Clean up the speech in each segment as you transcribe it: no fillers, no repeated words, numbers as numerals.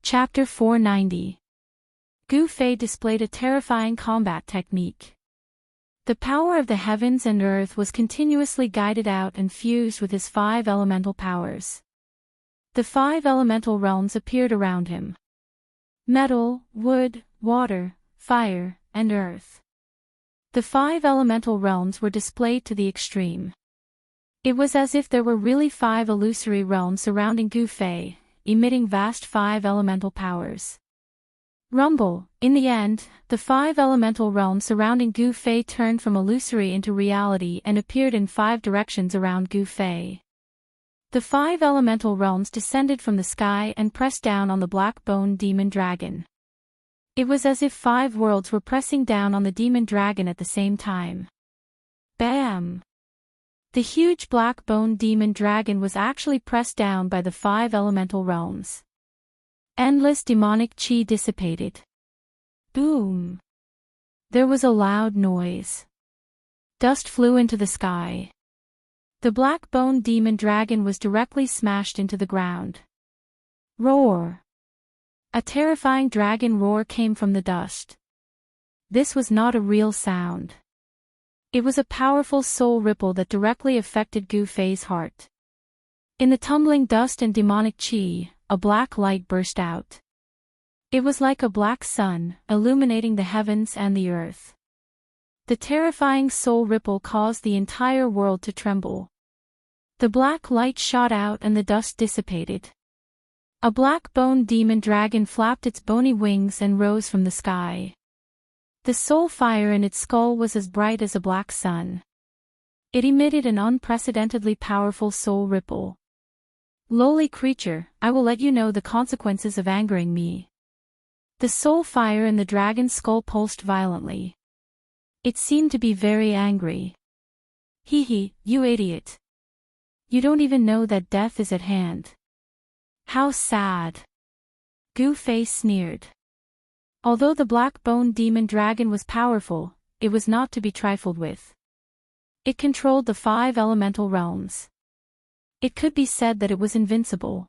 Chapter 490. Gu Fei displayed a terrifying combat technique. The power of the heavens and earth was continuously guided out and fused with his 5 elemental powers. The 5 elemental realms appeared around him: metal, wood, water, fire, and earth. The 5 elemental realms were displayed to the extreme. It was as if there were really 5 illusory realms surrounding Gu Fei, emitting vast 5 elemental powers. Rumble. In the end, the 5 elemental realms surrounding Gu Fei turned from illusory into reality and appeared in 5 directions around Gu Fei. The 5 elemental realms descended from the sky and pressed down on the black-bone demon dragon. It was as if 5 worlds were pressing down on the demon dragon at the same time. Bam! The huge black-bone demon dragon was actually pressed down by the 5 elemental realms. Endless demonic chi dissipated. Boom! There was a loud noise. Dust flew into the sky. The black-bone demon dragon was directly smashed into the ground. Roar! A terrifying dragon roar came from the dust. This was not a real sound. It was a powerful soul ripple that directly affected Gu Fei's heart. In the tumbling dust and demonic chi, a black light burst out. It was like a black sun, illuminating the heavens and the earth. The terrifying soul ripple caused the entire world to tremble. The black light shot out and the dust dissipated. A black-bone demon dragon flapped its bony wings and rose from the sky. The soul fire in its skull was as bright as a black sun. It emitted an unprecedentedly powerful soul ripple. Lowly creature, I will let you know the consequences of angering me. The soul fire in the dragon's skull pulsed violently. It seemed to be very angry. Hee hee, you idiot. You don't even know that death is at hand. How sad. Gu Fei sneered. Although the black-bone demon dragon was powerful, it was not to be trifled with. It controlled the 5 elemental realms. It could be said that it was invincible.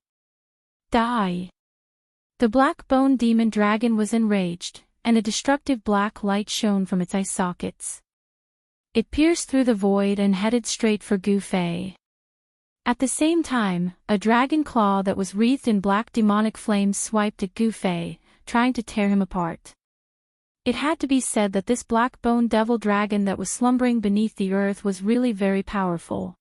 Die! The black-bone demon dragon was enraged, and a destructive black light shone from its eye sockets. It pierced through the void and headed straight for Gu Fei. At the same time, a dragon claw that was wreathed in black demonic flames swiped at Gu Fei, trying to tear him apart. It had to be said that this black-bone devil dragon that was slumbering beneath the earth was really very powerful.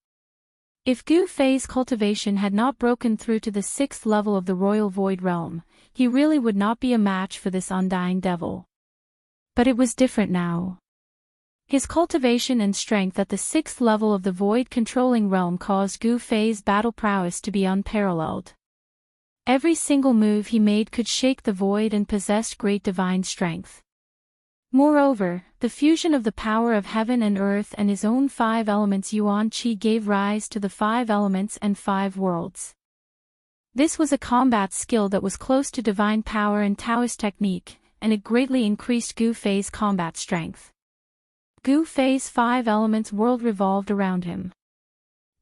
If Gu Fei's cultivation had not broken through to the 6th level of the royal void realm, he really would not be a match for this undying devil. But it was different now. His cultivation and strength at the 6th level of the void controlling realm caused Gu Fei's battle prowess to be unparalleled. Every single move he made could shake the void and possessed great divine strength. Moreover, the fusion of the power of heaven and earth and his own 5 elements Yuan Qi gave rise to the 5 elements and 5 worlds. This was a combat skill that was close to divine power and Daoist technique, and it greatly increased Gu Fei's combat strength. Gu Fei's 5 elements world revolved around him.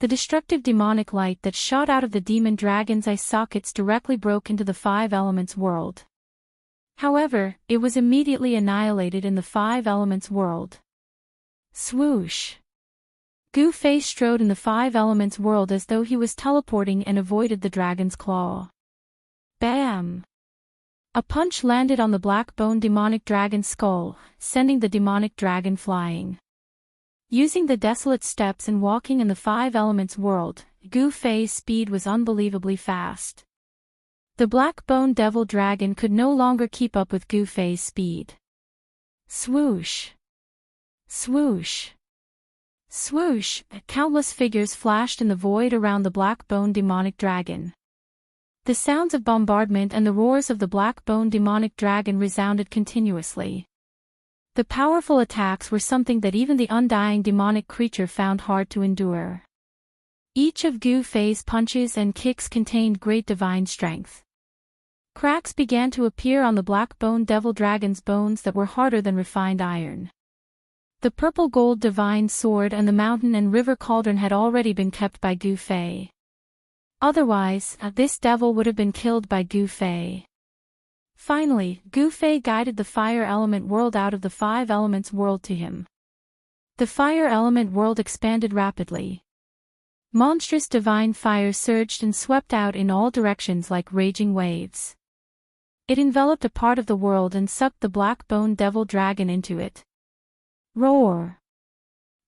The destructive demonic light that shot out of the demon dragon's eye sockets directly broke into the 5 elements world. However, it was immediately annihilated in the 5 elements world. Swoosh! Gu Fei strode in the 5 elements world as though he was teleporting and avoided the dragon's claw. Bam! A punch landed on the black-bone demonic dragon's skull, sending the demonic dragon flying. Using the desolate steps and walking in the 5 elements world, Gu Fei's speed was unbelievably fast. The black-bone devil dragon could no longer keep up with Gu Fei's speed. Swoosh! Swoosh! Swoosh! Countless figures flashed in the void around the black-bone demonic dragon. The sounds of bombardment and the roars of the black-bone demonic dragon resounded continuously. The powerful attacks were something that even the undying demonic creature found hard to endure. Each of Gu Fei's punches and kicks contained great divine strength. Cracks began to appear on the black-bone devil dragon's bones that were harder than refined iron. The purple gold divine sword and the mountain and river cauldron had already been kept by Gu Fei. Otherwise, this devil would have been killed by Gu Fei. Finally, Gu Fei guided the fire element world out of the five elements world to him. The fire element world expanded rapidly. Monstrous divine fire surged and swept out in all directions like raging waves. It enveloped a part of the world and sucked the black-boned devil dragon into it. Roar!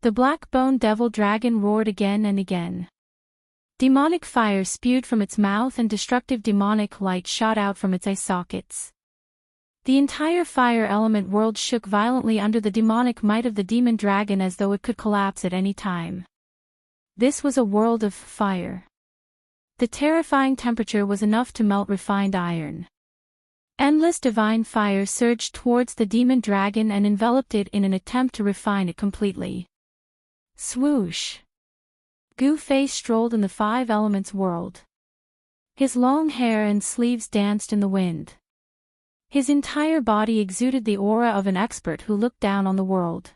The black-boned devil dragon roared again and again. Demonic fire spewed from its mouth and destructive demonic light shot out from its eye sockets. The entire fire element world shook violently under the demonic might of the demon dragon as though it could collapse at any time. This was a world of fire. The terrifying temperature was enough to melt refined iron. Endless divine fire surged towards the demon dragon and enveloped it in an attempt to refine it completely. Swoosh! Gu Fei strolled in the five elements world. His long hair and sleeves danced in the wind. His entire body exuded the aura of an expert who looked down on the world.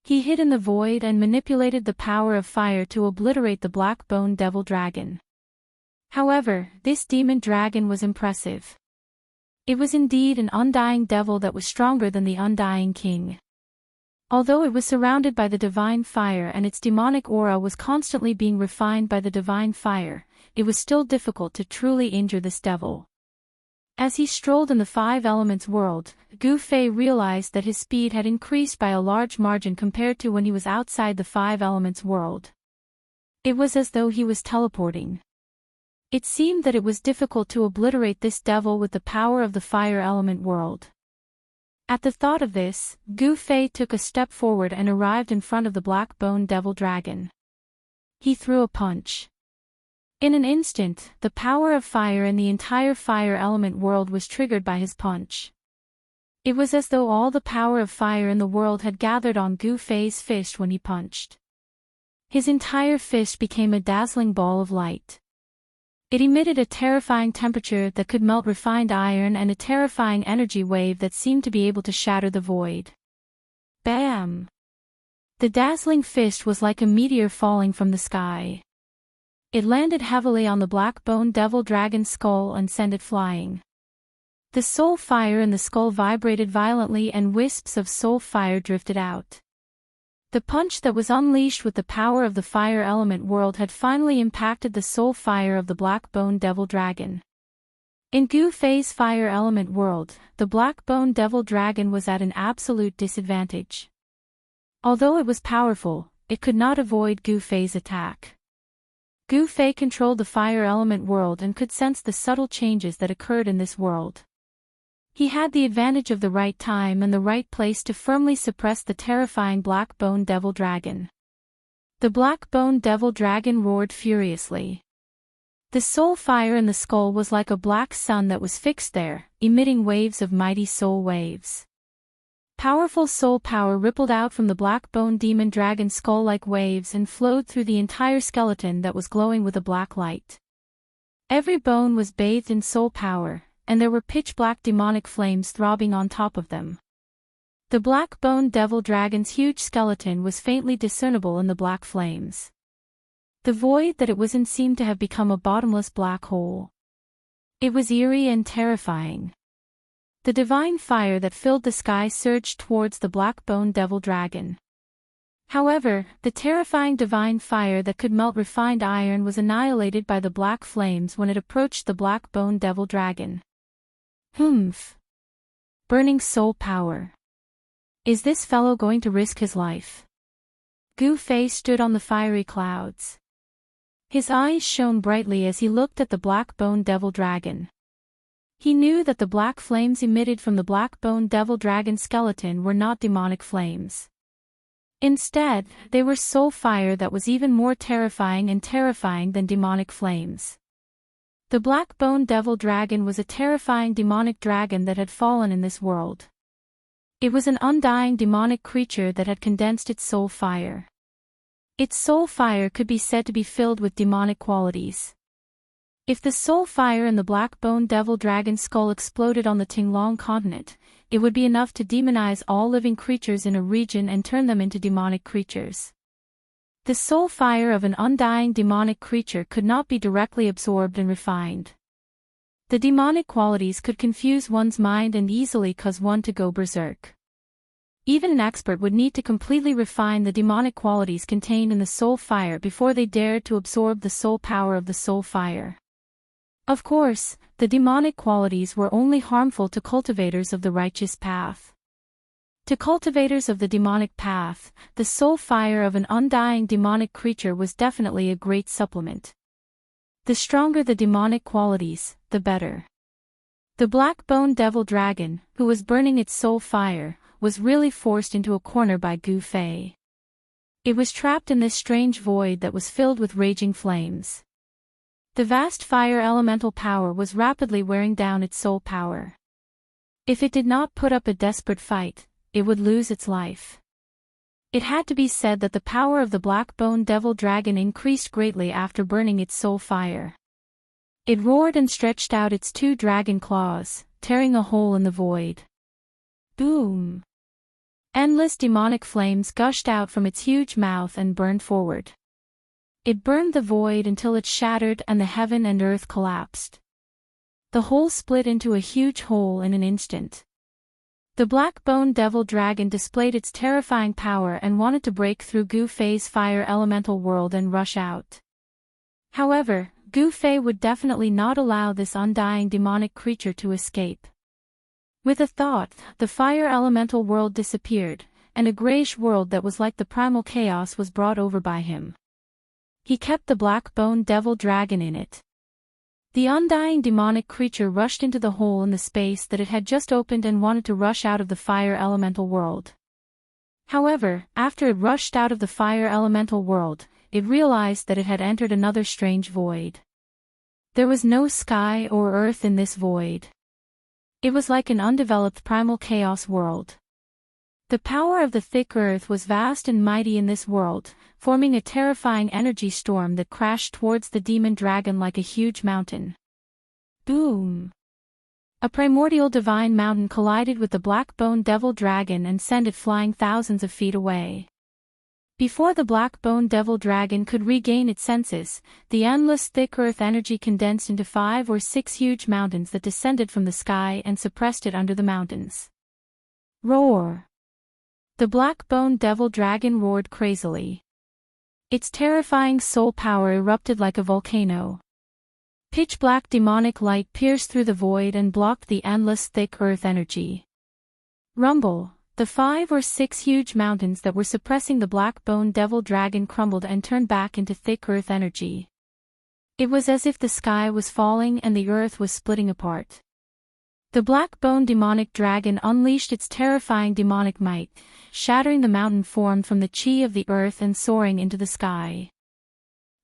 He hid in the void and manipulated the power of fire to obliterate the black-boned devil dragon. However, this demon dragon was impressive. It was indeed an undying devil that was stronger than the undying king. Although it was surrounded by the divine fire and its demonic aura was constantly being refined by the divine fire, it was still difficult to truly injure this devil. As he strolled in the five elements world, Gu Fei realized that his speed had increased by a large margin compared to when he was outside the five elements world. It was as though he was teleporting. It seemed that it was difficult to obliterate this devil with the power of the fire element world. At the thought of this, Gu Fei took a step forward and arrived in front of the black-boned devil dragon. He threw a punch. In an instant, the power of fire in the entire fire element world was triggered by his punch. It was as though all the power of fire in the world had gathered on Gu Fei's fist when he punched. His entire fist became a dazzling ball of light. It emitted a terrifying temperature that could melt refined iron and a terrifying energy wave that seemed to be able to shatter the void. Bam! The dazzling fist was like a meteor falling from the sky. It landed heavily on the black-boned devil dragon's skull and sent it flying. The soul fire in the skull vibrated violently and wisps of soul fire drifted out. The punch that was unleashed with the power of the fire element world had finally impacted the soul fire of the black-boned devil dragon. In Gu Fei's fire element world, the black-boned devil dragon was at an absolute disadvantage. Although it was powerful, it could not avoid Gu Fei's attack. Gu Fei controlled the fire element world and could sense the subtle changes that occurred in this world. He had the advantage of the right time and the right place to firmly suppress the terrifying black-boned devil dragon. The black-boned devil dragon roared furiously. The soul fire in the skull was like a black sun that was fixed there, emitting waves of mighty soul waves. Powerful soul power rippled out from the black-boned demon dragon's skull like waves and flowed through the entire skeleton that was glowing with a black light. Every bone was bathed in soul power, and there were pitch-black demonic flames throbbing on top of them. The black-boned devil dragon's huge skeleton was faintly discernible in the black flames. The void that it was in seemed to have become a bottomless black hole. It was eerie and terrifying. The divine fire that filled the sky surged towards the black-boned devil dragon. However, the terrifying divine fire that could melt refined iron was annihilated by the black flames when it approached the black-boned devil dragon. Humph! Burning soul power. Is this fellow going to risk his life? Gu Fei stood on the fiery clouds. His eyes shone brightly as he looked at the black-boned devil dragon. He knew that the black flames emitted from the black-boned devil dragon skeleton were not demonic flames. Instead, they were soul fire that was even more terrifying than demonic flames. The black-boned devil dragon was a terrifying demonic dragon that had fallen in this world. It was an undying demonic creature that had condensed its soul fire. Its soul fire could be said to be filled with demonic qualities. If the soul fire in the black-boned devil dragon skull exploded on the Tinglong continent, it would be enough to demonize all living creatures in a region and turn them into demonic creatures. The soul fire of an undying demonic creature could not be directly absorbed and refined. The demonic qualities could confuse one's mind and easily cause one to go berserk. Even an expert would need to completely refine the demonic qualities contained in the soul fire before they dared to absorb the soul power of the soul fire. Of course, the demonic qualities were only harmful to cultivators of the righteous path. To cultivators of the demonic path, the soul fire of an undying demonic creature was definitely a great supplement. The stronger the demonic qualities, the better. The black-boned devil dragon, who was burning its soul fire, was really forced into a corner by Gu Fei. It was trapped in this strange void that was filled with raging flames. The vast fire elemental power was rapidly wearing down its soul power. If it did not put up a desperate fight, it would lose its life. It had to be said that the power of the black-boned devil dragon increased greatly after burning its soul fire. It roared and stretched out its two dragon claws, tearing a hole in the void. Boom! Endless demonic flames gushed out from its huge mouth and burned forward. It burned the void until it shattered and the heaven and earth collapsed. The hole split into a huge hole in an instant. The black-boned devil dragon displayed its terrifying power and wanted to break through Gu Fei's fire elemental world and rush out. However, Gu Fei would definitely not allow this undying demonic creature to escape. With a thought, the fire elemental world disappeared, and a grayish world that was like the primal chaos was brought over by him. He kept the black-boned devil dragon in it. The undying demonic creature rushed into the hole in the space that it had just opened and wanted to rush out of the fire elemental world. However, after it rushed out of the fire elemental world, it realized that it had entered another strange void. There was no sky or earth in this void. It was like an undeveloped primal chaos world. The power of the thick earth was vast and mighty in this world, forming a terrifying energy storm that crashed towards the demon dragon like a huge mountain. Boom! A primordial divine mountain collided with the black-boned devil dragon and sent it flying thousands of feet away. Before the black-boned devil dragon could regain its senses, the endless thick earth energy condensed into 5 or 6 huge mountains that descended from the sky and suppressed it under the mountains. Roar! The black-boned devil dragon roared crazily. Its terrifying soul power erupted like a volcano. Pitch-black demonic light pierced through the void and blocked the endless thick earth energy. Rumble! The 5 or 6 huge mountains that were suppressing the black-boned devil dragon crumbled and turned back into thick earth energy. It was as if the sky was falling and the earth was splitting apart. The black-boned demonic dragon unleashed its terrifying demonic might, shattering the mountain formed from the chi of the earth and soaring into the sky.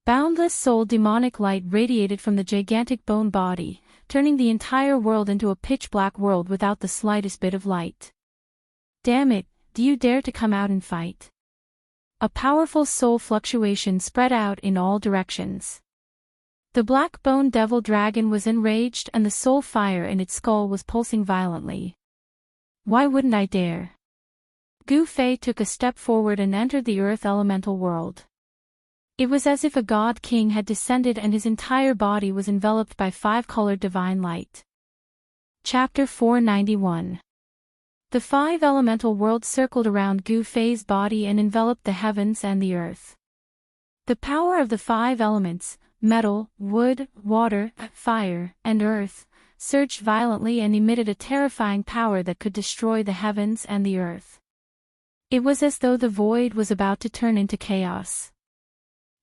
Boundless soul demonic light radiated from the gigantic bone body, turning the entire world into a pitch-black world without the slightest bit of light. Damn it, do you dare to come out and fight? A powerful soul fluctuation spread out in all directions. The black-boned devil dragon was enraged and the soul fire in its skull was pulsing violently. Why wouldn't I dare? Gu Fei took a step forward and entered the earth elemental world. It was as if a god king had descended and his entire body was enveloped by 5-colored divine light. Chapter 491. The 5 elemental worlds circled around Gu Fei's body and enveloped the heavens and the earth. The power of the 5 elements, metal, wood, water, fire, and earth, surged violently and emitted a terrifying power that could destroy the heavens and the earth. It was as though the void was about to turn into chaos.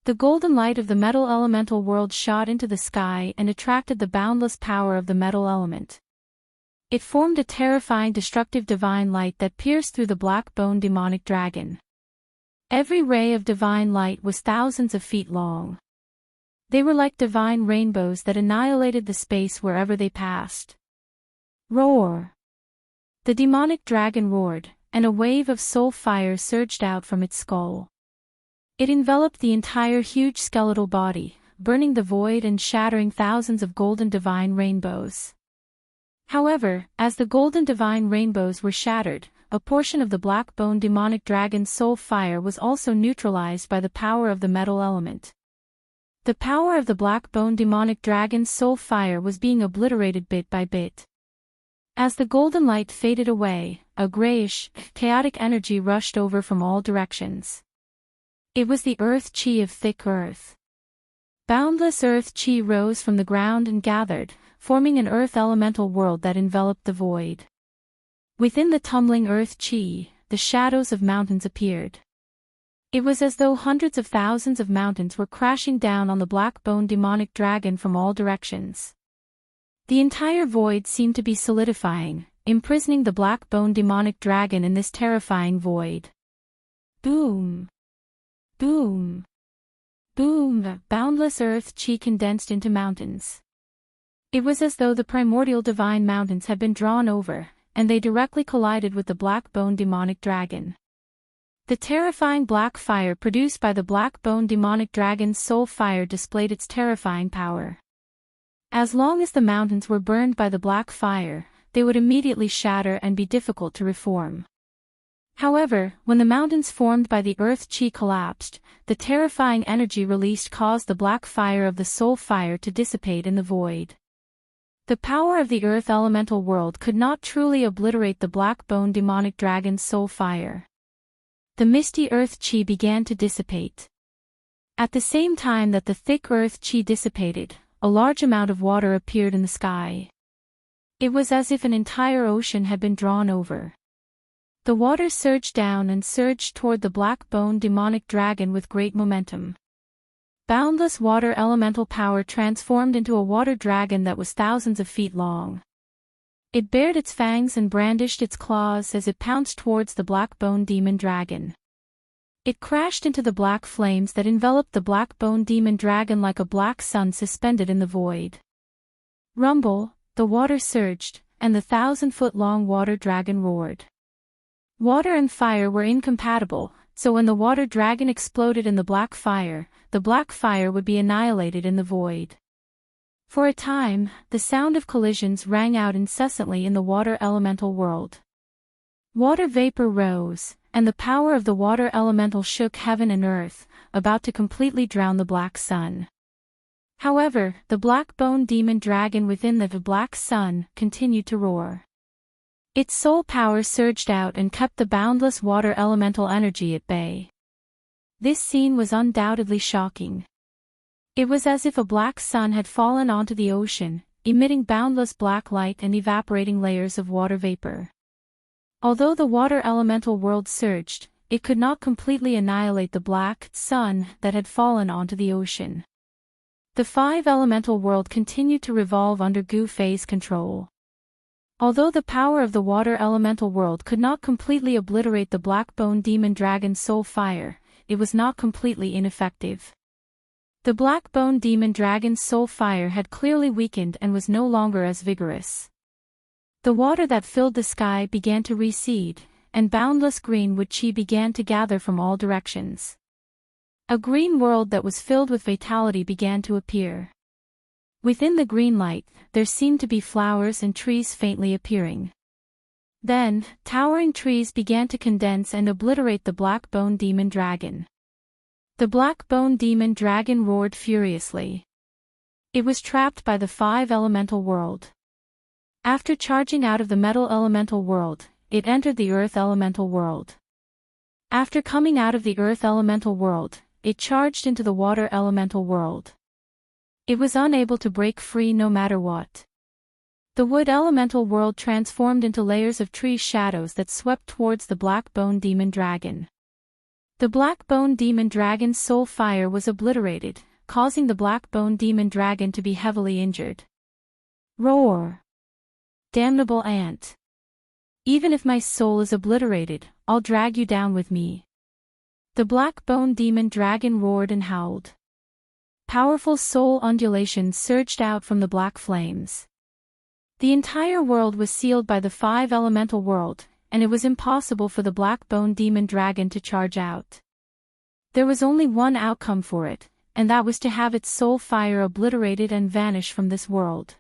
The golden light of the metal elemental world shot into the sky and attracted the boundless power of the metal element. It formed a terrifying destructive divine light that pierced through the black-boned demonic dragon. Every ray of divine light was thousands of feet long. They were like divine rainbows that annihilated the space wherever they passed. Roar! The demonic dragon roared, and a wave of soul fire surged out from its skull. It enveloped the entire huge skeletal body, burning the void and shattering thousands of golden divine rainbows. However, as the golden divine rainbows were shattered, a portion of the black-boned demonic dragon's soul fire was also neutralized by the power of the metal element. The power of the black-bone demonic dragon's soul fire was being obliterated bit by bit. As the golden light faded away, a grayish, chaotic energy rushed over from all directions. It was the earth chi of thick earth. Boundless earth chi rose from the ground and gathered, forming an earth elemental world that enveloped the void. Within the tumbling earth chi, the shadows of mountains appeared. It was as though hundreds of thousands of mountains were crashing down on the black-bone demonic dragon from all directions. The entire void seemed to be solidifying, imprisoning the black-bone demonic dragon in this terrifying void. Boom! Boom! Boom! Boundless earth chi condensed into mountains. It was as though the primordial divine mountains had been drawn over, and they directly collided with the black-bone demonic dragon. The terrifying black fire produced by the black-bone demonic dragon's soul fire displayed its terrifying power. As long as the mountains were burned by the black fire, they would immediately shatter and be difficult to reform. However, when the mountains formed by the earth chi collapsed, the terrifying energy released caused the black fire of the soul fire to dissipate in the void. The power of the earth elemental world could not truly obliterate the black-bone demonic dragon's soul fire. The misty earth chi began to dissipate. At the same time that the thick earth chi dissipated, a large amount of water appeared in the sky. It was as if an entire ocean had been drawn over. The water surged down and surged toward the black-bone demonic dragon with great momentum. Boundless water elemental power transformed into a water dragon that was thousands of feet long. It bared its fangs and brandished its claws as it pounced towards the black-bone demon dragon. It crashed into the black flames that enveloped the black-bone demon dragon like a black sun suspended in the void. Rumble, the water surged, and the 1,000-foot-long water dragon roared. Water and fire were incompatible, so when the water dragon exploded in the black fire would be annihilated in the void. For a time, the sound of collisions rang out incessantly in the water elemental world. Water vapor rose, and the power of the water elemental shook heaven and earth, about to completely drown the black sun. However, the black-bone demon dragon within the black sun continued to roar. Its soul power surged out and kept the boundless water elemental energy at bay. This scene was undoubtedly shocking. It was as if a black sun had fallen onto the ocean, emitting boundless black light and evaporating layers of water vapor. Although the water elemental world surged, it could not completely annihilate the black sun that had fallen onto the ocean. The 5-elemental world continued to revolve under Gu Fei's control. Although the power of the water elemental world could not completely obliterate the black-bone demon dragon's soul fire, it was not completely ineffective. The black-bone demon dragon's soul fire had clearly weakened and was no longer as vigorous. The water that filled the sky began to recede, and boundless green wood chi began to gather from all directions. A green world that was filled with vitality began to appear. Within the green light, there seemed to be flowers and trees faintly appearing. Then, towering trees began to condense and obliterate the black-bone demon dragon. The black-bone demon dragon roared furiously. It was trapped by the 5-elemental world. After charging out of the metal elemental world, it entered the earth elemental world. After coming out of the earth elemental world, it charged into the water elemental world. It was unable to break free no matter what. The wood elemental world transformed into layers of tree shadows that swept towards the black-bone demon dragon. The black-bone demon dragon's soul fire was obliterated, causing the black-bone demon dragon to be heavily injured. Roar! Damnable ant! Even if my soul is obliterated, I'll drag you down with me. The black-bone demon dragon roared and howled. Powerful soul undulations surged out from the black flames. The entire world was sealed by the 5-elemental world, and it was impossible for the black-bone demon dragon to charge out. There was only one outcome for it, and that was to have its soul fire obliterated and vanish from this world.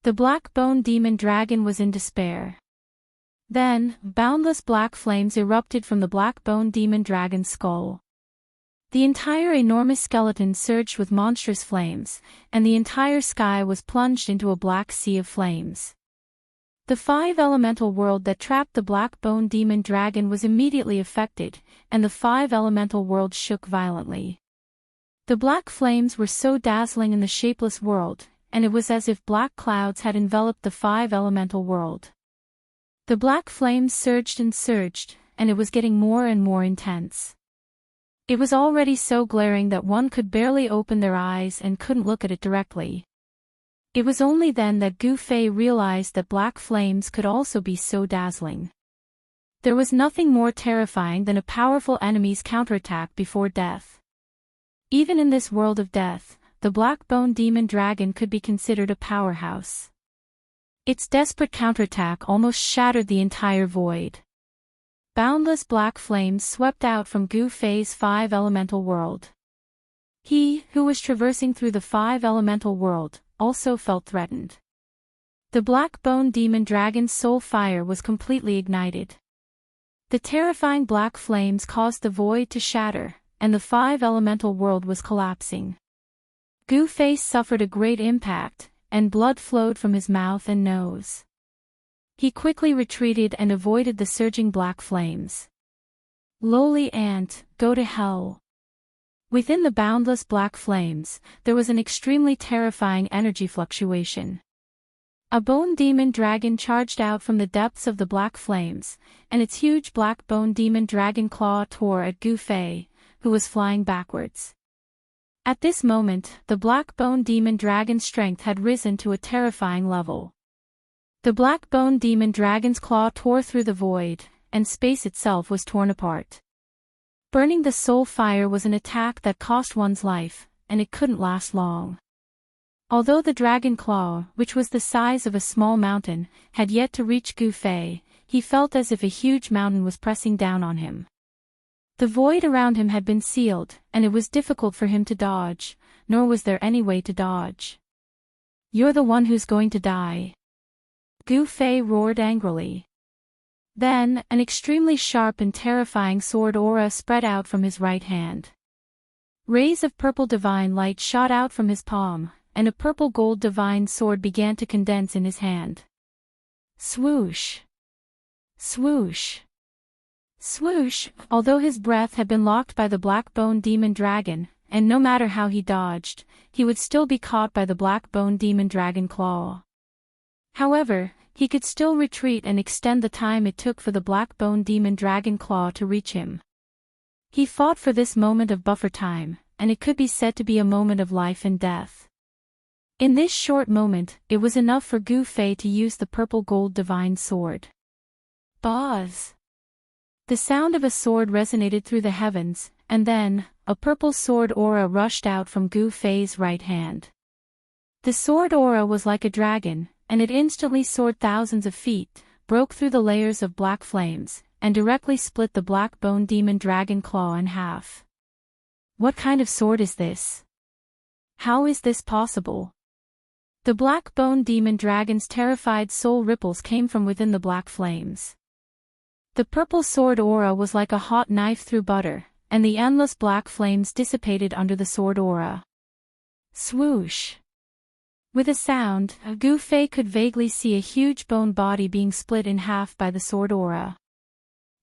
The black-bone demon dragon was in despair. Then, boundless black flames erupted from the black-bone demon dragon's skull. The entire enormous skeleton surged with monstrous flames, and the entire sky was plunged into a black sea of flames. The five-elemental world that trapped the black-bone demon dragon was immediately affected, and the five-elemental world shook violently. The black flames were so dazzling in the shapeless world, and it was as if black clouds had enveloped the five-elemental world. The black flames surged, and it was getting more and more intense. It was already so glaring that one could barely open their eyes and couldn't look at it directly. It was only then that Gu Fei realized that black flames could also be so dazzling. There was nothing more terrifying than a powerful enemy's counterattack before death. Even in this world of death, the black-bone demon dragon could be considered a powerhouse. Its desperate counterattack almost shattered the entire void. Boundless black flames swept out from Gu Fei's five-elemental world. He, who was traversing through the five-elemental world, also felt threatened. The black-bone demon dragon's soul fire was completely ignited. The terrifying black flames caused the void to shatter, and the five-elemental world was collapsing. Gu Fei suffered a great impact, and blood flowed from his mouth and nose. He quickly retreated and avoided the surging black flames. Lowly ant, go to hell. Within the boundless black flames, there was an extremely terrifying energy fluctuation. A bone demon dragon charged out from the depths of the black flames, and its huge black bone demon dragon claw tore at Gu Fei, who was flying backwards. At this moment, the black bone demon dragon's strength had risen to a terrifying level. The black bone demon dragon's claw tore through the void, and space itself was torn apart. Burning the soul fire was an attack that cost one's life, and it couldn't last long. Although the dragon claw, which was the size of a small mountain, had yet to reach Gu Fei, he felt as if a huge mountain was pressing down on him. The void around him had been sealed, and it was difficult for him to dodge, nor was there any way to dodge. You're the one who's going to die. Gu Fei roared angrily. Then, an extremely sharp and terrifying sword aura spread out from his right hand. Rays of purple divine light shot out from his palm, and a purple-gold divine sword began to condense in his hand. Swoosh! Swoosh! Swoosh! Although his breath had been locked by the black-bone demon dragon, and no matter how he dodged, he would still be caught by the black-bone demon dragon claw. However, he could still retreat and extend the time it took for the black-bone demon dragon claw to reach him. He fought for this moment of buffer time, and it could be said to be a moment of life and death. In this short moment, it was enough for Gu Fei to use the purple-gold divine sword. Buzz! The sound of a sword resonated through the heavens, and then, a purple sword aura rushed out from Gu Fei's right hand. The sword aura was like a dragon, and it instantly soared thousands of feet, broke through the layers of black flames, and directly split the black-bone demon dragon claw in half. What kind of sword is this? How is this possible? The black-bone demon dragon's terrified soul ripples came from within the black flames. The purple sword aura was like a hot knife through butter, and the endless black flames dissipated under the sword aura. Swoosh! With a sound, Gu Fei could vaguely see a huge bone body being split in half by the sword aura.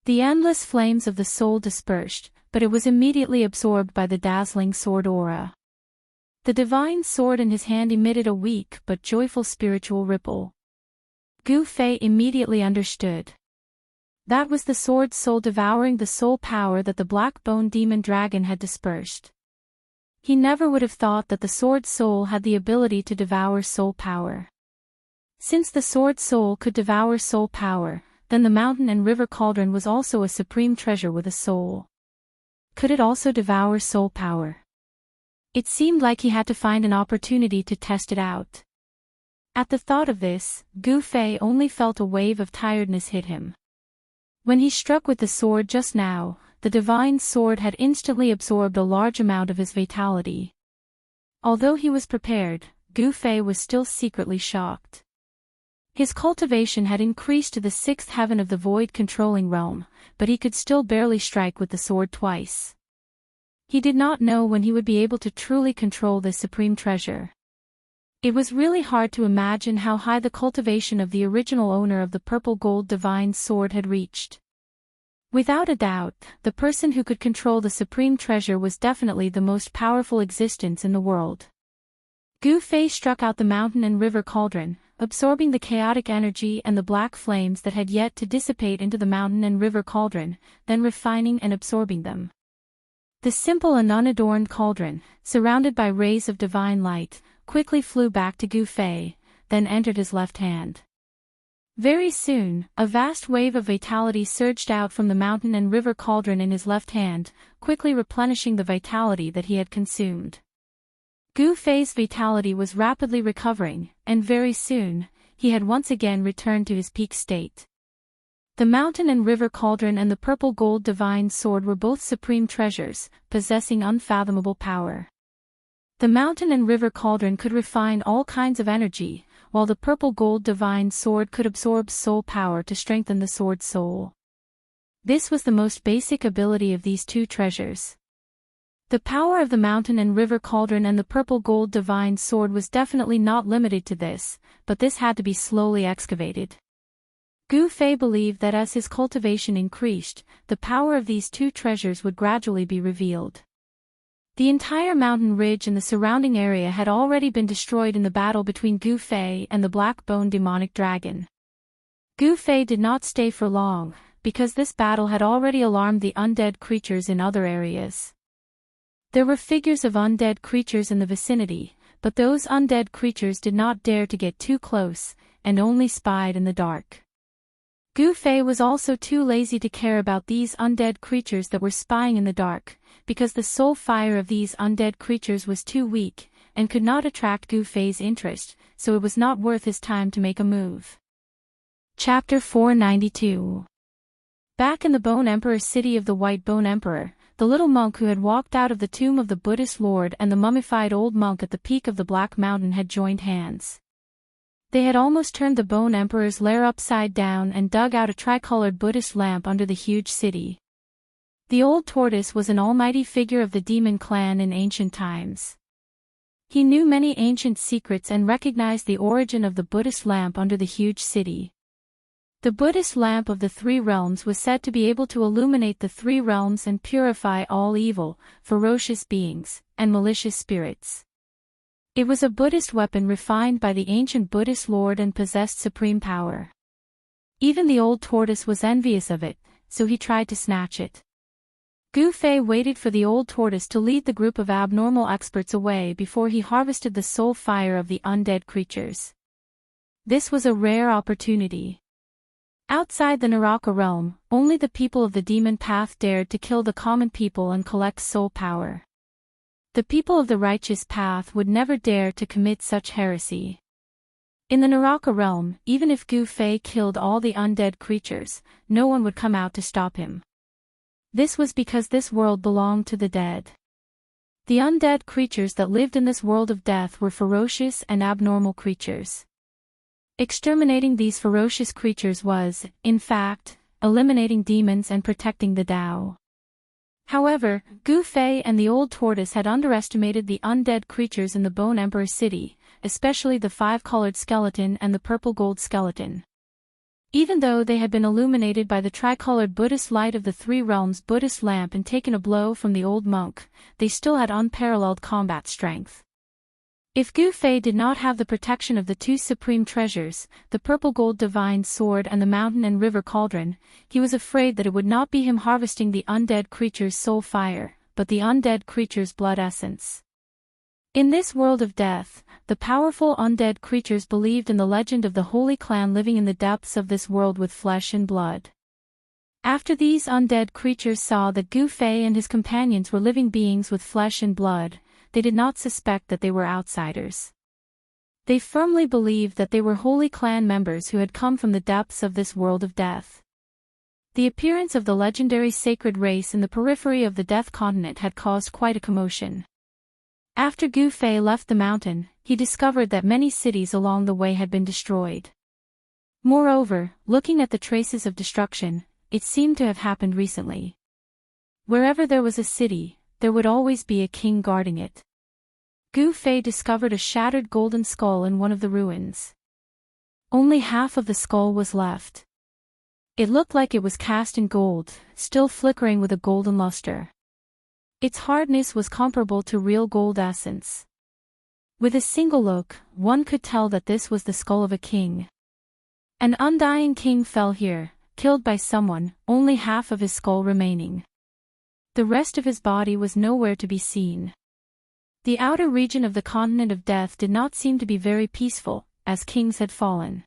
The endless flames of the soul dispersed, but it was immediately absorbed by the dazzling sword aura. The divine sword in his hand emitted a weak but joyful spiritual ripple. Gu Fei immediately understood. That was the sword's soul devouring the soul power that the black-bone demon dragon had dispersed. He never would have thought that the sword's soul had the ability to devour soul power. Since the sword's soul could devour soul power, then the mountain and river cauldron was also a supreme treasure with a soul. Could it also devour soul power? It seemed like he had to find an opportunity to test it out. At the thought of this, Gu Fei only felt a wave of tiredness hit him. When he struck with the sword just now, the divine sword had instantly absorbed a large amount of his vitality. Although he was prepared, Gu Fei was still secretly shocked. His cultivation had increased to the 6th heaven of the void controlling realm, but he could still barely strike with the sword twice. He did not know when he would be able to truly control this supreme treasure. It was really hard to imagine how high the cultivation of the original owner of the purple gold divine sword had reached. Without a doubt, the person who could control the supreme treasure was definitely the most powerful existence in the world. Gu Fei struck out the mountain and river cauldron, absorbing the chaotic energy and the black flames that had yet to dissipate into the mountain and river cauldron, then refining and absorbing them. The simple and unadorned cauldron, surrounded by rays of divine light, quickly flew back to Gu Fei, then entered his left hand. Very soon, a vast wave of vitality surged out from the mountain and river cauldron in his left hand, quickly replenishing the vitality that he had consumed. Gu Fei's vitality was rapidly recovering, and very soon, he had once again returned to his peak state. The mountain and river cauldron and the purple gold divine sword were both supreme treasures, possessing unfathomable power. The mountain and river cauldron could refine all kinds of energy, while the purple gold divine sword could absorb soul power to strengthen the sword's soul. This was the most basic ability of these two treasures. The power of the mountain and river cauldron and the purple gold divine sword was definitely not limited to this, but this had to be slowly excavated. Gu Fei believed that as his cultivation increased, the power of these two treasures would gradually be revealed. The entire mountain ridge and the surrounding area had already been destroyed in the battle between Gu Fei and the black-boned demonic dragon. Gu Fei did not stay for long, because this battle had already alarmed the undead creatures in other areas. There were figures of undead creatures in the vicinity, but those undead creatures did not dare to get too close, and only spied in the dark. Gu Fei was also too lazy to care about these undead creatures that were spying in the dark, because the soul fire of these undead creatures was too weak, and could not attract Gu Fei's interest, so it was not worth his time to make a move. Chapter 492. Back in the Bone Emperor's city of the White Bone Emperor, the little monk who had walked out of the tomb of the Buddhist lord and the mummified old monk at the peak of the Black Mountain had joined hands. They had almost turned the Bone Emperor's lair upside down and dug out a tricolored Buddhist lamp under the huge city. The old tortoise was an almighty figure of the demon clan in ancient times. He knew many ancient secrets and recognized the origin of the Buddhist lamp under the huge city. The Buddhist lamp of the three realms was said to be able to illuminate the three realms and purify all evil, ferocious beings, and malicious spirits. It was a Buddhist weapon refined by the ancient Buddhist lord and possessed supreme power. Even the old tortoise was envious of it, so he tried to snatch it. Gu Fei waited for the old tortoise to lead the group of abnormal experts away before he harvested the soul fire of the undead creatures. This was a rare opportunity. Outside the Naraka realm, only the people of the demon path dared to kill the common people and collect soul power. The people of the righteous path would never dare to commit such heresy. In the Naraka realm, even if Gu Fei killed all the undead creatures, no one would come out to stop him. This was because this world belonged to the dead. The undead creatures that lived in this world of death were ferocious and abnormal creatures. Exterminating these ferocious creatures was, in fact, eliminating demons and protecting the Tao. However, Gu Fei and the old tortoise had underestimated the undead creatures in the Bone Emperor city, especially the five-colored skeleton and the purple gold skeleton. Even though they had been illuminated by the tricolored Buddhist light of the three realms Buddhist lamp and taken a blow from the old monk, they still had unparalleled combat strength. If Gu Fei did not have the protection of the two supreme treasures, the purple gold divine sword and the mountain and river cauldron, he was afraid that it would not be him harvesting the undead creature's soul fire, but the undead creature's blood essence. In this world of death, the powerful undead creatures believed in the legend of the holy clan living in the depths of this world with flesh and blood. After these undead creatures saw that Gu Fei and his companions were living beings with flesh and blood, they did not suspect that they were outsiders. They firmly believed that they were holy clan members who had come from the depths of this world of death. The appearance of the legendary sacred race in the periphery of the Death Continent had caused quite a commotion. After Gu Fei left the mountain, he discovered that many cities along the way had been destroyed. Moreover, looking at the traces of destruction, it seemed to have happened recently. Wherever there was a city, there would always be a king guarding it. Gu Fei discovered a shattered golden skull in one of the ruins. Only half of the skull was left. It looked like it was cast in gold, still flickering with a golden luster. Its hardness was comparable to real gold essence. With a single look, one could tell that this was the skull of a king. An undying king fell here, killed by someone, only half of his skull remaining. The rest of his body was nowhere to be seen. The outer region of the continent of death did not seem to be very peaceful, as kings had fallen.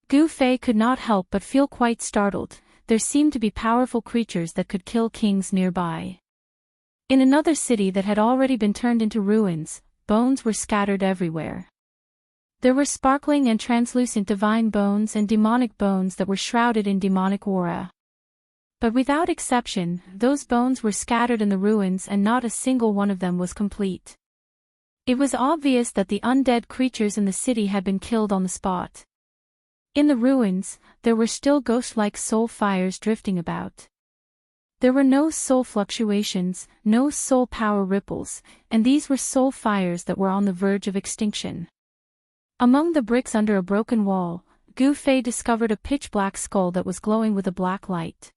Gu Fei could not help but feel quite startled. There seemed to be powerful creatures that could kill kings nearby. In another city that had already been turned into ruins, bones were scattered everywhere. There were sparkling and translucent divine bones and demonic bones that were shrouded in demonic aura. But without exception, those bones were scattered in the ruins and not a single one of them was complete. It was obvious that the undead creatures in the city had been killed on the spot. In the ruins, there were still ghost-like soul fires drifting about. There were no soul fluctuations, no soul power ripples, and these were soul fires that were on the verge of extinction. Among the bricks under a broken wall, Gu Fei discovered a pitch-black skull that was glowing with a black light.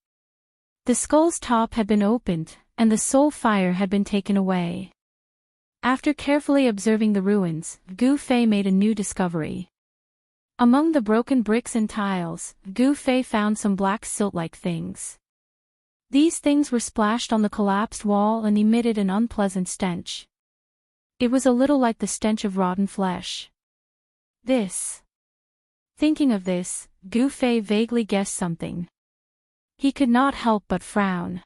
The skull's top had been opened, and the soul fire had been taken away. After carefully observing the ruins, Gu Fei made a new discovery. Among the broken bricks and tiles, Gu Fei found some black silt-like things. These things were splashed on the collapsed wall and emitted an unpleasant stench. It was a little like the stench of rotten flesh. Thinking of this, Gu Fei vaguely guessed something. He could not help but frown.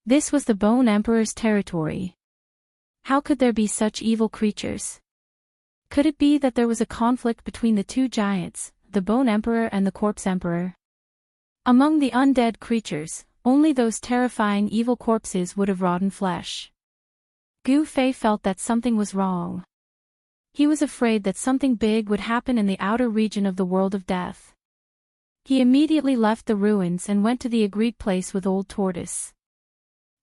This was the Bone Emperor's territory. How could there be such evil creatures? Could it be that there was a conflict between the two giants, the Bone Emperor and the Corpse Emperor? Among the undead creatures, only those terrifying evil corpses would have rotten flesh. Gu Fei felt that something was wrong. He was afraid that something big would happen in the outer region of the world of death. He immediately left the ruins and went to the agreed place with Old Tortoise.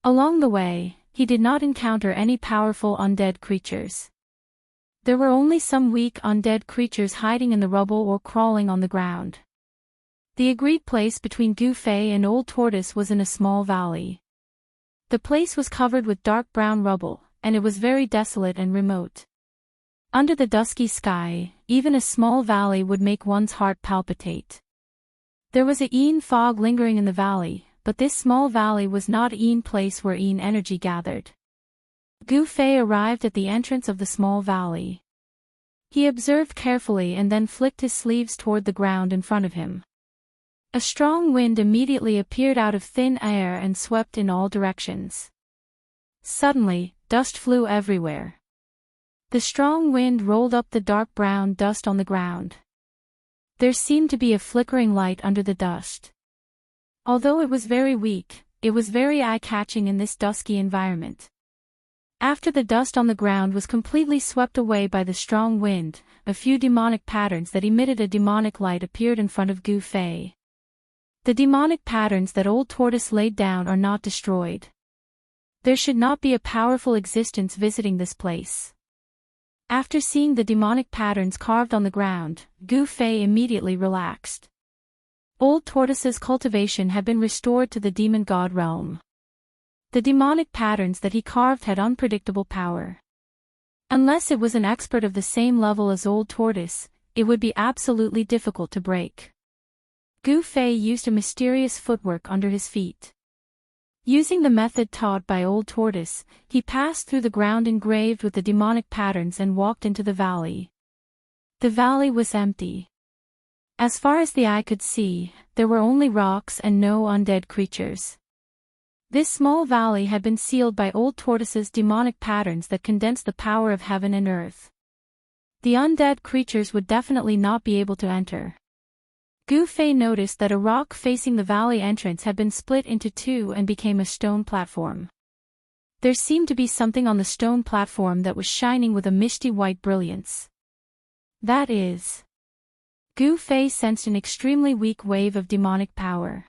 Along the way, he did not encounter any powerful undead creatures. There were only some weak undead creatures hiding in the rubble or crawling on the ground. The agreed place between Gu Fei and Old Tortoise was in a small valley. The place was covered with dark brown rubble, and it was very desolate and remote. Under the dusky sky, even a small valley would make one's heart palpitate. There was a Yin fog lingering in the valley, but this small valley was not a Yin place where Yin energy gathered. Gu Fei arrived at the entrance of the small valley. He observed carefully and then flicked his sleeves toward the ground in front of him. A strong wind immediately appeared out of thin air and swept in all directions. Suddenly, dust flew everywhere. The strong wind rolled up the dark brown dust on the ground. There seemed to be a flickering light under the dust. Although it was very weak, it was very eye-catching in this dusky environment. After the dust on the ground was completely swept away by the strong wind, a few demonic patterns that emitted a demonic light appeared in front of Gu Fei. The demonic patterns that Old Tortoise laid down are not destroyed. There should not be a powerful existence visiting this place. After seeing the demonic patterns carved on the ground, Gu Fei immediately relaxed. Old Tortoise's cultivation had been restored to the demon god realm. The demonic patterns that he carved had unpredictable power. Unless it was an expert of the same level as Old Tortoise, it would be absolutely difficult to break. Gu Fei used a mysterious footwork under his feet. Using the method taught by Old Tortoise, he passed through the ground engraved with the demonic patterns and walked into the valley. The valley was empty. As far as the eye could see, there were only rocks and no undead creatures. This small valley had been sealed by Old Tortoise's demonic patterns that condensed the power of heaven and earth. The undead creatures would definitely not be able to enter. Gu Fei noticed that a rock facing the valley entrance had been split into two and became a stone platform. There seemed to be something on the stone platform that was shining with a misty white brilliance. That is. Gu Fei sensed an extremely weak wave of demonic power.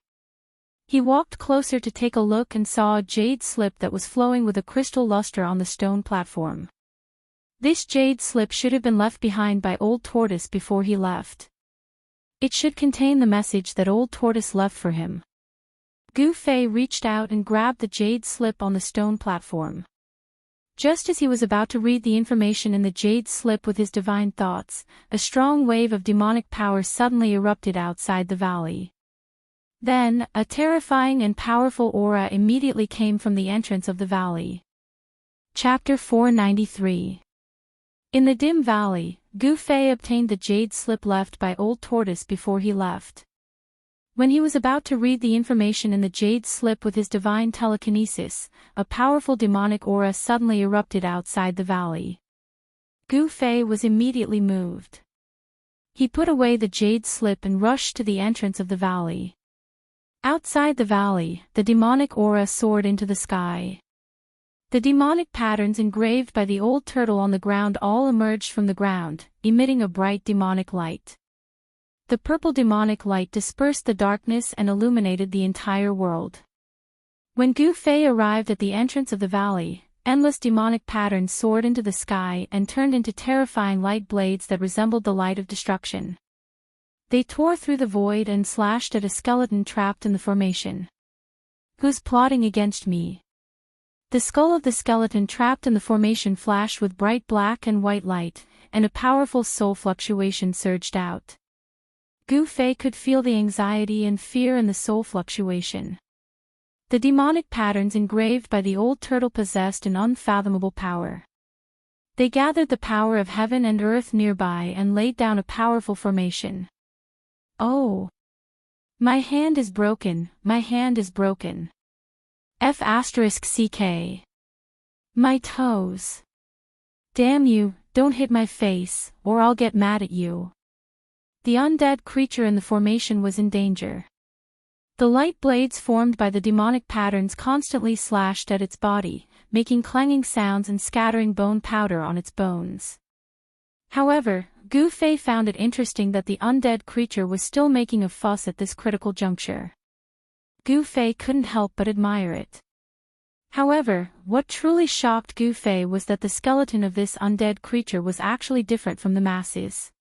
He walked closer to take a look and saw a jade slip that was flowing with a crystal luster on the stone platform. This jade slip should have been left behind by Old Tortoise before he left. It should contain the message that Old Tortoise left for him. Gu Fei reached out and grabbed the jade slip on the stone platform. Just as he was about to read the information in the jade slip with his divine thoughts, a strong wave of demonic power suddenly erupted outside the valley. Then, a terrifying and powerful aura immediately came from the entrance of the valley. Chapter 493. In the dim valley, Gu Fei obtained the jade slip left by Old Tortoise before he left. When he was about to read the information in the jade slip with his divine telekinesis, a powerful demonic aura suddenly erupted outside the valley. Gu Fei was immediately moved. He put away the jade slip and rushed to the entrance of the valley. Outside the valley, the demonic aura soared into the sky. The demonic patterns engraved by the old turtle on the ground all emerged from the ground, emitting a bright demonic light. The purple demonic light dispersed the darkness and illuminated the entire world. When Gu Fei arrived at the entrance of the valley, endless demonic patterns soared into the sky and turned into terrifying light blades that resembled the light of destruction. They tore through the void and slashed at a skeleton trapped in the formation. "Who's plotting against me?" The skull of the skeleton trapped in the formation flashed with bright black and white light, and a powerful soul fluctuation surged out. Gu Fei could feel the anxiety and fear in the soul fluctuation. The demonic patterns engraved by the old turtle possessed an unfathomable power. They gathered the power of heaven and earth nearby and laid down a powerful formation. "Oh! My hand is broken, my hand is broken. F***ck. My toes. Damn you, don't hit my face, or I'll get mad at you." The undead creature in the formation was in danger. The light blades formed by the demonic patterns constantly slashed at its body, making clanging sounds and scattering bone powder on its bones. However, Gu Fei found it interesting that the undead creature was still making a fuss at this critical juncture. Gu Fei couldn't help but admire it. However, what truly shocked Gu Fei was that the skeleton of this undead creature was actually different from the masses.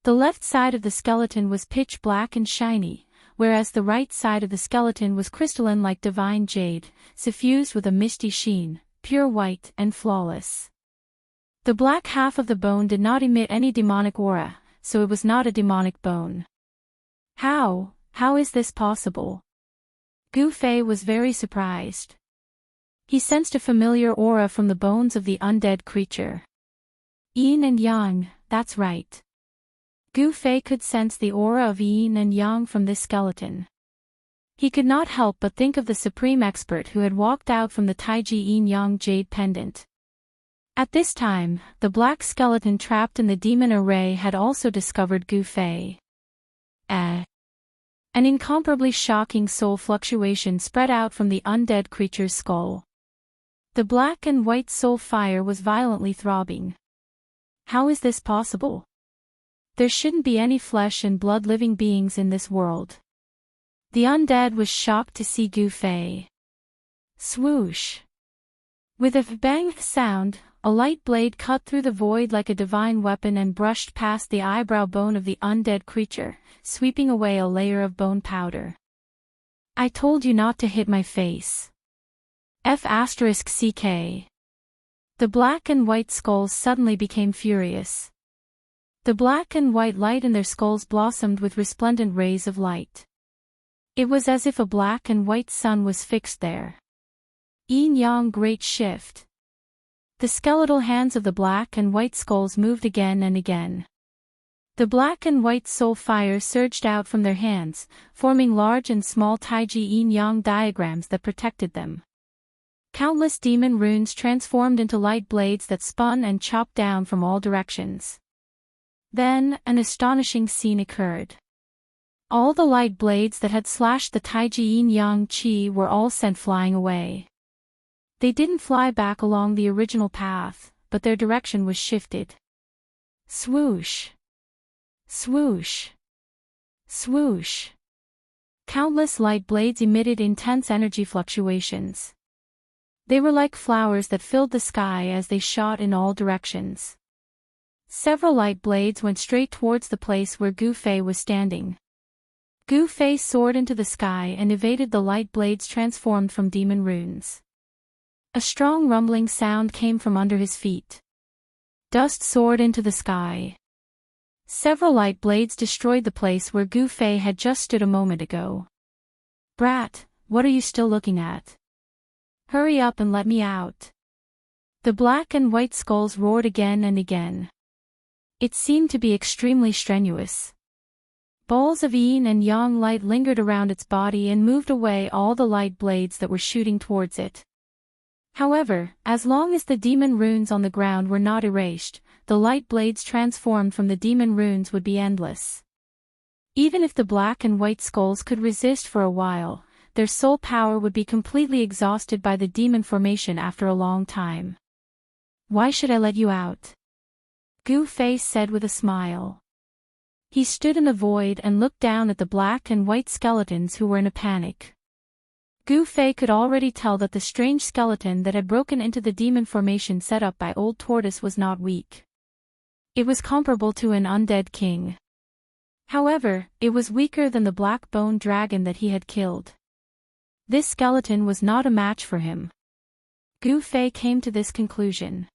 The left side of the skeleton was pitch black and shiny, whereas the right side of the skeleton was crystalline like divine jade, suffused with a misty sheen, pure white and flawless. The black half of the bone did not emit any demonic aura, so it was not a demonic bone. How is this possible? Gu Fei was very surprised. He sensed a familiar aura from the bones of the undead creature. Yin and Yang, that's right. Gu Fei could sense the aura of yin and yang from this skeleton. He could not help but think of the supreme expert who had walked out from the Taiji yin-yang jade pendant. At this time, the black skeleton trapped in the demon array had also discovered Gu Fei. An incomparably shocking soul fluctuation spread out from the undead creature's skull. The black and white soul fire was violently throbbing. How is this possible? There shouldn't be any flesh and blood living beings in this world. The undead was shocked to see Gu Fei. Swoosh! With a bang sound, a light blade cut through the void like a divine weapon and brushed past the eyebrow bone of the undead creature, sweeping away a layer of bone powder. "I told you not to hit my face. F***ck. The black and white skulls suddenly became furious. The black and white light in their skulls blossomed with resplendent rays of light. It was as if a black and white sun was fixed there. Yin-yang great shift. The skeletal hands of the black and white skulls moved again and again. The black and white soul fire surged out from their hands, forming large and small Taiji yin-yang diagrams that protected them. Countless demon runes transformed into light blades that spun and chopped down from all directions. Then, an astonishing scene occurred. All the light blades that had slashed the Taiji yin-yang chi were all sent flying away. They didn't fly back along the original path, but their direction was shifted. Swoosh! Swoosh! Swoosh! Countless light blades emitted intense energy fluctuations. They were like flowers that filled the sky as they shot in all directions. Several light blades went straight towards the place where Gu Fei was standing. Gu Fei soared into the sky and evaded the light blades transformed from demon runes. A strong rumbling sound came from under his feet. Dust soared into the sky. Several light blades destroyed the place where Gu Fei had just stood a moment ago. "Brat, what are you still looking at? Hurry up and let me out." The black and white skulls roared again and again. It seemed to be extremely strenuous. Balls of yin and yang light lingered around its body and moved away all the light blades that were shooting towards it. However, as long as the demon runes on the ground were not erased, the light blades transformed from the demon runes would be endless. Even if the black and white skulls could resist for a while, their soul power would be completely exhausted by the demon formation after a long time. "Why should I let you out?" Gu Fei said with a smile. He stood in the void and looked down at the black and white skeletons who were in a panic. Gu Fei could already tell that the strange skeleton that had broken into the demon formation set up by Old Tortoise was not weak. It was comparable to an undead king. However, it was weaker than the black bone dragon that he had killed. This skeleton was not a match for him. Gu Fei came to this conclusion.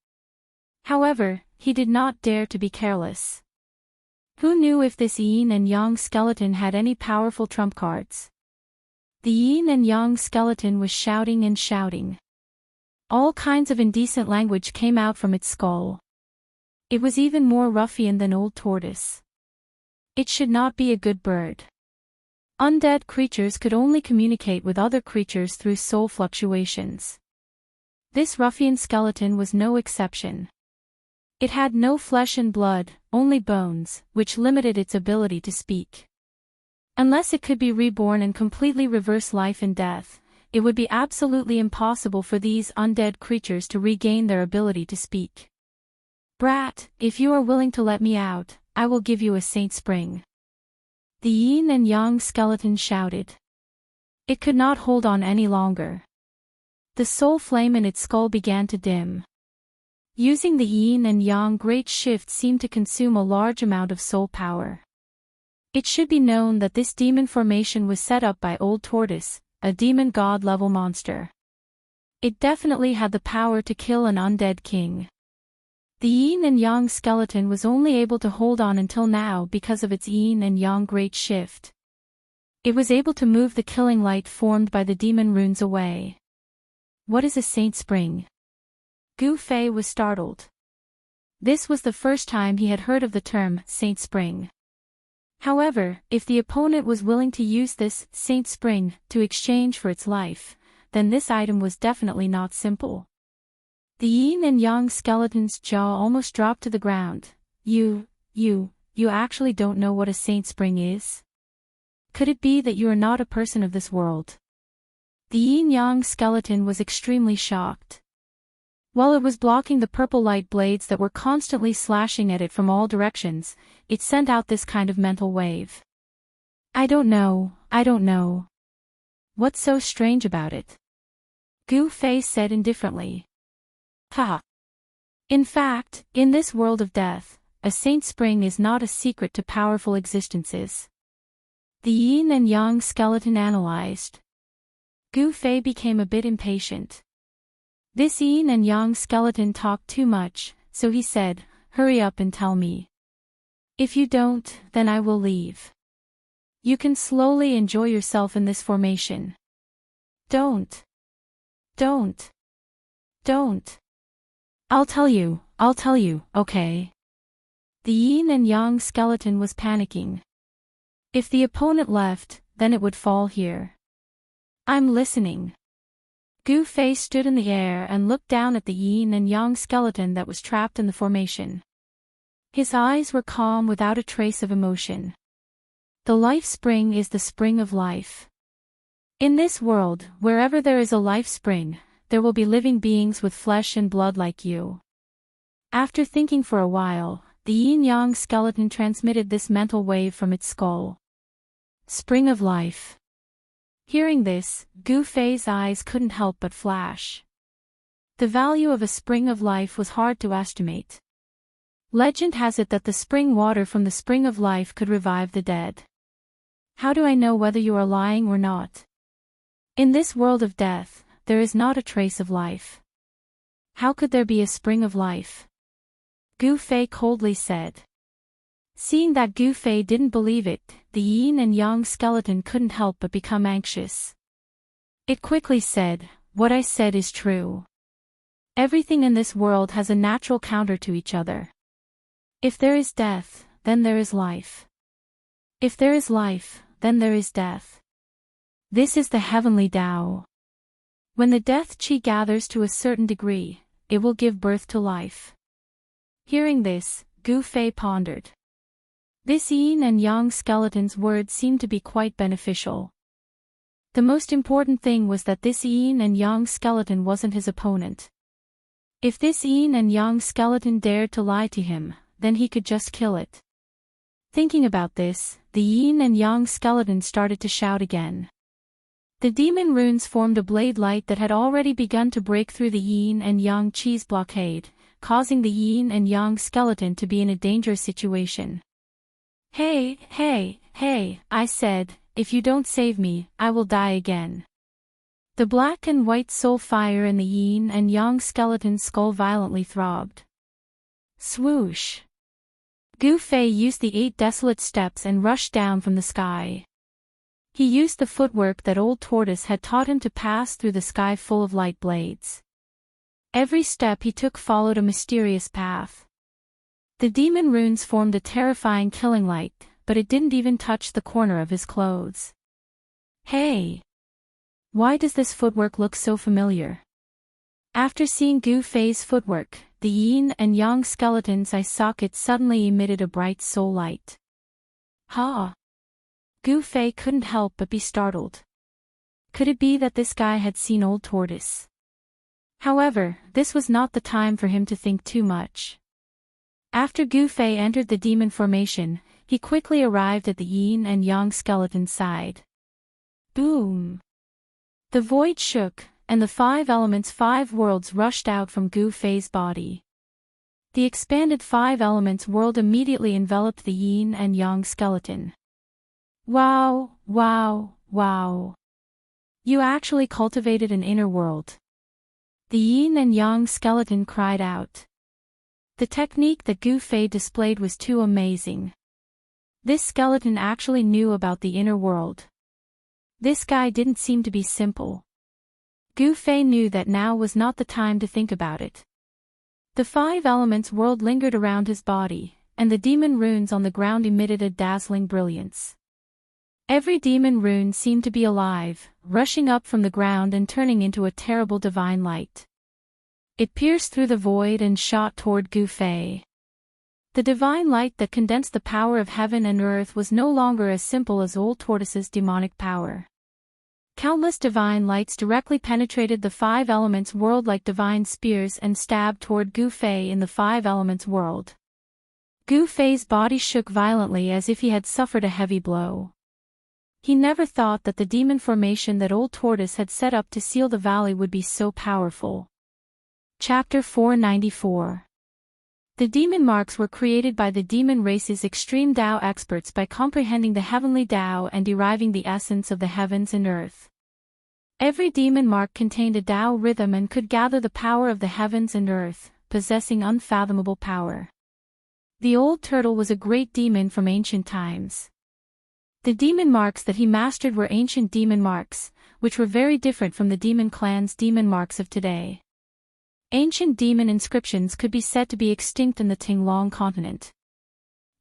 However, he did not dare to be careless. Who knew if this yin and yang skeleton had any powerful trump cards? The yin and yang skeleton was shouting and shouting. All kinds of indecent language came out from its skull. It was even more ruffian than Old Tortoise. It should not be a good bird. Undead creatures could only communicate with other creatures through soul fluctuations. This ruffian skeleton was no exception. It had no flesh and blood, only bones, which limited its ability to speak. Unless it could be reborn and completely reverse life and death, it would be absolutely impossible for these undead creatures to regain their ability to speak. "Brat, if you are willing to let me out, I will give you a saint spring." The yin and yang skeleton shouted. It could not hold on any longer. The soul flame in its skull began to dim. Using the yin and yang great shift seemed to consume a large amount of soul power. It should be known that this demon formation was set up by Old Tortoise, a demon god-level monster. It definitely had the power to kill an undead king. The yin and yang skeleton was only able to hold on until now because of its yin and yang great shift. It was able to move the killing light formed by the demon runes away. What is a saint spring? Gu Fei was startled. This was the first time he had heard of the term saint spring. However, if the opponent was willing to use this saint spring to exchange for its life, then this item was definitely not simple. The yin and yang skeleton's jaw almost dropped to the ground. You actually don't know what a saint spring is? Could it be that you are not a person of this world? The yin-yang skeleton was extremely shocked. While it was blocking the purple light blades that were constantly slashing at it from all directions, it sent out this kind of mental wave. I don't know. What's so strange about it? Gu Fei said indifferently. Ha! In fact, in this world of death, a saint spring is not a secret to powerful existences. The yin and yang skeleton analyzed. Gu Fei became a bit impatient. This yin and yang skeleton talked too much, so he said, "Hurry up and tell me. If you don't, then I will leave. You can slowly enjoy yourself in this formation." Don't. I'll tell you, okay? The yin and yang skeleton was panicking. If the opponent left, then it would fall here. I'm listening. Gu Fei stood in the air and looked down at the yin and yang skeleton that was trapped in the formation. His eyes were calm without a trace of emotion. The life spring is the spring of life. In this world, wherever there is a life spring, there will be living beings with flesh and blood like you. After thinking for a while, the yin-yang skeleton transmitted this mental wave from its skull. Spring of life. Hearing this, Gu Fei's eyes couldn't help but flash. The value of a spring of life was hard to estimate. Legend has it that the spring water from the spring of life could revive the dead. How do I know whether you are lying or not? In this world of death, there is not a trace of life. How could there be a spring of life? Gu Fei coldly said. Seeing that Gu Fei didn't believe it, the yin and yang skeleton couldn't help but become anxious. It quickly said, "What I said is true. Everything in this world has a natural counter to each other. If there is death, then there is life. If there is life, then there is death. This is the heavenly Tao. When the death qi gathers to a certain degree, it will give birth to life." Hearing this, Gu Fei pondered. This yin and yang skeleton's words seemed to be quite beneficial. The most important thing was that this yin and yang skeleton wasn't his opponent. If this yin and yang skeleton dared to lie to him, then he could just kill it. Thinking about this, the yin and yang skeleton started to shout again. The demon runes formed a blade light that had already begun to break through the yin and yang qi's blockade, causing the yin and yang skeleton to be in a dangerous situation. Hey, hey, hey, I said, if you don't save me, I will die again. The black and white soul fire in the yin and yang skeleton's skull violently throbbed. Swoosh! Gu Fei used the 8 desolate steps and rushed down from the sky. He used the footwork that old tortoise had taught him to pass through the sky full of light blades. Every step he took followed a mysterious path. The demon runes formed a terrifying killing light, but it didn't even touch the corner of his clothes. Hey! Why does this footwork look so familiar? After seeing Gu Fei's footwork, the yin and yang skeleton's eye socket suddenly emitted a bright soul light. Ha! Gu Fei couldn't help but be startled. Could it be that this guy had seen old tortoise? However, this was not the time for him to think too much. After Gu Fei entered the demon formation, he quickly arrived at the yin and yang skeleton's side. Boom! The void shook, and the 5 elements 5 worlds rushed out from Gu Fei's body. The expanded 5 elements world immediately enveloped the yin and yang skeleton. Wow, wow, wow. You actually cultivated an inner world. The yin and yang skeleton cried out. The technique that Gu Fei displayed was too amazing. This skeleton actually knew about the inner world. This guy didn't seem to be simple. Gu Fei knew that now was not the time to think about it. The 5 elements world lingered around his body, and the demon runes on the ground emitted a dazzling brilliance. Every demon rune seemed to be alive, rushing up from the ground and turning into a terrible divine light. It pierced through the void and shot toward Gu Fei. The divine light that condensed the power of heaven and earth was no longer as simple as old tortoise's demonic power. Countless divine lights directly penetrated the 5 elements world like divine spears and stabbed toward Gu Fei in the 5 elements world. Gu Fei's body shook violently as if he had suffered a heavy blow. He never thought that the demon formation that old tortoise had set up to seal the valley would be so powerful. Chapter 494. The demon marks were created by the demon race's extreme Tao experts by comprehending the heavenly Tao and deriving the essence of the heavens and earth. Every demon mark contained a Tao rhythm and could gather the power of the heavens and earth, possessing unfathomable power. The old turtle was a great demon from ancient times. The demon marks that he mastered were ancient demon marks, which were very different from the demon clan's demon marks of today. Ancient demon inscriptions could be said to be extinct in the Tinglong continent.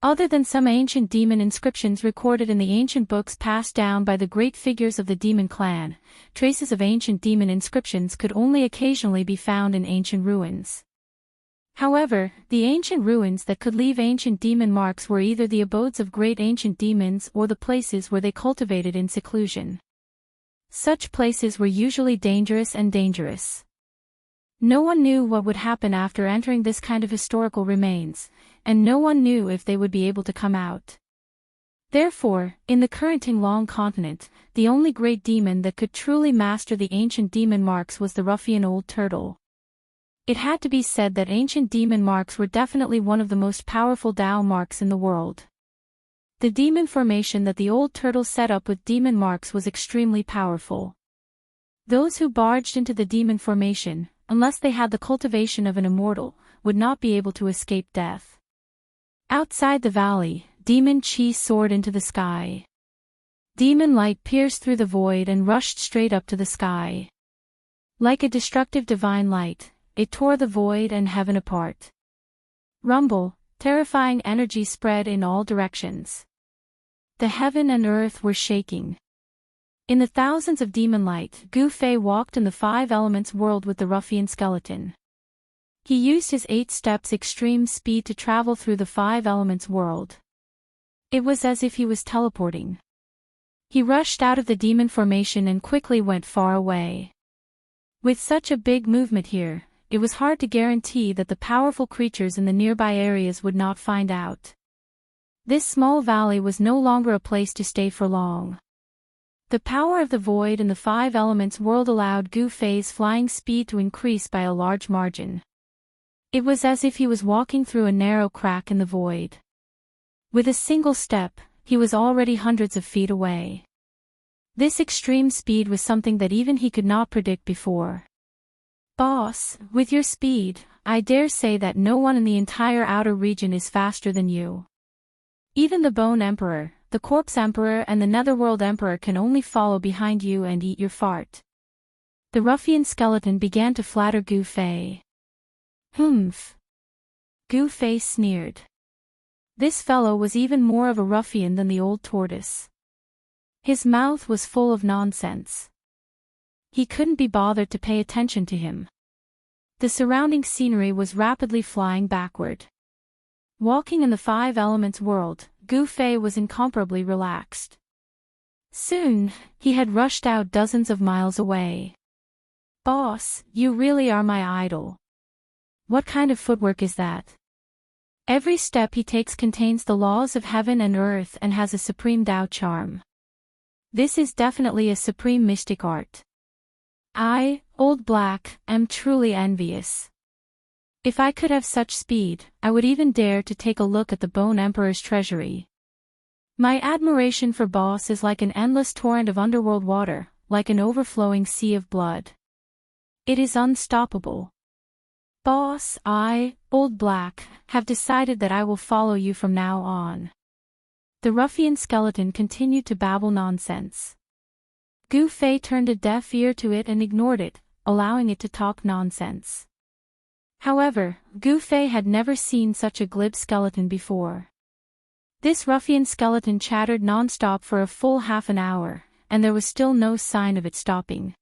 Other than some ancient demon inscriptions recorded in the ancient books passed down by the great figures of the demon clan, traces of ancient demon inscriptions could only occasionally be found in ancient ruins. However, the ancient ruins that could leave ancient demon marks were either the abodes of great ancient demons or the places where they cultivated in seclusion. Such places were usually dangerous. No one knew what would happen after entering this kind of historical remains, and no one knew if they would be able to come out. Therefore, in the current Long continent, the only great demon that could truly master the ancient demon marks was the ruffian old turtle. It had to be said that ancient demon marks were definitely one of the most powerful Dao marks in the world. The demon formation that the old turtle set up with demon marks was extremely powerful. Those who barged into the demon formation, unless they had the cultivation of an immortal, would not be able to escape death. Outside the valley, demon chi soared into the sky. Demon light pierced through the void and rushed straight up to the sky. Like a destructive divine light, it tore the void and heaven apart. Rumble, terrifying energy spread in all directions. The heaven and earth were shaking. In the thousands of demon light, Gu Fei walked in the 5 elements world with the ruffian skeleton. He used his 8 steps extreme speed to travel through the 5 elements world. It was as if he was teleporting. He rushed out of the demon formation and quickly went far away. With such a big movement here, it was hard to guarantee that the powerful creatures in the nearby areas would not find out. This small valley was no longer a place to stay for long. The power of the void in the 5 elements world allowed Gu Fei's flying speed to increase by a large margin. It was as if he was walking through a narrow crack in the void. With a single step, he was already hundreds of feet away. This extreme speed was something that even he could not predict before. Boss, with your speed, I dare say that no one in the entire outer region is faster than you. Even the Bone Emperor, the Corpse Emperor and the Netherworld Emperor can only follow behind you and eat your fart. The ruffian skeleton began to flatter Gu Fei. Humph. Gu Fei sneered. This fellow was even more of a ruffian than the old tortoise. His mouth was full of nonsense. He couldn't be bothered to pay attention to him. The surrounding scenery was rapidly flying backward. Walking in the 5 elements world, Gu Fei was incomparably relaxed. Soon, he had rushed out dozens of miles away. Boss, you really are my idol. What kind of footwork is that? Every step he takes contains the laws of heaven and earth and has a supreme Dao charm. This is definitely a supreme mystic art. I, Old Black, am truly envious. If I could have such speed, I would even dare to take a look at the Bone Emperor's treasury. My admiration for Boss is like an endless torrent of underworld water, like an overflowing sea of blood. It is unstoppable. Boss, I, Old Black, have decided that I will follow you from now on. The ruffian skeleton continued to babble nonsense. Gu Fei turned a deaf ear to it and ignored it, allowing it to talk nonsense. However, Gu Fei had never seen such a glib skeleton before. This ruffian skeleton chattered non-stop for a full half an hour, and there was still no sign of it stopping.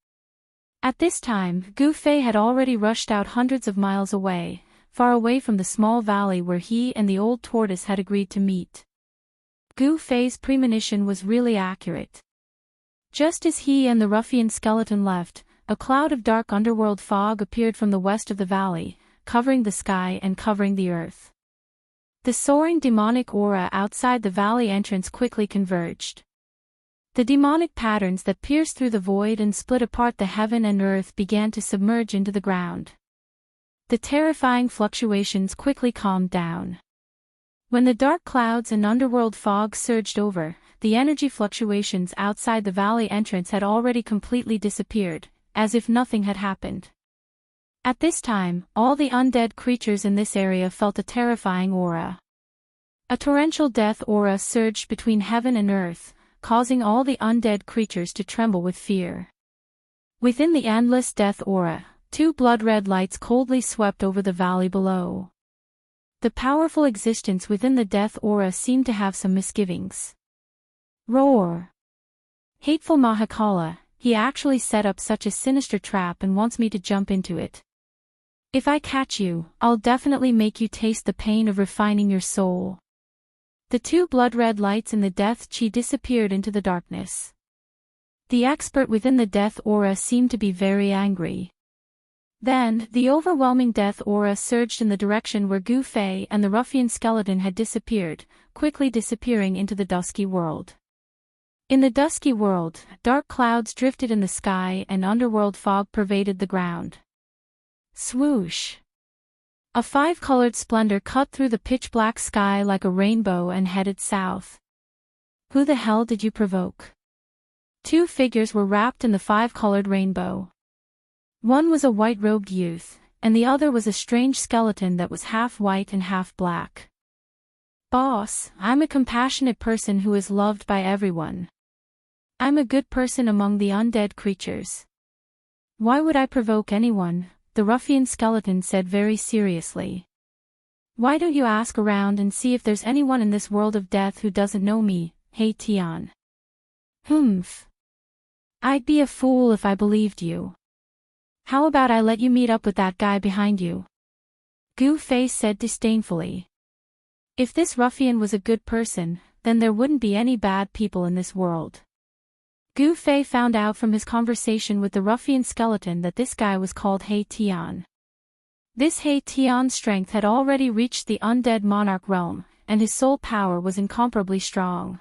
At this time, Gu Fei had already rushed out hundreds of miles away, far away from the small valley where he and the old tortoise had agreed to meet. Gu Fei's premonition was really accurate. Just as he and the ruffian skeleton left, a cloud of dark underworld fog appeared from the west of the valley, covering the sky and covering the earth. The soaring demonic aura outside the valley entrance quickly converged. The demonic patterns that pierced through the void and split apart the heaven and earth began to submerge into the ground. The terrifying fluctuations quickly calmed down. When the dark clouds and underworld fog surged over, the energy fluctuations outside the valley entrance had already completely disappeared, as if nothing had happened. At this time, all the undead creatures in this area felt a terrifying aura. A torrential death aura surged between heaven and earth, causing all the undead creatures to tremble with fear. Within the endless death aura, 2 blood-red lights coldly swept over the valley below. The powerful existence within the death aura seemed to have some misgivings. Roar! Hateful Mahakala, he actually set up such a sinister trap and wants me to jump into it. If I catch you, I'll definitely make you taste the pain of refining your soul. The 2 blood-red lights in the death chi disappeared into the darkness. The expert within the death aura seemed to be very angry. Then, the overwhelming death aura surged in the direction where Gu Fei and the ruffian skeleton had disappeared, quickly disappearing into the dusky world. In the dusky world, dark clouds drifted in the sky and underworld fog pervaded the ground. Swoosh! A five-colored splendor cut through the pitch-black sky like a rainbow and headed south. Who the hell did you provoke? Two figures were wrapped in the five-colored rainbow. One was a white-robed youth, and the other was a strange skeleton that was half white and half black. Boss, I'm a compassionate person who is loved by everyone. I'm a good person among the undead creatures. Why would I provoke anyone? The ruffian skeleton said very seriously. Why don't you ask around and see if there's anyone in this world of death who doesn't know me, Hey Tian? Humph. I'd be a fool if I believed you. How about I let you meet up with that guy behind you? Gu Fei said disdainfully. If this ruffian was a good person, then there wouldn't be any bad people in this world. Gu Fei found out from his conversation with the ruffian skeleton that this guy was called He Tian. This He Tian's strength had already reached the undead monarch realm, and his soul power was incomparably strong.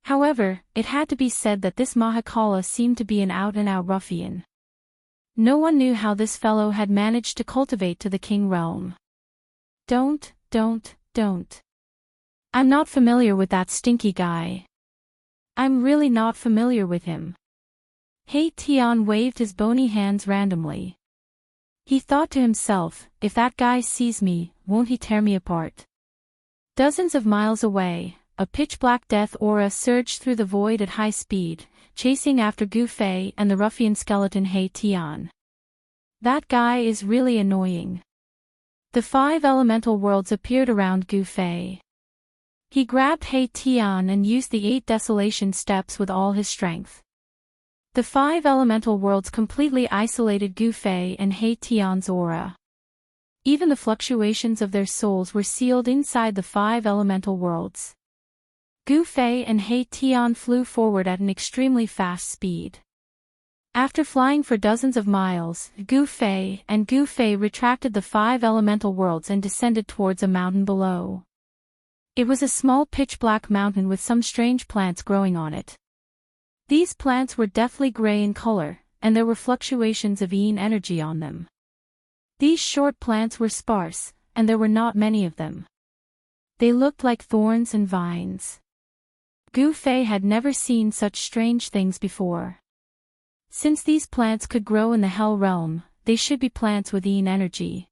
However, it had to be said that this Mahakala seemed to be an out-and-out ruffian. No one knew how this fellow had managed to cultivate to the king realm. Don't. I'm not familiar with that stinky guy. I'm really not familiar with him. He Tian waved his bony hands randomly. He thought to himself, if that guy sees me, won't he tear me apart? Dozens of miles away, a pitch-black death aura surged through the void at high speed, chasing after Gu Fei and the ruffian skeleton He Tian. That guy is really annoying. The five elemental worlds appeared around Gu Fei. He grabbed He Tian and used the 8 desolation steps with all his strength. The 5 elemental worlds completely isolated Gu Fei and He Tian's aura. Even the fluctuations of their souls were sealed inside the 5 elemental worlds. Gu Fei and He Tian flew forward at an extremely fast speed. After flying for dozens of miles, Gu Fei retracted the 5 elemental worlds and descended towards a mountain below. It was a small pitch-black mountain with some strange plants growing on it. These plants were deathly gray in color, and there were fluctuations of yin energy on them. These short plants were sparse, and there were not many of them. They looked like thorns and vines. Gu Fei had never seen such strange things before. Since these plants could grow in the Hell realm, they should be plants with yin energy.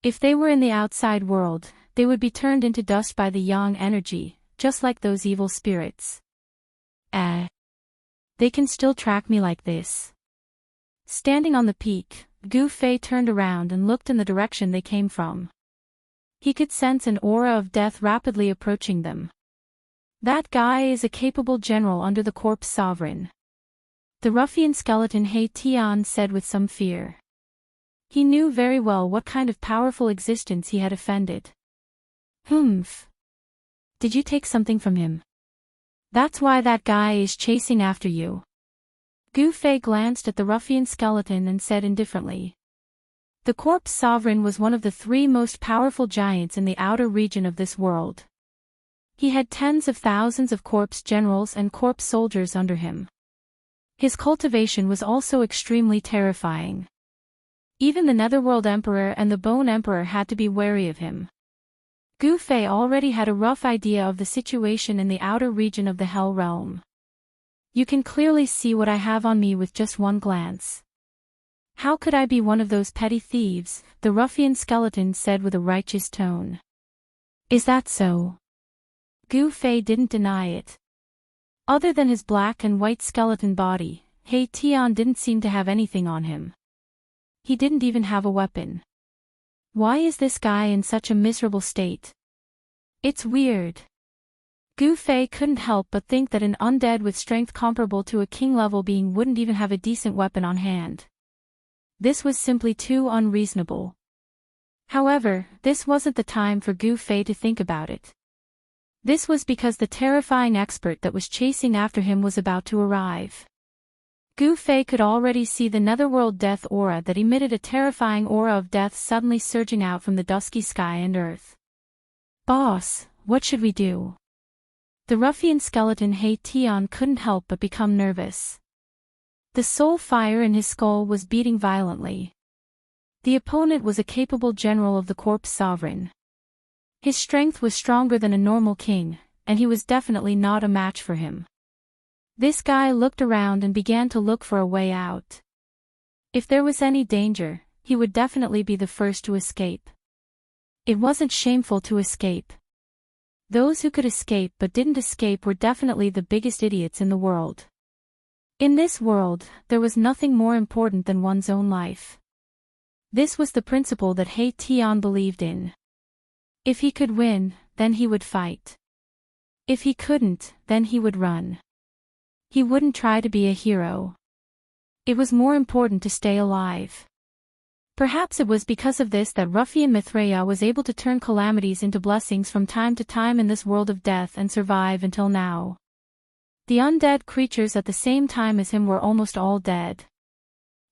If they were in the outside world, they would be turned into dust by the yang energy, just like those evil spirits. They can still track me like this. Standing on the peak, Gu Fei turned around and looked in the direction they came from. He could sense an aura of death rapidly approaching them. That guy is a capable general under the corpse sovereign. The ruffian skeleton He Tian said with some fear. He knew very well what kind of powerful existence he had offended. Humph. Did you take something from him? That's why that guy is chasing after you. Gu Fei glanced at the ruffian skeleton and said indifferently. The corpse sovereign was one of the 3 most powerful giants in the outer region of this world. He had tens of thousands of corpse generals and corpse soldiers under him. His cultivation was also extremely terrifying. Even the Netherworld Emperor and the Bone Emperor had to be wary of him. Gu Fei already had a rough idea of the situation in the outer region of the Hell realm. You can clearly see what I have on me with just one glance. How could I be one of those petty thieves? The ruffian skeleton said with a righteous tone. Is that so? Gu Fei didn't deny it. Other than his black and white skeleton body, He Tian didn't seem to have anything on him. He didn't even have a weapon. Why is this guy in such a miserable state? It's weird. Gu Fei couldn't help but think that an undead with strength comparable to a king-level being wouldn't even have a decent weapon on hand. This was simply too unreasonable. However, this wasn't the time for Gu Fei to think about it. This was because the terrifying expert that was chasing after him was about to arrive. Gu Fei could already see the netherworld death aura that emitted a terrifying aura of death suddenly surging out from the dusky sky and earth. "Boss, what should we do?" The ruffian skeleton He Tian couldn't help but become nervous. The soul fire in his skull was beating violently. The opponent was a capable general of the corpse sovereign. His strength was stronger than a normal king, and he was definitely not a match for him. This guy looked around and began to look for a way out. If there was any danger, he would definitely be the first to escape. It wasn't shameful to escape. Those who could escape but didn't escape were definitely the biggest idiots in the world. In this world, there was nothing more important than one's own life. This was the principle that He Tian believed in. If he could win, then he would fight. If he couldn't, then he would run. He wouldn't try to be a hero. It was more important to stay alive. Perhaps it was because of this that ruffian Mithraea was able to turn calamities into blessings from time to time in this world of death and survive until now. The undead creatures at the same time as him were almost all dead.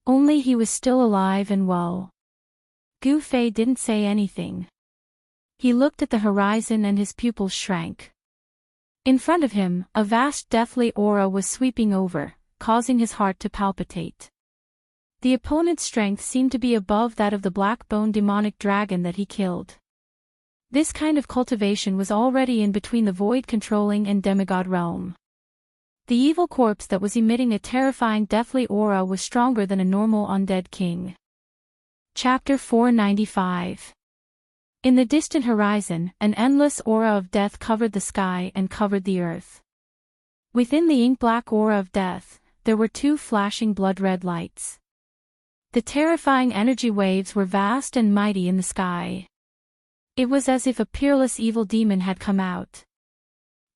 Only he was still alive and well. Gu Fei didn't say anything. He looked at the horizon and his pupils shrank. In front of him, a vast deathly aura was sweeping over, causing his heart to palpitate. The opponent's strength seemed to be above that of the black-boned demonic dragon that he killed. This kind of cultivation was already in between the void-controlling and demigod realm. The evil corpse that was emitting a terrifying deathly aura was stronger than a normal undead king. Chapter 495. In the distant horizon, an endless aura of death covered the sky and covered the earth. Within the ink-black aura of death, there were two flashing blood-red lights. The terrifying energy waves were vast and mighty in the sky. It was as if a peerless evil demon had come out.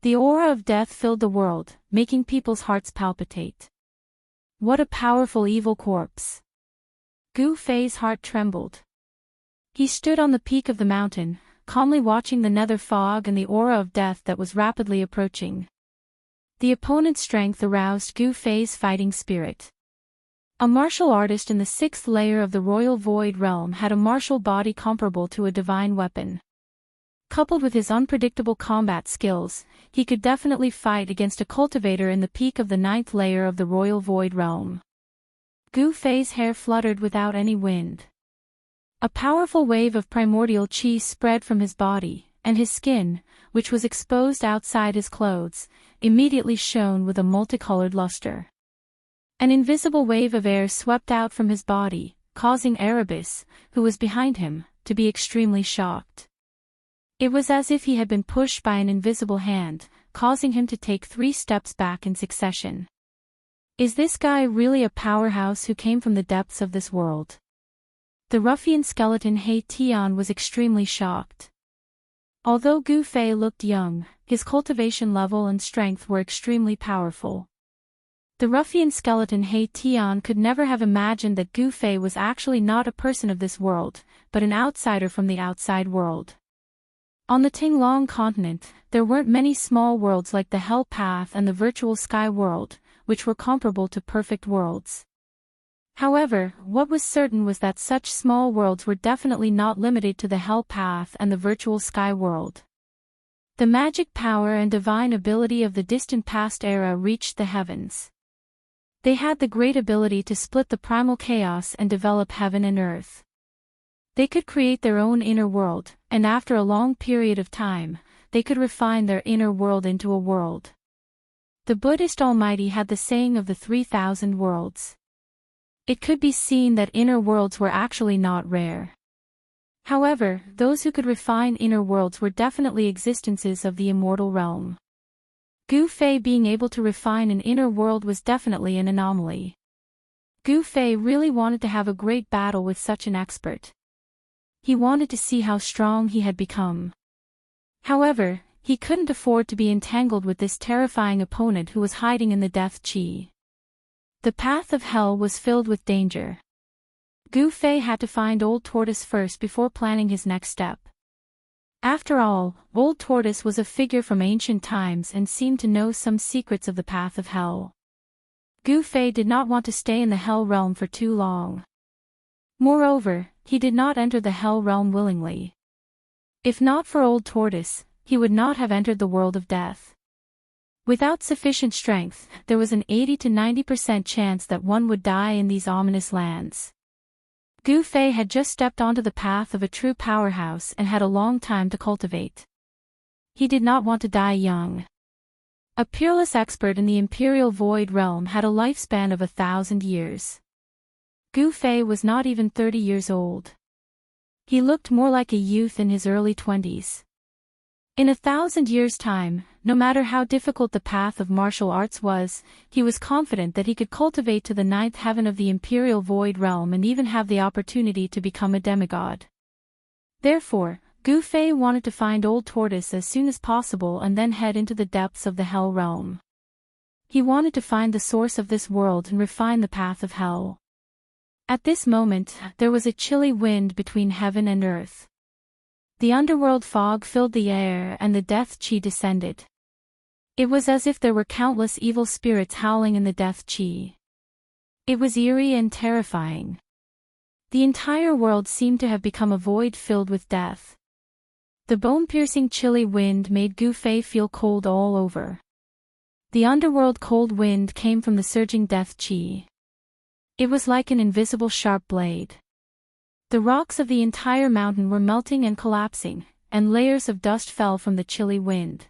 The aura of death filled the world, making people's hearts palpitate. What a powerful evil corpse! Gu Fei's heart trembled. He stood on the peak of the mountain, calmly watching the nether fog and the aura of death that was rapidly approaching. The opponent's strength aroused Gu Fei's fighting spirit. A martial artist in the 6th layer of the royal void realm had a martial body comparable to a divine weapon. Coupled with his unpredictable combat skills, he could definitely fight against a cultivator in the peak of the 9th layer of the royal void realm. Gu Fei's hair fluttered without any wind. A powerful wave of primordial qi spread from his body, and his skin, which was exposed outside his clothes, immediately shone with a multicolored luster. An invisible wave of air swept out from his body, causing Erebus, who was behind him, to be extremely shocked. It was as if he had been pushed by an invisible hand, causing him to take 3 steps back in succession. Is this guy really a powerhouse who came from the depths of this world? The ruffian skeleton He Tian was extremely shocked. Although Gu Fei looked young, his cultivation level and strength were extremely powerful. The ruffian skeleton He Tian could never have imagined that Gu Fei was actually not a person of this world, but an outsider from the outside world. On the Tinglong continent, there weren't many small worlds like the Hell Path and the virtual Sky World, which were comparable to perfect worlds. However, what was certain was that such small worlds were definitely not limited to the Hell Path and the virtual Sky World. The magic power and divine ability of the distant past era reached the heavens. They had the great ability to split the primal chaos and develop heaven and earth. They could create their own inner world, and after a long period of time, they could refine their inner world into a world. The Buddhist Almighty had the saying of the 3,000 worlds. It could be seen that inner worlds were actually not rare. However, those who could refine inner worlds were definitely existences of the immortal realm. Gu Fei being able to refine an inner world was definitely an anomaly. Gu Fei really wanted to have a great battle with such an expert. He wanted to see how strong he had become. However, he couldn't afford to be entangled with this terrifying opponent who was hiding in the death qi. The path of hell was filled with danger. Gu Fei had to find Old Tortoise first before planning his next step. After all, Old Tortoise was a figure from ancient times and seemed to know some secrets of the path of hell. Gu Fei did not want to stay in the Hell Realm for too long. Moreover, he did not enter the Hell Realm willingly. If not for Old Tortoise, he would not have entered the world of death. Without sufficient strength, there was an 80 to 90% chance that one would die in these ominous lands. Gu Fei had just stepped onto the path of a true powerhouse and had a long time to cultivate. He did not want to die young. A peerless expert in the Imperial Void Realm had a lifespan of 1,000 years. Gu Fei was not even 30 years old. He looked more like a youth in his early 20s. In 1,000 years' time, no matter how difficult the path of martial arts was, he was confident that he could cultivate to the 9th heaven of the Imperial Void Realm and even have the opportunity to become a demigod. Therefore, Gu Fei wanted to find Old Tortoise as soon as possible and then head into the depths of the Hell Realm. He wanted to find the source of this world and refine the path of hell. At this moment, there was a chilly wind between heaven and earth. The underworld fog filled the air and the death chi descended. It was as if there were countless evil spirits howling in the death chi. It was eerie and terrifying. The entire world seemed to have become a void filled with death. The bone-piercing chilly wind made Gu Fei feel cold all over. The underworld cold wind came from the surging death chi. It was like an invisible sharp blade. The rocks of the entire mountain were melting and collapsing, and layers of dust fell from the chilly wind.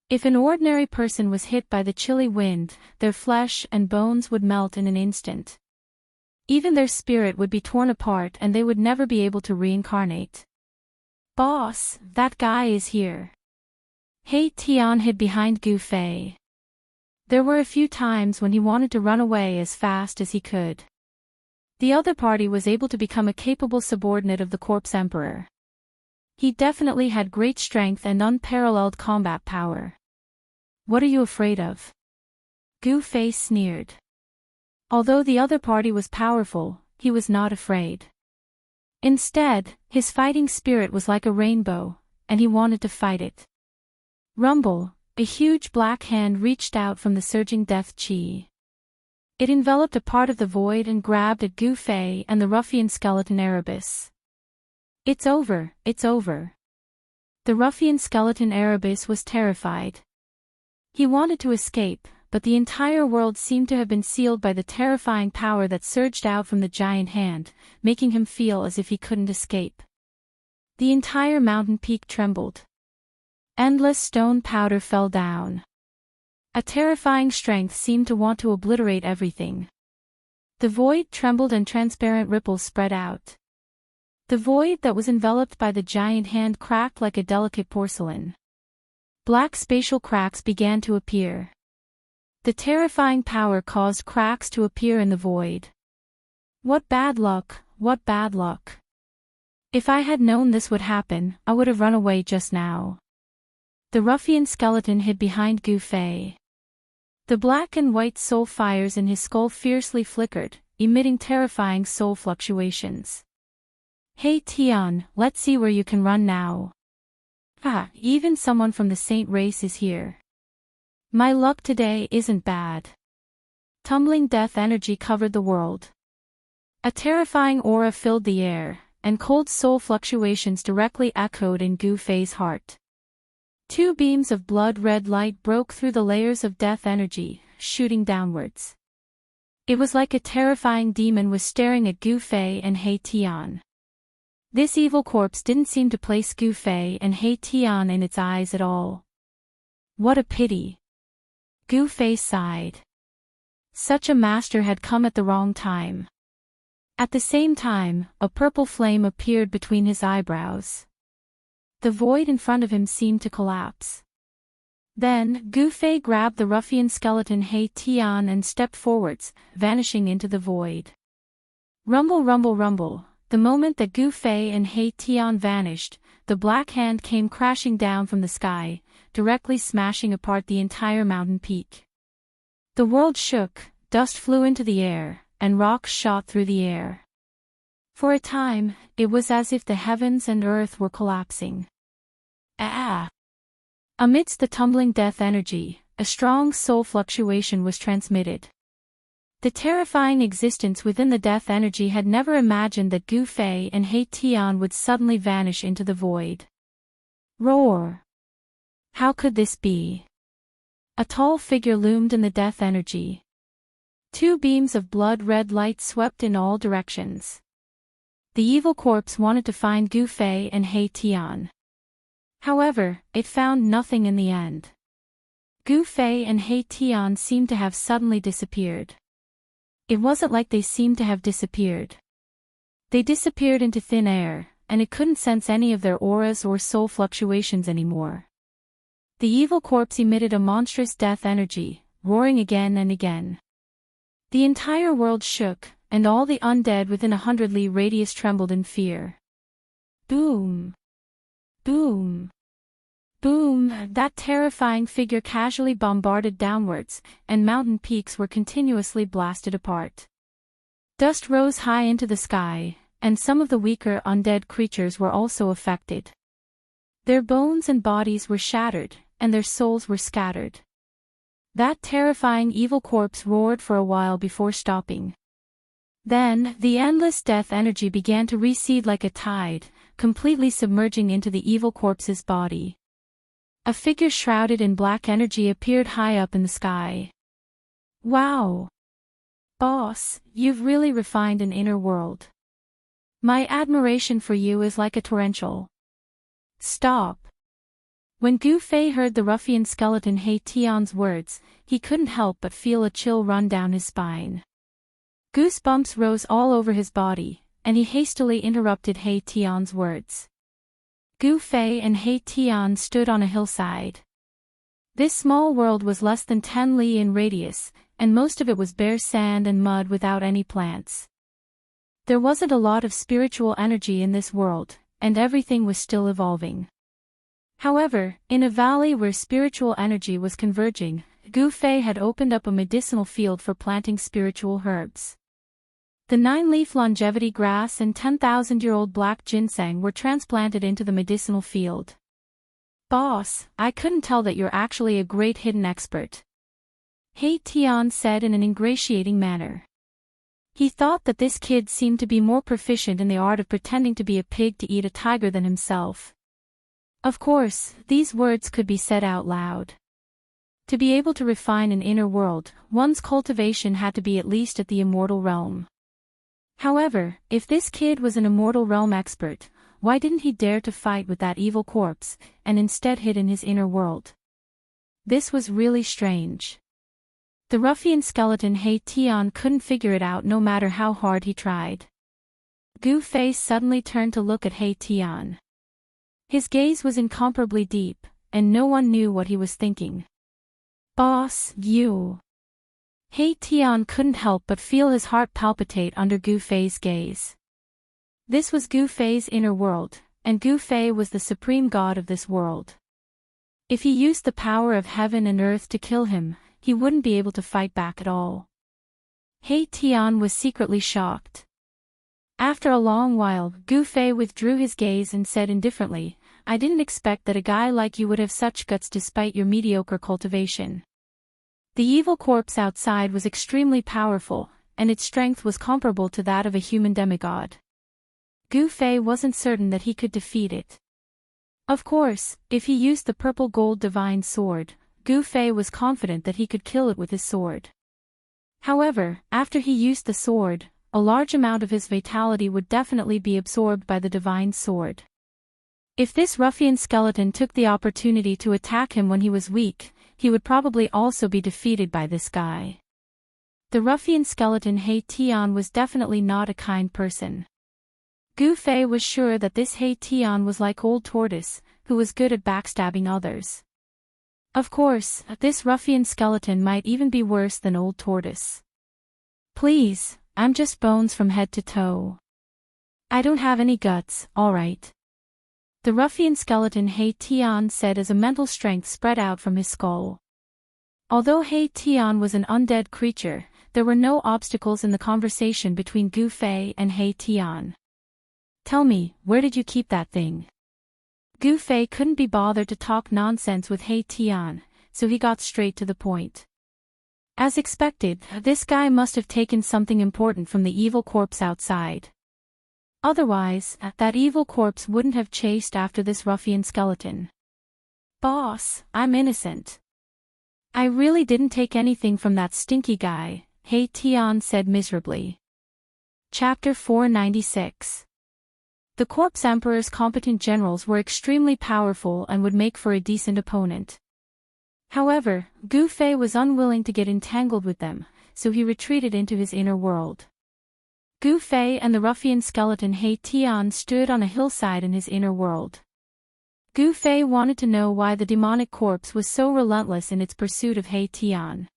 If an ordinary person was hit by the chilly wind, their flesh and bones would melt in an instant. Even their spirit would be torn apart and they would never be able to reincarnate. "Boss, that guy is here." He Tian hid behind Gu Fei. There were a few times when he wanted to run away as fast as he could. The other party was able to become a capable subordinate of the Corpse Emperor. He definitely had great strength and unparalleled combat power. "What are you afraid of?" Gu Fei sneered. Although the other party was powerful, he was not afraid. Instead, his fighting spirit was like a rainbow, and he wanted to fight it. Rumble, a huge black hand reached out from the surging death chi. It enveloped a part of the void and grabbed at Gu Fei and the ruffian skeleton Erebus. "It's over, it's over." The ruffian skeleton Erebus was terrified. He wanted to escape, but the entire world seemed to have been sealed by the terrifying power that surged out from the giant hand, making him feel as if he couldn't escape. The entire mountain peak trembled. Endless stone powder fell down. A terrifying strength seemed to want to obliterate everything. The void trembled and transparent ripples spread out. The void that was enveloped by the giant hand cracked like a delicate porcelain. Black spatial cracks began to appear. The terrifying power caused cracks to appear in the void. What bad luck, what bad luck. If I had known this would happen, I would have run away just now. The ruffian skeleton hid behind Gu Fei. The black and white soul fires in his skull fiercely flickered, emitting terrifying soul fluctuations. "Hey Tian, let's see where you can run now." Even someone from the saint race is here. My luck today isn't bad. Tumbling death energy covered the world. A terrifying aura filled the air, and cold soul fluctuations directly echoed in Gu Fei's heart. Two beams of blood-red light broke through the layers of death energy, shooting downwards. It was like a terrifying demon was staring at Gu Fei and He Tian. This evil corpse didn't seem to place Gu Fei and He Tian in its eyes at all. What a pity. Gu Fei sighed. Such a master had come at the wrong time. At the same time, a purple flame appeared between his eyebrows. The void in front of him seemed to collapse. Then, Gu Fei grabbed the ruffian skeleton He Tian and stepped forwards, vanishing into the void. Rumble, rumble, rumble. The moment that Gu Fei and He Tian vanished, the black hand came crashing down from the sky, directly smashing apart the entire mountain peak. The world shook, dust flew into the air, and rocks shot through the air. For a time, it was as if the heavens and earth were collapsing. Amidst the tumbling death energy, a strong soul fluctuation was transmitted. The terrifying existence within the death energy had never imagined that Gu Fei and He Tian would suddenly vanish into the void. Roar! How could this be? A tall figure loomed in the death energy. Two beams of blood-red light swept in all directions. The evil corpse wanted to find Gu Fei and He Tian. However, it found nothing in the end. Gu Fei and He Tian seemed to have suddenly disappeared. It wasn't like they seemed to have disappeared. They disappeared into thin air, and it couldn't sense any of their auras or soul fluctuations anymore. The evil corpse emitted a monstrous death energy, roaring again and again. The entire world shook, and all the undead within 100 li radius trembled in fear. Boom! Boom! Boom! That terrifying figure casually bombarded downwards, and mountain peaks were continuously blasted apart. Dust rose high into the sky, and some of the weaker undead creatures were also affected. Their bones and bodies were shattered, and their souls were scattered. That terrifying evil corpse roared for a while before stopping. Then, the endless death energy began to recede like a tide, completely submerging into the evil corpse's body. A figure shrouded in black energy appeared high up in the sky. Wow! Boss, you've really refined an inner world. My admiration for you is like a torrential. Stop. When Gu Fei heard the ruffian skeleton He Tian's words, he couldn't help but feel a chill run down his spine. Goosebumps rose all over his body, and he hastily interrupted He Tian's words. Gu Fei and He Tian stood on a hillside. This small world was less than 10 li in radius, and most of it was bare sand and mud without any plants. There wasn't a lot of spiritual energy in this world, and everything was still evolving. However, in a valley where spiritual energy was converging, Gu Fei had opened up a medicinal field for planting spiritual herbs. The 9-leaf longevity grass and 10,000-year-old black ginseng were transplanted into the medicinal field. Boss, I couldn't tell that you're actually a great hidden expert. He Tian said in an ingratiating manner. He thought that this kid seemed to be more proficient in the art of pretending to be a pig to eat a tiger than himself. Of course, these words could be said out loud. To be able to refine an inner world, one's cultivation had to be at least at the immortal realm. However, if this kid was an immortal realm expert, why didn't he dare to fight with that evil corpse, and instead hid in his inner world? This was really strange. The ruffian skeleton He Tian couldn't figure it out no matter how hard he tried. Gu Fei suddenly turned to look at He Tian. His gaze was incomparably deep, and no one knew what he was thinking. Boss, you. He Tian couldn't help but feel his heart palpitate under Gu Fei's gaze. This was Gu Fei's inner world, and Gu Fei was the supreme god of this world. If he used the power of heaven and earth to kill him, he wouldn't be able to fight back at all. He Tian was secretly shocked. After a long while, Gu Fei withdrew his gaze and said indifferently, I didn't expect that a guy like you would have such guts despite your mediocre cultivation. The evil corpse outside was extremely powerful, and its strength was comparable to that of a human demigod. Gu Fei wasn't certain that he could defeat it. Of course, if he used the purple gold divine sword, Gu Fei was confident that he could kill it with his sword. However, after he used the sword, a large amount of his vitality would definitely be absorbed by the divine sword. If this ruffian skeleton took the opportunity to attack him when he was weak, he would probably also be defeated by this guy. The ruffian skeleton He Tian was definitely not a kind person. Gu Fei was sure that this He Tian was like Old Tortoise, who was good at backstabbing others. Of course, this ruffian skeleton might even be worse than Old Tortoise. Please, I'm just bones from head to toe. I don't have any guts, alright. The ruffian skeleton He Tian said as a mental strength spread out from his skull. Although He Tian was an undead creature, there were no obstacles in the conversation between Gu Fei and He Tian. Tell me, where did you keep that thing? Gu Fei couldn't be bothered to talk nonsense with He Tian, so he got straight to the point. As expected, this guy must have taken something important from the evil corpse outside. Otherwise, that evil corpse wouldn't have chased after this ruffian skeleton. Boss, I'm innocent. I really didn't take anything from that stinky guy, He Tian said miserably. Chapter 496. The Corpse Emperor's competent generals were extremely powerful and would make for a decent opponent. However, Gu Fei was unwilling to get entangled with them, so he retreated into his inner world. Gu Fei and the ruffian skeleton He Tian stood on a hillside in his inner world. Gu Fei wanted to know why the demonic corpse was so relentless in its pursuit of He Tian.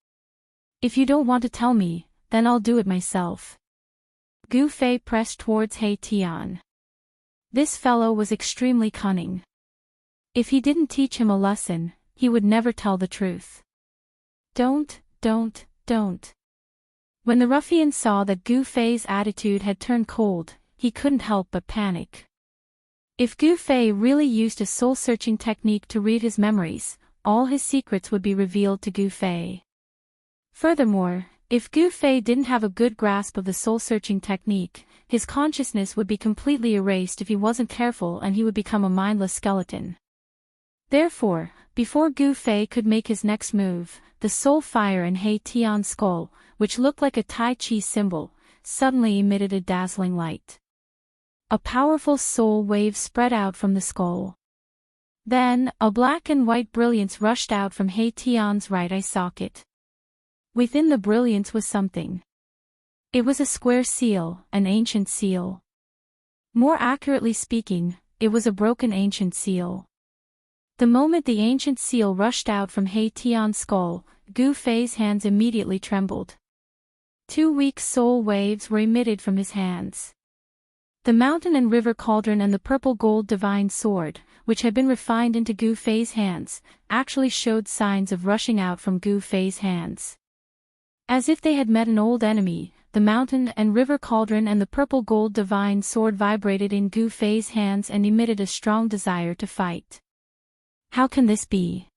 If you don't want to tell me, then I'll do it myself. Gu Fei pressed towards He Tian. This fellow was extremely cunning. If he didn't teach him a lesson, he would never tell the truth. Don't. When the ruffian saw that Gu Fei's attitude had turned cold, he couldn't help but panic. If Gu Fei really used a soul-searching technique to read his memories, all his secrets would be revealed to Gu Fei. Furthermore, if Gu Fei didn't have a good grasp of the soul-searching technique, his consciousness would be completely erased if he wasn't careful and he would become a mindless skeleton. Therefore, before Gu Fei could make his next move, the soul fire in He Tian's skull, which looked like a Tai Chi symbol, suddenly emitted a dazzling light. A powerful soul wave spread out from the skull. Then, a black and white brilliance rushed out from He Tian's right eye socket. Within the brilliance was something. It was a square seal, an ancient seal. More accurately speaking, it was a broken ancient seal. The moment the ancient seal rushed out from He Tian's skull, Gu Fei's hands immediately trembled. 2 weak soul waves were emitted from his hands. The mountain and river cauldron and the purple gold divine sword, which had been refined into Gu Fei's hands, actually showed signs of rushing out from Gu Fei's hands. As if they had met an old enemy, the mountain and river cauldron and the purple gold divine sword vibrated in Gu Fei's hands and emitted a strong desire to fight. How can this be?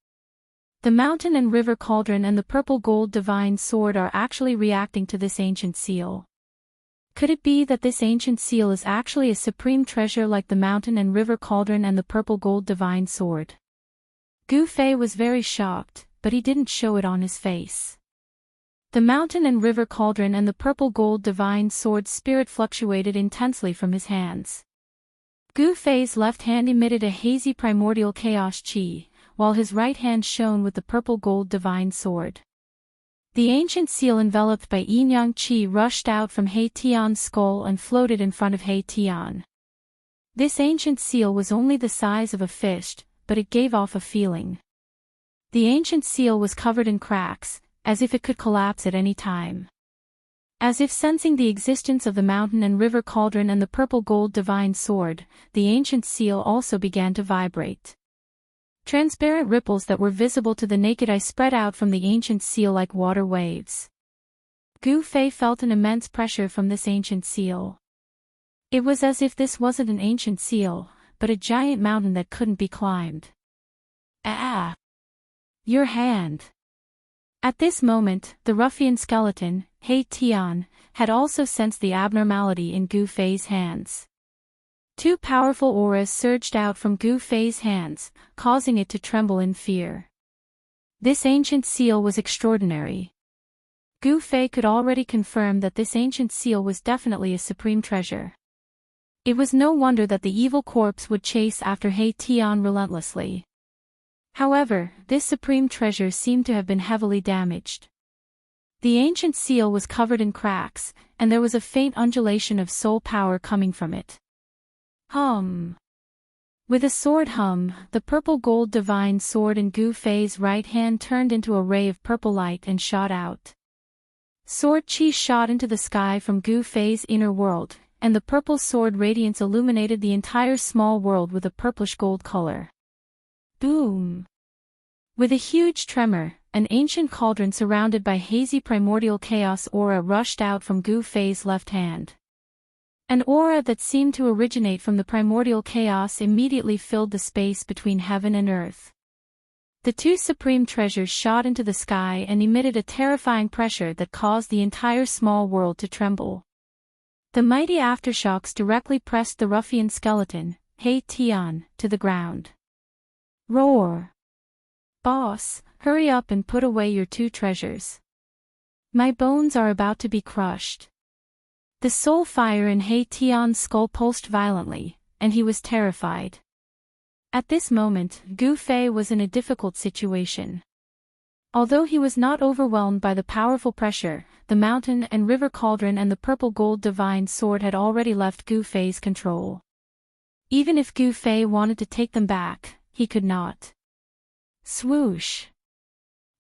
The mountain and river cauldron and the purple gold divine sword are actually reacting to this ancient seal. Could it be that this ancient seal is actually a supreme treasure like the mountain and river cauldron and the purple gold divine sword? Gu Fei was very shocked, but he didn't show it on his face. The mountain and river cauldron and the purple gold divine sword spirit fluctuated intensely from his hands. Gu Fei's left hand emitted a hazy primordial chaos chi, while his right hand shone with the purple gold divine sword. The ancient seal enveloped by yin-yang chi rushed out from He Tian's skull and floated in front of He Tian. This ancient seal was only the size of a fish, but it gave off a feeling. The ancient seal was covered in cracks, as if it could collapse at any time. As if sensing the existence of the mountain and river cauldron and the purple gold divine sword, the ancient seal also began to vibrate. Transparent ripples that were visible to the naked eye spread out from the ancient seal like water waves. Gu Fei felt an immense pressure from this ancient seal. It was as if this wasn't an ancient seal, but a giant mountain that couldn't be climbed. Ah! Your hand! At this moment, the ruffian skeleton, He Tian, had also sensed the abnormality in Gu Fei's hands. 2 powerful auras surged out from Gu Fei's hands, causing it to tremble in fear. This ancient seal was extraordinary. Gu Fei could already confirm that this ancient seal was definitely a supreme treasure. It was no wonder that the evil corpse would chase after He Tian relentlessly. However, this supreme treasure seemed to have been heavily damaged. The ancient seal was covered in cracks, and there was a faint undulation of soul power coming from it. Hum. With a sword hum, the purple gold divine sword in Gu Fei's right hand turned into a ray of purple light and shot out. Sword chi shot into the sky from Gu Fei's inner world, and the purple sword radiance illuminated the entire small world with a purplish gold color. Boom! With a huge tremor, an ancient cauldron surrounded by hazy primordial chaos aura rushed out from Gu Fei's left hand. An aura that seemed to originate from the primordial chaos immediately filled the space between heaven and earth. The two supreme treasures shot into the sky and emitted a terrifying pressure that caused the entire small world to tremble. The mighty aftershocks directly pressed the ruffian skeleton, He Tian, to the ground. Roar! Boss, hurry up and put away your two treasures. My bones are about to be crushed. The soul fire in He Tian's skull pulsed violently, and he was terrified. At this moment, Gu Fei was in a difficult situation. Although he was not overwhelmed by the powerful pressure, the mountain and river cauldron and the purple gold divine sword had already left Gu Fei's control. Even if Gu Fei wanted to take them back, he could not. Swoosh!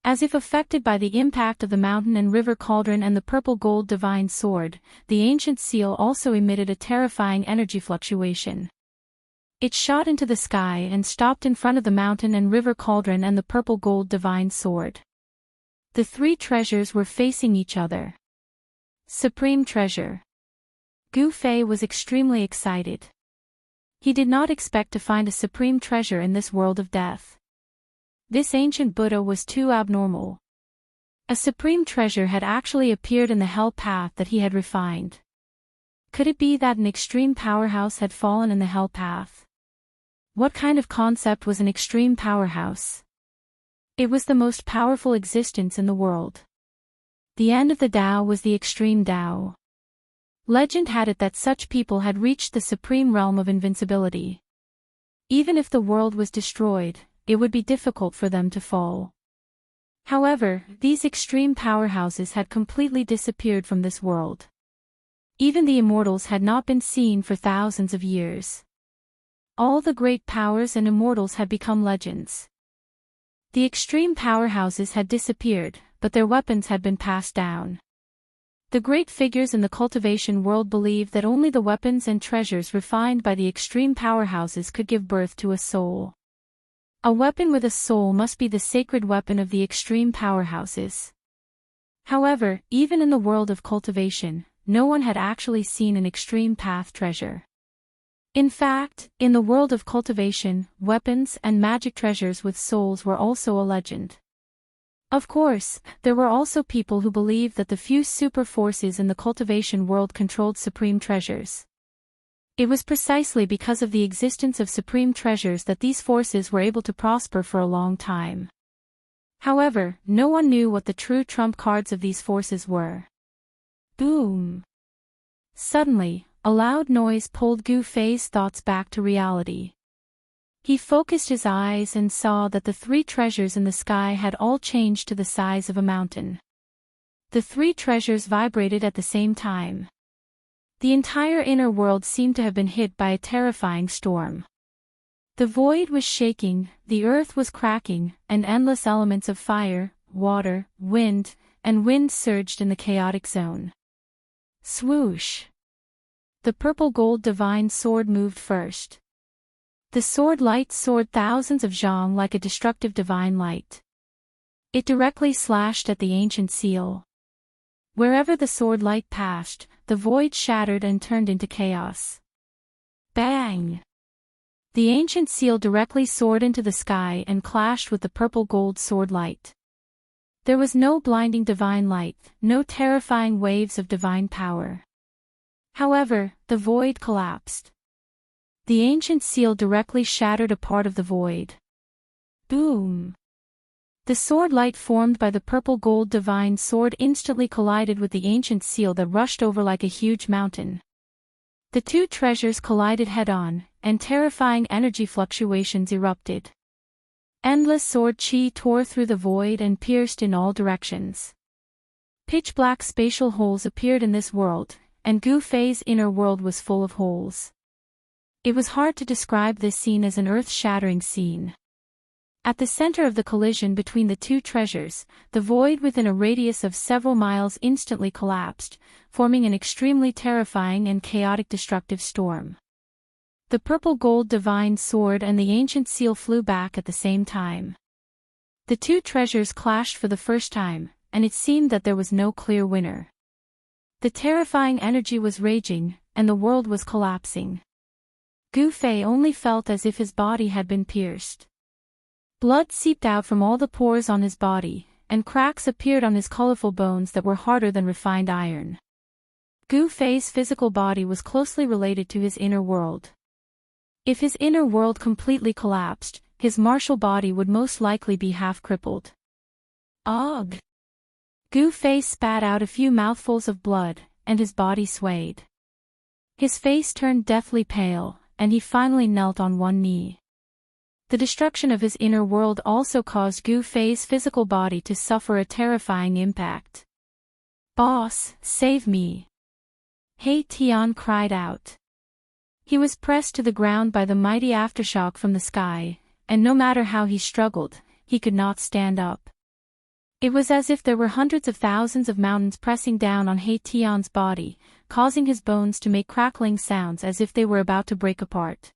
As if affected by the impact of the mountain and river cauldron and the purple gold divine sword, the ancient seal also emitted a terrifying energy fluctuation. It shot into the sky and stopped in front of the mountain and river cauldron and the purple gold divine sword. The three treasures were facing each other. Supreme treasure. Gu Fei was extremely excited. He did not expect to find a supreme treasure in this world of death. This ancient Buddha was too abnormal. A supreme treasure had actually appeared in the hell path that he had refined. Could it be that an extreme powerhouse had fallen in the hell path? What kind of concept was an extreme powerhouse? It was the most powerful existence in the world. The end of the Tao was the extreme Tao. Legend had it that such people had reached the supreme realm of invincibility. Even if the world was destroyed, it would be difficult for them to fall. However, these extreme powerhouses had completely disappeared from this world. Even the immortals had not been seen for thousands of years. All the great powers and immortals had become legends. The extreme powerhouses had disappeared, but their weapons had been passed down. The great figures in the cultivation world believed that only the weapons and treasures refined by the extreme powerhouses could give birth to a soul. A weapon with a soul must be the sacred weapon of the extreme powerhouses. However, even in the world of cultivation, no one had actually seen an extreme path treasure. In fact, in the world of cultivation, weapons and magic treasures with souls were also a legend. Of course, there were also people who believed that the few super forces in the cultivation world controlled supreme treasures. It was precisely because of the existence of supreme treasures that these forces were able to prosper for a long time. However, no one knew what the true trump cards of these forces were. Boom! Suddenly, a loud noise pulled Gu Fei's thoughts back to reality. He focused his eyes and saw that the three treasures in the sky had all changed to the size of a mountain. The three treasures vibrated at the same time. The entire inner world seemed to have been hit by a terrifying storm. The void was shaking, the earth was cracking, and endless elements of fire, water, wind, and wind surged in the chaotic zone. Swoosh! The purple gold divine sword moved first. The sword light soared thousands of zhang like a destructive divine light. It directly slashed at the ancient seal. Wherever the sword light passed, the void shattered and turned into chaos. Bang! The ancient seal directly soared into the sky and clashed with the purple gold sword light. There was no blinding divine light, no terrifying waves of divine power. However, the void collapsed. The ancient seal directly shattered a part of the void. Boom! The sword light formed by the purple gold divine sword instantly collided with the ancient seal that rushed over like a huge mountain. The two treasures collided head-on, and terrifying energy fluctuations erupted. Endless sword chi tore through the void and pierced in all directions. Pitch-black spatial holes appeared in this world, and Gu Fei's inner world was full of holes. It was hard to describe this scene as an earth-shattering scene. At the center of the collision between the two treasures, the void within a radius of several miles instantly collapsed, forming an extremely terrifying and chaotic destructive storm. The purple gold divine sword and the ancient seal flew back at the same time. The two treasures clashed for the first time, and it seemed that there was no clear winner. The terrifying energy was raging, and the world was collapsing. Gu Fei only felt as if his body had been pierced. Blood seeped out from all the pores on his body, and cracks appeared on his colorful bones that were harder than refined iron. Gu Fei's physical body was closely related to his inner world. If his inner world completely collapsed, his martial body would most likely be half-crippled. Ugh! Gu Fei spat out a few mouthfuls of blood, and his body swayed. His face turned deathly pale, and he finally knelt on one knee. The destruction of his inner world also caused Gu Fei's physical body to suffer a terrifying impact. "Boss, save me!" He Tian cried out. He was pressed to the ground by the mighty aftershock from the sky, and no matter how he struggled, he could not stand up. It was as if there were hundreds of thousands of mountains pressing down on He Tian's body, causing his bones to make crackling sounds as if they were about to break apart.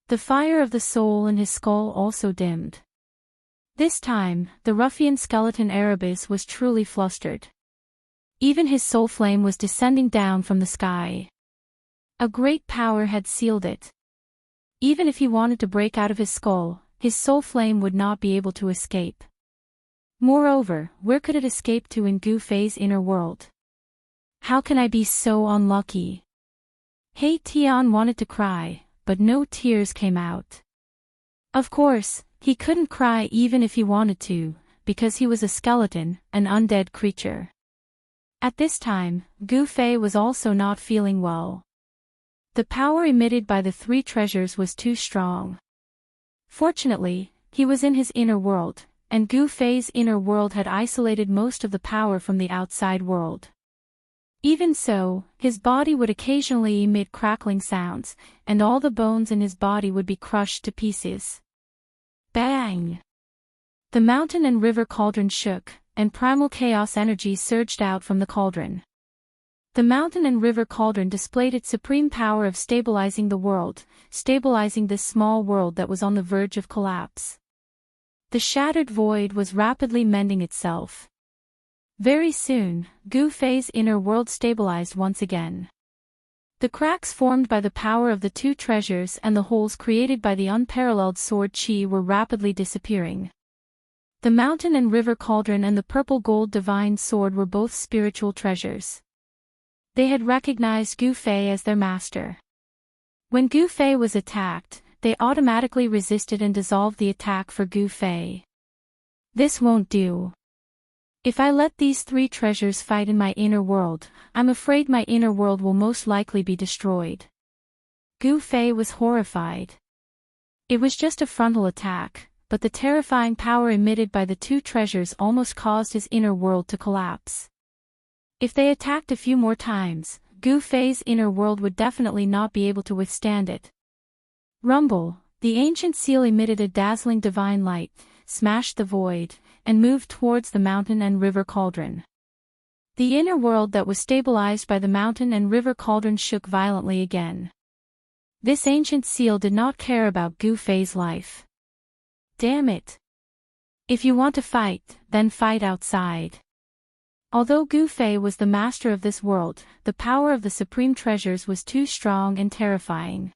The fire of the soul in his skull also dimmed. This time, the ruffian skeleton Erebus was truly flustered. Even his soul flame was descending down from the sky. A great power had sealed it. Even if he wanted to break out of his skull, his soul flame would not be able to escape. Moreover, where could it escape to in Gu Fei's inner world? How can I be so unlucky? He Tian wanted to cry, but no tears came out. Of course, he couldn't cry even if he wanted to, because he was a skeleton, an undead creature. At this time, Gu Fei was also not feeling well. The power emitted by the three treasures was too strong. Fortunately, he was in his inner world, and Gu Fei's inner world had isolated most of the power from the outside world. Even so, his body would occasionally emit crackling sounds, and all the bones in his body would be crushed to pieces. Bang! The mountain and river cauldron shook, and primal chaos energy surged out from the cauldron. The mountain and river cauldron displayed its supreme power of stabilizing the world, stabilizing this small world that was on the verge of collapse. The shattered void was rapidly mending itself. Very soon, Gu Fei's inner world stabilized once again. The cracks formed by the power of the two treasures and the holes created by the unparalleled sword qi were rapidly disappearing. The mountain and river cauldron and the purple gold divine sword were both spiritual treasures. They had recognized Gu Fei as their master. When Gu Fei was attacked, they automatically resisted and dissolved the attack for Gu Fei. This won't do. If I let these three treasures fight in my inner world, I'm afraid my inner world will most likely be destroyed. Gu Fei was horrified. It was just a frontal attack, but the terrifying power emitted by the two treasures almost caused his inner world to collapse. If they attacked a few more times, Gu Fei's inner world would definitely not be able to withstand it. Rumble, the ancient seal emitted a dazzling divine light, smashed the void, and moved towards the mountain and river cauldron. The inner world that was stabilized by the mountain and river cauldron shook violently again. This ancient seal did not care about Gu Fei's life. Damn it! If you want to fight, then fight outside. Although Gu Fei was the master of this world, the power of the supreme treasures was too strong and terrifying.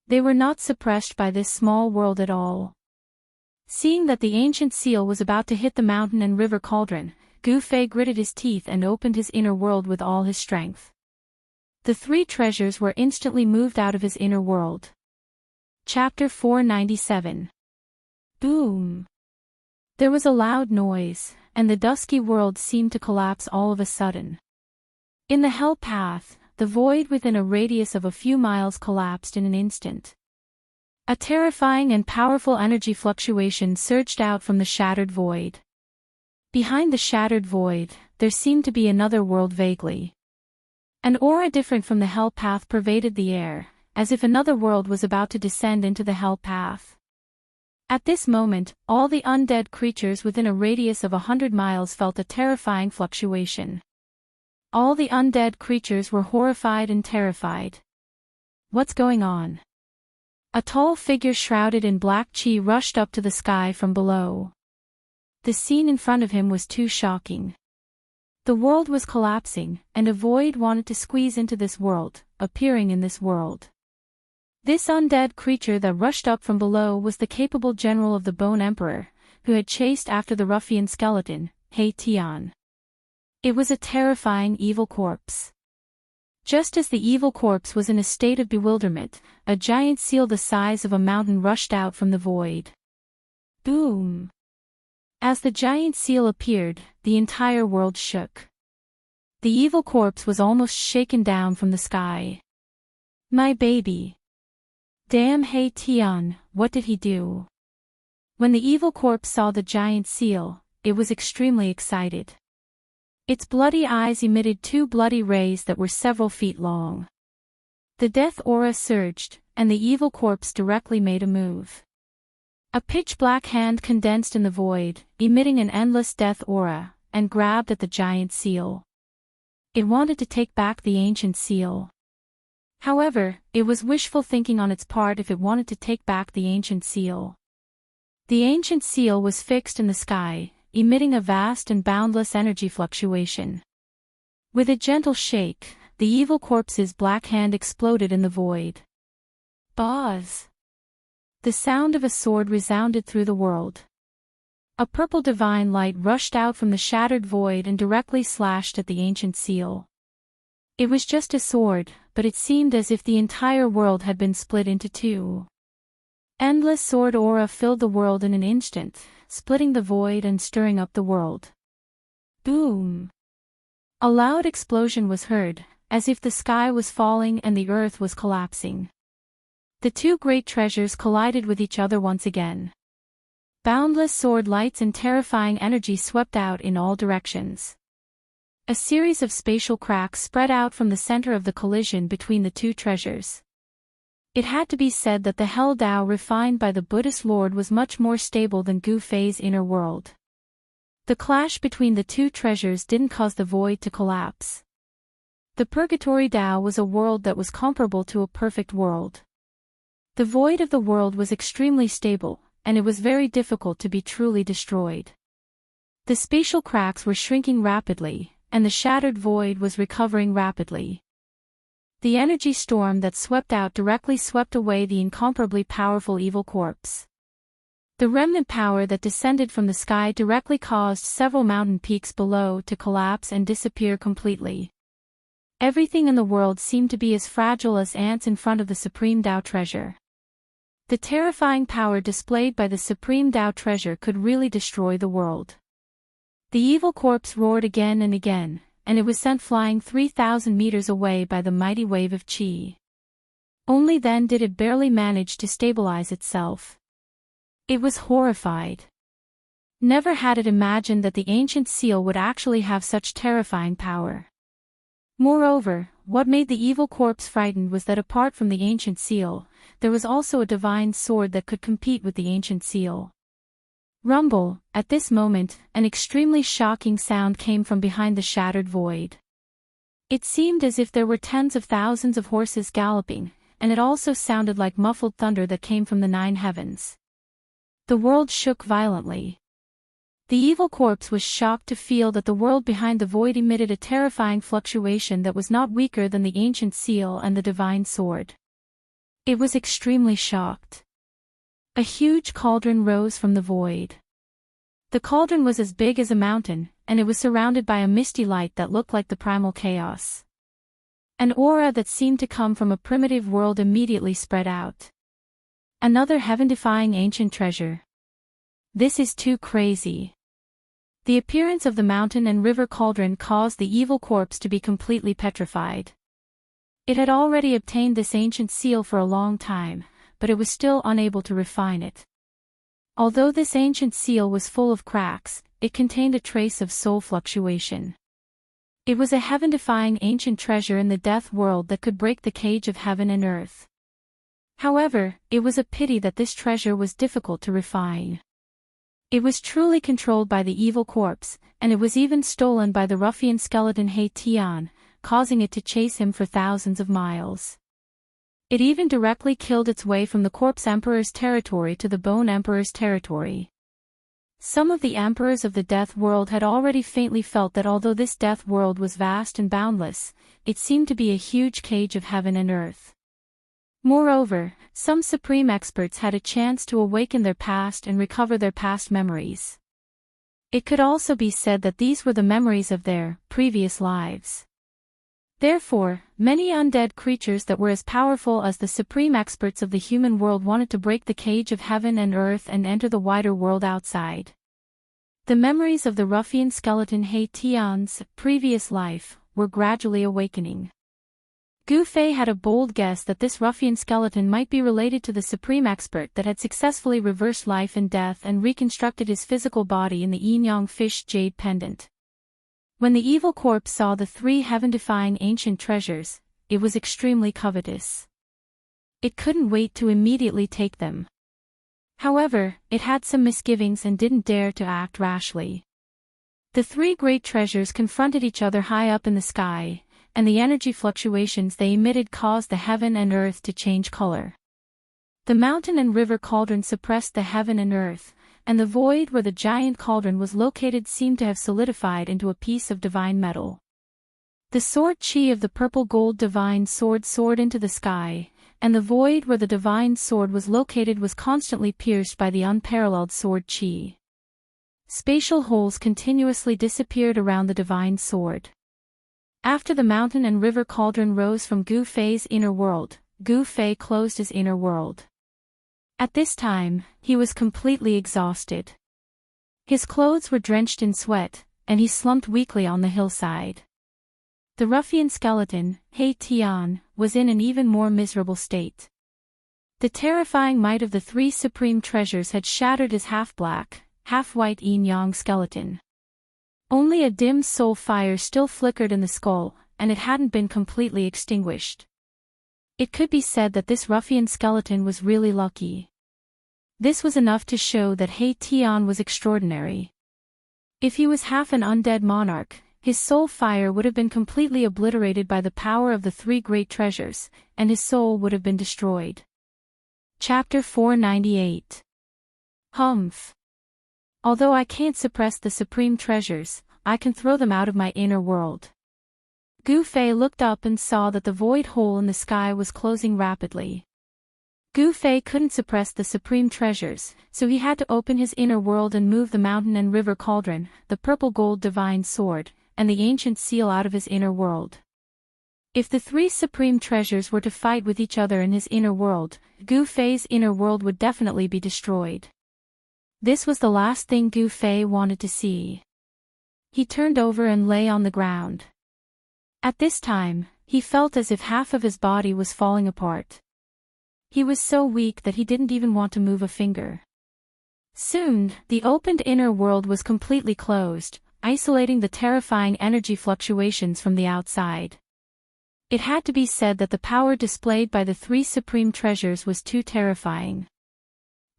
They were not suppressed by this small world at all. Seeing that the ancient seal was about to hit the mountain and river cauldron, Gu Fei gritted his teeth and opened his inner world with all his strength. The three treasures were instantly moved out of his inner world. Chapter 497. Boom! There was a loud noise, and the dusky world seemed to collapse all of a sudden. In the hell path, the void within a radius of a few miles collapsed in an instant. A terrifying and powerful energy fluctuation surged out from the shattered void. Behind the shattered void, there seemed to be another world vaguely. An aura different from the hell path pervaded the air, as if another world was about to descend into the hell path. At this moment, all the undead creatures within a radius of 100 miles felt a terrifying fluctuation. All the undead creatures were horrified and terrified. What's going on? A tall figure shrouded in black qi rushed up to the sky from below. The scene in front of him was too shocking. The world was collapsing, and a void wanted to squeeze into this world, appearing in this world. This undead creature that rushed up from below was the capable general of the Bone Emperor, who had chased after the ruffian skeleton, He Tian. It was a terrifying evil corpse. Just as the evil corpse was in a state of bewilderment, a giant seal the size of a mountain rushed out from the void. Boom! As the giant seal appeared, the entire world shook. The evil corpse was almost shaken down from the sky. My baby! Damn He Tian, what did he do? When the evil corpse saw the giant seal, it was extremely excited. Its bloody eyes emitted two bloody rays that were several feet long. The death aura surged, and the evil corpse directly made a move. A pitch-black hand condensed in the void, emitting an endless death aura, and grabbed at the giant seal. It wanted to take back the ancient seal. However, it was wishful thinking on its part if it wanted to take back the ancient seal. The ancient seal was fixed in the sky, emitting a vast and boundless energy fluctuation. With a gentle shake, the evil corpse's black hand exploded in the void. Buzz! The sound of a sword resounded through the world. A purple divine light rushed out from the shattered void and directly slashed at the ancient seal. It was just a sword, but it seemed as if the entire world had been split into two. Endless sword aura filled the world in an instant, splitting the void and stirring up the world. Boom! A loud explosion was heard, as if the sky was falling and the earth was collapsing. The two great treasures collided with each other once again. Boundless sword lights and terrifying energy swept out in all directions. A series of spatial cracks spread out from the center of the collision between the two treasures. It had to be said that the Hell Dao refined by the Buddhist Lord was much more stable than Gu Fei's inner world. The clash between the two treasures didn't cause the void to collapse. The Purgatory Dao was a world that was comparable to a perfect world. The void of the world was extremely stable, and it was very difficult to be truly destroyed. The spatial cracks were shrinking rapidly, and the shattered void was recovering rapidly. The energy storm that swept out directly swept away the incomparably powerful evil corpse. The remnant power that descended from the sky directly caused several mountain peaks below to collapse and disappear completely. Everything in the world seemed to be as fragile as ants in front of the Supreme Dao treasure. The terrifying power displayed by the Supreme Dao treasure could really destroy the world. The evil corpse roared again and again, and it was sent flying 3,000 meters away by the mighty wave of qi. Only then did it barely manage to stabilize itself. It was horrified. Never had it imagined that the ancient seal would actually have such terrifying power. Moreover, what made the evil corpse frightened was that apart from the ancient seal, there was also a divine sword that could compete with the ancient seal. Rumble! At this moment, an extremely shocking sound came from behind the shattered void. It seemed as if there were tens of thousands of horses galloping, and it also sounded like muffled thunder that came from the 9 heavens. The world shook violently. The evil corpse was shocked to feel that the world behind the void emitted a terrifying fluctuation that was not weaker than the ancient seal and the divine sword. It was extremely shocked. A huge cauldron rose from the void. The cauldron was as big as a mountain, and it was surrounded by a misty light that looked like the primal chaos. An aura that seemed to come from a primitive world immediately spread out. Another heaven-defying ancient treasure. This is too crazy. The appearance of the mountain and river cauldron caused the evil corpse to be completely petrified. It had already obtained this ancient seal for a long time, but it was still unable to refine it. Although this ancient seal was full of cracks, it contained a trace of soul fluctuation. It was a heaven-defying ancient treasure in the death world that could break the cage of heaven and earth. However, it was a pity that this treasure was difficult to refine. It was truly controlled by the evil corpse, and it was even stolen by the ruffian skeleton He Tian, causing it to chase him for thousands of miles. It even directly killed its way from the Corpse Emperor's territory to the Bone Emperor's territory. Some of the emperors of the death world had already faintly felt that although this death world was vast and boundless, it seemed to be a huge cage of heaven and earth. Moreover, some supreme experts had a chance to awaken their past and recover their past memories. It could also be said that these were the memories of their previous lives. Therefore, many undead creatures that were as powerful as the supreme experts of the human world wanted to break the cage of heaven and earth and enter the wider world outside. The memories of the ruffian skeleton He Tian's previous life were gradually awakening. Gu Fei had a bold guess that this ruffian skeleton might be related to the supreme expert that had successfully reversed life and death and reconstructed his physical body in the yin-yang fish jade pendant. When the evil corpse saw the three heaven-defying ancient treasures, it was extremely covetous. It couldn't wait to immediately take them. However, it had some misgivings and didn't dare to act rashly. The three great treasures confronted each other high up in the sky, and the energy fluctuations they emitted caused the heaven and earth to change color. The mountain and river cauldron suppressed the heaven and earth, and the void where the giant cauldron was located seemed to have solidified into a piece of divine metal. The sword chi of the purple gold divine sword soared into the sky, and the void where the divine sword was located was constantly pierced by the unparalleled sword chi. Spatial holes continuously disappeared around the divine sword. After the mountain and river cauldron rose from Gu Fei's inner world, Gu Fei closed his inner world. At this time, he was completely exhausted. His clothes were drenched in sweat, and he slumped weakly on the hillside. The ruffian skeleton, He Tian, was in an even more miserable state. The terrifying might of the three supreme treasures had shattered his half-black, half-white yin-yang skeleton. Only a dim soul fire still flickered in the skull, and it hadn't been completely extinguished. It could be said that this ruffian skeleton was really lucky. This was enough to show that He Tian was extraordinary. If he was half an undead monarch, his soul fire would have been completely obliterated by the power of the three great treasures, and his soul would have been destroyed. Chapter 498. Humph. Although I can't suppress the supreme treasures, I can throw them out of my inner world. Gu Fei looked up and saw that the void hole in the sky was closing rapidly. Gu Fei couldn't suppress the supreme treasures, so he had to open his inner world and move the mountain and river cauldron, the purple gold divine sword, and the ancient seal out of his inner world. If the three supreme treasures were to fight with each other in his inner world, Gu Fei's inner world would definitely be destroyed. This was the last thing Gu Fei wanted to see. He turned over and lay on the ground. At this time, he felt as if half of his body was falling apart. He was so weak that he didn't even want to move a finger. Soon, the opened inner world was completely closed, isolating the terrifying energy fluctuations from the outside. It had to be said that the power displayed by the three supreme treasures was too terrifying.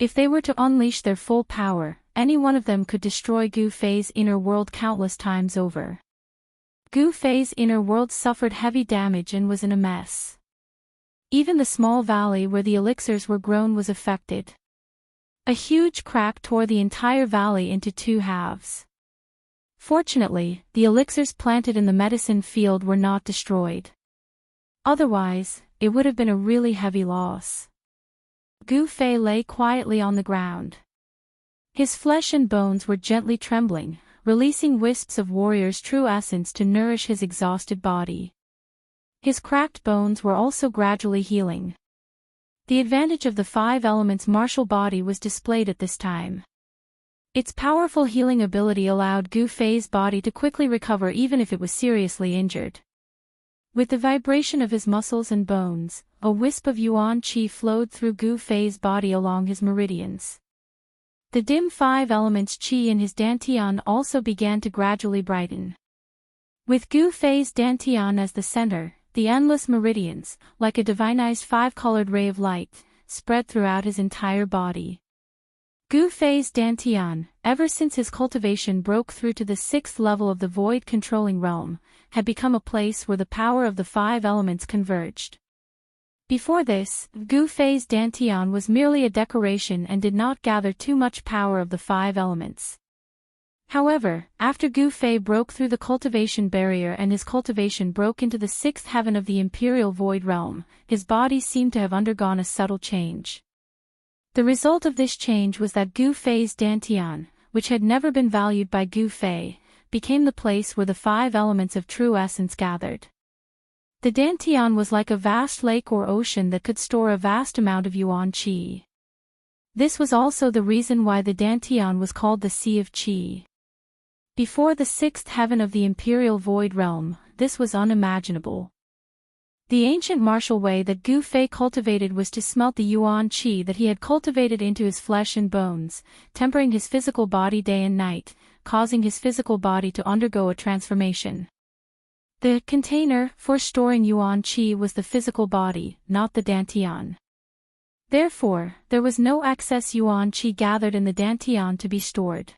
If they were to unleash their full power, any one of them could destroy Gu Fei's inner world countless times over. Gu Fei's inner world suffered heavy damage and was in a mess. Even the small valley where the elixirs were grown was affected. A huge crack tore the entire valley into two halves. Fortunately, the elixirs planted in the medicine field were not destroyed. Otherwise, it would have been a really heavy loss. Gu Fei lay quietly on the ground. His flesh and bones were gently trembling, releasing wisps of warrior's true essence to nourish his exhausted body. His cracked bones were also gradually healing. The advantage of the five elements' martial body was displayed at this time. Its powerful healing ability allowed Gu Fei's body to quickly recover even if it was seriously injured. With the vibration of his muscles and bones, a wisp of yuan qi flowed through Gu Fei's body along his meridians. The dim five elements qi in his dantian also began to gradually brighten. With Gu Fei's dantian as the center, the endless meridians, like a divinized five-colored ray of light, spread throughout his entire body. Gu Fei's dantian, ever since his cultivation broke through to the sixth level of the void-controlling realm, had become a place where the power of the five elements converged. Before this, Gu Fei's dantian was merely a decoration and did not gather too much power of the five elements. However, after Gu Fei broke through the cultivation barrier and his cultivation broke into the sixth heaven of the imperial void realm, his body seemed to have undergone a subtle change. The result of this change was that Gu Fei's dantian, which had never been valued by Gu Fei, became the place where the 5 elements of true essence gathered. The dantian was like a vast lake or ocean that could store a vast amount of yuan qi. This was also the reason why the dantian was called the Sea of Qi. Before the sixth heaven of the imperial void realm, this was unimaginable. The ancient martial way that Gu Fei cultivated was to smelt the yuan qi that he had cultivated into his flesh and bones, tempering his physical body day and night, causing his physical body to undergo a transformation. The container for storing yuan qi was the physical body, not the dantian. Therefore, there was no excess yuan qi gathered in the dantian to be stored.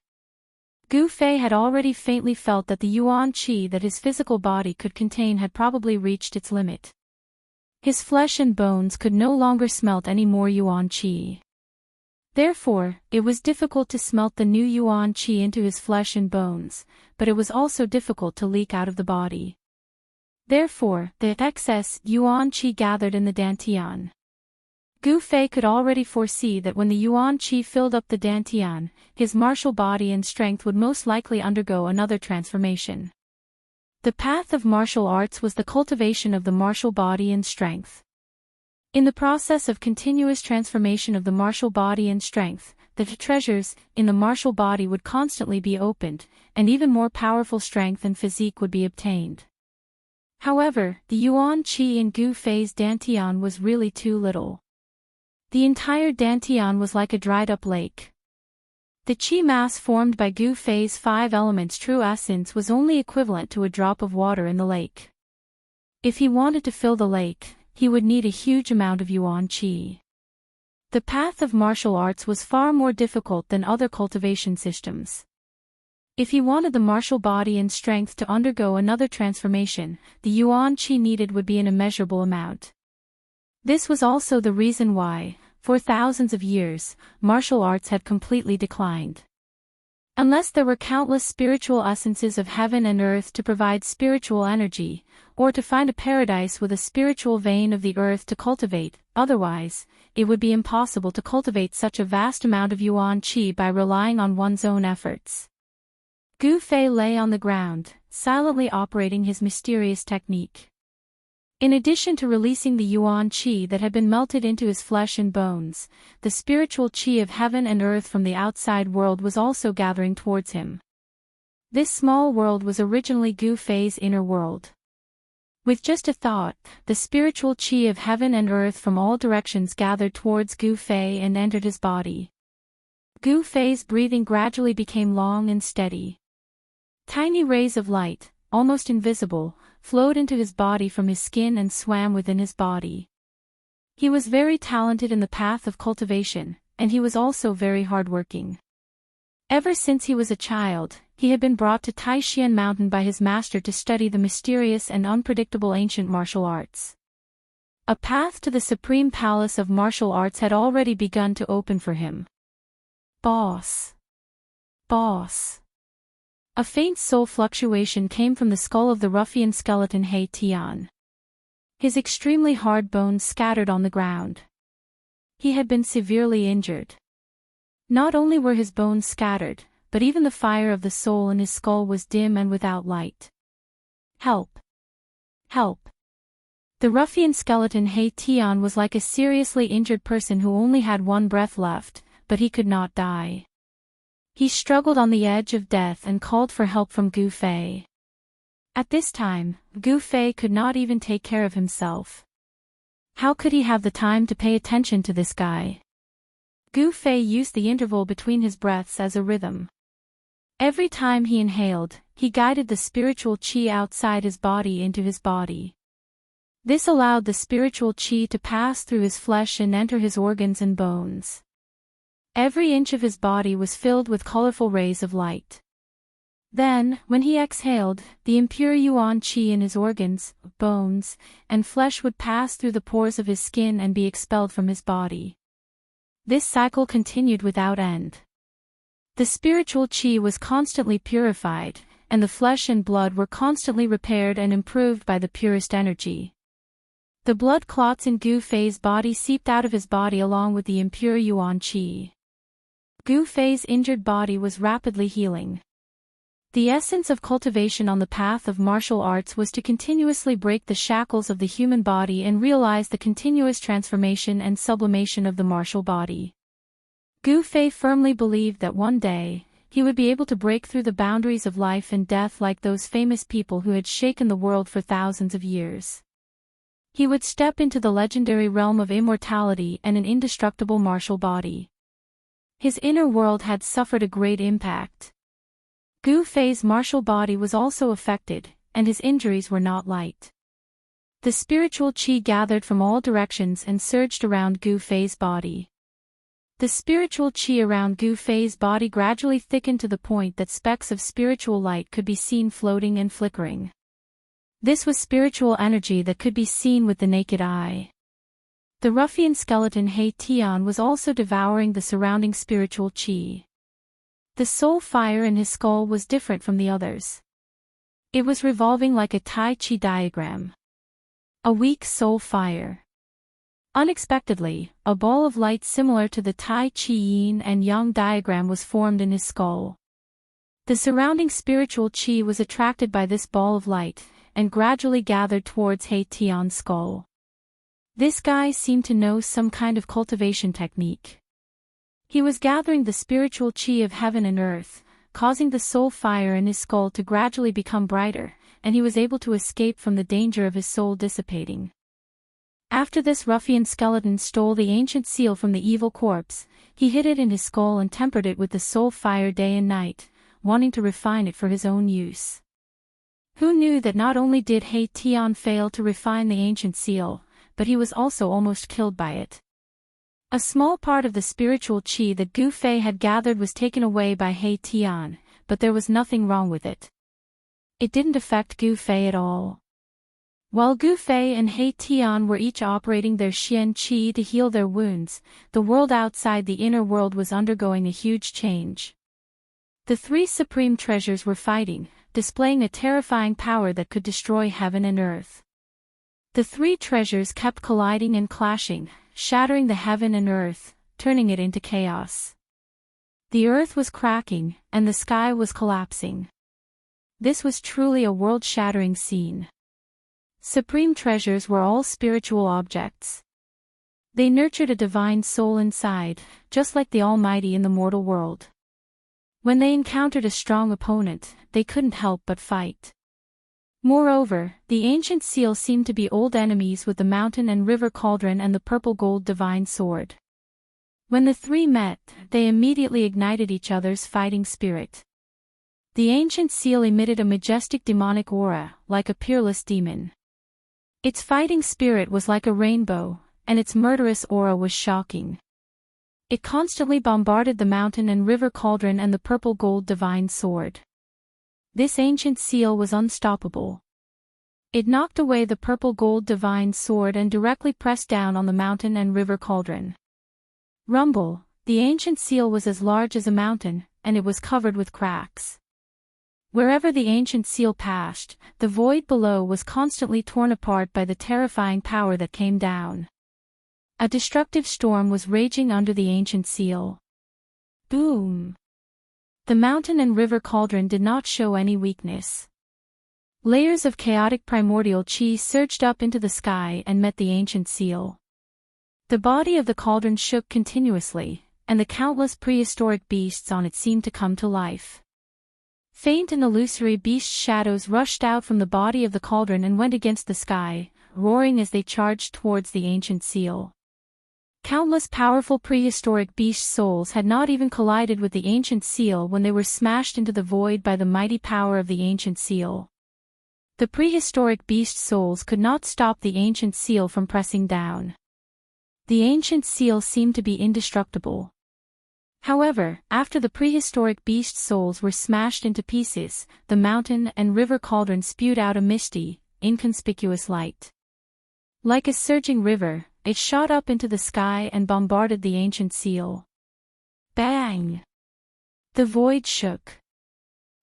Gu Fei had already faintly felt that the yuan qi that his physical body could contain had probably reached its limit. His flesh and bones could no longer smelt any more yuan qi. Therefore, it was difficult to smelt the new yuan qi into his flesh and bones, but it was also difficult to leak out of the body. Therefore, the excess yuan qi gathered in the dantian. Gu Fei could already foresee that when the yuan qi filled up the dantian, his martial body and strength would most likely undergo another transformation. The path of martial arts was the cultivation of the martial body and strength. In the process of continuous transformation of the martial body and strength, the treasures in the martial body would constantly be opened, and even more powerful strength and physique would be obtained. However, the yuan qi in Gu Fei's dantian was really too little. The entire dantian was like a dried-up lake. The qi mass formed by Gu Fei's 5 elements true essence was only equivalent to a drop of water in the lake. If he wanted to fill the lake, he would need a huge amount of yuan qi. The path of martial arts was far more difficult than other cultivation systems. If he wanted the martial body and strength to undergo another transformation, the yuan qi needed would be an immeasurable amount. This was also the reason why, for thousands of years, martial arts had completely declined. Unless there were countless spiritual essences of heaven and earth to provide spiritual energy, or to find a paradise with a spiritual vein of the earth to cultivate, otherwise, it would be impossible to cultivate such a vast amount of yuan qi by relying on one's own efforts. Gu Fei lay on the ground, silently operating his mysterious technique. In addition to releasing the yuan qi that had been melted into his flesh and bones, the spiritual qi of heaven and earth from the outside world was also gathering towards him. This small world was originally Gu Fei's inner world. With just a thought, the spiritual qi of heaven and earth from all directions gathered towards Gu Fei and entered his body. Gu Fei's breathing gradually became long and steady. Tiny rays of light, almost invisible, flowed into his body from his skin and swam within his body. He was very talented in the path of cultivation, and he was also very hardworking. Ever since he was a child, he had been brought to Taishan Mountain by his master to study the mysterious and unpredictable ancient martial arts. A path to the supreme palace of martial arts had already begun to open for him. Boss. Boss. A faint soul fluctuation came from the skull of the ruffian skeleton He Tian. His extremely hard bones scattered on the ground. He had been severely injured. Not only were his bones scattered, but even the fire of the soul in his skull was dim and without light. Help! Help! The ruffian skeleton He Tian was like a seriously injured person who only had one breath left, but he could not die. He struggled on the edge of death and called for help from Gu Fei. At this time, Gu Fei could not even take care of himself. How could he have the time to pay attention to this guy? Gu Fei used the interval between his breaths as a rhythm. Every time he inhaled, he guided the spiritual qi outside his body into his body. This allowed the spiritual qi to pass through his flesh and enter his organs and bones. Every inch of his body was filled with colorful rays of light. Then, when he exhaled, the impure yuan qi in his organs, bones, and flesh would pass through the pores of his skin and be expelled from his body. This cycle continued without end. The spiritual qi was constantly purified, and the flesh and blood were constantly repaired and improved by the purest energy. The blood clots in Gu Fei's body seeped out of his body along with the impure yuan qi. Gu Fei's injured body was rapidly healing. The essence of cultivation on the path of martial arts was to continuously break the shackles of the human body and realize the continuous transformation and sublimation of the martial body. Gu Fei firmly believed that one day, he would be able to break through the boundaries of life and death like those famous people who had shaken the world for thousands of years. He would step into the legendary realm of immortality and an indestructible martial body. His inner world had suffered a great impact. Gu Fei's martial body was also affected, and his injuries were not light. The spiritual qi gathered from all directions and surged around Gu Fei's body. The spiritual qi around Gu Fei's body gradually thickened to the point that specks of spiritual light could be seen floating and flickering. This was spiritual energy that could be seen with the naked eye. The ruffian skeleton He Tian was also devouring the surrounding spiritual qi. The soul fire in his skull was different from the others. It was revolving like a Tai Chi diagram. A weak soul fire. Unexpectedly, a ball of light similar to the Tai Chi yin and yang diagram was formed in his skull. The surrounding spiritual qi was attracted by this ball of light, and gradually gathered towards He Tian's skull. This guy seemed to know some kind of cultivation technique. He was gathering the spiritual qi of heaven and earth, causing the soul fire in his skull to gradually become brighter, and he was able to escape from the danger of his soul dissipating. After this ruffian skeleton stole the ancient seal from the evil corpse, he hid it in his skull and tempered it with the soul fire day and night, wanting to refine it for his own use. Who knew that not only did He Tian fail to refine the ancient seal, but he was also almost killed by it. A small part of the spiritual qi that Gu Fei had gathered was taken away by He Tian, but there was nothing wrong with it. It didn't affect Gu Fei at all. While Gu Fei and He Tian were each operating their Xian qi to heal their wounds, the world outside the inner world was undergoing a huge change. The three supreme treasures were fighting, displaying a terrifying power that could destroy heaven and earth. The three treasures kept colliding and clashing, shattering the heaven and earth, turning it into chaos. The earth was cracking, and the sky was collapsing. This was truly a world-shattering scene. Supreme treasures were all spiritual objects. They nurtured a divine soul inside, just like the Almighty in the mortal world. When they encountered a strong opponent, they couldn't help but fight. Moreover, the ancient seal seemed to be old enemies with the mountain and river cauldron and the purple gold divine sword. When the three met, they immediately ignited each other's fighting spirit. The ancient seal emitted a majestic demonic aura, like a peerless demon. Its fighting spirit was like a rainbow, and its murderous aura was shocking. It constantly bombarded the mountain and river cauldron and the purple gold divine sword. This ancient seal was unstoppable. It knocked away the purple gold divine sword and directly pressed down on the mountain and river cauldron. Rumble, the ancient seal was as large as a mountain, and it was covered with cracks. Wherever the ancient seal passed, the void below was constantly torn apart by the terrifying power that came down. A destructive storm was raging under the ancient seal. Boom! The mountain and river cauldron did not show any weakness. Layers of chaotic primordial qi surged up into the sky and met the ancient seal. The body of the cauldron shook continuously, and the countless prehistoric beasts on it seemed to come to life. Faint and illusory beast shadows rushed out from the body of the cauldron and went against the sky, roaring as they charged towards the ancient seal. Countless powerful prehistoric beast souls had not even collided with the ancient seal when they were smashed into the void by the mighty power of the ancient seal. The prehistoric beast souls could not stop the ancient seal from pressing down. The ancient seal seemed to be indestructible. However, after the prehistoric beast souls were smashed into pieces, the mountain and river cauldron spewed out a misty, inconspicuous light. Like a surging river, it shot up into the sky and bombarded the ancient seal. Bang! The void shook.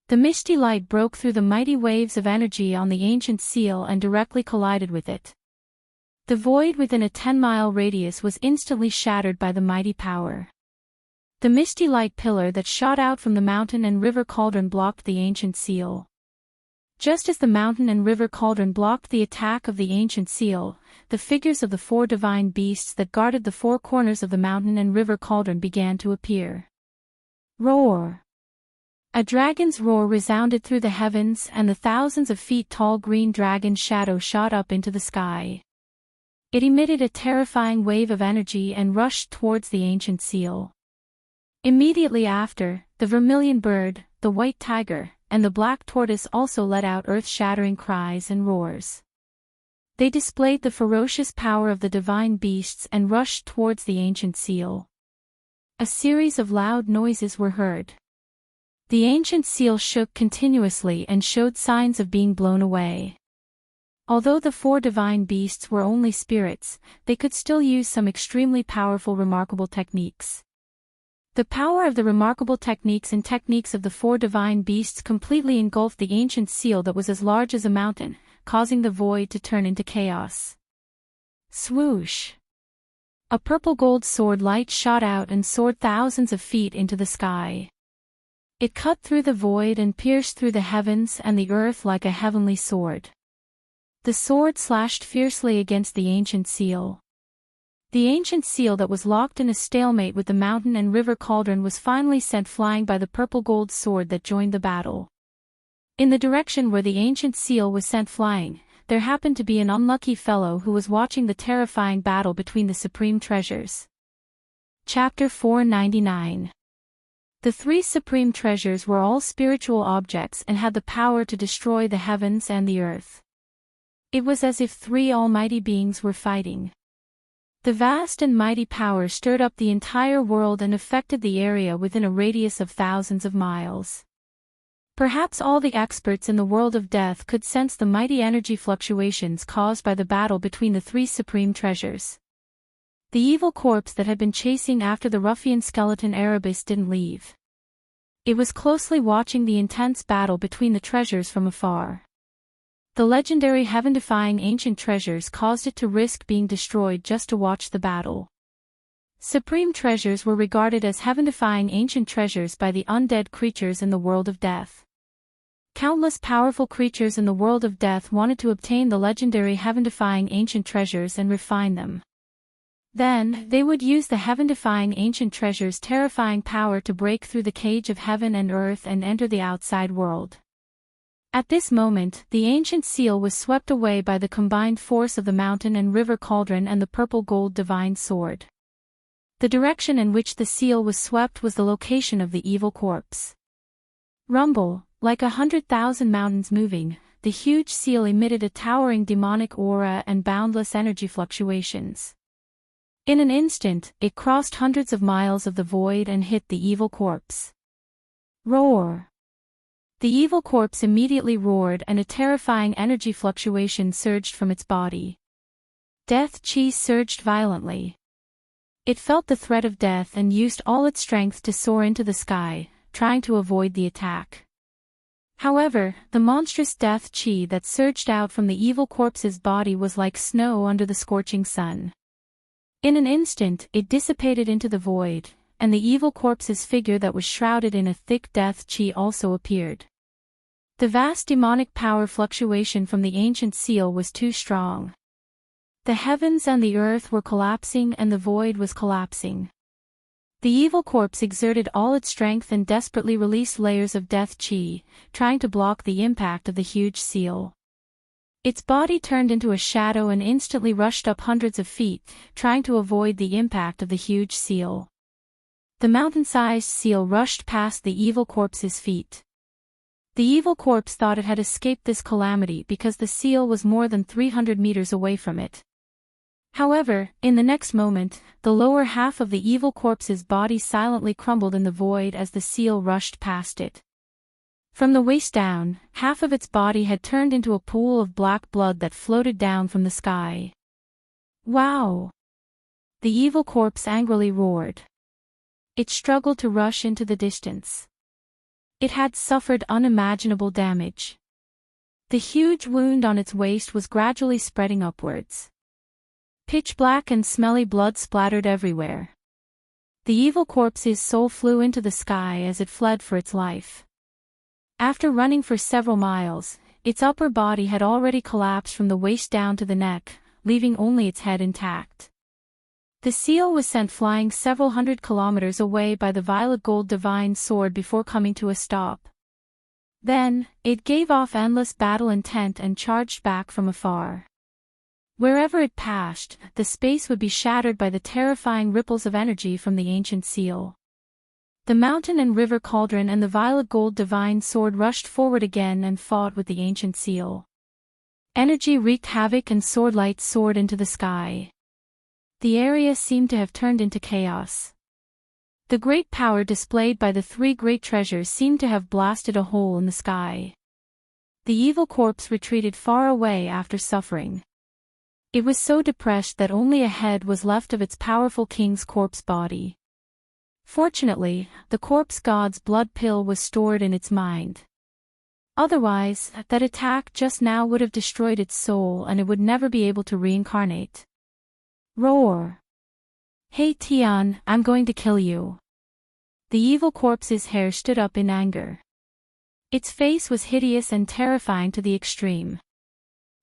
The misty light broke through the mighty waves of energy on the ancient seal and directly collided with it. The void within a 10-mile radius was instantly shattered by the mighty power. The misty light pillar that shot out from the mountain and river cauldron blocked the ancient seal. Just as the mountain and river cauldron blocked the attack of the ancient seal, the figures of the 4 divine beasts that guarded the 4 corners of the mountain and river cauldron began to appear. Roar! A dragon's roar resounded through the heavens, and the thousands of feet tall green dragon's shadow shot up into the sky. It emitted a terrifying wave of energy and rushed towards the ancient seal. Immediately after, the vermilion bird, the white tiger, and the black tortoise also let out earth-shattering cries and roars. They displayed the ferocious power of the divine beasts and rushed towards the ancient seal. A series of loud noises were heard. The ancient seal shook continuously and showed signs of being blown away. Although the 4 divine beasts were only spirits, they could still use some extremely powerful remarkable techniques. The power of the remarkable techniques and techniques of the 4 divine beasts completely engulfed the ancient seal that was as large as a mountain, causing the void to turn into chaos. Swoosh! A purple gold sword light shot out and soared thousands of feet into the sky. It cut through the void and pierced through the heavens and the earth like a heavenly sword. The sword slashed fiercely against the ancient seal. The ancient seal that was locked in a stalemate with the mountain and river cauldron was finally sent flying by the purple gold sword that joined the battle. In the direction where the ancient seal was sent flying, there happened to be an unlucky fellow who was watching the terrifying battle between the supreme treasures. Chapter 499. The 3 supreme treasures were all spiritual objects and had the power to destroy the heavens and the earth. It was as if 3 almighty beings were fighting. The vast and mighty power stirred up the entire world and affected the area within a radius of thousands of miles. Perhaps all the experts in the world of death could sense the mighty energy fluctuations caused by the battle between the 3 supreme treasures. The evil corpse that had been chasing after the ruffian skeleton Erebus didn't leave. It was closely watching the intense battle between the treasures from afar. The legendary heaven-defying ancient treasures caused it to risk being destroyed just to watch the battle. Supreme treasures were regarded as heaven-defying ancient treasures by the undead creatures in the world of death. Countless powerful creatures in the world of death wanted to obtain the legendary heaven-defying ancient treasures and refine them. Then, they would use the heaven-defying ancient treasures' terrifying power to break through the cage of heaven and earth and enter the outside world. At this moment, the ancient seal was swept away by the combined force of the mountain and river cauldron and the purple gold divine sword. The direction in which the seal was swept was the location of the evil corpse. Rumble, like 100,000 mountains moving, the huge seal emitted a towering demonic aura and boundless energy fluctuations. In an instant, it crossed hundreds of miles of the void and hit the evil corpse. Roar! The evil corpse immediately roared and a terrifying energy fluctuation surged from its body. Death chi surged violently. It felt the threat of death and used all its strength to soar into the sky, trying to avoid the attack. However, the monstrous death chi that surged out from the evil corpse's body was like snow under the scorching sun. In an instant, it dissipated into the void, and the evil corpse's figure that was shrouded in a thick death chi also appeared. The vast demonic power fluctuation from the ancient seal was too strong. The heavens and the earth were collapsing and the void was collapsing. The evil corpse exerted all its strength and desperately released layers of death chi, trying to block the impact of the huge seal. Its body turned into a shadow and instantly rushed up hundreds of feet, trying to avoid the impact of the huge seal. The mountain-sized seal rushed past the evil corpse's feet. The evil corpse thought it had escaped this calamity because the seal was more than 300 meters away from it. However, in the next moment, the lower half of the evil corpse's body silently crumbled in the void as the seal rushed past it. From the waist down, half of its body had turned into a pool of black blood that floated down from the sky. Wow! The evil corpse angrily roared. It struggled to rush into the distance. It had suffered unimaginable damage. The huge wound on its waist was gradually spreading upwards. Pitch black and smelly blood splattered everywhere. The evil corpse's soul flew into the sky as it fled for its life. After running for several miles, its upper body had already collapsed from the waist down to the neck, leaving only its head intact. The seal was sent flying several hundred kilometers away by the violet gold divine sword before coming to a stop. Then, it gave off endless battle intent and charged back from afar. Wherever it passed, the space would be shattered by the terrifying ripples of energy from the ancient seal. The mountain and river cauldron and the violet gold divine sword rushed forward again and fought with the ancient seal. Energy wreaked havoc and swordlight soared into the sky. The area seemed to have turned into chaos. The great power displayed by the three great treasures seemed to have blasted a hole in the sky. The evil corpse retreated far away after suffering. It was so depressed that only a head was left of its powerful king's corpse body. Fortunately, the corpse god's blood pill was stored in its mind. Otherwise, that attack just now would have destroyed its soul and it would never be able to reincarnate. Roar! Hey Tian, I'm going to kill you. The evil corpse's hair stood up in anger. Its face was hideous and terrifying to the extreme.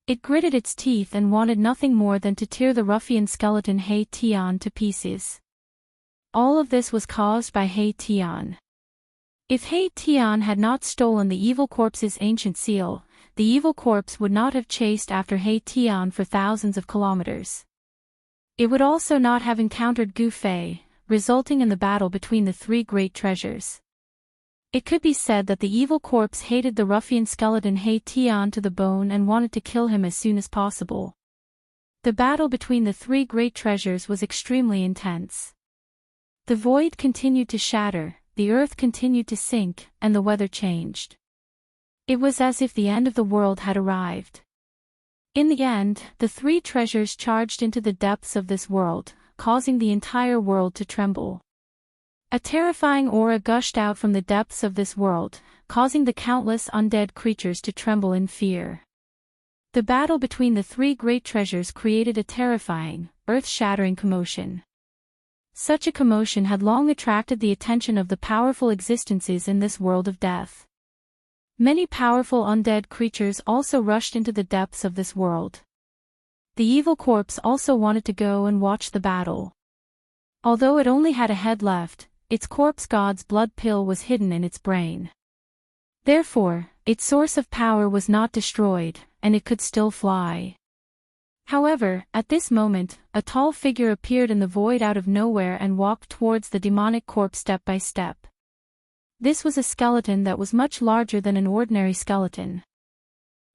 It gritted its teeth and wanted nothing more than to tear the ruffian skeleton He Tian to pieces. All of this was caused by He Tian. If He Tian had not stolen the evil corpse's ancient seal, the evil corpse would not have chased after He Tian for thousands of kilometers. It would also not have encountered Gu Fei, resulting in the battle between the three great treasures. It could be said that the evil corpse hated the ruffian skeleton He Tian to the bone and wanted to kill him as soon as possible. The battle between the three great treasures was extremely intense. The void continued to shatter, the earth continued to sink, and the weather changed. It was as if the end of the world had arrived. In the end, the three treasures charged into the depths of this world, causing the entire world to tremble. A terrifying aura gushed out from the depths of this world, causing the countless undead creatures to tremble in fear. The battle between the three great treasures created a terrifying, earth-shattering commotion. Such a commotion had long attracted the attention of the powerful existences in this world of death. Many powerful undead creatures also rushed into the depths of this world. The evil corpse also wanted to go and watch the battle. Although it only had a head left, its corpse god's blood pill was hidden in its brain. Therefore, its source of power was not destroyed, and it could still fly. However, at this moment, a tall figure appeared in the void out of nowhere and walked towards the demonic corpse step by step. This was a skeleton that was much larger than an ordinary skeleton.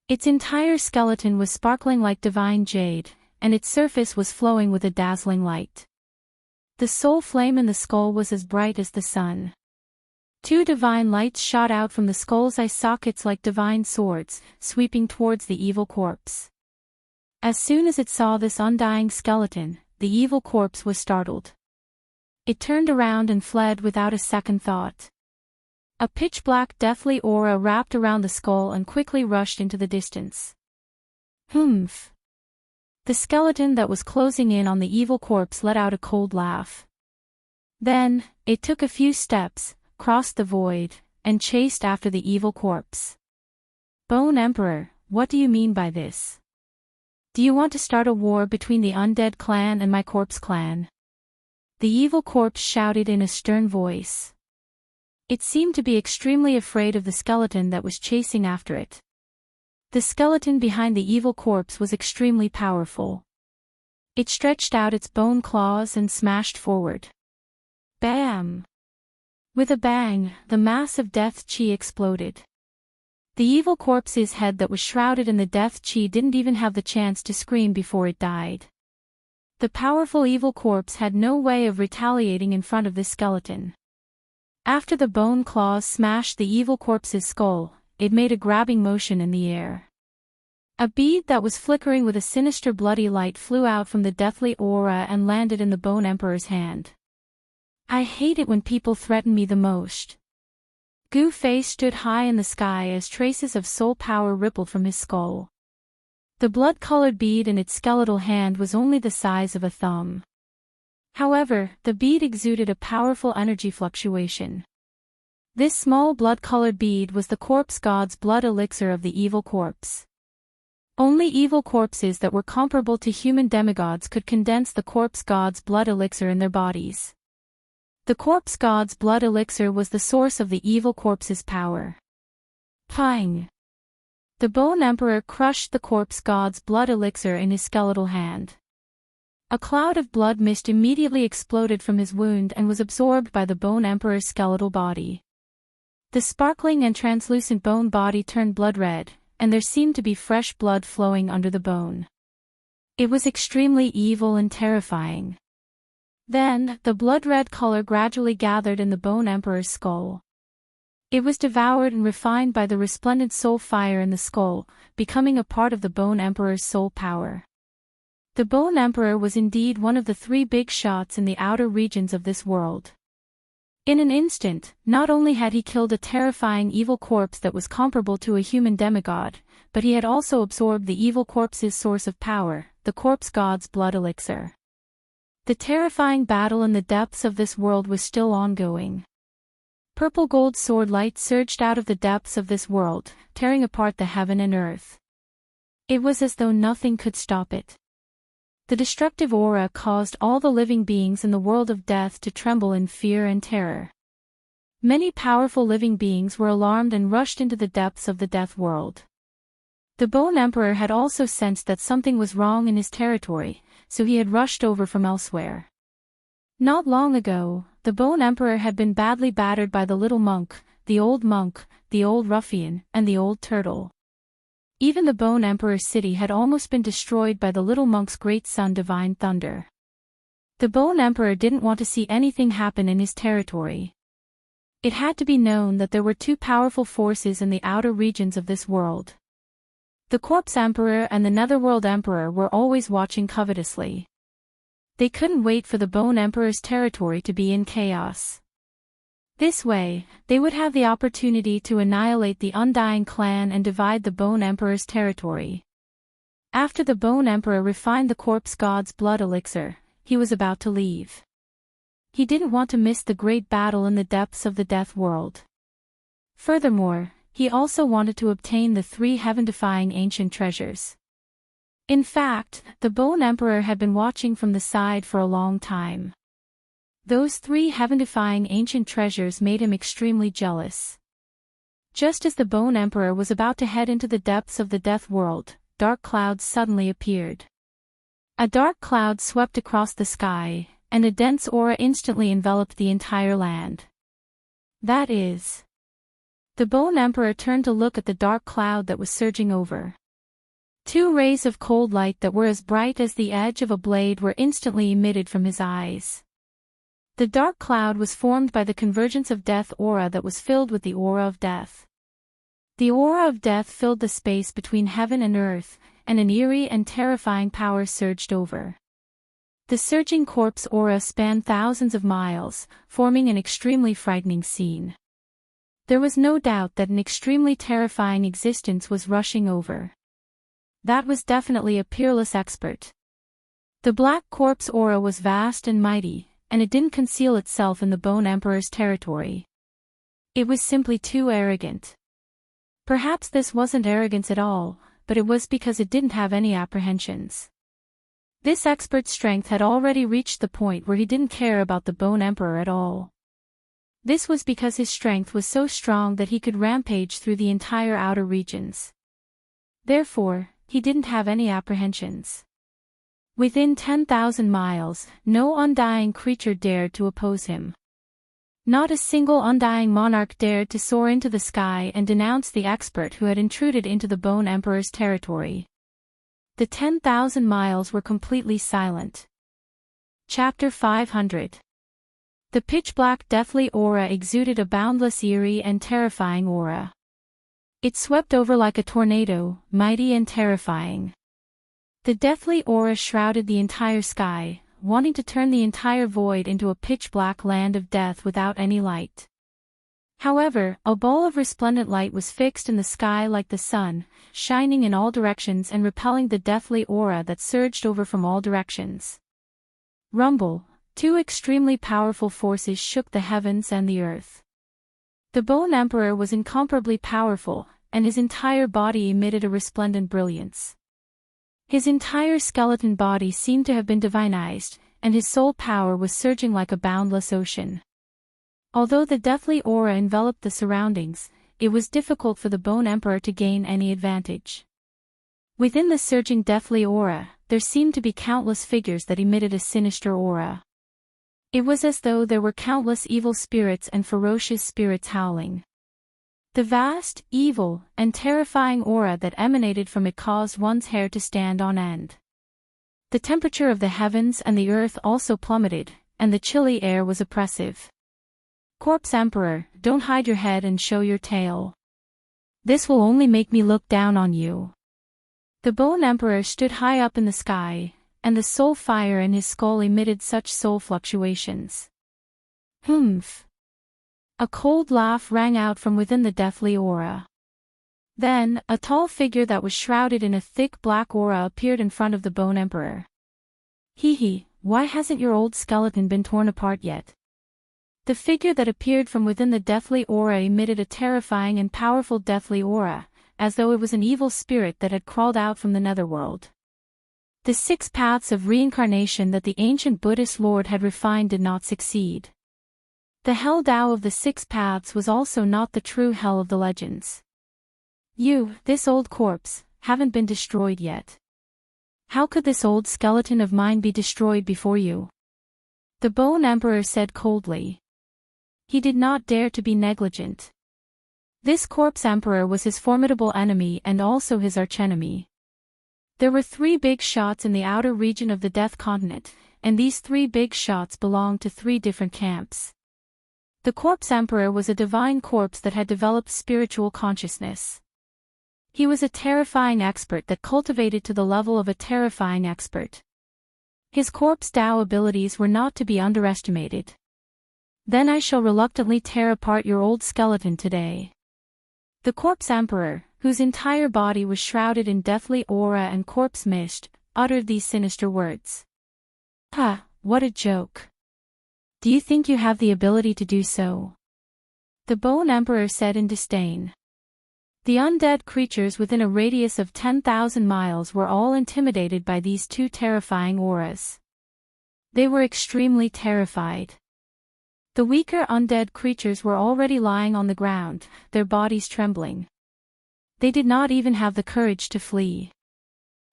Its entire skeleton was sparkling like divine jade, and its surface was flowing with a dazzling light. The soul flame in the skull was as bright as the sun. Two divine lights shot out from the skull's eye sockets like divine swords, sweeping towards the evil corpse. As soon as it saw this undying skeleton, the evil corpse was startled. It turned around and fled without a second thought. A pitch-black deathly aura wrapped around the skull and quickly rushed into the distance. Humph! The skeleton that was closing in on the evil corpse let out a cold laugh. Then, it took a few steps, crossed the void, and chased after the evil corpse. Bone Emperor, what do you mean by this? Do you want to start a war between the undead clan and my corpse clan? The evil corpse shouted in a stern voice. It seemed to be extremely afraid of the skeleton that was chasing after it. The skeleton behind the evil corpse was extremely powerful. It stretched out its bone claws and smashed forward. Bam! With a bang, the mass of death chi exploded. The evil corpse's head that was shrouded in the death chi didn't even have the chance to scream before it died. The powerful evil corpse had no way of retaliating in front of this skeleton. After the bone claws smashed the evil corpse's skull, it made a grabbing motion in the air. A bead that was flickering with a sinister bloody light flew out from the deathly aura and landed in the Bone Emperor's hand. I hate it when people threaten me the most. Gu Fei stood high in the sky as traces of soul power rippled from his skull. The blood-colored bead in its skeletal hand was only the size of a thumb. However, the bead exuded a powerful energy fluctuation. This small blood-colored bead was the corpse god's blood elixir of the evil corpse. Only evil corpses that were comparable to human demigods could condense the corpse god's blood elixir in their bodies. The corpse god's blood elixir was the source of the evil corpse's power. Pang! The Bone Emperor crushed the corpse god's blood elixir in his skeletal hand. A cloud of blood mist immediately exploded from his wound and was absorbed by the Bone Emperor's skeletal body. The sparkling and translucent bone body turned blood red, and there seemed to be fresh blood flowing under the bone. It was extremely evil and terrifying. Then, the blood-red color gradually gathered in the Bone Emperor's skull. It was devoured and refined by the resplendent soul fire in the skull, becoming a part of the Bone Emperor's soul power. The Bone Emperor was indeed one of the three big shots in the outer regions of this world. In an instant, not only had he killed a terrifying evil corpse that was comparable to a human demigod, but he had also absorbed the evil corpse's source of power, the corpse god's blood elixir. The terrifying battle in the depths of this world was still ongoing. Purple gold sword light surged out of the depths of this world, tearing apart the heaven and earth. It was as though nothing could stop it. The destructive aura caused all the living beings in the world of death to tremble in fear and terror. Many powerful living beings were alarmed and rushed into the depths of the death world. The Bone Emperor had also sensed that something was wrong in his territory, so he had rushed over from elsewhere. Not long ago, the Bone Emperor had been badly battered by the little monk, the old ruffian, and the old turtle. Even the Bone Emperor's city had almost been destroyed by the little monk's great son Divine Thunder. The Bone Emperor didn't want to see anything happen in his territory. It had to be known that there were two powerful forces in the outer regions of this world. The Corpse Emperor and the Netherworld Emperor were always watching covetously. They couldn't wait for the Bone Emperor's territory to be in chaos. This way, they would have the opportunity to annihilate the Undying clan and divide the Bone Emperor's territory. After the Bone Emperor refined the corpse god's blood elixir, he was about to leave. He didn't want to miss the great battle in the depths of the death world. Furthermore, he also wanted to obtain the three heaven-defying ancient treasures. In fact, the Bone Emperor had been watching from the side for a long time. Those three heaven-defying ancient treasures made him extremely jealous. Just as the Bone Emperor was about to head into the depths of the death world, dark clouds suddenly appeared. A dark cloud swept across the sky, and a dense aura instantly enveloped the entire land. That is. The Bone Emperor turned to look at the dark cloud that was surging over. Two rays of cold light that were as bright as the edge of a blade were instantly emitted from his eyes. The dark cloud was formed by the convergence of death aura that was filled with the aura of death. The aura of death filled the space between heaven and earth, and an eerie and terrifying power surged over. The surging corpse aura spanned thousands of miles, forming an extremely frightening scene. There was no doubt that an extremely terrifying existence was rushing over. That was definitely a peerless expert. The black corpse aura was vast and mighty, and it didn't conceal itself in the Bone Emperor's territory. It was simply too arrogant. Perhaps this wasn't arrogance at all, but it was because it didn't have any apprehensions. This expert's strength had already reached the point where he didn't care about the Bone Emperor at all. This was because his strength was so strong that he could rampage through the entire outer regions. Therefore, he didn't have any apprehensions. Within 10,000 miles, no undying creature dared to oppose him. Not a single undying monarch dared to soar into the sky and denounce the expert who had intruded into the Bone Emperor's territory. The 10,000 miles were completely silent. Chapter 500. The pitch-black deathly aura exuded a boundless, eerie and terrifying aura. It swept over like a tornado, mighty and terrifying. The deathly aura shrouded the entire sky, wanting to turn the entire void into a pitch-black land of death without any light. However, a ball of resplendent light was fixed in the sky like the sun, shining in all directions and repelling the deathly aura that surged over from all directions. Rumble, two extremely powerful forces shook the heavens and the earth. The Bone Emperor was incomparably powerful, and his entire body emitted a resplendent brilliance. His entire skeleton body seemed to have been divinized, and his soul power was surging like a boundless ocean. Although the deathly aura enveloped the surroundings, it was difficult for the Bone Emperor to gain any advantage. Within the surging deathly aura, there seemed to be countless figures that emitted a sinister aura. It was as though there were countless evil spirits and ferocious spirits howling. The vast, evil, and terrifying aura that emanated from it caused one's hair to stand on end. The temperature of the heavens and the earth also plummeted, and the chilly air was oppressive. Corpse Emperor, don't hide your head and show your tail. This will only make me look down on you. The Bone Emperor stood high up in the sky, and the soul fire in his skull emitted such soul fluctuations. Humph! A cold laugh rang out from within the deathly aura. Then, a tall figure that was shrouded in a thick black aura appeared in front of the Bone Emperor. Hee, why hasn't your old skeleton been torn apart yet? The figure that appeared from within the deathly aura emitted a terrifying and powerful deathly aura, as though it was an evil spirit that had crawled out from the netherworld. The 6 paths of reincarnation that the ancient Buddhist lord had refined did not succeed. The hell Tao of the 6 paths was also not the true hell of the legends. You, this old corpse, haven't been destroyed yet. How could this old skeleton of mine be destroyed before you? The Bone Emperor said coldly. He did not dare to be negligent. This Corpse Emperor was his formidable enemy and also his archenemy. There were 3 big shots in the outer region of the Death Continent, and these 3 big shots belonged to 3 different camps. The Corpse Emperor was a divine corpse that had developed spiritual consciousness. He was a terrifying expert that cultivated to the level of a terrifying expert. His Corpse Tao abilities were not to be underestimated. Then I shall reluctantly tear apart your old skeleton today. The Corpse Emperor, whose entire body was shrouded in deathly aura and corpse mist, uttered these sinister words. Ha, what a joke. Do you think you have the ability to do so? The Bone Emperor said in disdain. The undead creatures within a radius of 10,000 miles were all intimidated by these 2 terrifying auras. They were extremely terrified. The weaker undead creatures were already lying on the ground, their bodies trembling. They did not even have the courage to flee.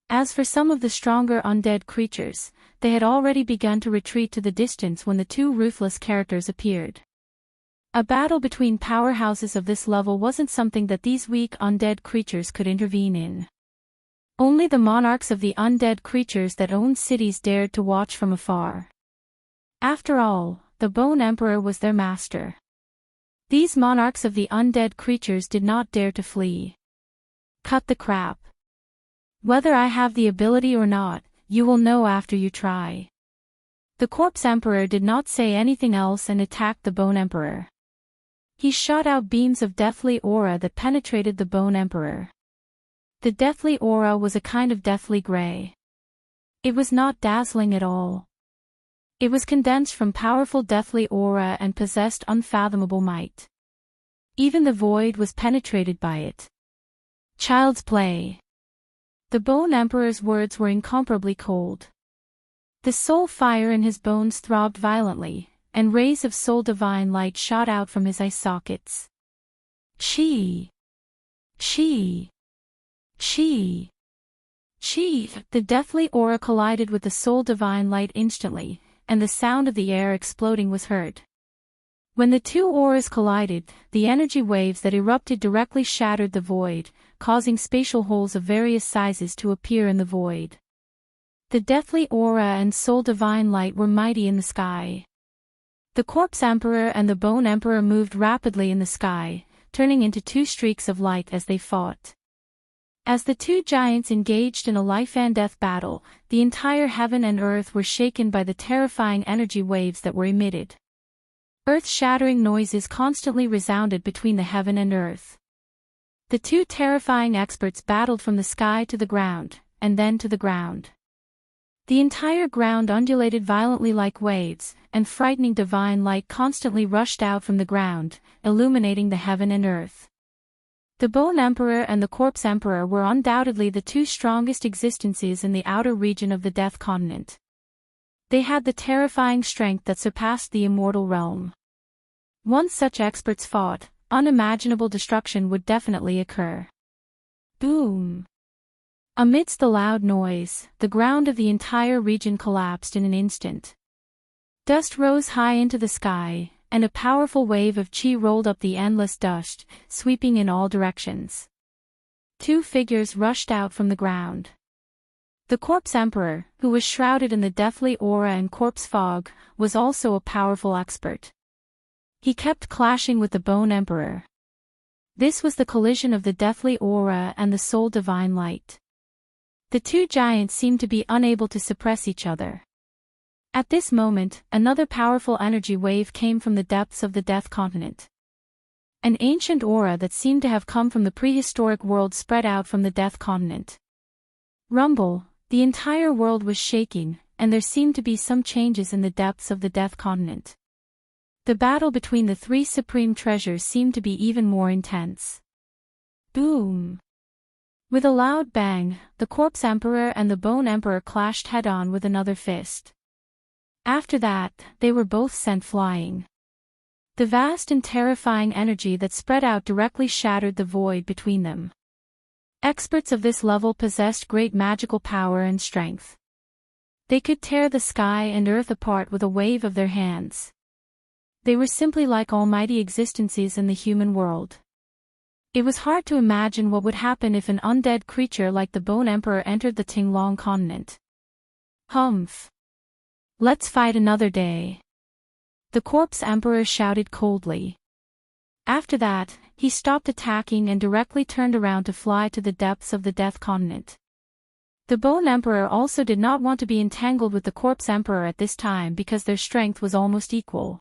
As for some of the stronger undead creatures, they had already begun to retreat to the distance when the 2 ruthless characters appeared. A battle between powerhouses of this level wasn't something that these weak undead creatures could intervene in. Only the monarchs of the undead creatures that owned cities dared to watch from afar. After all, the Bone Emperor was their master. These monarchs of the undead creatures did not dare to flee. Cut the crap. Whether I have the ability or not, you will know after you try. The Corpse Emperor did not say anything else and attacked the Bone Emperor. He shot out beams of deathly aura that penetrated the Bone Emperor. The deathly aura was a kind of deathly gray. It was not dazzling at all. It was condensed from powerful deathly aura and possessed unfathomable might. Even the void was penetrated by it. Child's play. The Bone Emperor's words were incomparably cold. The soul fire in his bones throbbed violently, and rays of soul divine light shot out from his eye sockets. Chi! Chi! Chi! Chi! The deathly aura collided with the soul divine light instantly, and the sound of the air exploding was heard. When the 2 auras collided, the energy waves that erupted directly shattered the void, causing spatial holes of various sizes to appear in the void. The deathly aura and soul divine light were mighty in the sky. The Corpse Emperor and the Bone Emperor moved rapidly in the sky, turning into 2 streaks of light as they fought. As the 2 giants engaged in a life-and-death battle, the entire heaven and earth were shaken by the terrifying energy waves that were emitted. Earth-shattering noises constantly resounded between the heaven and earth. The two terrifying experts battled from the sky to the ground, and then to the ground. The entire ground undulated violently like waves, and frightening divine light constantly rushed out from the ground, illuminating the heaven and earth. The Bone Emperor and the Corpse Emperor were undoubtedly the two strongest existences in the outer region of the Death Continent. They had the terrifying strength that surpassed the immortal realm. Once such experts fought, unimaginable destruction would definitely occur. Boom! Amidst the loud noise, the ground of the entire region collapsed in an instant. Dust rose high into the sky, and a powerful wave of chi rolled up the endless dust, sweeping in all directions. Two figures rushed out from the ground. The Corpse Emperor, who was shrouded in the deathly aura and corpse fog, was also a powerful expert. He kept clashing with the Bone Emperor. This was the collision of the deathly aura and the soul divine light. The two giants seemed to be unable to suppress each other. At this moment, another powerful energy wave came from the depths of the Death Continent. An ancient aura that seemed to have come from the prehistoric world spread out from the Death Continent. Rumble, the entire world was shaking, and there seemed to be some changes in the depths of the Death Continent. The battle between the three supreme treasures seemed to be even more intense. Boom! With a loud bang, the Corpse Emperor and the Bone Emperor clashed head-on with another fist. After that, they were both sent flying. The vast and terrifying energy that spread out directly shattered the void between them. Experts of this level possessed great magical power and strength. They could tear the sky and earth apart with a wave of their hands. They were simply like almighty existences in the human world. It was hard to imagine what would happen if an undead creature like the Bone Emperor entered the Tinglong continent. Humph! Let's fight another day. The Corpse Emperor shouted coldly. After that, he stopped attacking and directly turned around to fly to the depths of the Death Continent. The Bone Emperor also did not want to be entangled with the Corpse Emperor at this time because their strength was almost equal.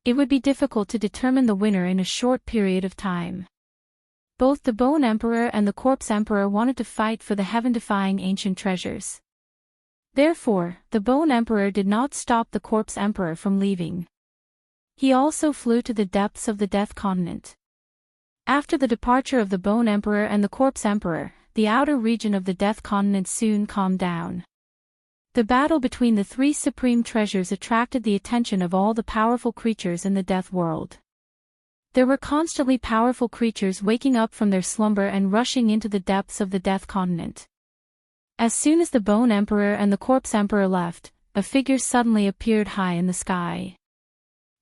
It would be difficult to determine the winner in a short period of time. Both the Bone Emperor and the Corpse Emperor wanted to fight for the heaven-defying ancient treasures. Therefore, the Bone Emperor did not stop the Corpse Emperor from leaving. He also flew to the depths of the Death Continent. After the departure of the Bone Emperor and the Corpse Emperor, the outer region of the Death Continent soon calmed down. The battle between the three supreme treasures attracted the attention of all the powerful creatures in the Death World. There were constantly powerful creatures waking up from their slumber and rushing into the depths of the Death Continent. As soon as the Bone Emperor and the Corpse Emperor left, a figure suddenly appeared high in the sky.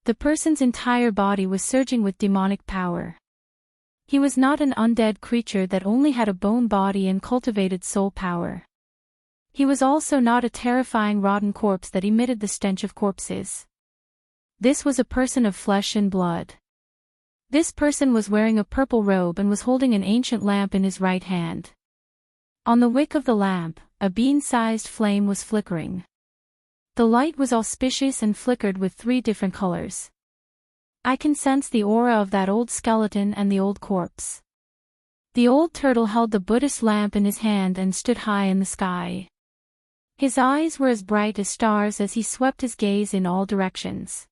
The person's entire body was surging with demonic power. He was not an undead creature that only had a bone body and cultivated soul power. He was also not a terrifying rotten corpse that emitted the stench of corpses. This was a person of flesh and blood. This person was wearing a purple robe and was holding an ancient lamp in his right hand. On the wick of the lamp, a bean-sized flame was flickering. The light was auspicious and flickered with 3 different colors. I can sense the aura of that old skeleton and the old corpse. The old turtle held the Buddhist lamp in his hand and stood high in the sky. His eyes were as bright as stars as he swept his gaze in all directions.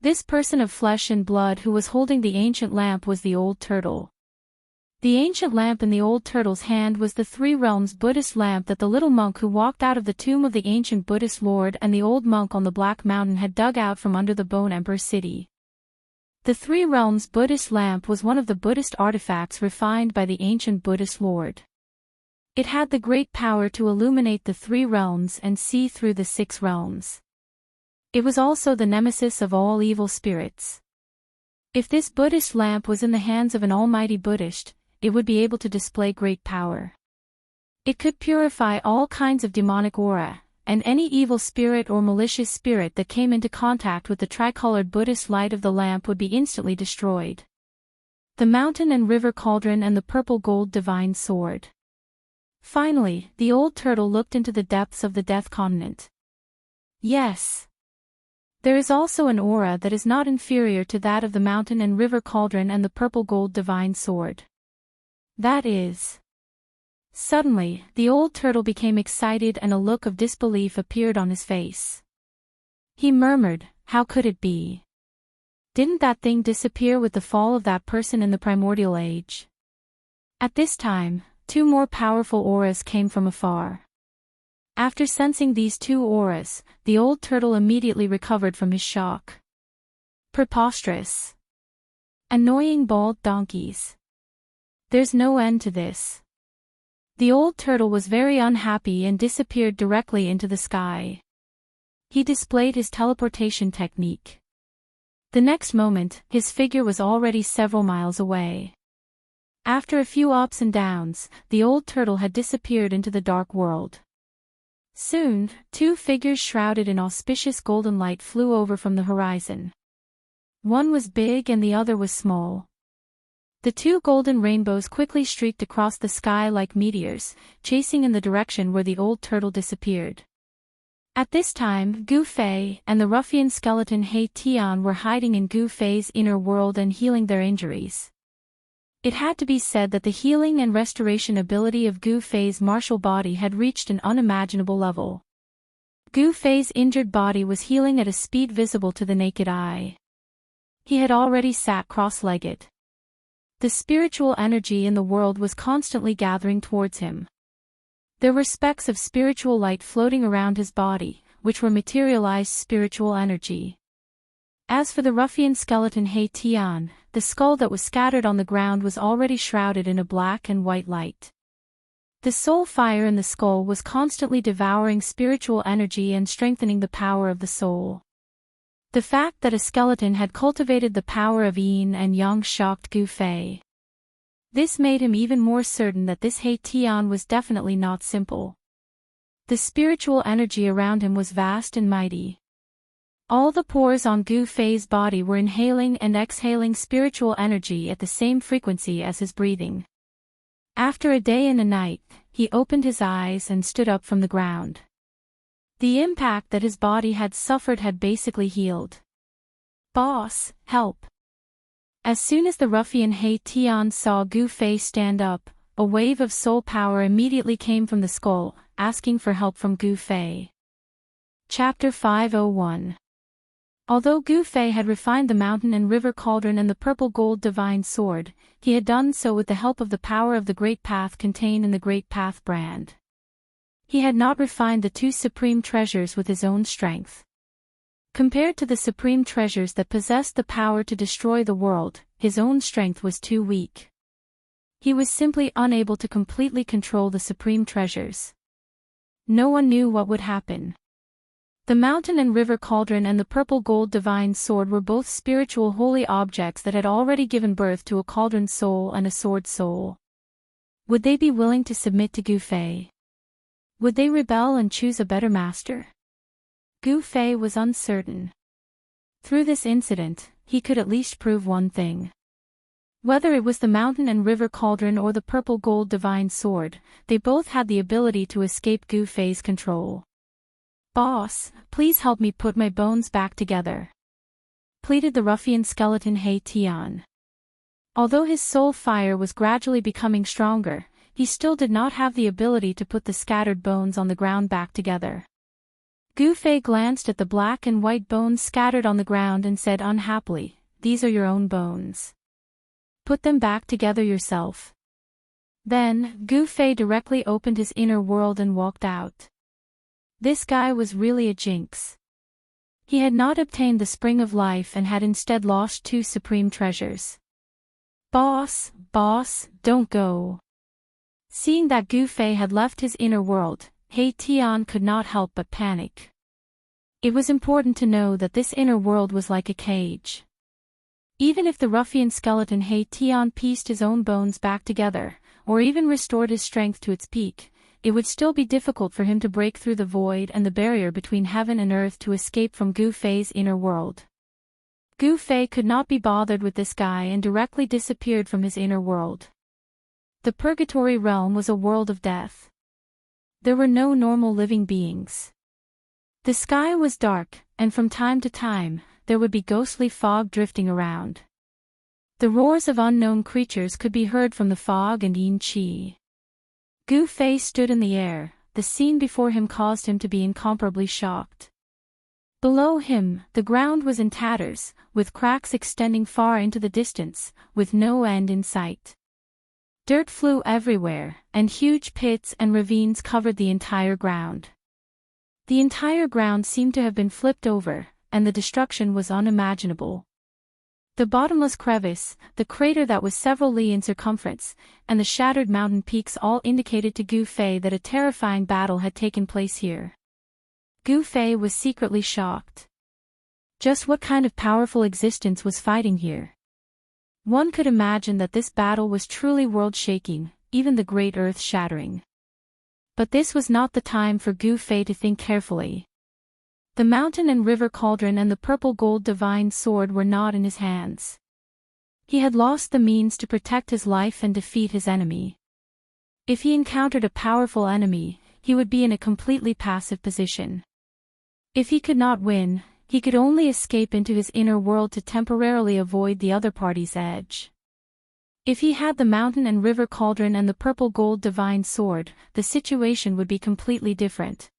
This person of flesh and blood who was holding the ancient lamp was the old turtle. The ancient lamp in the old turtle's hand was the 3 realms Buddhist lamp that the little monk who walked out of the tomb of the ancient Buddhist lord and the old monk on the Black Mountain had dug out from under the Bone Emperor city. The 3 realms Buddhist lamp was one of the Buddhist artifacts refined by the ancient Buddhist lord. It had the great power to illuminate the 3 realms and see through the 6 realms. It was also the nemesis of all evil spirits. If this Buddhist lamp was in the hands of an almighty Buddhist, it would be able to display great power. It could purify all kinds of demonic aura, and any evil spirit or malicious spirit that came into contact with the tricolored Buddhist light of the lamp would be instantly destroyed. The mountain and river cauldron and the purple gold divine sword. Finally, the old turtle looked into the depths of the Death Continent. Yes. There is also an aura that is not inferior to that of the mountain and river cauldron and the purple gold divine sword. That is. Suddenly, the old turtle became excited and a look of disbelief appeared on his face. He murmured, "How could it be? Didn't that thing disappear with the fall of that person in the primordial age?" At this time, two more powerful auras came from afar. After sensing these two auras, the old turtle immediately recovered from his shock. Preposterous. Annoying bald donkeys. There's no end to this. The old turtle was very unhappy and disappeared directly into the sky. He displayed his teleportation technique. The next moment, his figure was already several miles away. After a few ups and downs, the old turtle had disappeared into the dark world. Soon, two figures shrouded in auspicious golden light flew over from the horizon. One was big and the other was small. The two golden rainbows quickly streaked across the sky like meteors, chasing in the direction where the old turtle disappeared. At this time, Gu Fei and the ruffian skeleton He Tian were hiding in Gu Fei's inner world and healing their injuries. It had to be said that the healing and restoration ability of Gu Fei's martial body had reached an unimaginable level. Gu Fei's injured body was healing at a speed visible to the naked eye. He had already sat cross-legged. The spiritual energy in the world was constantly gathering towards him. There were specks of spiritual light floating around his body, which were materialized spiritual energy. As for the ruffian skeleton He Tian, the skull that was scattered on the ground was already shrouded in a black and white light. The soul fire in the skull was constantly devouring spiritual energy and strengthening the power of the soul. The fact that a skeleton had cultivated the power of yin and yang shocked Gu Fei. This made him even more certain that this He Tian was definitely not simple. The spiritual energy around him was vast and mighty. All the pores on Gu Fei's body were inhaling and exhaling spiritual energy at the same frequency as his breathing. After a day and a night, he opened his eyes and stood up from the ground. The impact that his body had suffered had basically healed. "Boss, help!" As soon as the ruffian He Tian saw Gu Fei stand up, a wave of soul power immediately came from the skull, asking for help from Gu Fei. Chapter 501. Although Gu Fei had refined the mountain and river cauldron and the purple gold divine sword, he had done so with the help of the power of the Great Path contained in the Great Path brand. He had not refined the two supreme treasures with his own strength. Compared to the supreme treasures that possessed the power to destroy the world, his own strength was too weak. He was simply unable to completely control the supreme treasures. No one knew what would happen. The mountain and river cauldron and the purple gold divine sword were both spiritual holy objects that had already given birth to a cauldron soul and a sword soul. Would they be willing to submit to Gu Fei? Would they rebel and choose a better master? Gu Fei was uncertain. Through this incident, he could at least prove one thing. Whether it was the mountain and river cauldron or the purple gold divine sword, they both had the ability to escape Gu Fei's control. "Boss, please help me put my bones back together," pleaded the ruffian skeleton He Tian. Although his soul fire was gradually becoming stronger, he still did not have the ability to put the scattered bones on the ground back together. Gu Fei glanced at the black and white bones scattered on the ground and said unhappily, "These are your own bones. Put them back together yourself." Then, Gu Fei directly opened his inner world and walked out. This guy was really a jinx. He had not obtained the spring of life and had instead lost two supreme treasures. Boss, don't go." Seeing that Gu Fei had left his inner world, He Tian could not help but panic. It was important to know that this inner world was like a cage. Even if the ruffian skeleton He Tian pieced his own bones back together, or even restored his strength to its peak, it would still be difficult for him to break through the void and the barrier between heaven and earth to escape from Gu Fei's inner world. Gu Fei could not be bothered with this guy and directly disappeared from his inner world. The purgatory realm was a world of death. There were no normal living beings. The sky was dark, and from time to time, there would be ghostly fog drifting around. The roars of unknown creatures could be heard from the fog and yin qi. Gu Fei stood in the air. The scene before him caused him to be incomparably shocked. Below him, the ground was in tatters, with cracks extending far into the distance, with no end in sight. Dirt flew everywhere, and huge pits and ravines covered the entire ground. The entire ground seemed to have been flipped over, and the destruction was unimaginable. The bottomless crevice, the crater that was several li in circumference, and the shattered mountain peaks all indicated to Gu Fei that a terrifying battle had taken place here. Gu Fei was secretly shocked. Just what kind of powerful existence was fighting here? One could imagine that this battle was truly world-shaking, even the great earth-shattering. But this was not the time for Gu Fei to think carefully. The mountain and river cauldron and the purple gold divine sword were not in his hands. He had lost the means to protect his life and defeat his enemy. If he encountered a powerful enemy, he would be in a completely passive position. If he could not win, he could only escape into his inner world to temporarily avoid the other party's edge. If he had the mountain and river cauldron and the purple gold divine sword, the situation would be completely different.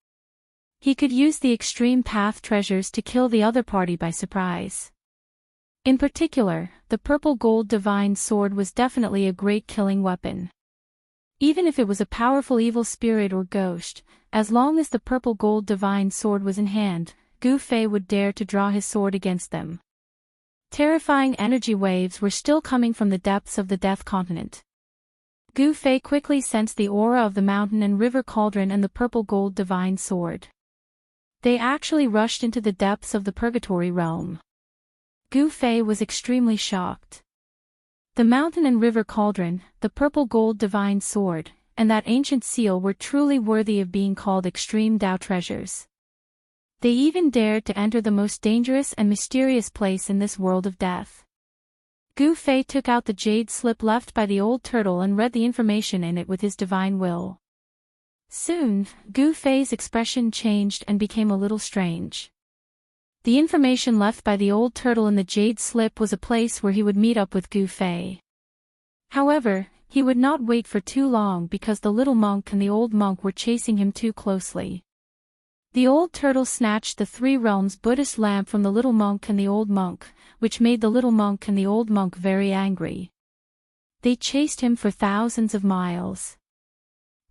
He could use the extreme path treasures to kill the other party by surprise. In particular, the purple gold divine sword was definitely a great killing weapon. Even if it was a powerful evil spirit or ghost, as long as the purple gold divine sword was in hand, Gu Fei would dare to draw his sword against them. Terrifying energy waves were still coming from the depths of the Death Continent. Gu Fei quickly sensed the aura of the mountain and river cauldron and the purple gold divine sword. They actually rushed into the depths of the purgatory realm. Gu Fei was extremely shocked. The mountain and river cauldron, the purple gold divine sword, and that ancient seal were truly worthy of being called extreme Dao treasures. They even dared to enter the most dangerous and mysterious place in this world of death. Gu Fei took out the jade slip left by the old turtle and read the information in it with his divine will. Soon, Gu Fei's expression changed and became a little strange. The information left by the old turtle in the jade slip was a place where he would meet up with Gu Fei. However, he would not wait for too long because the little monk and the old monk were chasing him too closely. The old turtle snatched the Three Realms Buddhist lamp from the little monk and the old monk, which made the little monk and the old monk very angry. They chased him for thousands of miles.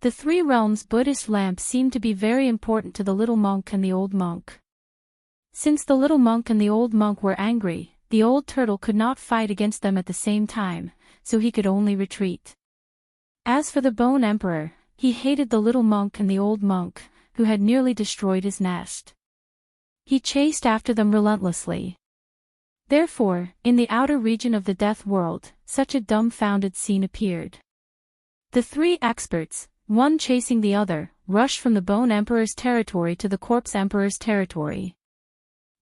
The Three Realms Buddhist lamp seemed to be very important to the little monk and the old monk. Since the little monk and the old monk were angry, the old turtle could not fight against them at the same time, so he could only retreat. As for the Bone Emperor, he hated the little monk and the old monk, who had nearly destroyed his nest. He chased after them relentlessly. Therefore, in the outer region of the death world, such a dumbfounded scene appeared. The three experts, one chasing the other, rushed from the Bone Emperor's territory to the Corpse Emperor's territory.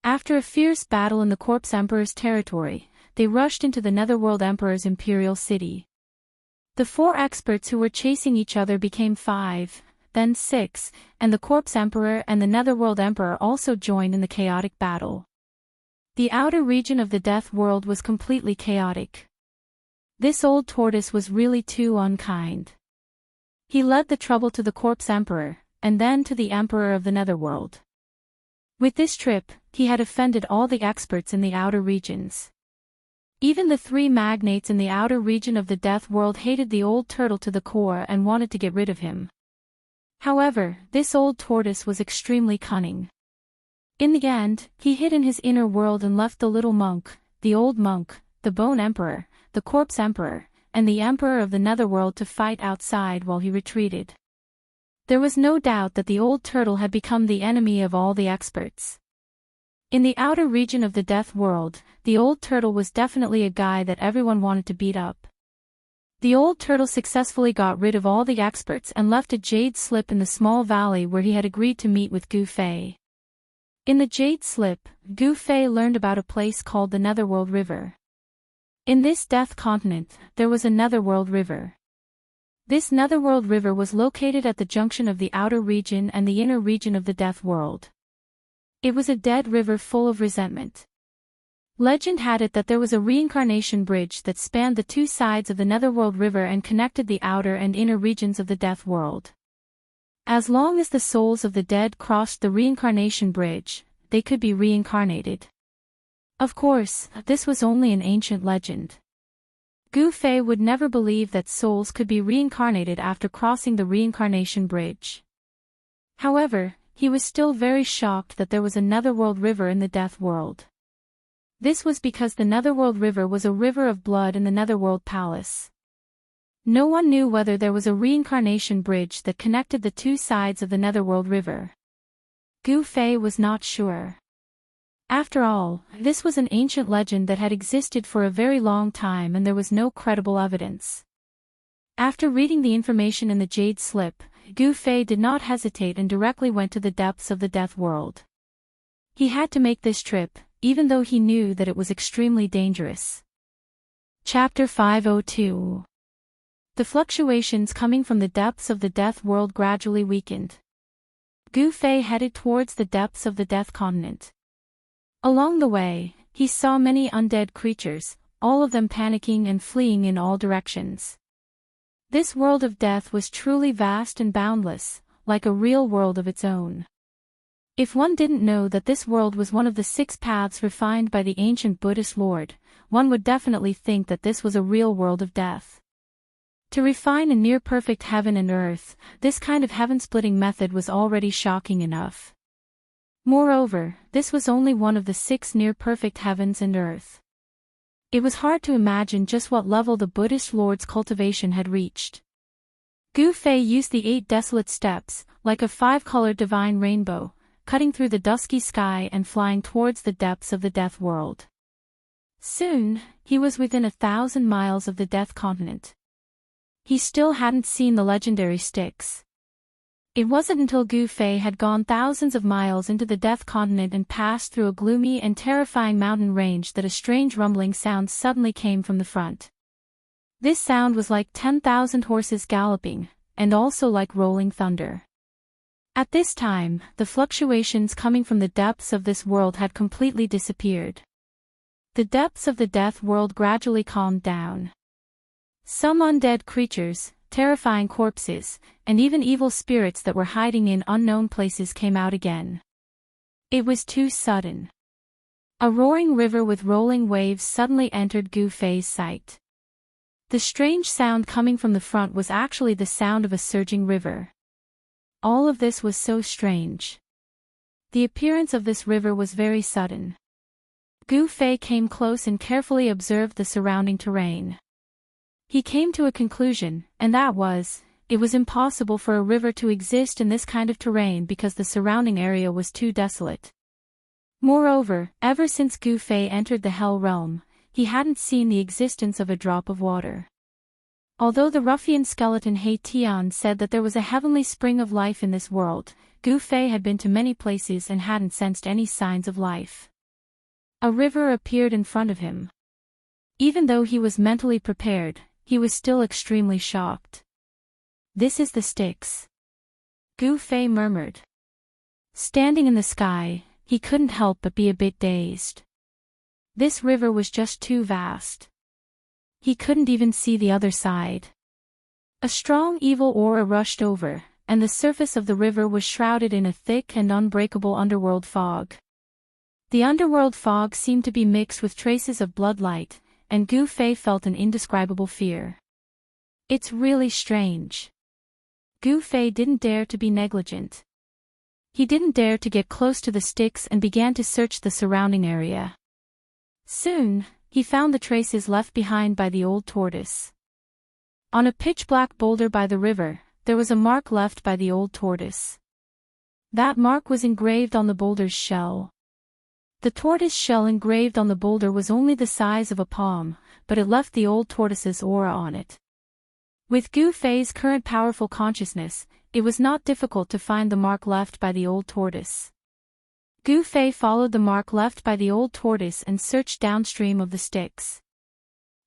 After a fierce battle in the Corpse Emperor's territory, they rushed into the Netherworld Emperor's imperial city. The four experts who were chasing each other became 5, then 6, and the Corpse Emperor and the Netherworld Emperor also joined in the chaotic battle. The outer region of the death world was completely chaotic. This old tortoise was really too unkind. He led the trouble to the Corpse Emperor, and then to the Emperor of the Netherworld. With this trip, he had offended all the experts in the outer regions. Even the three magnates in the outer region of the death world hated the old turtle to the core and wanted to get rid of him. However, this old tortoise was extremely cunning. In the end, he hid in his inner world and left the little monk, the old monk, the Bone Emperor, the Corpse Emperor, and the Emperor of the Netherworld to fight outside while he retreated. There was no doubt that the old turtle had become the enemy of all the experts. In the outer region of the death world, the old turtle was definitely a guy that everyone wanted to beat up. The old turtle successfully got rid of all the experts and left a jade slip in the small valley where he had agreed to meet with Gu Fei. In the jade slip, Gu Fei learned about a place called the Netherworld River. In this death continent, there was a Netherworld River. This Netherworld River was located at the junction of the outer region and the inner region of the death world. It was a dead river full of resentment. Legend had it that there was a reincarnation bridge that spanned the two sides of the Netherworld River and connected the outer and inner regions of the Death World. As long as the souls of the dead crossed the reincarnation bridge, they could be reincarnated. Of course, this was only an ancient legend. Gu Fei would never believe that souls could be reincarnated after crossing the reincarnation bridge. However, he was still very shocked that there was a Netherworld River in the Death World. This was because the Netherworld River was a river of blood in the Netherworld Palace. No one knew whether there was a reincarnation bridge that connected the two sides of the Netherworld River. Gu Fei was not sure. After all, this was an ancient legend that had existed for a very long time and there was no credible evidence. After reading the information in the Jade Slip, Gu Fei did not hesitate and directly went to the depths of the Death World. He had to make this trip, even though he knew that it was extremely dangerous. Chapter 502. The fluctuations coming from the depths of the Death World gradually weakened. Gu Fei headed towards the depths of the Death Continent. Along the way, he saw many undead creatures, all of them panicking and fleeing in all directions. This world of death was truly vast and boundless, like a real world of its own. If one didn't know that this world was one of the 6 paths refined by the ancient Buddhist Lord, one would definitely think that this was a real world of death. To refine a near-perfect heaven and earth, this kind of heaven-splitting method was already shocking enough. Moreover, this was only one of the 6 near-perfect heavens and earth. It was hard to imagine just what level the Buddhist Lord's cultivation had reached. Gu Fei used the 8 desolate steps, like a 5-colored divine rainbow, cutting through the dusky sky and flying towards the depths of the Death World. Soon, he was within 1,000 miles of the Death Continent. He still hadn't seen the legendary sticks. It wasn't until Gu Fei had gone thousands of miles into the Death Continent and passed through a gloomy and terrifying mountain range that a strange rumbling sound suddenly came from the front. This sound was like 10,000 horses galloping, and also like rolling thunder. At this time, the fluctuations coming from the depths of this world had completely disappeared. The depths of the Death World gradually calmed down. Some undead creatures, terrifying corpses, and even evil spirits that were hiding in unknown places came out again. It was too sudden. A roaring river with rolling waves suddenly entered Gu Fei's sight. The strange sound coming from the front was actually the sound of a surging river. All of this was so strange. The appearance of this river was very sudden. Gu Fei came close and carefully observed the surrounding terrain. He came to a conclusion, and that was, it was impossible for a river to exist in this kind of terrain because the surrounding area was too desolate. Moreover, ever since Gu Fei entered the Hell Realm, he hadn't seen the existence of a drop of water. Although the ruffian skeleton He Tian said that there was a heavenly spring of life in this world, Gu Fei had been to many places and hadn't sensed any signs of life. A river appeared in front of him. Even though he was mentally prepared, he was still extremely shocked. "This is the Styx," Gu Fei murmured. Standing in the sky, he couldn't help but be a bit dazed. This river was just too vast. He couldn't even see the other side. A strong evil aura rushed over, and the surface of the river was shrouded in a thick and unbreakable underworld fog. The underworld fog seemed to be mixed with traces of bloodlight, and Gu Fei felt an indescribable fear. "It's really strange." Gu Fei didn't dare to be negligent. He didn't dare to get close to the Styx and began to search the surrounding area. Soon, he found the traces left behind by the old tortoise. On a pitch-black boulder by the river, there was a mark left by the old tortoise. That mark was engraved on the boulder's shell. The tortoise shell engraved on the boulder was only the size of a palm, but it left the old tortoise's aura on it. With Gu Fei's current powerful consciousness, it was not difficult to find the mark left by the old tortoise. Gu Fei followed the mark left by the old tortoise and searched downstream of the Styx.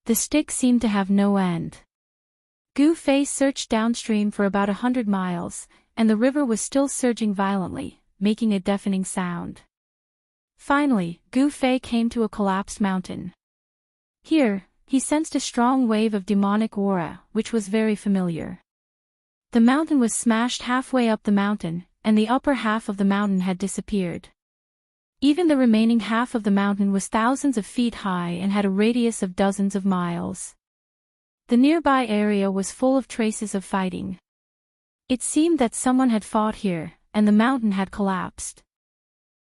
The Styx seemed to have no end. Gu Fei searched downstream for about 100 miles, and the river was still surging violently, making a deafening sound. Finally, Gu Fei came to a collapsed mountain. Here, he sensed a strong wave of demonic aura, which was very familiar. The mountain was smashed halfway up the mountain, and the upper half of the mountain had disappeared. Even the remaining half of the mountain was thousands of feet high and had a radius of dozens of miles. The nearby area was full of traces of fighting. It seemed that someone had fought here, and the mountain had collapsed.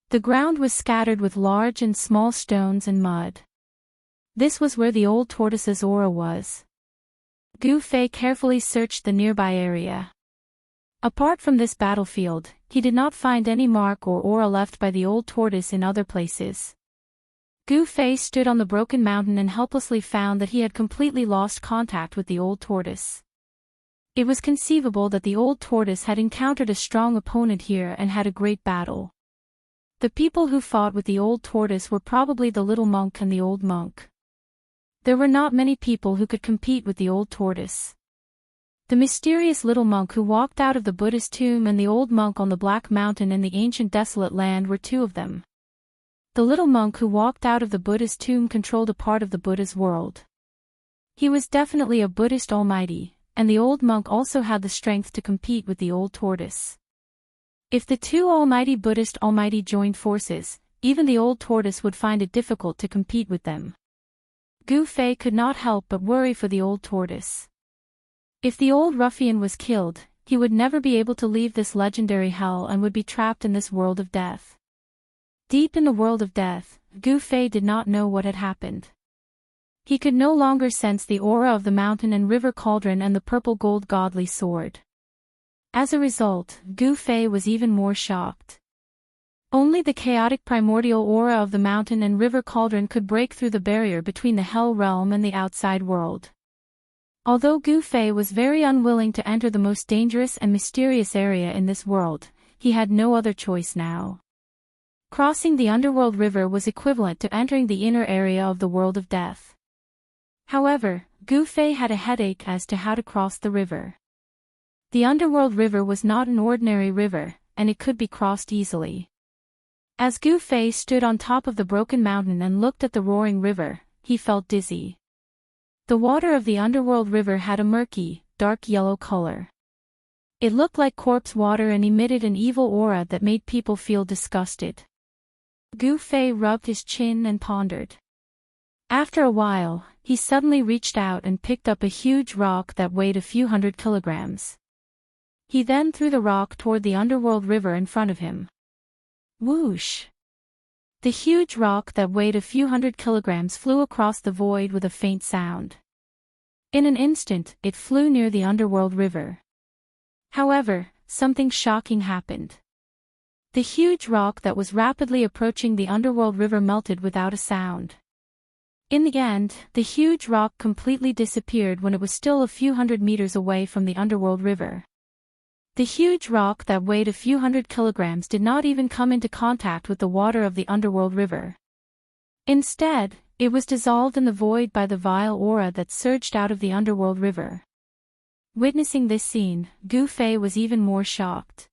The ground was scattered with large and small stones and mud. This was where the old tortoise's aura was. Gu Fei carefully searched the nearby area. Apart from this battlefield, he did not find any mark or aura left by the old tortoise in other places. Gu Fei stood on the broken mountain and helplessly found that he had completely lost contact with the old tortoise. It was conceivable that the old tortoise had encountered a strong opponent here and had a great battle. The people who fought with the old tortoise were probably the little monk and the old monk. There were not many people who could compete with the old tortoise. The mysterious little monk who walked out of the Buddhist tomb and the old monk on the Black Mountain in the ancient desolate land were two of them. The little monk who walked out of the Buddhist tomb controlled a part of the Buddha's world. He was definitely a Buddhist almighty, and the old monk also had the strength to compete with the old tortoise. If the two almighty Buddhist almighty joined forces, even the old tortoise would find it difficult to compete with them. Gu Fei could not help but worry for the old tortoise. If the old ruffian was killed, he would never be able to leave this legendary hell and would be trapped in this world of death. Deep in the world of death, Gu Fei did not know what had happened. He could no longer sense the aura of the mountain and river cauldron and the purple gold godly sword. As a result, Gu Fei was even more shocked. Only the chaotic primordial aura of the mountain and river cauldron could break through the barrier between the hell realm and the outside world. Although Gu Fei was very unwilling to enter the most dangerous and mysterious area in this world, he had no other choice now. Crossing the underworld river was equivalent to entering the inner area of the world of death. However, Gu Fei had a headache as to how to cross the river. The underworld river was not an ordinary river, and it could be crossed easily. As Gu Fei stood on top of the broken mountain and looked at the roaring river, he felt dizzy. The water of the underworld river had a murky, dark yellow color. It looked like corpse water and emitted an evil aura that made people feel disgusted. Gu Fei rubbed his chin and pondered. After a while, he suddenly reached out and picked up a huge rock that weighed a few hundred kilograms. He then threw the rock toward the underworld river in front of him. Whoosh! The huge rock that weighed a few hundred kilograms flew across the void with a faint sound. In an instant, it flew near the underworld river. However, something shocking happened. The huge rock that was rapidly approaching the underworld river melted without a sound. In the end, the huge rock completely disappeared when it was still a few hundred meters away from the underworld river. The huge rock that weighed a few hundred kilograms did not even come into contact with the water of the underworld river. Instead, it was dissolved in the void by the vile aura that surged out of the underworld river. Witnessing this scene, Gu Fei was even more shocked.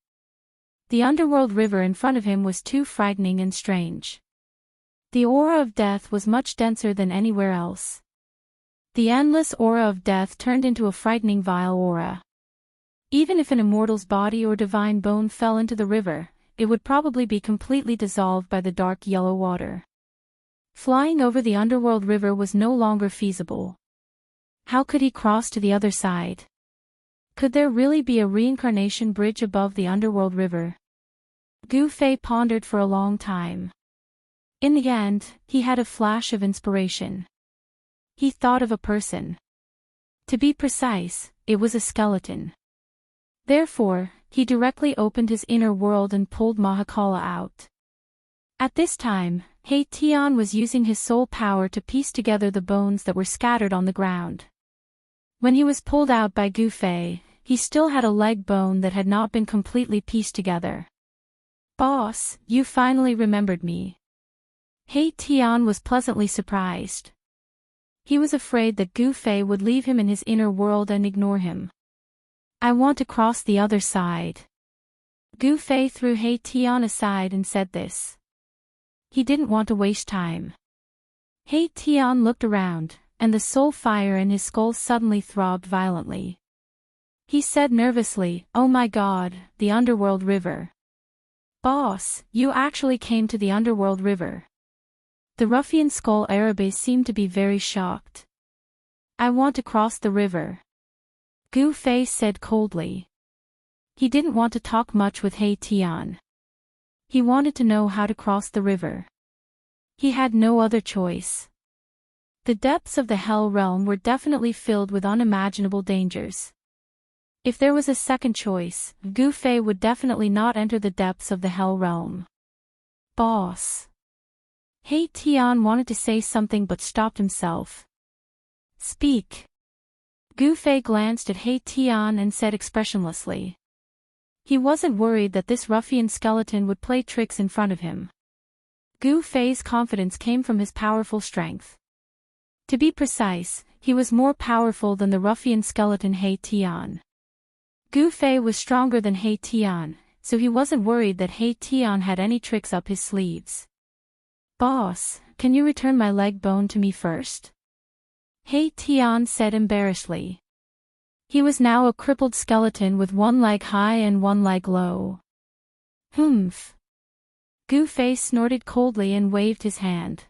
The underworld river in front of him was too frightening and strange. The aura of death was much denser than anywhere else. The endless aura of death turned into a frightening vile aura. Even if an immortal's body or divine bone fell into the river, it would probably be completely dissolved by the dark yellow water. Flying over the underworld river was no longer feasible. How could he cross to the other side? Could there really be a reincarnation bridge above the underworld river? Gu Fei pondered for a long time. In the end, he had a flash of inspiration. He thought of a person. To be precise, it was a skeleton. Therefore, he directly opened his inner world and pulled Mahakala out. At this time, He Tian was using his soul power to piece together the bones that were scattered on the ground. When he was pulled out by Gu Fei, he still had a leg bone that had not been completely pieced together. "Boss, you finally remembered me." He Tian was pleasantly surprised. He was afraid that Gu Fei would leave him in his inner world and ignore him. "I want to cross the other side." Gu Fei threw He Tian aside and said this. he didn't want to waste time. He Tian looked around, and the soul fire in his skull suddenly throbbed violently. He said nervously, "Oh my god, the underworld river. Boss, you actually came to the underworld river." The ruffian skull Arabe seemed to be very shocked. "I want to cross the river," Gu Fei said coldly. He didn't want to talk much with He Tian. He wanted to know how to cross the river. He had no other choice. The depths of the Hell Realm were definitely filled with unimaginable dangers. If there was a second choice, Gu Fei would definitely not enter the depths of the Hell Realm. "Boss." He Tian wanted to say something but stopped himself. "Speak." Gu Fei glanced at He Tian and said expressionlessly. He wasn't worried that this ruffian skeleton would play tricks in front of him. Gu Fei's confidence came from his powerful strength. To be precise, he was more powerful than the ruffian skeleton He Tian. Gu Fei was stronger than He Tian, so he wasn't worried that He Tian had any tricks up his sleeves. "Boss, can you return my leg bone to me first?" He Tian said embarrassedly. He was now a crippled skeleton with one leg high and one leg low. "Humph." Gu Fei snorted coldly and waved his hand.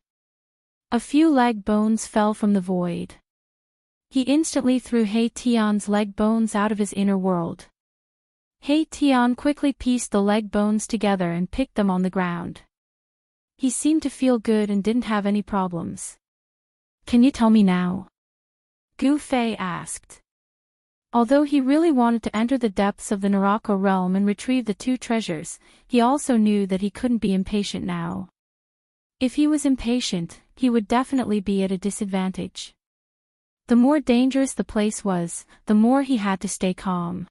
A few leg bones fell from the void. He instantly threw He Tian's leg bones out of his inner world. He Tian quickly pieced the leg bones together and picked them on the ground. He seemed to feel good and didn't have any problems. "Can you tell me now?" Gu Fei asked. Although he really wanted to enter the depths of the Naraka realm and retrieve the two treasures, he also knew that he couldn't be impatient now. If he was impatient, he would definitely be at a disadvantage. The more dangerous the place was, the more he had to stay calm.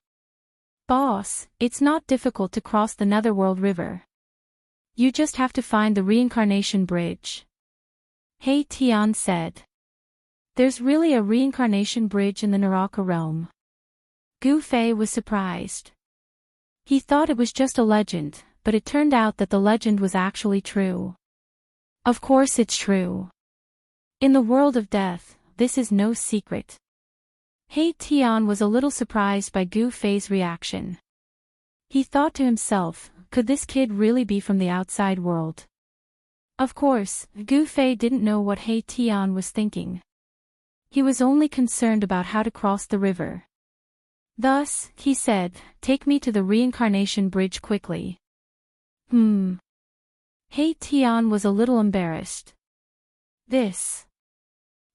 "Boss, it's not difficult to cross the Netherworld River. You just have to find the reincarnation bridge," He Tian said. "There's really a reincarnation bridge in the Naraka realm?" Gu Fei was surprised. He thought it was just a legend, but it turned out that the legend was actually true. Of course it's true. In the world of death, this is no secret. He Tian was a little surprised by Gu Fei's reaction. He thought to himself, could this kid really be from the outside world? Of course, Gu Fei didn't know what He Tian was thinking. He was only concerned about how to cross the river. Thus, he said, "Take me to the reincarnation bridge quickly." He Tian was a little embarrassed. "This.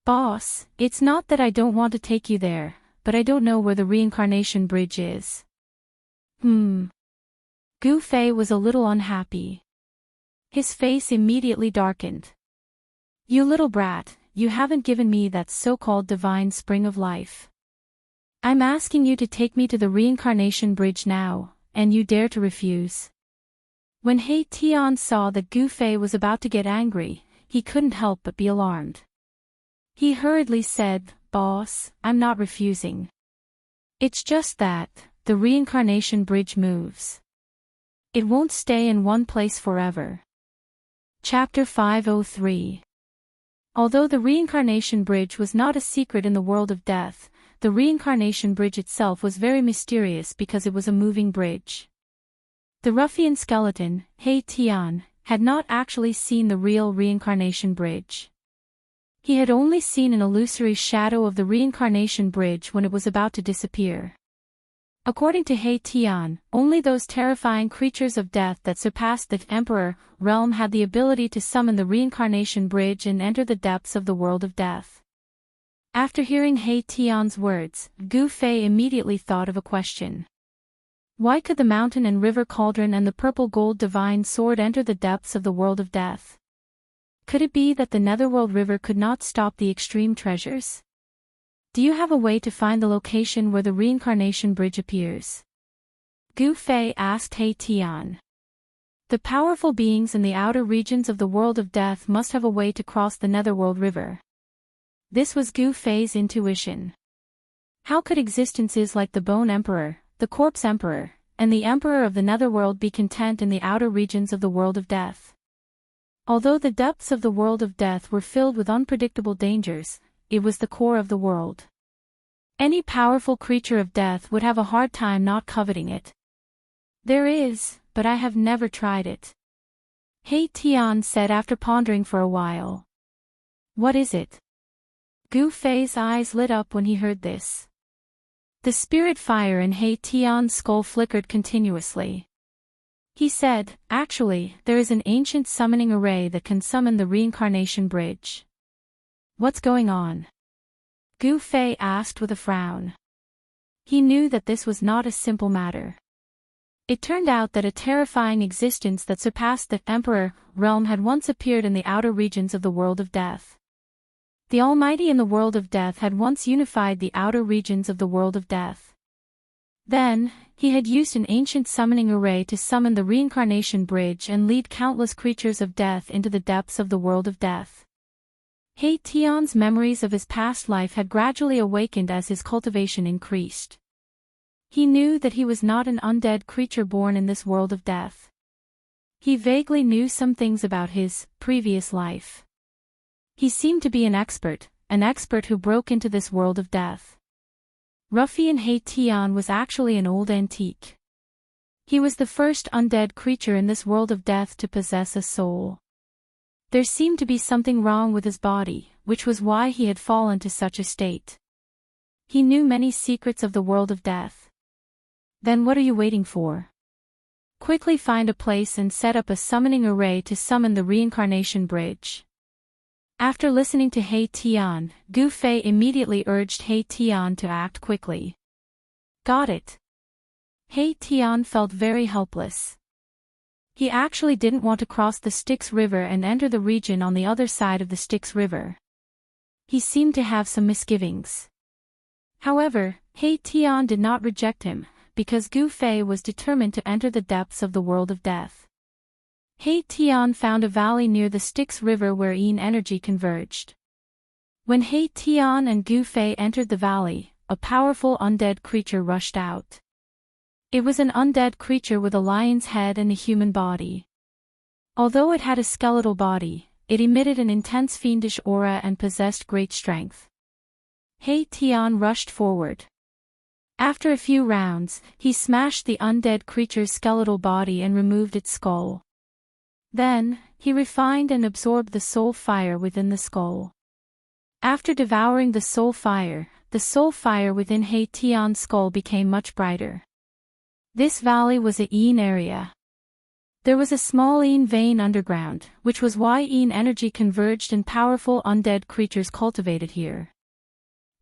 Boss, it's not that I don't want to take you there, but I don't know where the reincarnation bridge is." Gu Fei was a little unhappy. His face immediately darkened. "You little brat, you haven't given me that so-called divine spring of life. I'm asking you to take me to the reincarnation bridge now, and you dare to refuse." When He Tian saw that Gu Fei was about to get angry, he couldn't help but be alarmed. He hurriedly said, "Boss, I'm not refusing. It's just that, the reincarnation bridge moves. It won't stay in one place forever." Chapter 503. Although the reincarnation bridge was not a secret in the world of death, the reincarnation bridge itself was very mysterious because it was a moving bridge. The ruffian skeleton, He Tian, had not actually seen the real reincarnation bridge. He had only seen an illusory shadow of the reincarnation bridge when it was about to disappear. According to He Tian, only those terrifying creatures of death that surpassed the Emperor realm had the ability to summon the reincarnation bridge and enter the depths of the world of death. After hearing He Tian's words, Gu Fei immediately thought of a question. Why could the mountain and river cauldron and the purple gold divine sword enter the depths of the world of death? Could it be that the Netherworld River could not stop the extreme treasures? Do you have a way to find the location where the reincarnation bridge appears? Gu Fei asked He Tian. The powerful beings in the outer regions of the world of death must have a way to cross the Netherworld River. This was Gu Fei's intuition. How could existences like the Bone Emperor, the Corpse Emperor, and the Emperor of the Netherworld be content in the outer regions of the world of death? Although the depths of the world of death were filled with unpredictable dangers, it was the core of the world. Any powerful creature of death would have a hard time not coveting it. There is, but I have never tried it. He Tian said after pondering for a while. What is it? Gu Fei's eyes lit up when he heard this. The spirit fire in He Tian's skull flickered continuously. He said, actually, there is an ancient summoning array that can summon the reincarnation bridge. What's going on? Gu Fei asked with a frown. He knew that this was not a simple matter. It turned out that a terrifying existence that surpassed the Emperor realm had once appeared in the outer regions of the world of death. The Almighty in the world of death had once unified the outer regions of the world of death. Then, he had used an ancient summoning array to summon the reincarnation bridge and lead countless creatures of death into the depths of the world of death. He Tian's memories of his past life had gradually awakened as his cultivation increased. He knew that he was not an undead creature born in this world of death. He vaguely knew some things about his previous life. He seemed to be an expert who broke into this world of death. Ruffian He Tian was actually an old antique. He was the first undead creature in this world of death to possess a soul. There seemed to be something wrong with his body, which was why he had fallen to such a state. He knew many secrets of the world of death. Then what are you waiting for? Quickly find a place and set up a summoning array to summon the reincarnation bridge. After listening to He Tian, Gu Fei immediately urged He Tian to act quickly. Got it. He Tian felt very helpless. He actually didn't want to cross the Styx River and enter the region on the other side of the Styx River. He seemed to have some misgivings. However, He Tian did not reject him, because Gu Fei was determined to enter the depths of the world of death. He Tian found a valley near the Styx River where Yin energy converged. When He Tian and Gu Fei entered the valley, a powerful undead creature rushed out. It was an undead creature with a lion's head and a human body. Although it had a skeletal body, it emitted an intense fiendish aura and possessed great strength. He Tian rushed forward. After a few rounds, he smashed the undead creature's skeletal body and removed its skull. Then, he refined and absorbed the soul fire within the skull. After devouring the soul fire within He Tian's skull became much brighter. This valley was a Yin area. There was a small Yin vein underground, which was why Yin energy converged and powerful undead creatures cultivated here.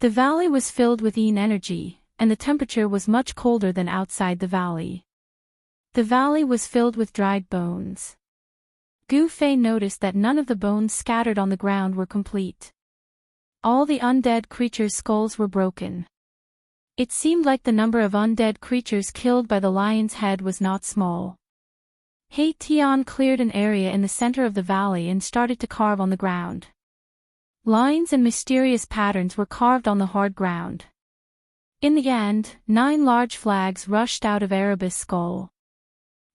The valley was filled with Yin energy, and the temperature was much colder than outside the valley. The valley was filled with dried bones. Gu Fei noticed that none of the bones scattered on the ground were complete. All the undead creatures' skulls were broken. It seemed like the number of undead creatures killed by the lion's head was not small. He Tian cleared an area in the center of the valley and started to carve on the ground. Lines and mysterious patterns were carved on the hard ground. In the end, 9 large flags rushed out of Erebus' skull.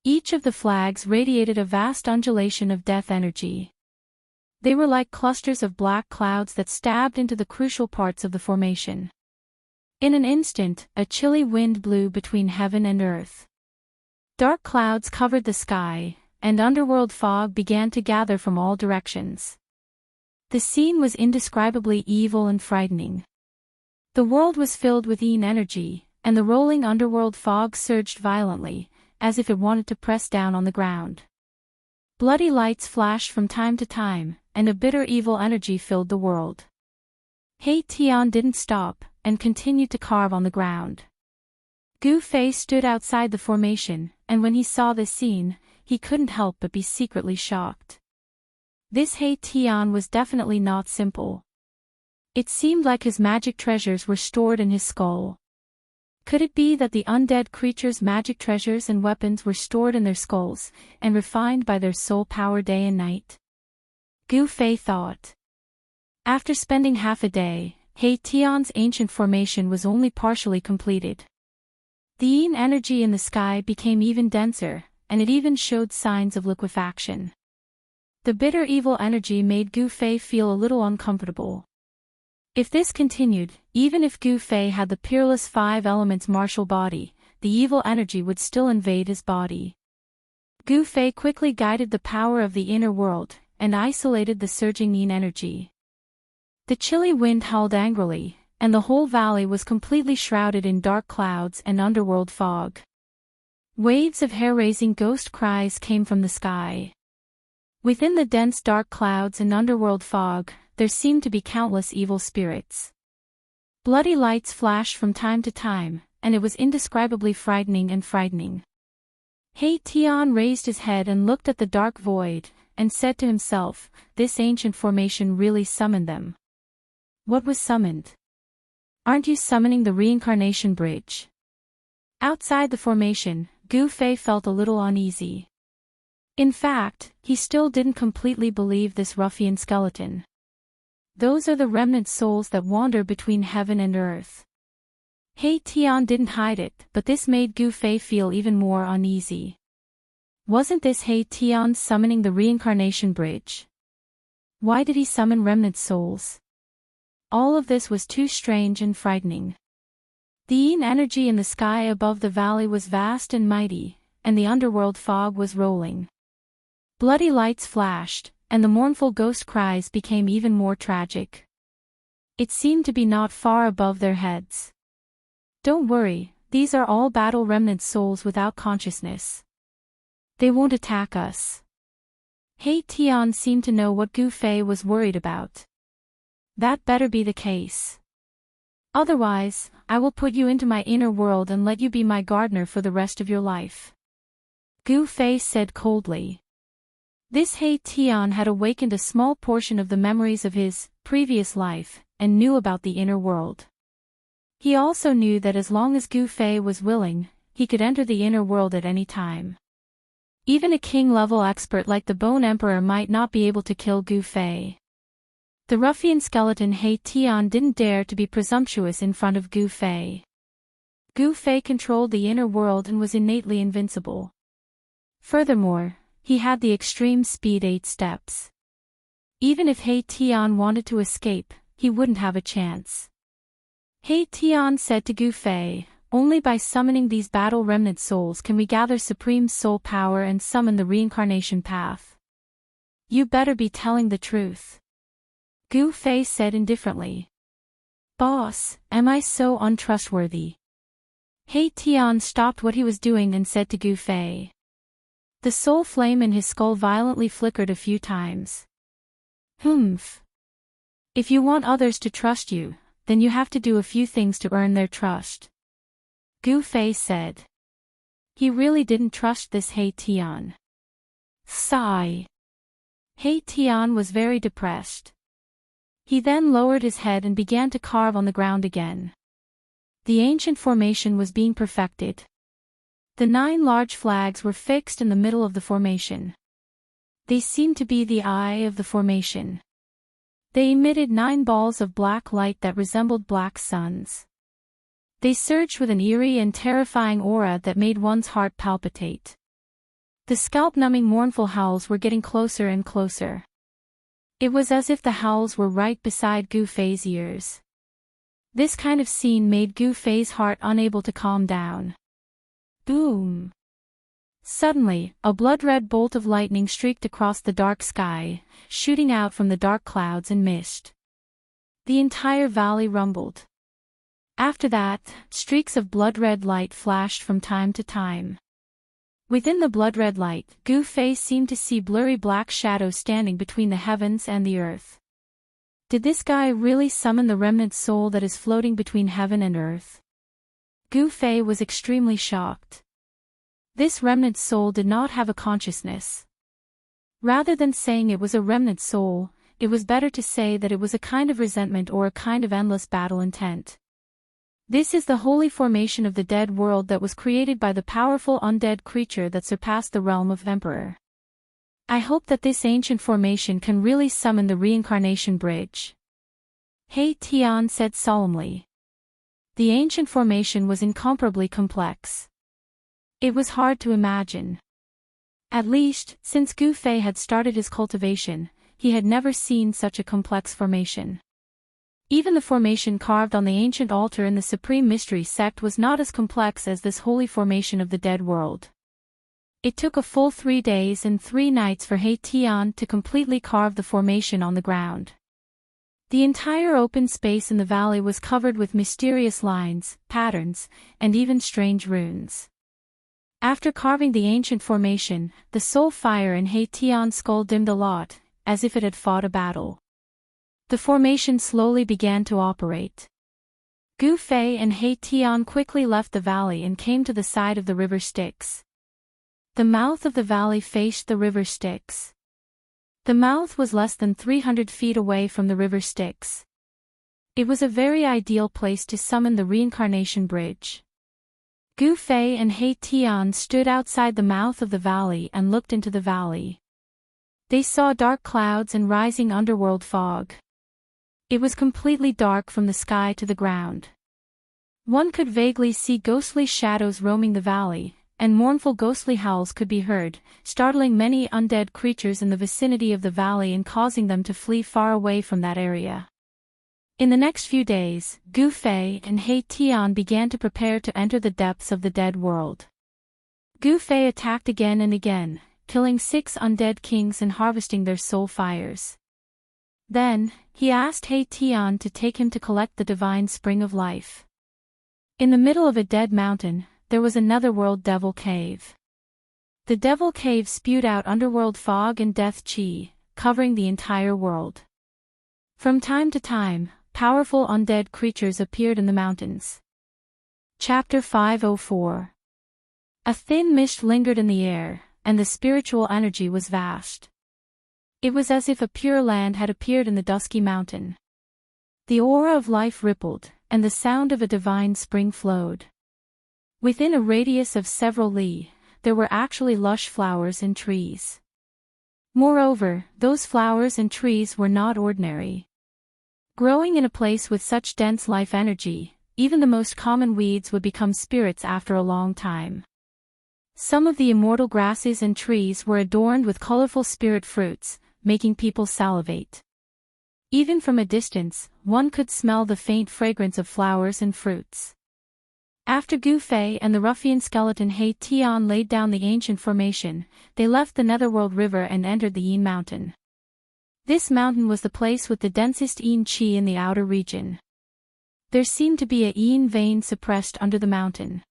Each of the flags radiated a vast undulation of death energy. They were like clusters of black clouds that stabbed into the crucial parts of the formation. In an instant, a chilly wind blew between heaven and earth. Dark clouds covered the sky, and underworld fog began to gather from all directions. The scene was indescribably evil and frightening. The world was filled with Yin energy, and the rolling underworld fog surged violently, as if it wanted to press down on the ground. Bloody lights flashed from time to time, and a bitter evil energy filled the world. He Tian didn't stop, and continued to carve on the ground. Gu Fei stood outside the formation, and when he saw this scene, he couldn't help but be secretly shocked. This He Tian was definitely not simple. It seemed like his magic treasures were stored in his skull. Could it be that the undead creatures' magic treasures and weapons were stored in their skulls, and refined by their soul power day and night? Gu Fei thought. After spending half a day, He Tian's ancient formation was only partially completed. The Yin energy in the sky became even denser, and it even showed signs of liquefaction. The bitter evil energy made Gu Fei feel a little uncomfortable. If this continued, even if Gu Fei had the peerless five elements martial body, the evil energy would still invade his body. Gu Fei quickly guided the power of the inner world, and isolated the surging yin energy. The chilly wind howled angrily, and the whole valley was completely shrouded in dark clouds and underworld fog. Waves of hair-raising ghost cries came from the sky. Within the dense dark clouds and underworld fog, there seemed to be countless evil spirits. Bloody lights flashed from time to time, and it was indescribably frightening. He Tian raised his head and looked at the dark void, and said to himself, this ancient formation really summoned them. What was summoned? Aren't you summoning the reincarnation bridge? Outside the formation, Gu Fei felt a little uneasy. In fact, he still didn't completely believe this ruffian skeleton. Those are the remnant souls that wander between heaven and earth. He Tian didn't hide it, but this made Gu Fei feel even more uneasy. Wasn't this He Tian summoning the reincarnation bridge? Why did he summon remnant souls? All of this was too strange and frightening. The yin energy in the sky above the valley was vast and mighty, and the underworld fog was rolling. Bloody lights flashed, and the mournful ghost cries became even more tragic. It seemed to be not far above their heads. Don't worry, these are all battle remnant souls without consciousness. They won't attack us. He Tian seemed to know what Gu Fei was worried about. That better be the case. Otherwise, I will put you into my inner world and let you be my gardener for the rest of your life. Gu Fei said coldly. This He Tian had awakened a small portion of the memories of his previous life, and knew about the inner world. He also knew that as long as Gu Fei was willing, he could enter the inner world at any time. Even a king-level expert like the Bone Emperor might not be able to kill Gu Fei. The ruffian skeleton He Tian didn't dare to be presumptuous in front of Gu Fei. Gu Fei controlled the inner world and was innately invincible. Furthermore, he had the extreme speed 8 steps. Even if He Tian wanted to escape, he wouldn't have a chance. He Tian said to Gu Fei, only by summoning these battle remnant souls can we gather supreme soul power and summon the reincarnation path. You better be telling the truth. Gu Fei said indifferently. Boss, am I so untrustworthy? He Tian stopped what he was doing and said to Gu Fei. The soul flame in his skull violently flickered a few times. Humph. If you want others to trust you, then you have to do a few things to earn their trust. Gu Fei said. He really didn't trust this He Tian. Sigh. He Tian was very depressed. He then lowered his head and began to carve on the ground again. The ancient formation was being perfected. The 9 large flags were fixed in the middle of the formation. They seemed to be the eye of the formation. They emitted 9 balls of black light that resembled black suns. They surged with an eerie and terrifying aura that made one's heart palpitate. The scalp-numbing mournful howls were getting closer and closer. It was as if the howls were right beside Gu Fei's ears. This kind of scene made Gu Fei's heart unable to calm down. Boom! Suddenly, a blood-red bolt of lightning streaked across the dark sky, shooting out from the dark clouds and mist. The entire valley rumbled. After that, streaks of blood-red light flashed from time to time. Within the blood-red light, Gu Fei seemed to see blurry black shadows standing between the heavens and the earth. Did this guy really summon the remnant soul that is floating between heaven and earth? Gu Fei was extremely shocked. This remnant soul did not have a consciousness. Rather than saying it was a remnant soul, it was better to say that it was a kind of resentment or a kind of endless battle intent. This is the holy formation of the dead world that was created by the powerful undead creature that surpassed the realm of Emperor. I hope that this ancient formation can really summon the reincarnation bridge. He Tian said solemnly. The ancient formation was incomparably complex. It was hard to imagine. At least, since Gu Fei had started his cultivation, he had never seen such a complex formation. Even the formation carved on the ancient altar in the Supreme Mystery sect was not as complex as this holy formation of the dead world. It took a full 3 days and 3 nights for He Tian to completely carve the formation on the ground. The entire open space in the valley was covered with mysterious lines, patterns, and even strange runes. After carving the ancient formation, the soul fire in He Tian's skull dimmed a lot, as if it had fought a battle. The formation slowly began to operate. Gu Fei and He Tian quickly left the valley and came to the side of the river Styx. The mouth of the valley faced the river Styx. The mouth was less than 300 feet away from the river Styx. It was a very ideal place to summon the reincarnation bridge. Gu Fei and He Tian stood outside the mouth of the valley and looked into the valley. They saw dark clouds and rising underworld fog. It was completely dark from the sky to the ground. One could vaguely see ghostly shadows roaming the valley, and mournful ghostly howls could be heard, startling many undead creatures in the vicinity of the valley and causing them to flee far away from that area. In the next few days, Gu Fei and He Tian began to prepare to enter the depths of the dead world. Gu Fei attacked again and again, killing 6 undead kings and harvesting their soul fires. Then, he asked He Tian to take him to collect the divine spring of life. In the middle of a dead mountain, there was another world devil cave. The devil cave spewed out underworld fog and death chi, covering the entire world. From time to time, powerful undead creatures appeared in the mountains. Chapter 504. A thin mist lingered in the air, and the spiritual energy was vast. It was as if a pure land had appeared in the dusky mountain. The aura of life rippled, and the sound of a divine spring flowed. Within a radius of several li, there were actually lush flowers and trees. Moreover, those flowers and trees were not ordinary. Growing in a place with such dense life energy, even the most common weeds would become spirits after a long time. Some of the immortal grasses and trees were adorned with colorful spirit fruits, making people salivate. Even from a distance, one could smell the faint fragrance of flowers and fruits. After Gu Fei and the ruffian skeleton He Tian laid down the ancient formation, they left the Netherworld River and entered the Yin Mountain. This mountain was the place with the densest Yin Qi in the outer region. There seemed to be a Yin vein suppressed under the mountain.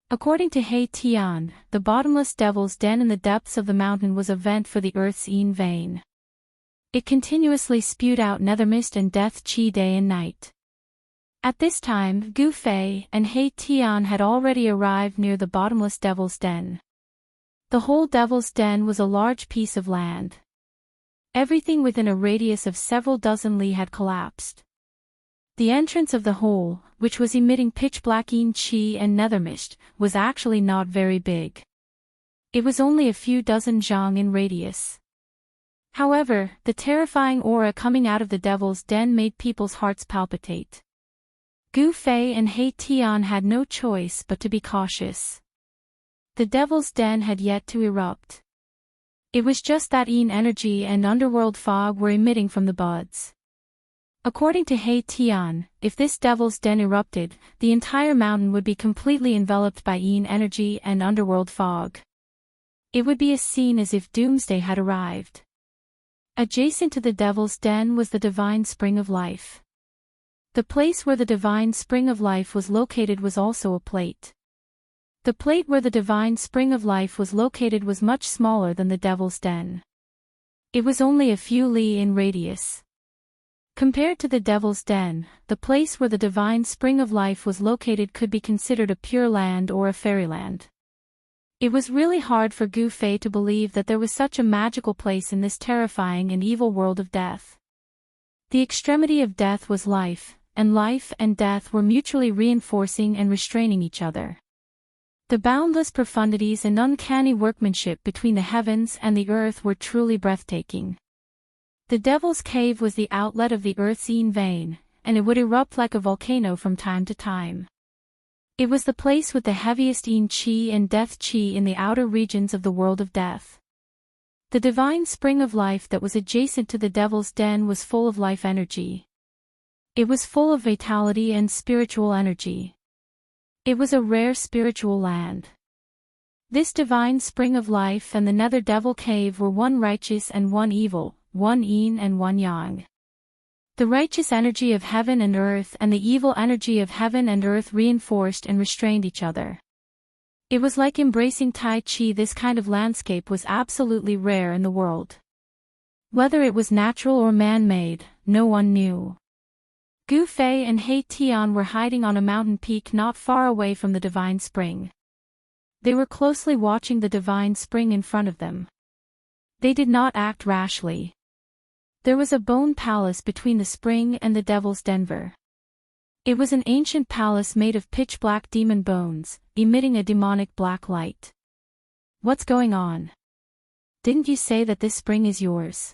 According to He Tian, the bottomless devil's den in the depths of the mountain was a vent for the earth's Yin vein. It continuously spewed out nethermist and death chi day and night. At this time, Gu Fei and He Tian had already arrived near the bottomless devil's den. The whole devil's den was a large piece of land. Everything within a radius of several dozen li had collapsed. The entrance of the hole, which was emitting pitch-black yin qi and nethermist, was actually not very big. It was only a few dozen zhang in radius. However, the terrifying aura coming out of the devil's den made people's hearts palpitate. Gu Fei and He Tian had no choice but to be cautious. The devil's den had yet to erupt. It was just that yin energy and underworld fog were emitting from the buds. According to He Tian, if this devil's den erupted, the entire mountain would be completely enveloped by yin energy and underworld fog. It would be a scene as if doomsday had arrived. Adjacent to the devil's den was the divine spring of life. The place where the divine spring of life was located was also a plate. The plate where the divine spring of life was located was much smaller than the devil's den. It was only a few li in radius. Compared to the devil's den, the place where the divine spring of life was located could be considered a pure land or a fairyland. It was really hard for Gu Fei to believe that there was such a magical place in this terrifying and evil world of death. The extremity of death was life and death were mutually reinforcing and restraining each other. The boundless profundities and uncanny workmanship between the heavens and the earth were truly breathtaking. The Devil's Cave was the outlet of the earth's yin vein, and it would erupt like a volcano from time to time. It was the place with the heaviest yin qi and death qi in the outer regions of the world of death. The divine spring of life that was adjacent to the devil's den was full of life energy. It was full of vitality and spiritual energy. It was a rare spiritual land. This divine spring of life and the nether devil cave were one righteous and one evil, one yin and one yang. The righteous energy of heaven and earth and the evil energy of heaven and earth reinforced and restrained each other. It was like embracing Tai Chi. This kind of landscape was absolutely rare in the world. Whether it was natural or man-made, no one knew. Gu Fei and He Tian were hiding on a mountain peak not far away from the divine spring. They were closely watching the divine spring in front of them. They did not act rashly. There was a bone palace between the spring and the devil's den. It was an ancient palace made of pitch-black demon bones, emitting a demonic black light. What's going on? Didn't you say that this spring is yours?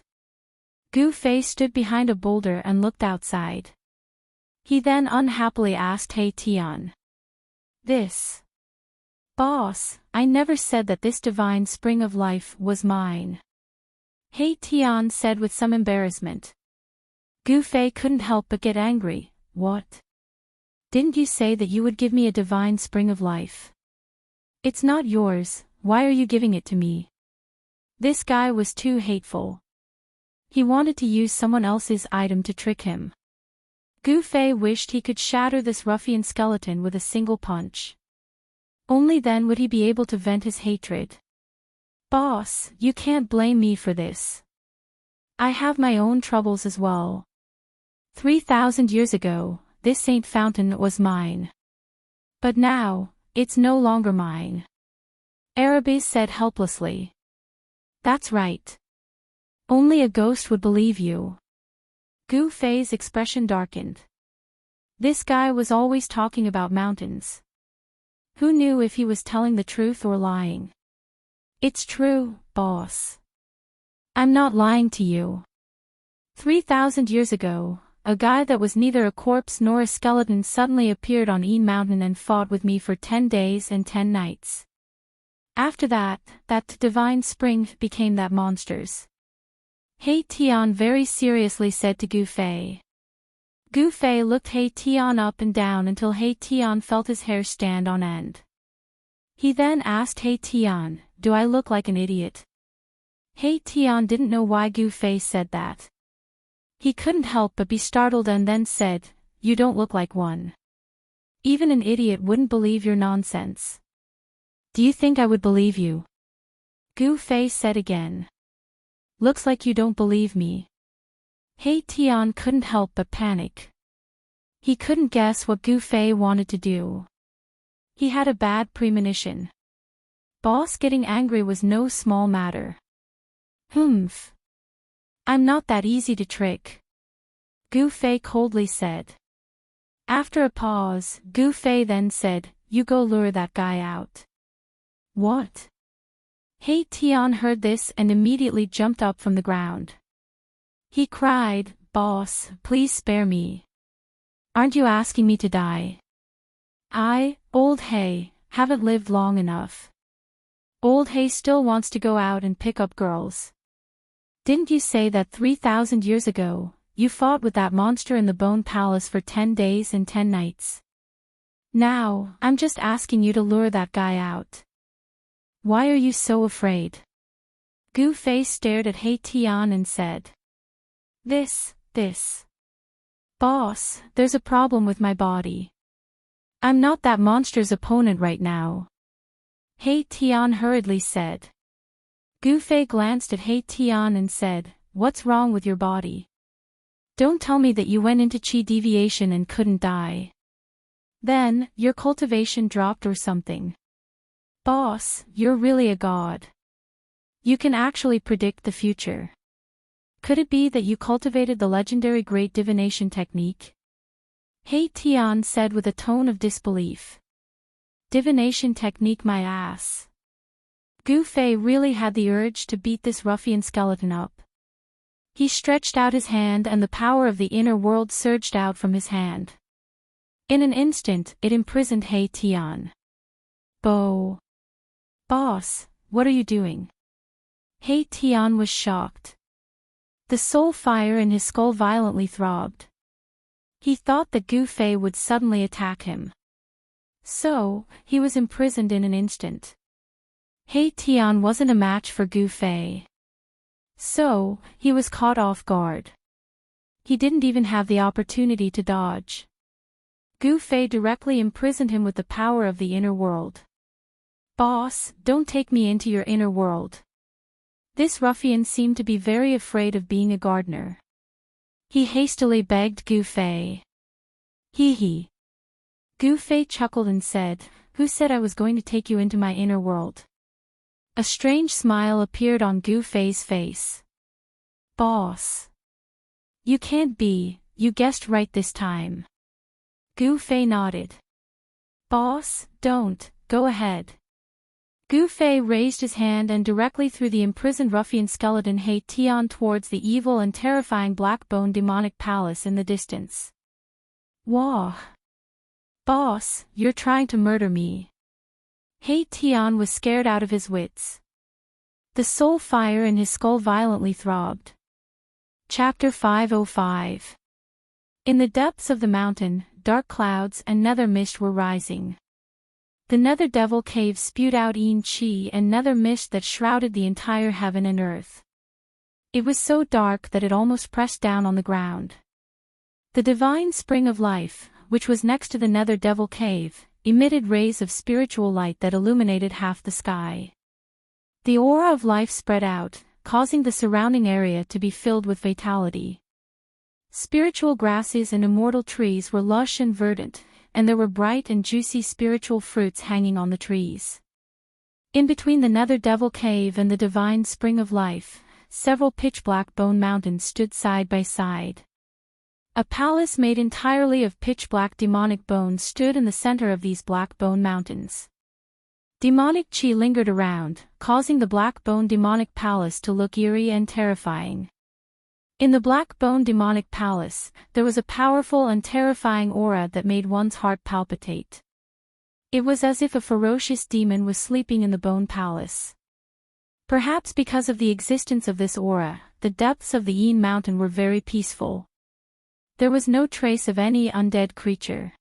Gu Fei stood behind a boulder and looked outside. He then unhappily asked He Tian. This. Boss, I never said that this divine spring of life was mine. He Tian said with some embarrassment. Gu Fei couldn't help but get angry. What? Didn't you say that you would give me a divine spring of life? It's not yours, why are you giving it to me? This guy was too hateful. He wanted to use someone else's item to trick him. Gu Fei wished he could shatter this ruffian skeleton with a single punch. Only then would he be able to vent his hatred. Boss, you can't blame me for this. I have my own troubles as well. 3,000 years ago, this saint fountain was mine. But now, it's no longer mine. Arabes said helplessly. That's right. Only a ghost would believe you. Gu Fei's expression darkened. This guy was always talking about mountains. Who knew if he was telling the truth or lying? It's true, boss. I'm not lying to you. 3,000 years ago, a guy that was neither a corpse nor a skeleton suddenly appeared on Yin Mountain and fought with me for 10 days and 10 nights. After that divine spring became that monster's. He Tian very seriously said to Gu Fei. Gu Fei looked He Tian up and down until He Tian felt his hair stand on end. He then asked He Tian, "Do I look like an idiot?" He Tian didn't know why Gu Fei said that. He couldn't help but be startled and then said, "You don't look like one. Even an idiot wouldn't believe your nonsense." "Do you think I would believe you?" Gu Fei said again. "Looks like you don't believe me." He Tian couldn't help but panic. He couldn't guess what Gu Fei wanted to do. He had a bad premonition. Boss getting angry was no small matter. "Humph. I'm not that easy to trick," Gu Fei coldly said. After a pause, Gu Fei then said, "You go lure that guy out." "What?" He Tian heard this and immediately jumped up from the ground. He cried, "Boss, please spare me. Aren't you asking me to die? I, old He, haven't lived long enough. Old He still wants to go out and pick up girls. Didn't you say that 3,000 years ago, you fought with that monster in the Bone Palace for 10 days and 10 nights? Now, I'm just asking you to lure that guy out. Why are you so afraid?" Gu Fei stared at He Tian and said. This. Boss, there's a problem with my body. I'm not that monster's opponent right now. He Tian hurriedly said. Gu Fei glanced at He Tian and said, "What's wrong with your body? Don't tell me that you went into chi deviation and couldn't die. Then, your cultivation dropped or something. Boss, you're really a god. You can actually predict the future. Could it be that you cultivated the legendary great divination technique?" He Tian said with a tone of disbelief. "Divination technique, my ass." Gu Fei really had the urge to beat this ruffian skeleton up. He stretched out his hand and the power of the inner world surged out from his hand. In an instant, it imprisoned He Tian. Boss, what are you doing? He Tian was shocked. The soul fire in his skull violently throbbed. He thought that Gu Fei would suddenly attack him. So, he was imprisoned in an instant. He Tian wasn't a match for Gu Fei. So, he was caught off guard. He didn't even have the opportunity to dodge. Gu Fei directly imprisoned him with the power of the inner world. Boss, don't take me into your inner world. This ruffian seemed to be very afraid of being a gardener. He hastily begged Gu Fei. He. Gu Fei chuckled and said, "Who said I was going to take you into my inner world?" A strange smile appeared on Gu Fei's face. Boss. You can't be, you guessed right this time. Gu Fei nodded. Boss, don't, go ahead. Gu Fei raised his hand and directly threw the imprisoned ruffian skeleton He Tian towards the evil and terrifying black-bone demonic palace in the distance. Wah! Boss, you're trying to murder me. He Tian was scared out of his wits. The soul fire in his skull violently throbbed. Chapter 505. In the depths of the mountain, dark clouds and nether mist were rising. The nether devil cave spewed out yin qi and nether mist that shrouded the entire heaven and earth. It was so dark that it almost pressed down on the ground. The divine spring of life, which was next to the nether devil cave, emitted rays of spiritual light that illuminated half the sky. The aura of life spread out, causing the surrounding area to be filled with vitality. Spiritual grasses and immortal trees were lush and verdant, and there were bright and juicy spiritual fruits hanging on the trees. In between the nether devil cave and the divine spring of life, several pitch-black bone mountains stood side by side. A palace made entirely of pitch-black demonic bones stood in the center of these black bone mountains. Demonic qi lingered around, causing the black bone demonic palace to look eerie and terrifying. In the black bone demonic palace, there was a powerful and terrifying aura that made one's heart palpitate. It was as if a ferocious demon was sleeping in the bone palace. Perhaps because of the existence of this aura, the depths of the Yin mountain were very peaceful. There was no trace of any undead creature.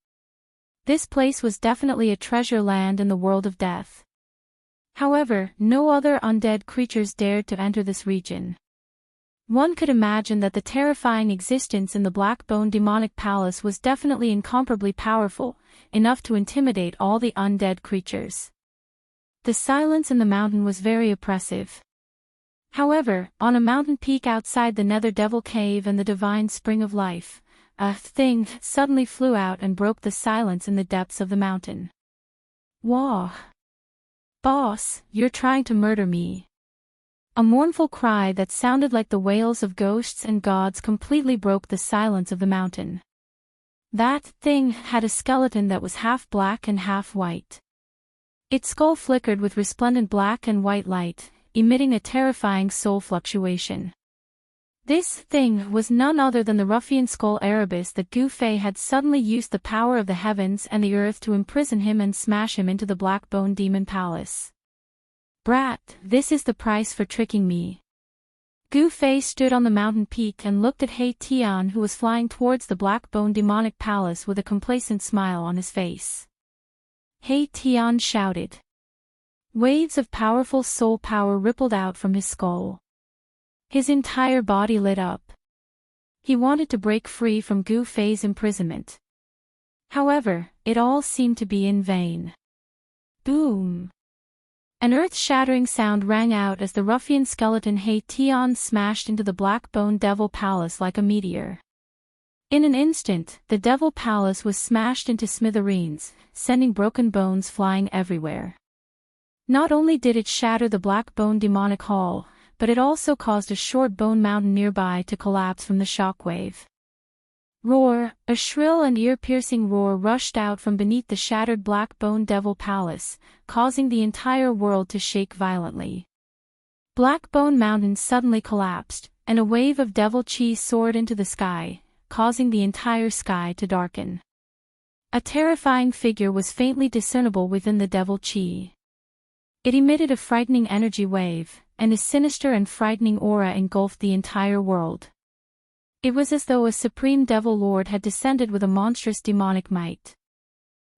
This place was definitely a treasure land in the world of death. However, no other undead creatures dared to enter this region. One could imagine that the terrifying existence in the black bone demonic palace was definitely incomparably powerful, enough to intimidate all the undead creatures. The silence in the mountain was very oppressive. However, on a mountain peak outside the nether devil cave and the divine spring of life, a thing suddenly flew out and broke the silence in the depths of the mountain. Wah! Boss, you're trying to murder me. A mournful cry that sounded like the wails of ghosts and gods completely broke the silence of the mountain. That thing had a skeleton that was half black and half white. Its skull flickered with resplendent black and white light, emitting a terrifying soul fluctuation. This thing was none other than the ruffian skull Erebus that Gu Fei had suddenly used the power of the heavens and the earth to imprison him and smash him into the black bone demon palace. Brat, this is the price for tricking me. Gu Fei stood on the mountain peak and looked at He Tian, who was flying towards the black bone demonic palace with a complacent smile on his face. He Tian shouted. Waves of powerful soul power rippled out from his skull. His entire body lit up. He wanted to break free from Gu Fei's imprisonment. However, it all seemed to be in vain. Boom! An earth-shattering sound rang out as the ruffian skeleton He Tian smashed into the black bone devil palace like a meteor. In an instant, the devil palace was smashed into smithereens, sending broken bones flying everywhere. Not only did it shatter the black bone demonic hall, but it also caused a short bone mountain nearby to collapse from the shockwave. Roar! A shrill and ear-piercing roar rushed out from beneath the shattered black bone devil palace, causing the entire world to shake violently. Black Bone Mountain suddenly collapsed, and a wave of devil chi soared into the sky, causing the entire sky to darken. A terrifying figure was faintly discernible within the devil chi. It emitted a frightening energy wave, and a sinister and frightening aura engulfed the entire world. It was as though a supreme devil lord had descended with a monstrous demonic might.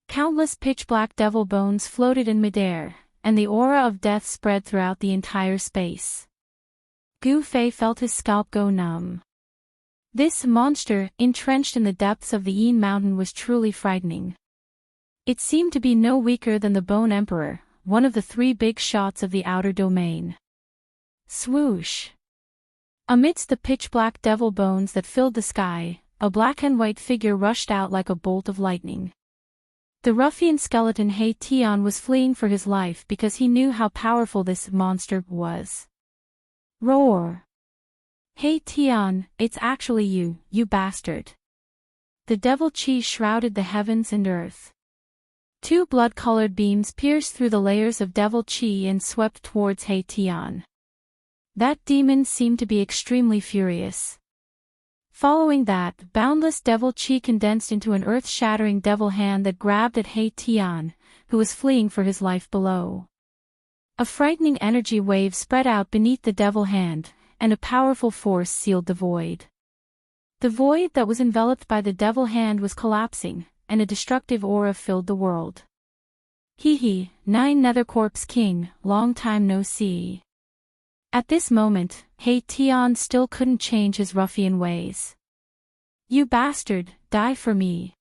Countless pitch-black devil bones floated in midair, and the aura of death spread throughout the entire space. Gu Fei felt his scalp go numb. This monster, entrenched in the depths of the Yin Mountain, was truly frightening. It seemed to be no weaker than the Bone Emperor, one of the three big shots of the outer domain. Swoosh! Amidst the pitch-black devil bones that filled the sky, a black and white figure rushed out like a bolt of lightning. The ruffian skeleton He Tian was fleeing for his life because he knew how powerful this monster was. Roar! He Tian, it's actually you, you bastard! The devil chi shrouded the heavens and earth. Two blood-colored beams pierced through the layers of devil chi and swept towards He Tian. That demon seemed to be extremely furious. Following that, boundless devil chi condensed into an earth-shattering devil hand that grabbed at He Tian, who was fleeing for his life below. A frightening energy wave spread out beneath the devil hand, and a powerful force sealed the void. The void that was enveloped by the devil hand was collapsing, and a destructive aura filled the world. Hee, Nine Nethercorp's king, long time no see. At this moment, He Tian still couldn't change his ruffian ways. You bastard, die for me!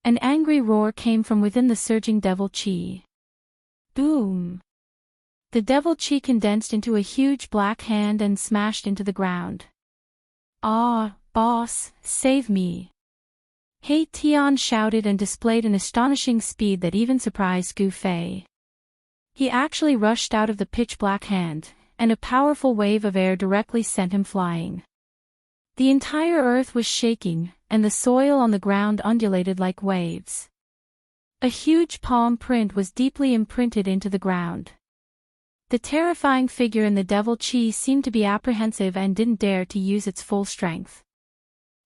An angry roar came from within the surging devil chi. Boom! The devil chi condensed into a huge black hand and smashed into the ground. Ah, boss, save me! He Tian shouted and displayed an astonishing speed that even surprised Gu Fei. He actually rushed out of the pitch-black hand, and a powerful wave of air directly sent him flying. The entire earth was shaking, and the soil on the ground undulated like waves. A huge palm print was deeply imprinted into the ground. The terrifying figure in the devil chi seemed to be apprehensive and didn't dare to use its full strength.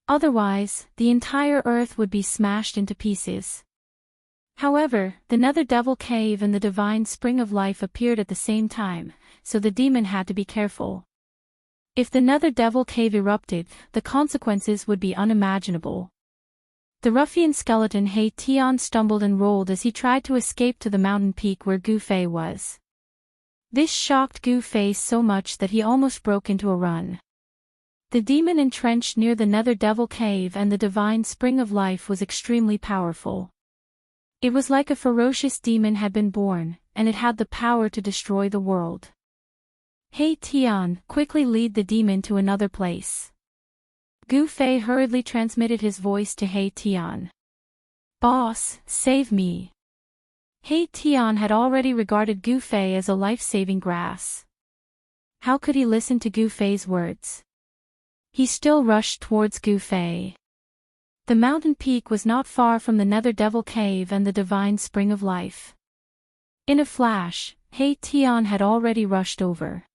Otherwise, the entire earth would be smashed into pieces. However, the Nether Devil Cave and the Divine Spring of Life appeared at the same time, so the demon had to be careful. If the Nether Devil Cave erupted, the consequences would be unimaginable. The ruffian skeleton He Tian stumbled and rolled as he tried to escape to the mountain peak where Gu Fei was. This shocked Gu Fei so much that he almost broke into a run. The demon entrenched near the Nether Devil Cave and the Divine Spring of Life was extremely powerful. It was like a ferocious demon had been born, and it had the power to destroy the world. He Tian, quickly lead the demon to another place. Gu Fei hurriedly transmitted his voice to He Tian. Boss, save me. He Tian had already regarded Gu Fei as a life-saving grass. How could he listen to Gu Fei's words? He still rushed towards Gu Fei. The mountain peak was not far from the Nether Devil Cave and the Divine Spring of Life. In a flash, He Tian had already rushed over.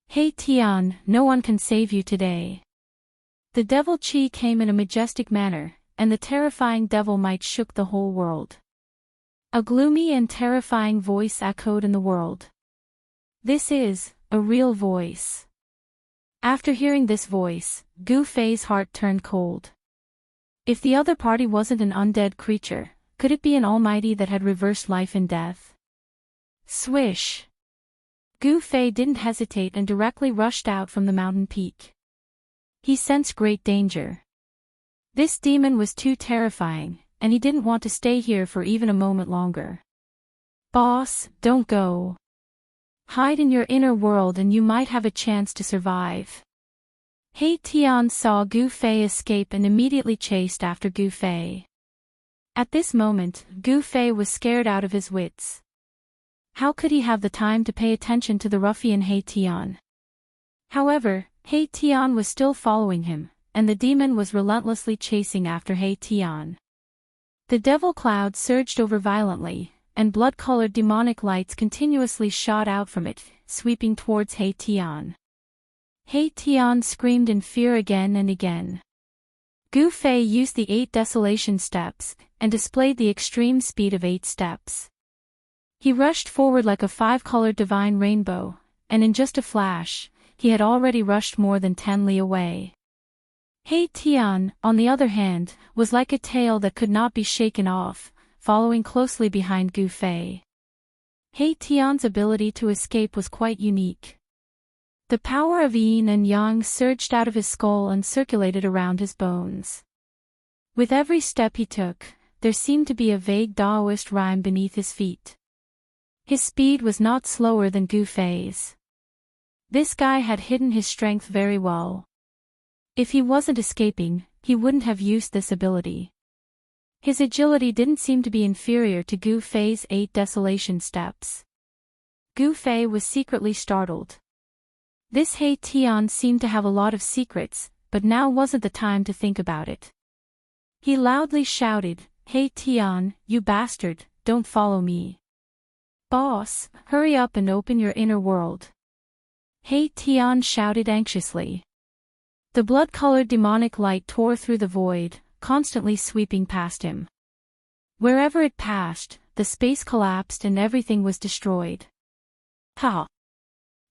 He Tian, no one can save you today. The devil chi came in a majestic manner, and the terrifying devil might shook the whole world. A gloomy and terrifying voice echoed in the world. This is a real voice. After hearing this voice, Gu Fei's heart turned cold. If the other party wasn't an undead creature, could it be an almighty that had reversed life and death? Swish! Gu Fei didn't hesitate and directly rushed out from the mountain peak. He sensed great danger. This demon was too terrifying, and he didn't want to stay here for even a moment longer. Boss, don't go. Hide in your inner world and you might have a chance to survive. He Tian saw Gu Fei escape and immediately chased after Gu Fei. At this moment, Gu Fei was scared out of his wits. How could he have the time to pay attention to the ruffian He Tian? However, He Tian was still following him, and the demon was relentlessly chasing after He Tian. The devil cloud surged over violently, and blood-colored demonic lights continuously shot out from it, sweeping towards He Tian. He Tian screamed in fear again and again. Gu Fei used the 8 desolation steps, and displayed the extreme speed of 8 steps. He rushed forward like a 5-colored divine rainbow, and in just a flash, he had already rushed more than 10 li away. He Tian, on the other hand, was like a tail that could not be shaken off, following closely behind Gu Fei. He Tian's ability to escape was quite unique. The power of yin and yang surged out of his skull and circulated around his bones. With every step he took, there seemed to be a vague Daoist rhyme beneath his feet. His speed was not slower than Gu Fei's. This guy had hidden his strength very well. If he wasn't escaping, he wouldn't have used this ability. His agility didn't seem to be inferior to Gu Fei's 8 desolation steps. Gu Fei was secretly startled. This He Tian seemed to have a lot of secrets, but now wasn't the time to think about it. He loudly shouted, "He Tian, you bastard, don't follow me. Boss, hurry up and open your inner world." He Tian shouted anxiously. The blood-colored demonic light tore through the void, constantly sweeping past him. Wherever it passed, the space collapsed and everything was destroyed. Ha!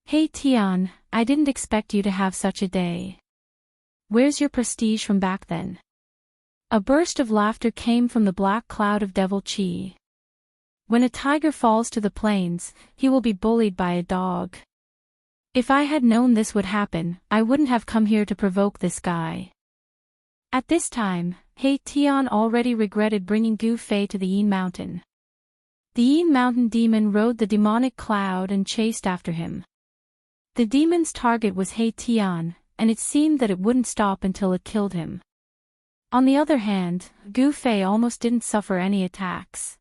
He Tian, I didn't expect you to have such a day. Where's your prestige from back then? A burst of laughter came from the black cloud of devil chi. When a tiger falls to the plains, he will be bullied by a dog. If I had known this would happen, I wouldn't have come here to provoke this guy. At this time, He Tian already regretted bringing Gu Fei to the Yin Mountain. The Yin Mountain demon rode the demonic cloud and chased after him. The demon's target was He Tian, and it seemed that it wouldn't stop until it killed him. On the other hand, Gu Fei almost didn't suffer any attacks.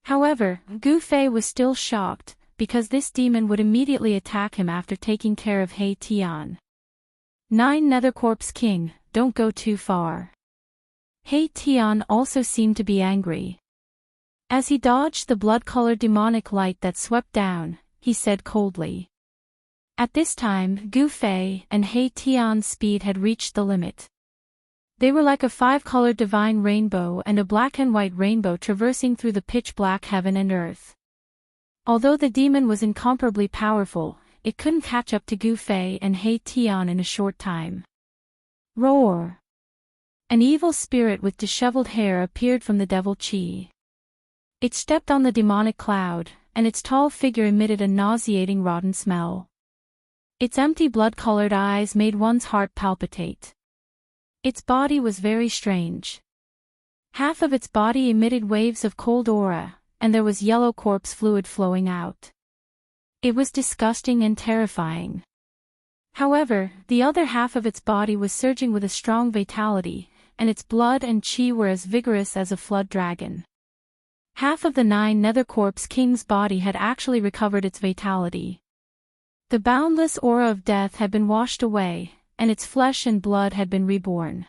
However, Gu Fei was still shocked, because this demon would immediately attack him after taking care of He Tian. 9 Nethercorpse King, don't go too far. He Tian also seemed to be angry. As he dodged the blood-colored demonic light that swept down, he said coldly. At this time, Gu Fei and He Tian's speed had reached the limit. They were like a 5-colored divine rainbow and a black and white rainbow traversing through the pitch-black heaven and earth. Although the demon was incomparably powerful, it couldn't catch up to Gu Fei and He Tian in a short time. Roar! An evil spirit with disheveled hair appeared from the devil chi. It stepped on the demonic cloud, and its tall figure emitted a nauseating rotten smell. Its empty blood-colored eyes made one's heart palpitate. Its body was very strange. Half of its body emitted waves of cold aura, and there was yellow corpse fluid flowing out. It was disgusting and terrifying. However, the other half of its body was surging with a strong vitality, and its blood and chi were as vigorous as a flood dragon. Half of the 9 Nethercorpse King's body had actually recovered its vitality. The boundless aura of death had been washed away, and its flesh and blood had been reborn.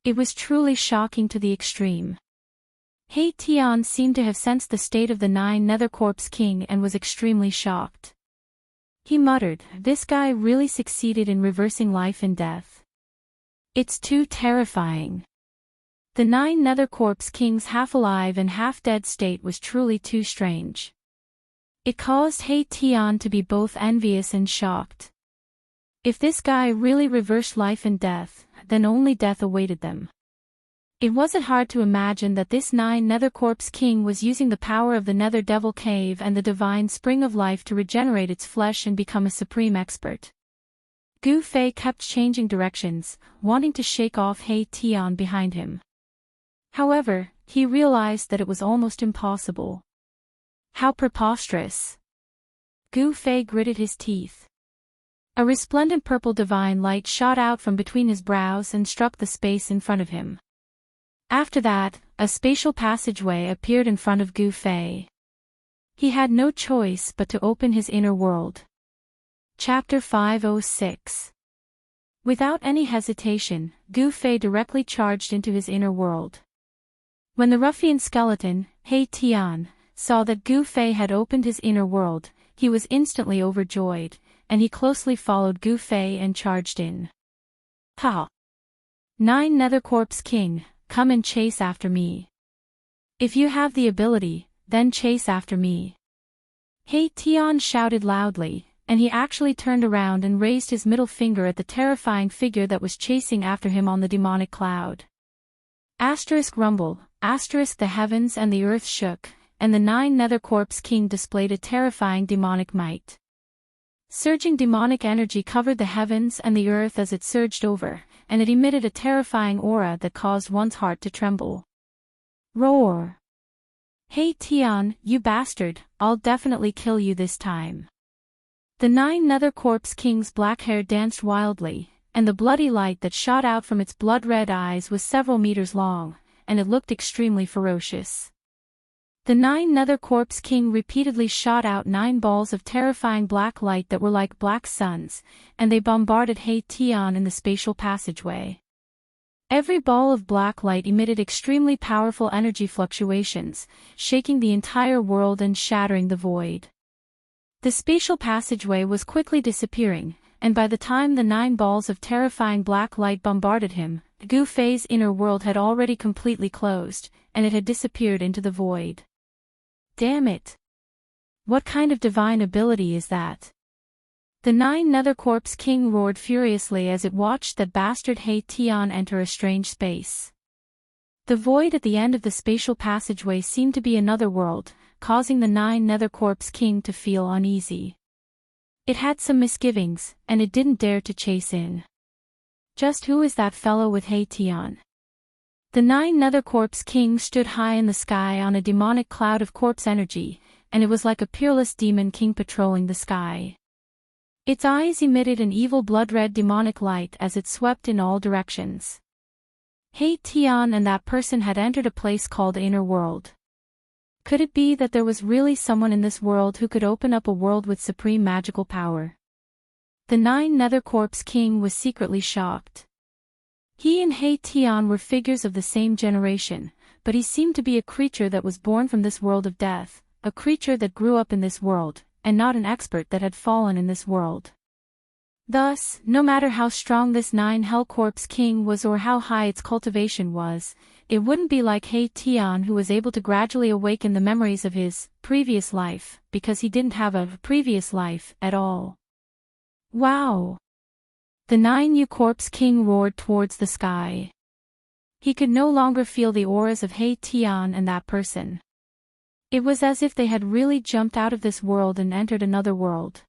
It was truly shocking to the extreme. He Tian seemed to have sensed the state of the 9 Nethercorpse King and was extremely shocked. He muttered, "This guy really succeeded in reversing life and death. It's too terrifying." The 9 Nethercorpse King's half-alive and half-dead state was truly too strange. It caused He Tian to be both envious and shocked. If this guy really reversed life and death, then only death awaited them. It wasn't hard to imagine that this 9 Nethercorpse King was using the power of the Nether Devil Cave and the divine spring of life to regenerate its flesh and become a supreme expert. Gu Fei kept changing directions, wanting to shake off He Tian behind him. However, he realized that it was almost impossible. How preposterous! Gu Fei gritted his teeth. A resplendent purple divine light shot out from between his brows and struck the space in front of him. After that, a spatial passageway appeared in front of Gu Fei. He had no choice but to open his inner world. Chapter 506. Without any hesitation, Gu Fei directly charged into his inner world. When the ruffian skeleton, He Tian, saw that Gu Fei had opened his inner world, he was instantly overjoyed, and he closely followed Gu Fei and charged in. Ha! 9 Nether Corpse King, come and chase after me. If you have the ability, then chase after me. He Tian shouted loudly, and he actually turned around and raised his middle finger at the terrifying figure that was chasing after him on the demonic cloud. Asterisk rumble, asterisk the heavens and the earth shook, and the 9 Nether Corpse King displayed a terrifying demonic might. Surging demonic energy covered the heavens and the earth as it surged over, and it emitted a terrifying aura that caused one's heart to tremble. Roar! Hey Tian, you bastard, I'll definitely kill you this time. The 9 Nether Corpse King's black hair danced wildly, and the bloody light that shot out from its blood-red eyes was several meters long, and it looked extremely ferocious. The 9 Nether Corpse King repeatedly shot out 9 balls of terrifying black light that were like black suns, and they bombarded He Tian in the spatial passageway. Every ball of black light emitted extremely powerful energy fluctuations, shaking the entire world and shattering the void. The spatial passageway was quickly disappearing, and by the time the 9 balls of terrifying black light bombarded him, Gu Fei's inner world had already completely closed, and it had disappeared into the void. Damn it! What kind of divine ability is that? The 9 Nether Corpse King roared furiously as it watched that bastard He Tian enter a strange space. The void at the end of the spatial passageway seemed to be another world, causing the 9 Nether Corpse King to feel uneasy. It had some misgivings, and it didn't dare to chase in. Just who is that fellow with He Tian? The 9 Nether Corpse King stood high in the sky on a demonic cloud of corpse energy, and it was like a peerless demon king patrolling the sky. Its eyes emitted an evil blood-red demonic light as it swept in all directions. He Tian and that person had entered a place called Inner World. Could it be that there was really someone in this world who could open up a world with supreme magical power? The 9 Nether Corpse King was secretly shocked. He and He Tian were figures of the same generation, but he seemed to be a creature that was born from this world of death, a creature that grew up in this world, and not an expert that had fallen in this world. Thus, no matter how strong this 9 Hell Corpse King was or how high its cultivation was, it wouldn't be like He Tian who was able to gradually awaken the memories of his previous life, because he didn't have a previous life at all. Wow! The 9 Yu Corpse King roared towards the sky. He could no longer feel the auras of He Tian and that person. It was as if they had really jumped out of this world and entered another world.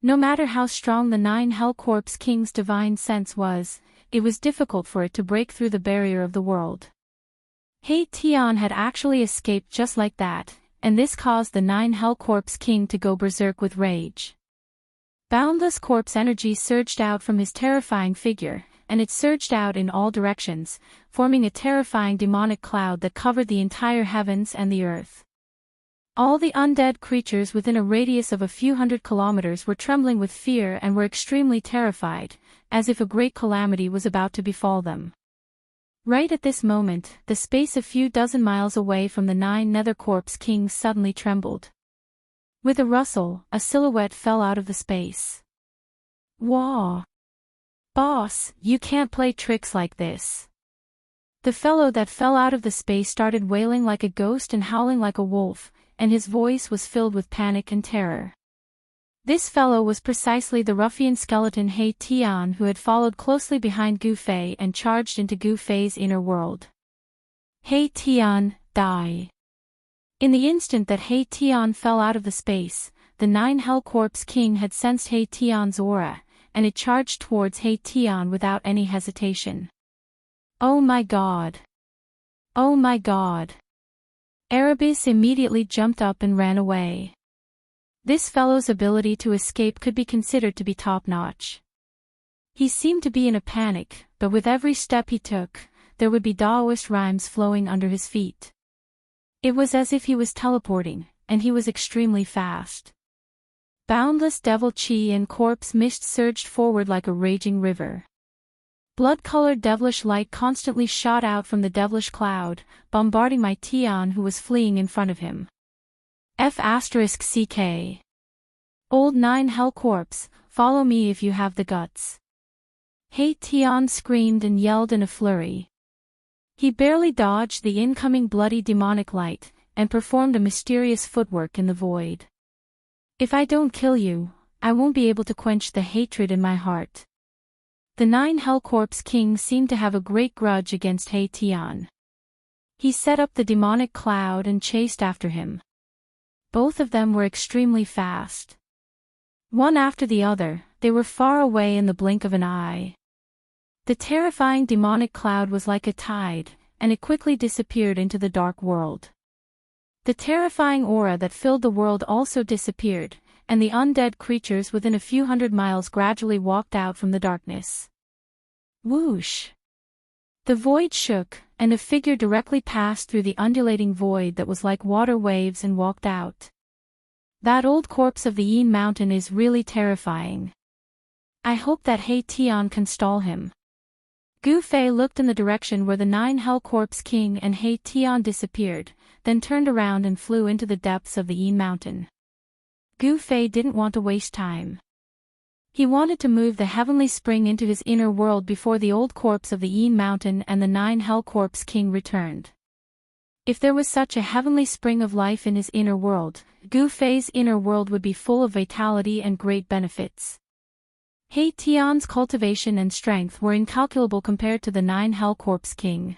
No matter how strong the 9 Hell Corpse King's divine sense was, it was difficult for it to break through the barrier of the world. He Tian had actually escaped just like that, and this caused the 9 Hell Corpse King to go berserk with rage. Boundless corpse energy surged out from his terrifying figure, and it surged out in all directions, forming a terrifying demonic cloud that covered the entire heavens and the earth. All the undead creatures within a radius of a few hundred kilometers were trembling with fear and were extremely terrified, as if a great calamity was about to befall them. Right at this moment, the space a few dozen miles away from the 9 Nether Corpse King suddenly trembled. With a rustle, a silhouette fell out of the space. Wah! Boss, you can't play tricks like this. The fellow that fell out of the space started wailing like a ghost and howling like a wolf, and his voice was filled with panic and terror. This fellow was precisely the ruffian skeleton He Tian who had followed closely behind Gu Fei and charged into Gu Fei's inner world. He Tian, die! In the instant that He Tian fell out of the space, the 9 Hell Corpse King had sensed He Tian's aura, and it charged towards He Tian without any hesitation. Oh my god! Oh my god! Erebus immediately jumped up and ran away. This fellow's ability to escape could be considered to be top-notch. He seemed to be in a panic, but with every step he took, there would be Daoist rhymes flowing under his feet. It was as if he was teleporting, and he was extremely fast. Boundless devil chi and corpse mist surged forward like a raging river. Blood-colored devilish light constantly shot out from the devilish cloud, bombarding my Tian who was fleeing in front of him. F***CK. Old 9 Hell Corpse, follow me if you have the guts. He Tian screamed and yelled in a flurry. He barely dodged the incoming bloody demonic light, and performed a mysterious footwork in the void. If I don't kill you, I won't be able to quench the hatred in my heart. The 9 Hellcorps King seemed to have a great grudge against He Tian. He set up the demonic cloud and chased after him. Both of them were extremely fast. One after the other, they were far away in the blink of an eye. The terrifying demonic cloud was like a tide, and it quickly disappeared into the dark world. The terrifying aura that filled the world also disappeared, and the undead creatures within a few hundred miles gradually walked out from the darkness. Whoosh! The void shook, and a figure directly passed through the undulating void that was like water waves and walked out. That old corpse of the Yin Mountain is really terrifying. I hope that He Tian can stall him. Gu Fei looked in the direction where the 9 Hellcorps King and He Tian disappeared, then turned around and flew into the depths of the Yin Mountain. Gu Fei didn't want to waste time. He wanted to move the heavenly spring into his inner world before the old corpse of the Yin Mountain and the 9 Hellcorps King returned. If there was such a heavenly spring of life in his inner world, Gu Fei's inner world would be full of vitality and great benefits. He Tian's cultivation and strength were incalculable compared to the 9 Hellcorps King.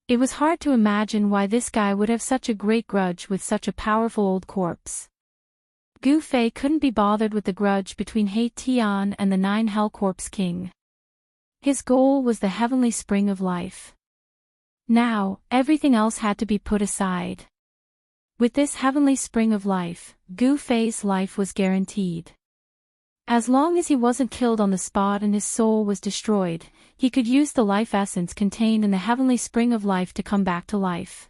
It was hard to imagine why this guy would have such a great grudge with such a powerful old corpse. Gu Fei couldn't be bothered with the grudge between He Tian and the 9 Hellcorps King. His goal was the heavenly spring of life. Now, everything else had to be put aside. With this heavenly spring of life, Gu Fei's life was guaranteed. As long as he wasn't killed on the spot and his soul was destroyed, he could use the life essence contained in the heavenly spring of life to come back to life.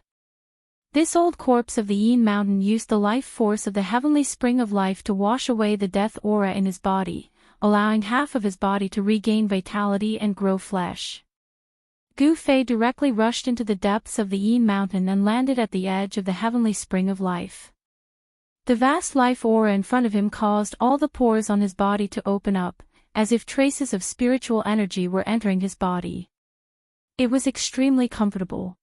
This old corpse of the Yin Mountain used the life force of the heavenly spring of life to wash away the death aura in his body, allowing half of his body to regain vitality and grow flesh. Gu Fei directly rushed into the depths of the Yin Mountain and landed at the edge of the heavenly spring of life. The vast life aura in front of him caused all the pores on his body to open up, as if traces of spiritual energy were entering his body. It was extremely comfortable.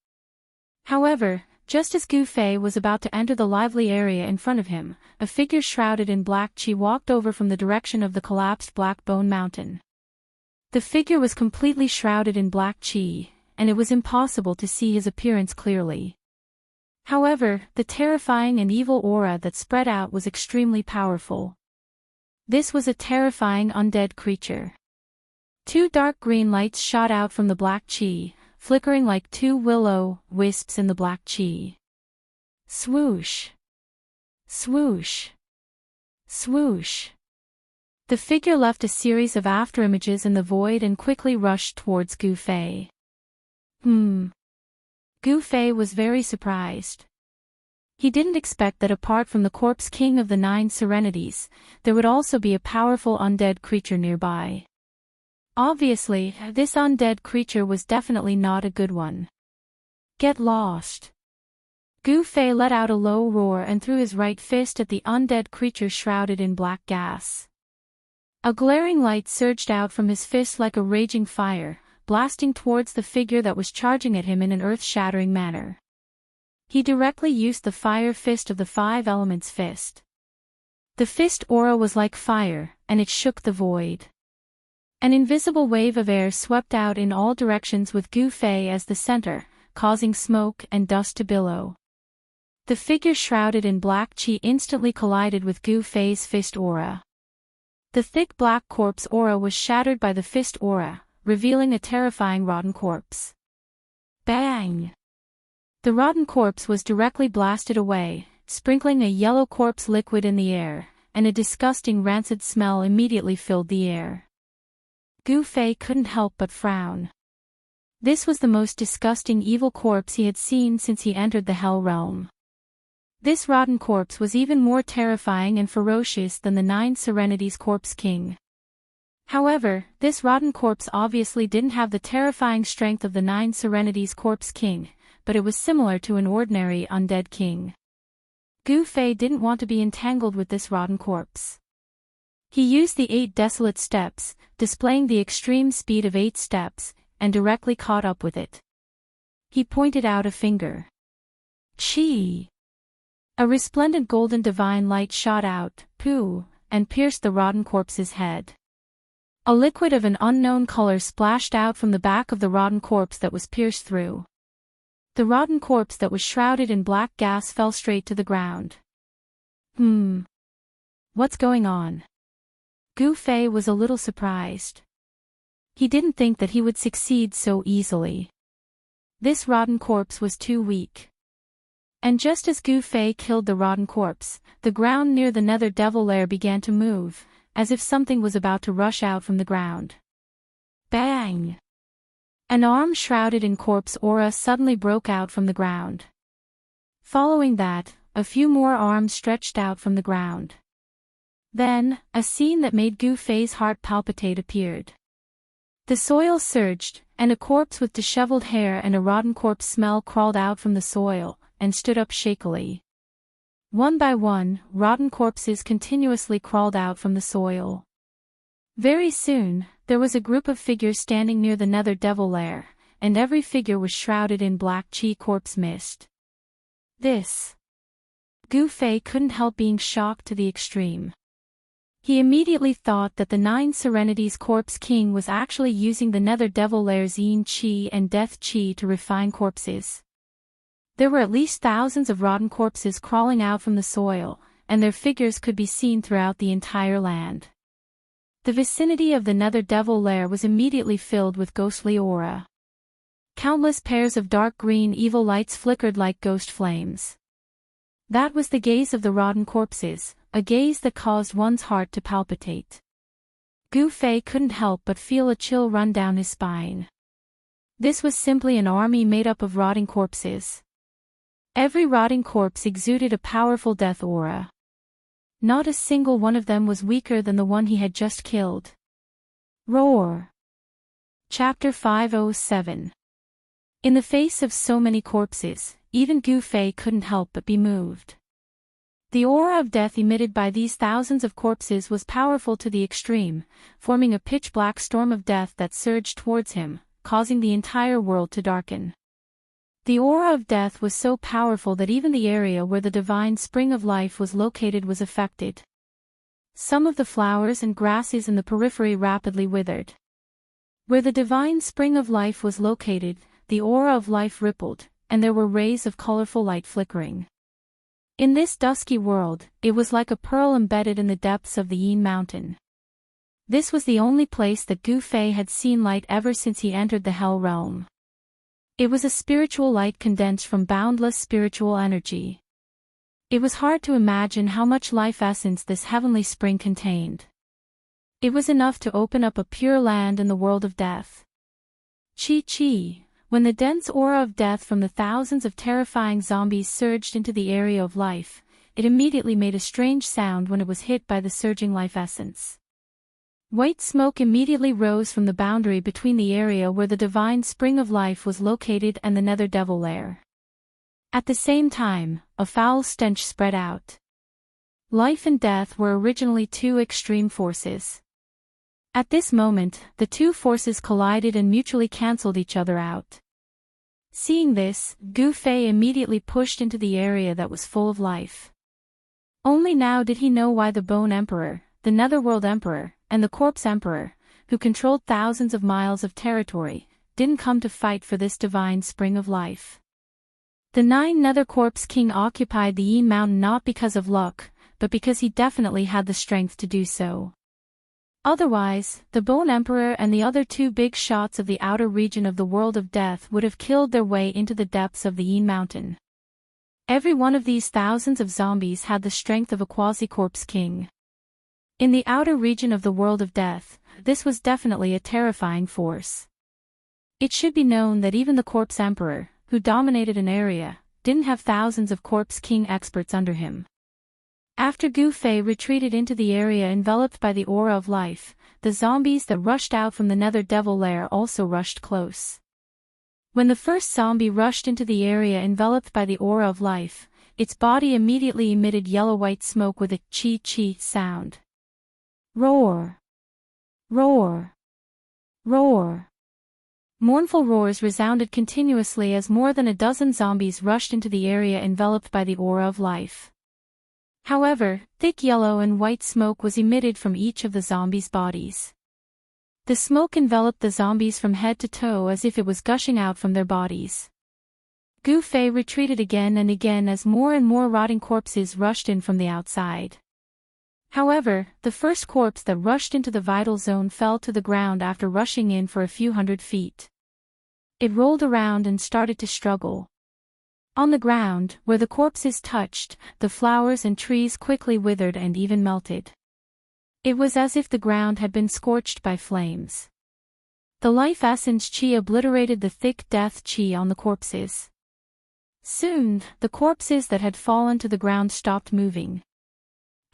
However, just as Gu Fei was about to enter the lively area in front of him, a figure shrouded in black qi walked over from the direction of the collapsed Black Bone Mountain. The figure was completely shrouded in black qi, and it was impossible to see his appearance clearly. However, the terrifying and evil aura that spread out was extremely powerful. This was a terrifying undead creature. 2 dark green lights shot out from the black qi, flickering like 2 will-o-wisps in the black qi. Swoosh! Swoosh! Swoosh! The figure left a series of afterimages in the void and quickly rushed towards Gu Fei. Gu Fei was very surprised. He didn't expect that apart from the corpse king of the 9 serenities, there would also be a powerful undead creature nearby. Obviously, this undead creature was definitely not a good one. Get lost! Gu Fei let out a low roar and threw his right fist at the undead creature shrouded in black gas. A glaring light surged out from his fist like a raging fire, blasting towards the figure that was charging at him in an earth-shattering manner. He directly used the fire fist of the 5 elements fist. The fist aura was like fire, and it shook the void. An invisible wave of air swept out in all directions with Gu Fei as the center, causing smoke and dust to billow. The figure shrouded in black qi instantly collided with Gu Fei's fist aura. The thick black corpse aura was shattered by the fist aura, revealing a terrifying rotten corpse. Bang! The rotten corpse was directly blasted away, sprinkling a yellow corpse liquid in the air, and a disgusting rancid smell immediately filled the air. Gu Fei couldn't help but frown. This was the most disgusting evil corpse he had seen since he entered the Hell Realm. This rotten corpse was even more terrifying and ferocious than the 9 Serenities Corpse King. However, this rotten corpse obviously didn't have the terrifying strength of the 9 Serenities Corpse King, but it was similar to an ordinary undead king. Gu Fei didn't want to be entangled with this rotten corpse. He used the 8 desolate steps, displaying the extreme speed of 8 steps, and directly caught up with it. He pointed out a finger. Chi! A resplendent golden divine light shot out, and pierced the rotten corpse's head. A liquid of an unknown color splashed out from the back of the rotten corpse that was pierced through. The rotten corpse that was shrouded in black gas fell straight to the ground. What's going on? Gu Fei was a little surprised. He didn't think that he would succeed so easily. This rotten corpse was too weak. And just as Gu Fei killed the rotten corpse, the ground near the nether devil lair began to move, as if something was about to rush out from the ground. Bang! An arm shrouded in corpse aura suddenly broke out from the ground. Following that, a few more arms stretched out from the ground. Then, a scene that made Gu Fei's heart palpitate appeared. The soil surged, and a corpse with disheveled hair and a rotten corpse smell crawled out from the soil, and stood up shakily. One by one, rotten corpses continuously crawled out from the soil. Very soon, there was a group of figures standing near the nether devil lair, and every figure was shrouded in black chi corpse mist. Gu Fei couldn't help being shocked to the extreme. He immediately thought that the 9 Serenities Corpse King was actually using the nether devil lair's yin chi and death chi to refine corpses. There were at least thousands of rotten corpses crawling out from the soil, and their figures could be seen throughout the entire land. The vicinity of the nether devil lair was immediately filled with ghostly aura. Countless pairs of dark green evil lights flickered like ghost flames. That was the gaze of the rotten corpses, a gaze that caused one's heart to palpitate. Gu Fei couldn't help but feel a chill run down his spine. This was simply an army made up of rotting corpses. Every rotting corpse exuded a powerful death aura. Not a single one of them was weaker than the one he had just killed. Roar! Chapter 507. In the face of so many corpses, even Gu Fei couldn't help but be moved. The aura of death emitted by these thousands of corpses was powerful to the extreme, forming a pitch-black storm of death that surged towards him, causing the entire world to darken. The aura of death was so powerful that even the area where the divine spring of life was located was affected. Some of the flowers and grasses in the periphery rapidly withered. Where the divine spring of life was located, the aura of life rippled, and there were rays of colorful light flickering. In this dusky world, it was like a pearl embedded in the depths of the Yin Mountain. This was the only place that Gu Fei had seen light ever since he entered the Hell Realm. It was a spiritual light condensed from boundless spiritual energy. It was hard to imagine how much life essence this heavenly spring contained. It was enough to open up a pure land in the world of death. Chi. When the dense aura of death from the thousands of terrifying zombies surged into the area of life, it immediately made a strange sound when it was hit by the surging life essence. White smoke immediately rose from the boundary between the area where the divine spring of life was located and the nether devil lair. At the same time, a foul stench spread out. Life and death were originally 2 extreme forces. At this moment, the 2 forces collided and mutually cancelled each other out. Seeing this, Gu Fei immediately pushed into the area that was full of life. Only now did he know why the Bone Emperor, the Netherworld Emperor, and the Corpse Emperor, who controlled thousands of miles of territory, didn't come to fight for this divine spring of life. The 9 Nether Corpse King occupied the Yin Mountain not because of luck, but because he definitely had the strength to do so. Otherwise, the Bone Emperor and the other 2 big shots of the outer region of the world of death would have killed their way into the depths of the Yin Mountain. Every one of these thousands of zombies had the strength of a quasi-corpse king. In the outer region of the world of death, this was definitely a terrifying force. It should be known that even the Corpse Emperor, who dominated an area, didn't have thousands of Corpse King experts under him. After Gu Fei retreated into the area enveloped by the aura of life, the zombies that rushed out from the nether devil lair also rushed close. When the first zombie rushed into the area enveloped by the aura of life, its body immediately emitted yellow-white smoke with a chi-chi sound. Roar! Roar! Roar! Mournful roars resounded continuously as more than a dozen zombies rushed into the area enveloped by the aura of life. However, thick yellow and white smoke was emitted from each of the zombies' bodies. The smoke enveloped the zombies from head to toe as if it was gushing out from their bodies. Gu Fei retreated again and again as more and more rotting corpses rushed in from the outside. However, the first corpse that rushed into the vital zone fell to the ground after rushing in for a few hundred feet. It rolled around and started to struggle. On the ground, where the corpses touched, the flowers and trees quickly withered and even melted. It was as if the ground had been scorched by flames. The life essence qi obliterated the thick death qi on the corpses. Soon, the corpses that had fallen to the ground stopped moving.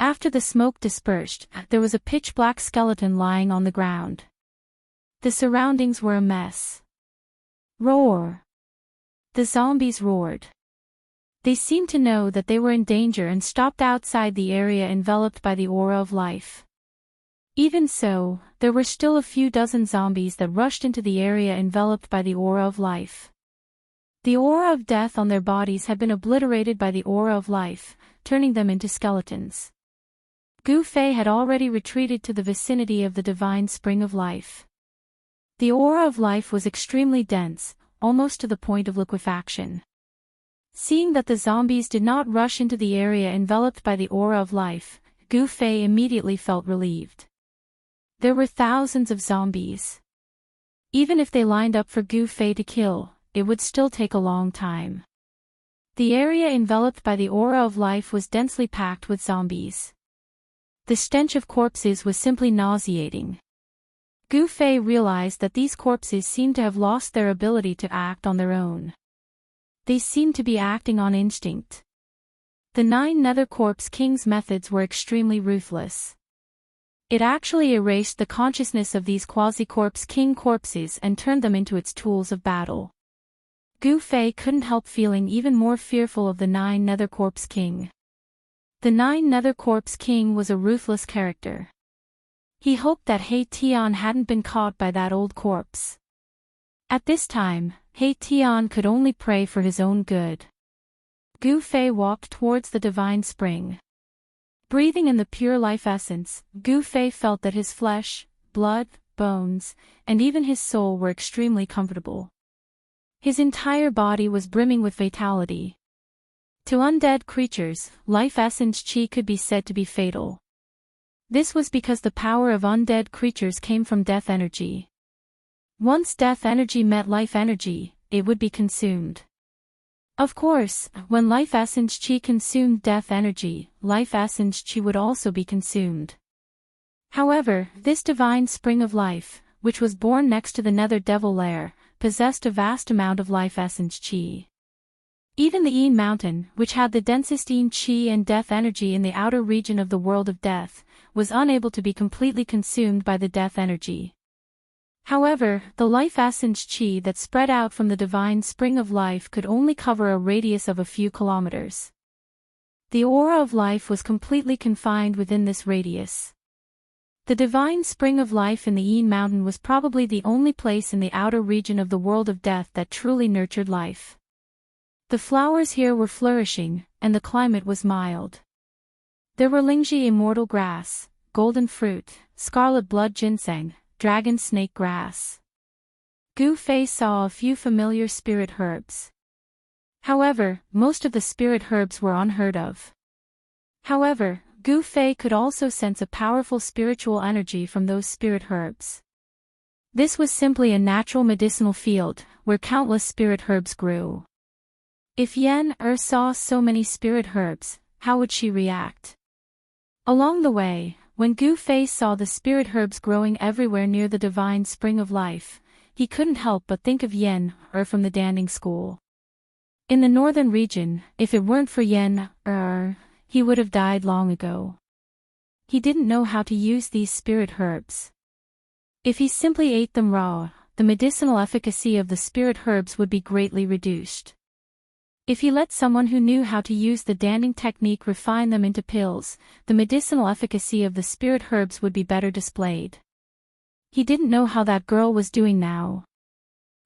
After the smoke dispersed, there was a pitch-black skeleton lying on the ground. The surroundings were a mess. Roar! The zombies roared. They seemed to know that they were in danger and stopped outside the area enveloped by the aura of life. Even so, there were still a few dozen zombies that rushed into the area enveloped by the aura of life. The aura of death on their bodies had been obliterated by the aura of life, turning them into skeletons. Gu Fei had already retreated to the vicinity of the divine spring of life. The aura of life was extremely dense, almost to the point of liquefaction. Seeing that the zombies did not rush into the area enveloped by the aura of life, Gu Fei immediately felt relieved. There were thousands of zombies. Even if they lined up for Gu Fei to kill, it would still take a long time. The area enveloped by the aura of life was densely packed with zombies. The stench of corpses was simply nauseating. Gu Fei realized that these corpses seemed to have lost their ability to act on their own. They seemed to be acting on instinct. The 9 Nether Corpse King's methods were extremely ruthless. It actually erased the consciousness of these quasi-corpse king corpses and turned them into its tools of battle. Gu Fei couldn't help feeling even more fearful of the 9 Nether Corpse King. The 9 Nether Corpse King was a ruthless character. He hoped that He Tian hadn't been caught by that old corpse. At this time, He Tian could only pray for his own good. Gu Fei walked towards the divine spring. Breathing in the pure life essence, Gu Fei felt that his flesh, blood, bones, and even his soul were extremely comfortable. His entire body was brimming with vitality. To undead creatures, life essence qi could be said to be fatal. This was because the power of undead creatures came from death energy. Once death energy met life energy, it would be consumed. Of course, when life essence qi consumed death energy, life essence qi would also be consumed. However, this divine spring of life, which was born next to the Nether Devil Lair, possessed a vast amount of life essence qi. Even the Yin Mountain, which had the densest Yin qi and death energy in the outer region of the world of death, was unable to be completely consumed by the death energy. However, the life essence qi that spread out from the divine spring of life could only cover a radius of a few kilometers. The aura of life was completely confined within this radius. The divine spring of life in the Yin Mountain was probably the only place in the outer region of the world of death that truly nurtured life. The flowers here were flourishing, and the climate was mild. There were Lingji immortal grass, golden fruit, scarlet blood ginseng, dragon snake grass. Gu Fei saw a few familiar spirit herbs. However, most of the spirit herbs were unheard of. However, Gu Fei could also sense a powerful spiritual energy from those spirit herbs. This was simply a natural medicinal field, where countless spirit herbs grew. If Yen saw so many spirit herbs, how would she react? Along the way, when Gu Fei saw the spirit herbs growing everywhere near the divine spring of life, he couldn't help but think of Yen from the Danding school. In the northern region, if it weren't for Yen he would have died long ago. He didn't know how to use these spirit herbs. If he simply ate them raw, the medicinal efficacy of the spirit herbs would be greatly reduced. If he let someone who knew how to use the danning technique refine them into pills, the medicinal efficacy of the spirit herbs would be better displayed. He didn't know how that girl was doing now.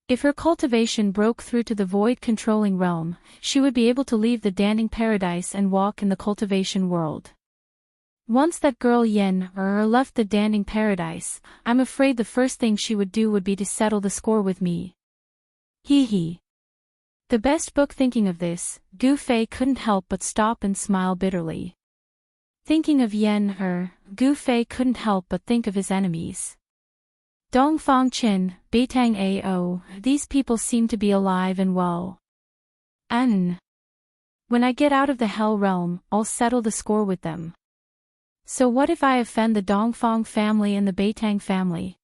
If her cultivation broke through to the void-controlling realm, she would be able to leave the danning paradise and walk in the cultivation world. Once that girl Yen left the danning paradise, I'm afraid the first thing she would do would be to settle the score with me. Hee. The best book. Thinking of this, Gu Fei couldn't help but stop and smile bitterly. Thinking of Yen Gu Fei couldn't help but think of his enemies. Dongfang Qin, Beitang Ao, these people seem to be alive and well. When I get out of the hell realm, I'll settle the score with them. So what if I offend the Dongfang family and the Beitang family?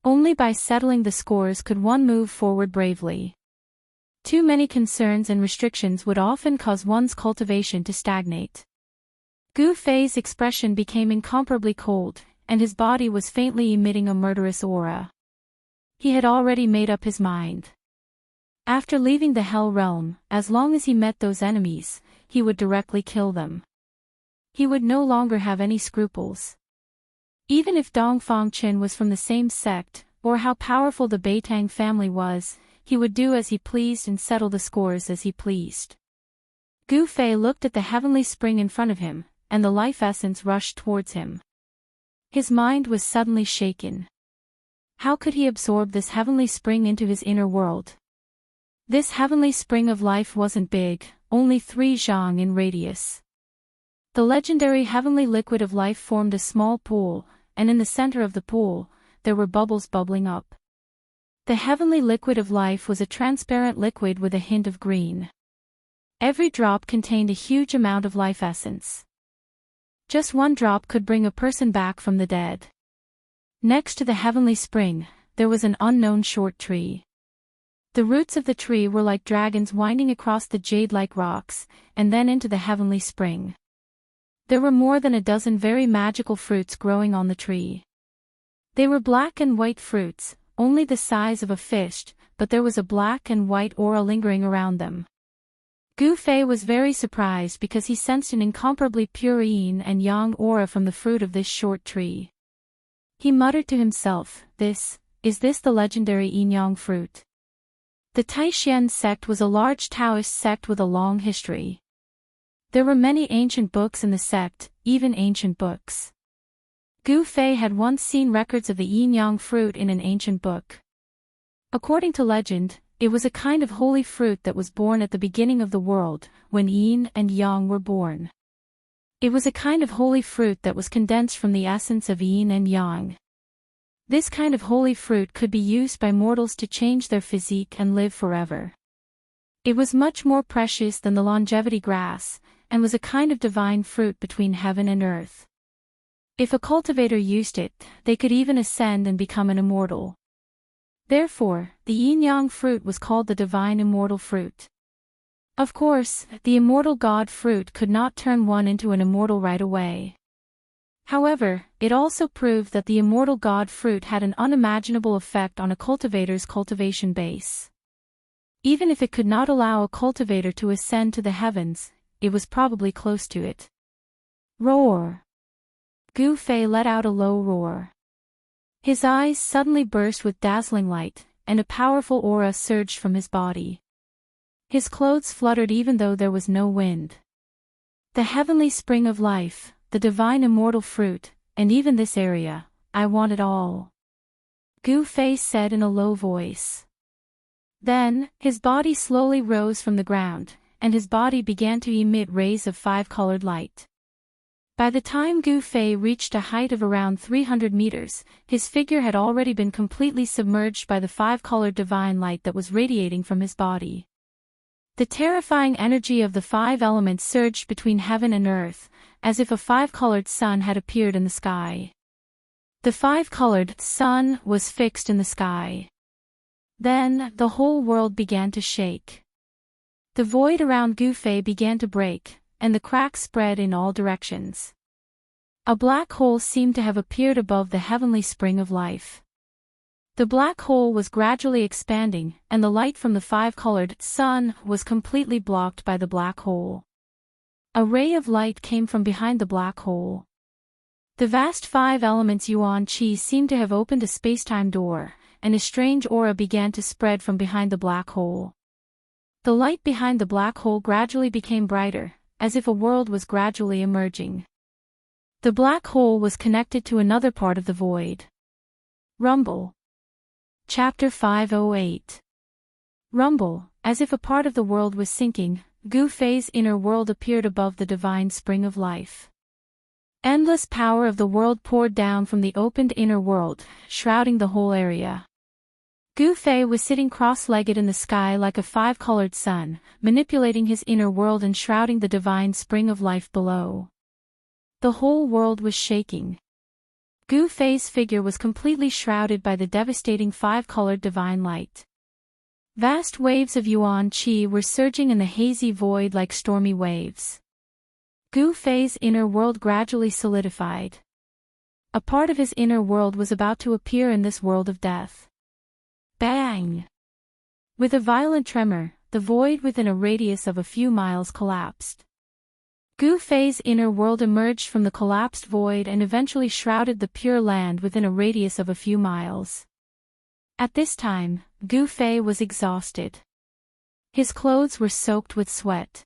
Only by settling the scores could one move forward bravely. Too many concerns and restrictions would often cause one's cultivation to stagnate. Gu Fei's expression became incomparably cold, and his body was faintly emitting a murderous aura. He had already made up his mind. After leaving the hell realm, as long as he met those enemies, he would directly kill them. He would no longer have any scruples. Even if Dongfang Qin was from the same sect, or how powerful the Beitang family was, he would do as he pleased and settle the scores as he pleased. Gu Fei looked at the heavenly spring in front of him, and the life essence rushed towards him. His mind was suddenly shaken. How could he absorb this heavenly spring into his inner world? This heavenly spring of life wasn't big, only 3 zhang in radius. The legendary heavenly liquid of life formed a small pool, and in the center of the pool, there were bubbles bubbling up. The heavenly liquid of life was a transparent liquid with a hint of green. Every drop contained a huge amount of life essence. Just one drop could bring a person back from the dead. Next to the heavenly spring, there was an unknown short tree. The roots of the tree were like dragons winding across the jade-like rocks, and then into the heavenly spring. There were more than a dozen very magical fruits growing on the tree. They were black and white fruits, only the size of a fish, but there was a black and white aura lingering around them. Gu Fei was very surprised because he sensed an incomparably pure yin and yang aura from the fruit of this short tree. He muttered to himself, is this the legendary yin-yang fruit? The Taishan sect was a large Daoist sect with a long history. There were many ancient books in the sect, even ancient books. Gu Fei had once seen records of the yin-yang fruit in an ancient book. According to legend, it was a kind of holy fruit that was born at the beginning of the world, when yin and yang were born. It was a kind of holy fruit that was condensed from the essence of yin and yang. This kind of holy fruit could be used by mortals to change their physique and live forever. It was much more precious than the longevity grass, and was a kind of divine fruit between heaven and earth. If a cultivator used it, they could even ascend and become an immortal. Therefore, the yin-yang fruit was called the divine immortal fruit. Of course, the immortal god fruit could not turn one into an immortal right away. However, it also proved that the immortal god fruit had an unimaginable effect on a cultivator's cultivation base. Even if it could not allow a cultivator to ascend to the heavens, it was probably close to it. Roar! Gu Fei let out a low roar. His eyes suddenly burst with dazzling light, and a powerful aura surged from his body. His clothes fluttered even though there was no wind. The heavenly spring of life, the divine immortal fruit, and even this area, I want it all. Gu Fei said in a low voice. Then, his body slowly rose from the ground, and his body began to emit rays of 5-colored light. By the time Gu Fei reached a height of around 300 meters, his figure had already been completely submerged by the 5-colored divine light that was radiating from his body. The terrifying energy of the 5 elements surged between heaven and earth, as if a 5-colored sun had appeared in the sky. The 5-colored sun was fixed in the sky. Then, the whole world began to shake. The void around Gu Fei began to break, and the cracks spread in all directions. A black hole seemed to have appeared above the heavenly spring of life. The black hole was gradually expanding, and the light from the five-colored sun was completely blocked by the black hole. A ray of light came from behind the black hole. The vast five elements Yuan Qi seemed to have opened a spacetime door, and a strange aura began to spread from behind the black hole. The light behind the black hole gradually became brighter, as if a world was gradually emerging. The black hole was connected to another part of the void. Rumble. Chapter 508. Rumble. As if a part of the world was sinking, Gu Fei's inner world appeared above the divine spring of life. Endless power of the world poured down from the opened inner world, shrouding the whole area. Gu Fei was sitting cross-legged in the sky like a five-colored sun, manipulating his inner world and shrouding the divine spring of life below. The whole world was shaking. Gu Fei's figure was completely shrouded by the devastating five-colored divine light. Vast waves of Yuan Qi were surging in the hazy void like stormy waves. Gu Fei's inner world gradually solidified. A part of his inner world was about to appear in this world of death. Bang! With a violent tremor, the void within a radius of a few miles collapsed. Gu Fei's inner world emerged from the collapsed void and eventually shrouded the Pure Land within a radius of a few miles. At this time, Gu Fei was exhausted. His clothes were soaked with sweat.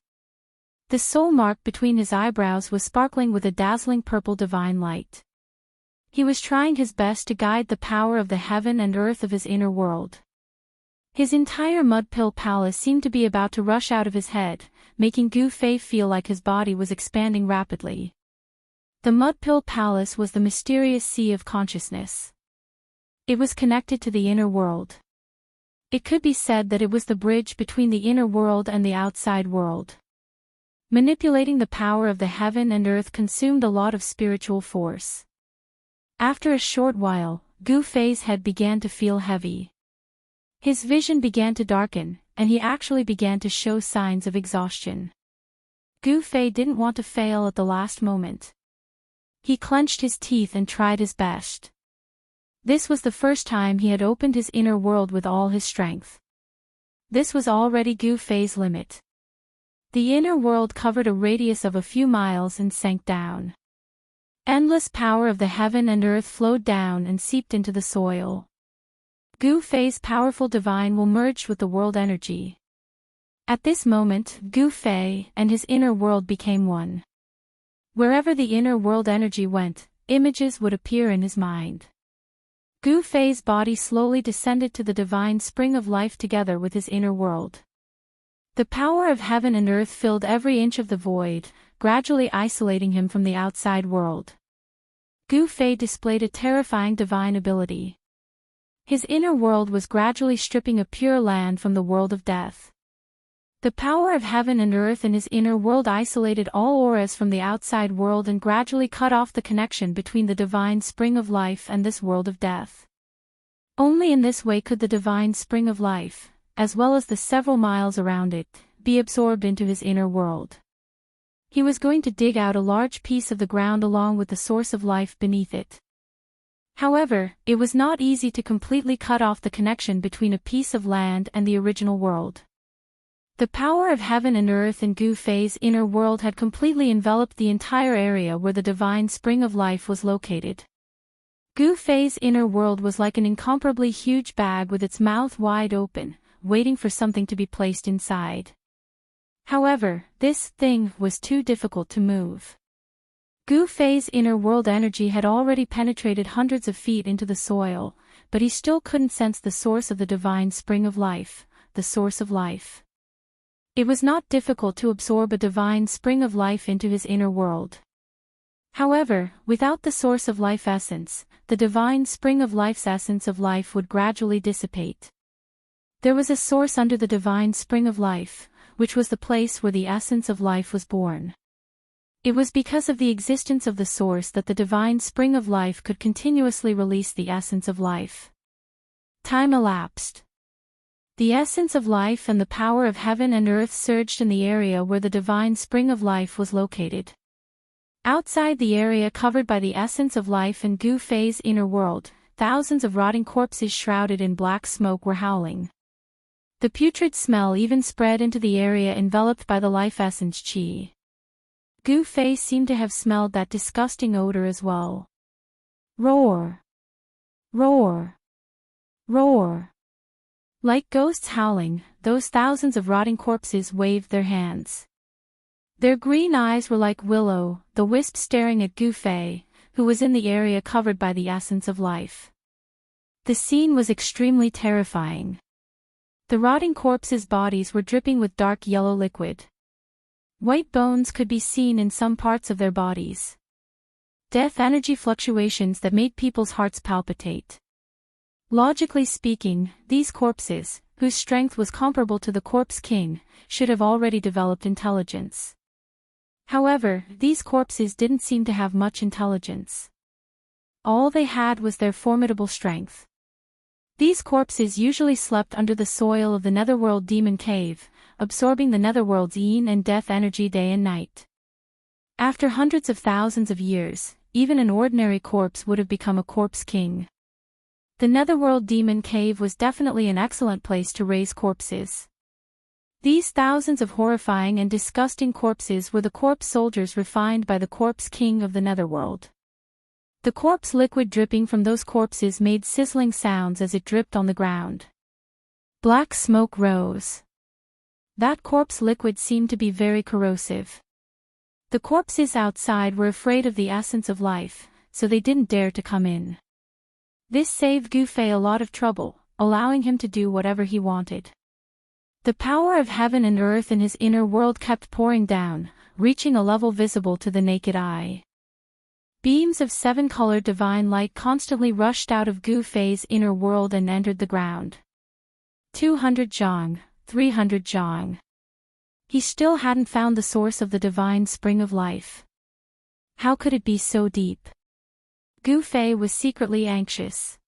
The soul mark between his eyebrows was sparkling with a dazzling purple divine light. He was trying his best to guide the power of the heaven and earth of his inner world. His entire mud pill palace seemed to be about to rush out of his head, making Gu Fei feel like his body was expanding rapidly. The mud pill palace was the mysterious sea of consciousness. It was connected to the inner world. It could be said that it was the bridge between the inner world and the outside world. Manipulating the power of the heaven and earth consumed a lot of spiritual force. After a short while, Gu Fei's head began to feel heavy. His vision began to darken, and he actually began to show signs of exhaustion. Gu Fei didn't want to fail at the last moment. He clenched his teeth and tried his best. This was the first time he had opened his inner world with all his strength. This was already Gu Fei's limit. The inner world covered a radius of a few miles and sank down. Endless power of the heaven and earth flowed down and seeped into the soil. Gu Fei's powerful divine will merged with the world energy. At this moment, Gu Fei and his inner world became one. Wherever the inner world energy went, images would appear in his mind. Gu Fei's body slowly descended to the divine spring of life together with his inner world. The power of heaven and earth filled every inch of the void, gradually isolating him from the outside world. Gu Fei displayed a terrifying divine ability. His inner world was gradually stripping a pure land from the world of death. The power of heaven and earth in his inner world isolated all auras from the outside world and gradually cut off the connection between the divine spring of life and this world of death. Only in this way could the divine spring of life, as well as the several miles around it, be absorbed into his inner world. He was going to dig out a large piece of the ground along with the source of life beneath it. However, it was not easy to completely cut off the connection between a piece of land and the original world. The power of heaven and earth in Gu Fei's inner world had completely enveloped the entire area where the divine spring of life was located. Gu Fei's inner world was like an incomparably huge bag with its mouth wide open, waiting for something to be placed inside. However, this thing was too difficult to move. Gu Fei's inner world energy had already penetrated hundreds of feet into the soil, but he still couldn't sense the source of the divine spring of life, the source of life. It was not difficult to absorb a divine spring of life into his inner world. However, without the source of life essence, the divine spring of life's essence of life would gradually dissipate. There was a source under the divine spring of life, which was the place where the essence of life was born. It was because of the existence of the source that the divine spring of life could continuously release the essence of life. Time elapsed. The essence of life and the power of heaven and earth surged in the area where the divine spring of life was located. Outside the area covered by the essence of life and Gu Fei's inner world, thousands of rotting corpses shrouded in black smoke were howling. The putrid smell even spread into the area enveloped by the life essence qi. Gu Fei seemed to have smelled that disgusting odor as well. Roar! Roar! Roar! Like ghosts howling, those thousands of rotting corpses waved their hands. Their green eyes were like willow, the wisp staring at Gu Fei, who was in the area covered by the essence of life. The scene was extremely terrifying. The rotting corpses' bodies were dripping with dark yellow liquid. White bones could be seen in some parts of their bodies. Death energy fluctuations that made people's hearts palpitate. Logically speaking, these corpses, whose strength was comparable to the Corpse King, should have already developed intelligence. However, these corpses didn't seem to have much intelligence. All they had was their formidable strength. These corpses usually slept under the soil of the Netherworld Demon Cave, absorbing the Netherworld's yin and death energy day and night. After hundreds of thousands of years, even an ordinary corpse would have become a Corpse King. The Netherworld Demon Cave was definitely an excellent place to raise corpses. These thousands of horrifying and disgusting corpses were the corpse soldiers refined by the Corpse King of the Netherworld. The corpse liquid dripping from those corpses made sizzling sounds as it dripped on the ground. Black smoke rose. That corpse liquid seemed to be very corrosive. The corpses outside were afraid of the essence of life, so they didn't dare to come in. This saved Gu Fei a lot of trouble, allowing him to do whatever he wanted. The power of heaven and earth in his inner world kept pouring down, reaching a level visible to the naked eye. Beams of seven-colored divine light constantly rushed out of Gu Fei's inner world and entered the ground. 200 zhang, 300 zhang. He still hadn't found the source of the divine spring of life. How could it be so deep? Gu Fei was secretly anxious.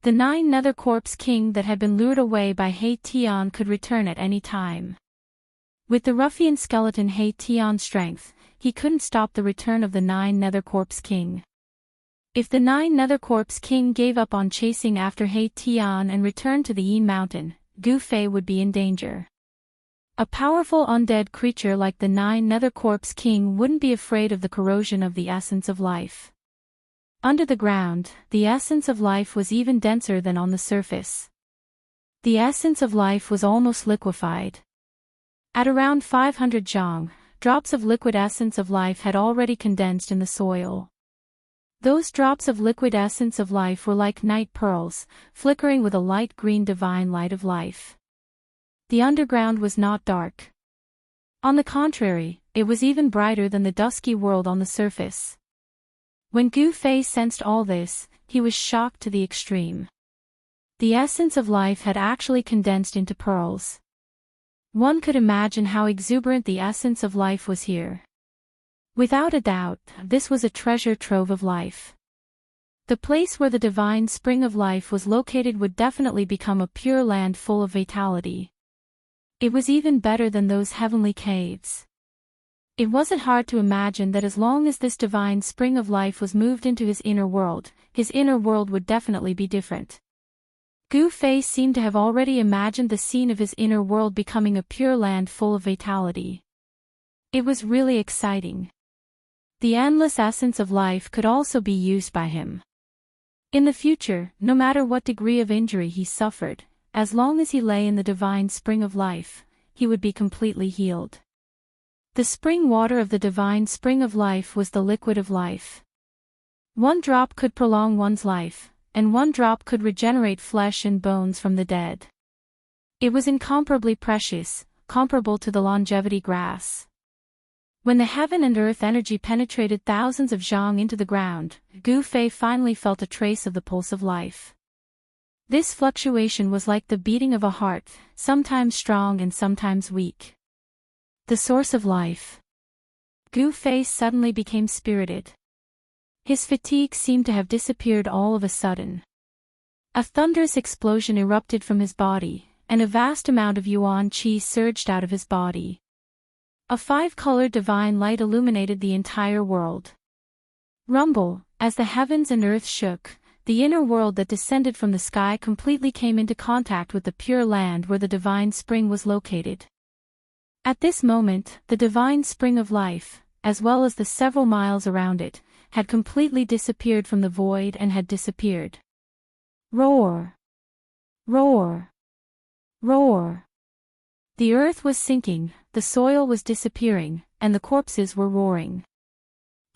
The 9 Nether Corpse King that had been lured away by He Tian could return at any time. With the ruffian skeleton He Tian's strength, he couldn't stop the return of the 9 Nether Corpse King. If the 9 Nether Corpse King gave up on chasing after He Tian and returned to the Yin Mountain, Gu Fei would be in danger. A powerful undead creature like the 9 Nether Corpse King wouldn't be afraid of the corrosion of the essence of life. Under the ground, the essence of life was even denser than on the surface. The essence of life was almost liquefied. At around 500 zhang, drops of liquid essence of life had already condensed in the soil. Those drops of liquid essence of life were like night pearls, flickering with a light green divine light of life. The underground was not dark. On the contrary, it was even brighter than the dusky world on the surface. When Gu Fei sensed all this, he was shocked to the extreme. The essence of life had actually condensed into pearls. One could imagine how exuberant the essence of life was here. Without a doubt, this was a treasure trove of life. The place where the divine spring of life was located would definitely become a pure land full of vitality. It was even better than those heavenly caves. It wasn't hard to imagine that as long as this divine spring of life was moved into his inner world would definitely be different. Gu Fei seemed to have already imagined the scene of his inner world becoming a pure land full of vitality. It was really exciting. The endless essence of life could also be used by him. In the future, no matter what degree of injury he suffered, as long as he lay in the divine spring of life, he would be completely healed. The spring water of the divine spring of life was the liquid of life. 1 drop could prolong one's life, and 1 drop could regenerate flesh and bones from the dead. It was incomparably precious, comparable to the longevity grass. When the heaven and earth energy penetrated thousands of zhang into the ground, Gu Fei finally felt a trace of the pulse of life. This fluctuation was like the beating of a heart, sometimes strong and sometimes weak. The source of life. Gu Fei suddenly became spirited. His fatigue seemed to have disappeared all of a sudden. A thunderous explosion erupted from his body, and a vast amount of yuan qi surged out of his body. A 5-colored divine light illuminated the entire world. Rumble, as the heavens and earth shook, the inner world that descended from the sky completely came into contact with the pure land where the divine spring was located. At this moment, the divine spring of life, as well as the several miles around it, had completely disappeared from the void and had disappeared. Roar! Roar! Roar! The earth was sinking, the soil was disappearing, and the corpses were roaring.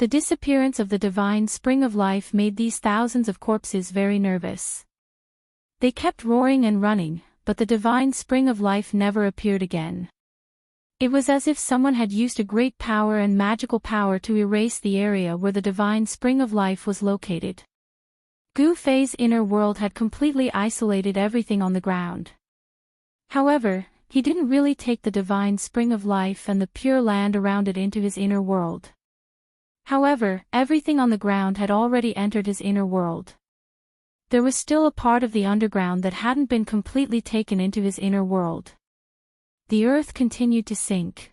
The disappearance of the divine spring of life made these thousands of corpses very nervous. They kept roaring and running, but the divine spring of life never appeared again. It was as if someone had used a great power and magical power to erase the area where the divine spring of life was located. Gu Fei's inner world had completely isolated everything on the ground. However, he didn't really take the divine spring of life and the pure land around it into his inner world. However, everything on the ground had already entered his inner world. There was still a part of the underground that hadn't been completely taken into his inner world. The earth continued to sink.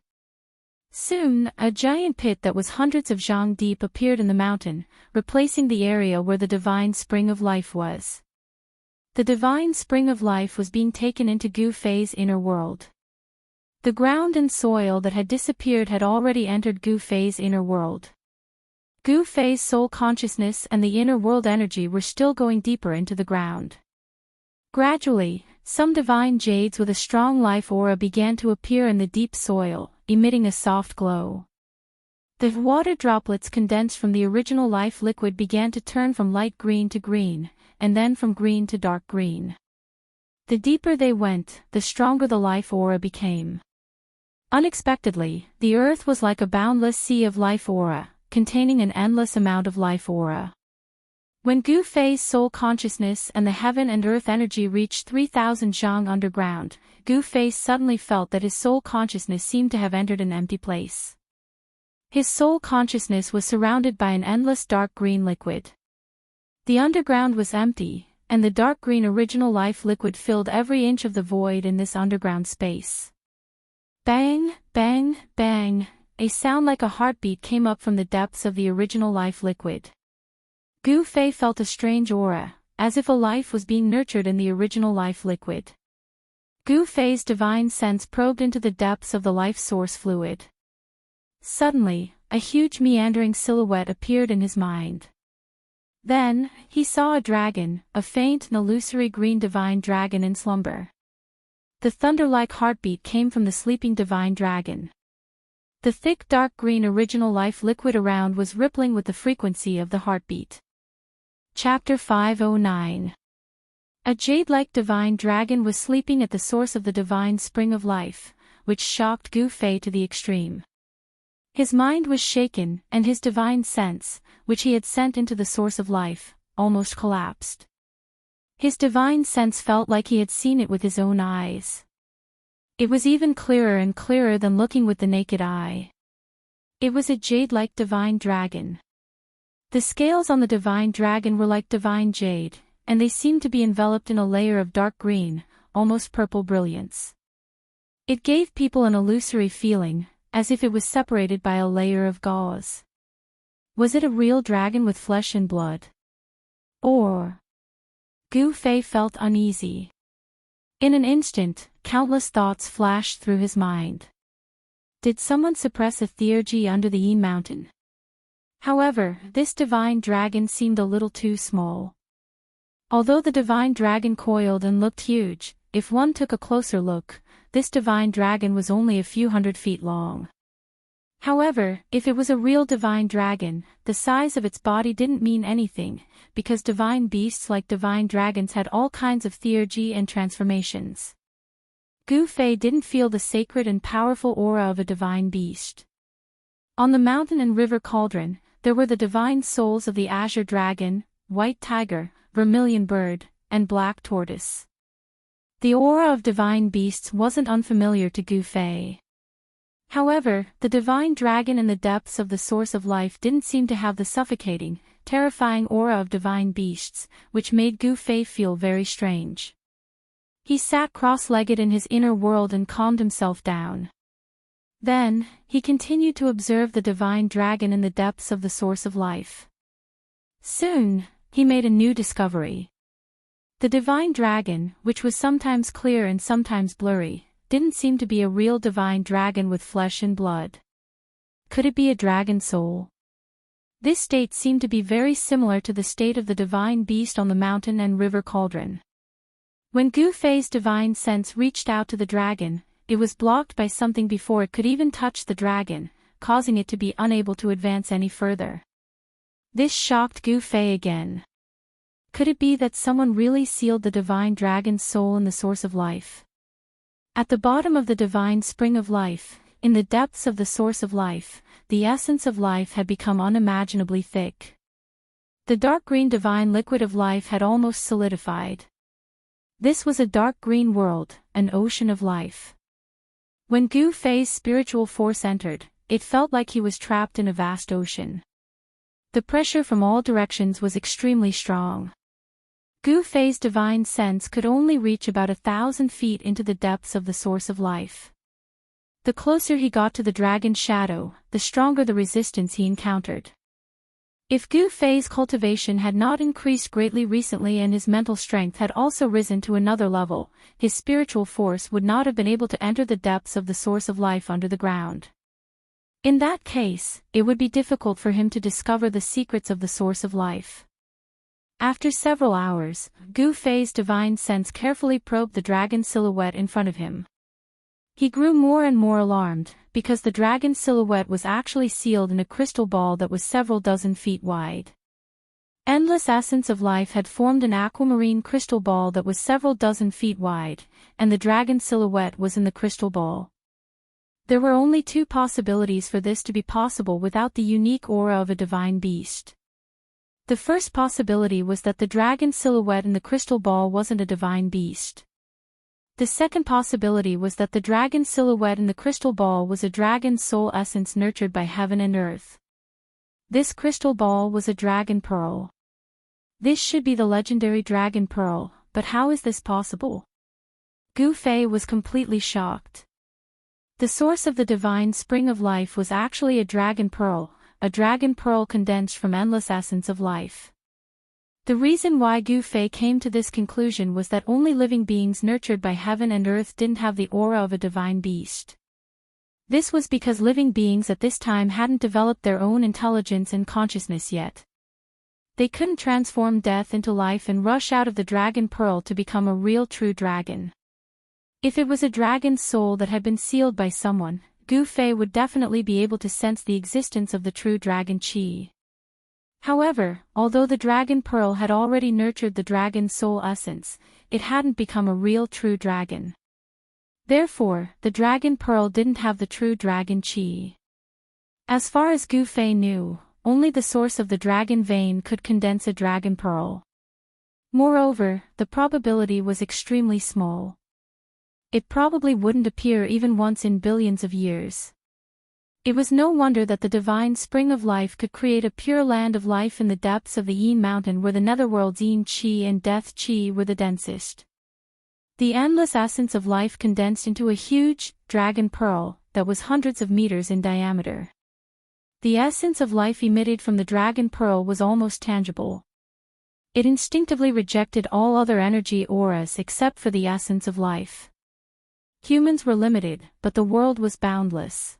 Soon, a giant pit that was hundreds of zhang deep appeared in the mountain, replacing the area where the divine spring of life was. The divine spring of life was being taken into Gu Fei's inner world. The ground and soil that had disappeared had already entered Gu Fei's inner world. Gu Fei's soul consciousness and the inner world energy were still going deeper into the ground. Gradually, some divine jades with a strong life aura began to appear in the deep soil, emitting a soft glow. The water droplets condensed from the original life liquid began to turn from light green to green, and then from green to dark green. The deeper they went, the stronger the life aura became. Unexpectedly, the earth was like a boundless sea of life aura, containing an endless amount of life aura. When Gu Fei's soul consciousness and the heaven and earth energy reached 3,000 zhang underground, Gu Fei suddenly felt that his soul consciousness seemed to have entered an empty place. His soul consciousness was surrounded by an endless dark green liquid. The underground was empty, and the dark green original life liquid filled every inch of the void in this underground space. Bang, bang, bang, a sound like a heartbeat came up from the depths of the original life liquid. Gu Fei felt a strange aura, as if a life was being nurtured in the original life liquid. Gu Fei's divine sense probed into the depths of the life source fluid. Suddenly, a huge meandering silhouette appeared in his mind. Then, he saw a dragon, a faint and illusory green divine dragon in slumber. The thunder-like heartbeat came from the sleeping divine dragon. The thick dark green original life liquid around was rippling with the frequency of the heartbeat. Chapter 509. A jade-like divine dragon was sleeping at the source of the divine spring of life, which shocked Gu Fei to the extreme. His mind was shaken, and his divine sense, which he had sent into the source of life, almost collapsed. His divine sense felt like he had seen it with his own eyes. It was even clearer and clearer than looking with the naked eye. It was a jade-like divine dragon. The scales on the divine dragon were like divine jade, and they seemed to be enveloped in a layer of dark green, almost purple brilliance. It gave people an illusory feeling, as if it was separated by a layer of gauze. Was it a real dragon with flesh and blood? Or... Gu Fei felt uneasy. In an instant, countless thoughts flashed through his mind. Did someone suppress a theurgy under the Yi mountain? However, this divine dragon seemed a little too small. Although the divine dragon coiled and looked huge, if one took a closer look, this divine dragon was only a few 100 feet long. However, if it was a real divine dragon, the size of its body didn't mean anything, because divine beasts like divine dragons had all kinds of theurgy and transformations. Gu Fei didn't feel the sacred and powerful aura of a divine beast. On the mountain and river cauldron, there were the divine souls of the azure dragon, white tiger, vermilion bird, and black tortoise. The aura of divine beasts wasn't unfamiliar to Gu Fei. However, the divine dragon in the depths of the source of life didn't seem to have the suffocating, terrifying aura of divine beasts, which made Gu Fei feel very strange. He sat cross-legged in his inner world and calmed himself down. Then, he continued to observe the divine dragon in the depths of the source of life. Soon, he made a new discovery. The divine dragon, which was sometimes clear and sometimes blurry, didn't seem to be a real divine dragon with flesh and blood. Could it be a dragon soul? This state seemed to be very similar to the state of the divine beast on the mountain and river cauldron. When Gu Fei's divine sense reached out to the dragon, it was blocked by something before it could even touch the dragon, causing it to be unable to advance any further. This shocked Gu Fei again. Could it be that someone really sealed the divine dragon's soul in the source of life? At the bottom of the divine spring of life, in the depths of the source of life, the essence of life had become unimaginably thick. The dark green divine liquid of life had almost solidified. This was a dark green world, an ocean of life. When Gu Fei's spiritual force entered, it felt like he was trapped in a vast ocean. The pressure from all directions was extremely strong. Gu Fei's divine sense could only reach about 1,000 feet into the depths of the source of life. The closer he got to the dragon's shadow, the stronger the resistance he encountered. If Gu Fei's cultivation had not increased greatly recently and his mental strength had also risen to another level, his spiritual force would not have been able to enter the depths of the source of life under the ground. In that case, it would be difficult for him to discover the secrets of the source of life. After several hours, Gu Fei's divine sense carefully probed the dragon silhouette in front of him. He grew more and more alarmed, because the dragon silhouette was actually sealed in a crystal ball that was several dozen feet wide. Endless essence of life had formed an aquamarine crystal ball that was several dozen feet wide, and the dragon silhouette was in the crystal ball. There were only two possibilities for this to be possible without the unique aura of a divine beast. The first possibility was that the dragon silhouette in the crystal ball wasn't a divine beast. The second possibility was that the dragon silhouette in the crystal ball was a dragon's soul essence nurtured by heaven and earth. This crystal ball was a dragon pearl. This should be the legendary dragon pearl, but how is this possible? Gu Fei was completely shocked. The source of the divine spring of life was actually a dragon pearl condensed from endless essence of life. The reason why Gu Fei came to this conclusion was that only living beings nurtured by heaven and earth didn't have the aura of a divine beast. This was because living beings at this time hadn't developed their own intelligence and consciousness yet. They couldn't transform death into life and rush out of the dragon pearl to become a real true dragon. If it was a dragon's soul that had been sealed by someone, Gu Fei would definitely be able to sense the existence of the true dragon qi. However, although the dragon pearl had already nurtured the dragon's soul essence, it hadn't become a real true dragon. Therefore, the dragon pearl didn't have the true dragon qi. As far as Gu Fei knew, only the source of the dragon vein could condense a dragon pearl. Moreover, the probability was extremely small. It probably wouldn't appear even once in billions of years. It was no wonder that the divine spring of life could create a pure land of life in the depths of the Yin mountain where the netherworld's Yin qi and death qi were the densest. The endless essence of life condensed into a huge, dragon pearl, that was hundreds of meters in diameter. The essence of life emitted from the dragon pearl was almost tangible. It instinctively rejected all other energy auras except for the essence of life. Humans were limited, but the world was boundless.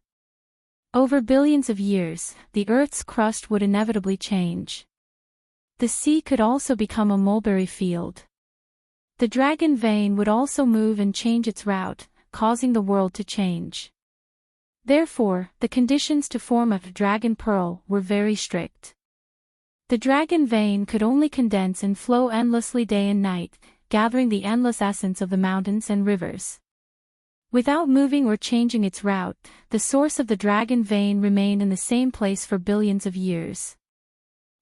Over billions of years, the Earth's crust would inevitably change. The sea could also become a mulberry field. The dragon vein would also move and change its route, causing the world to change. Therefore, the conditions to form a dragon pearl were very strict. The dragon vein could only condense and flow endlessly day and night, gathering the endless essence of the mountains and rivers. Without moving or changing its route, the source of the dragon vein remained in the same place for billions of years.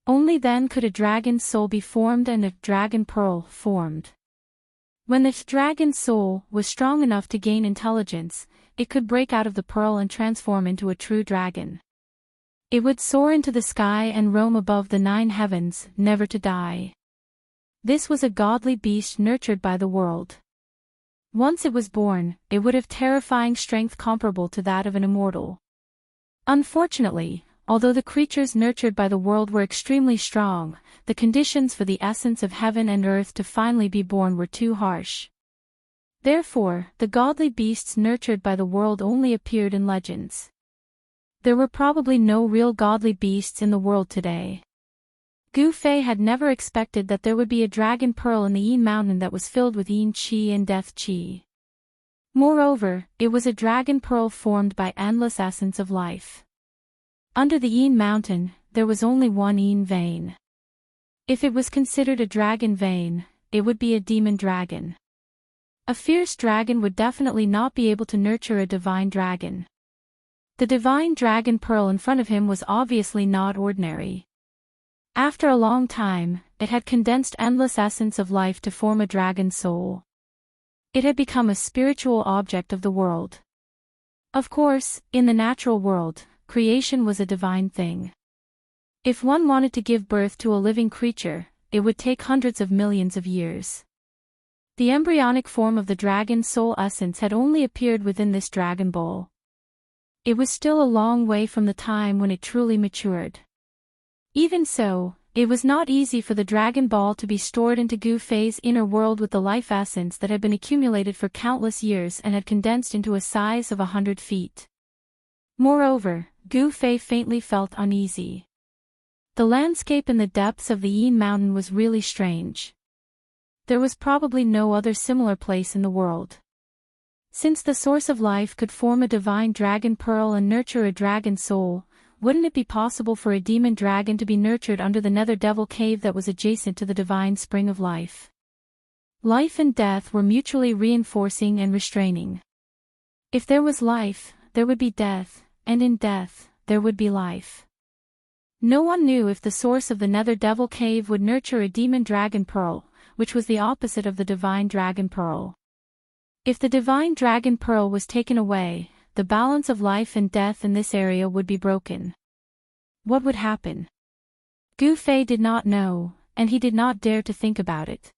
Only then could a dragon's soul be formed and a dragon pearl formed. When the dragon soul was strong enough to gain intelligence, it could break out of the pearl and transform into a true dragon. It would soar into the sky and roam above the 9 heavens, never to die. This was a godly beast nurtured by the world. Once it was born, it would have terrifying strength comparable to that of an immortal. Unfortunately, Although the creatures nurtured by the world were extremely strong, the conditions for the essence of heaven and earth to finally be born were too harsh. Therefore, the godly beasts nurtured by the world only appeared in legends. There were probably no real godly beasts in the world today. Gu Fei had never expected that there would be a dragon pearl in the Yin Mountain that was filled with Yin Qi and Death Qi. Moreover, it was a dragon pearl formed by endless essence of life. Under the Yin Mountain, there was only one Yin vein. If it was considered a dragon vein, it would be a demon dragon. A fierce dragon would definitely not be able to nurture a divine dragon. The divine dragon pearl in front of him was obviously not ordinary. After a long time, it had condensed endless essence of life to form a dragon soul. It had become a spiritual object of the world. Of course, in the natural world, creation was a divine thing. If one wanted to give birth to a living creature, it would take hundreds of millions of years. The embryonic form of the dragon soul essence had only appeared within this dragon bowl. It was still a long way from the time when it truly matured. Even so, it was not easy for the dragon ball to be stored into Gu Fei's inner world with the life essence that had been accumulated for countless years and had condensed into a size of 100 feet. Moreover, Gu Fei faintly felt uneasy. The landscape in the depths of the Yin Mountain was really strange. There was probably no other similar place in the world. Since the source of life could form a divine dragon pearl and nurture a dragon soul, wouldn't it be possible for a demon dragon to be nurtured under the nether devil cave that was adjacent to the divine spring of life? Life and death were mutually reinforcing and restraining. If there was life, there would be death, and in death, there would be life. No one knew if the source of the nether devil cave would nurture a demon dragon pearl, which was the opposite of the divine dragon pearl. If the divine dragon pearl was taken away, the balance of life and death in this area would be broken. What would happen? Gu Fei did not know, and he did not dare to think about it.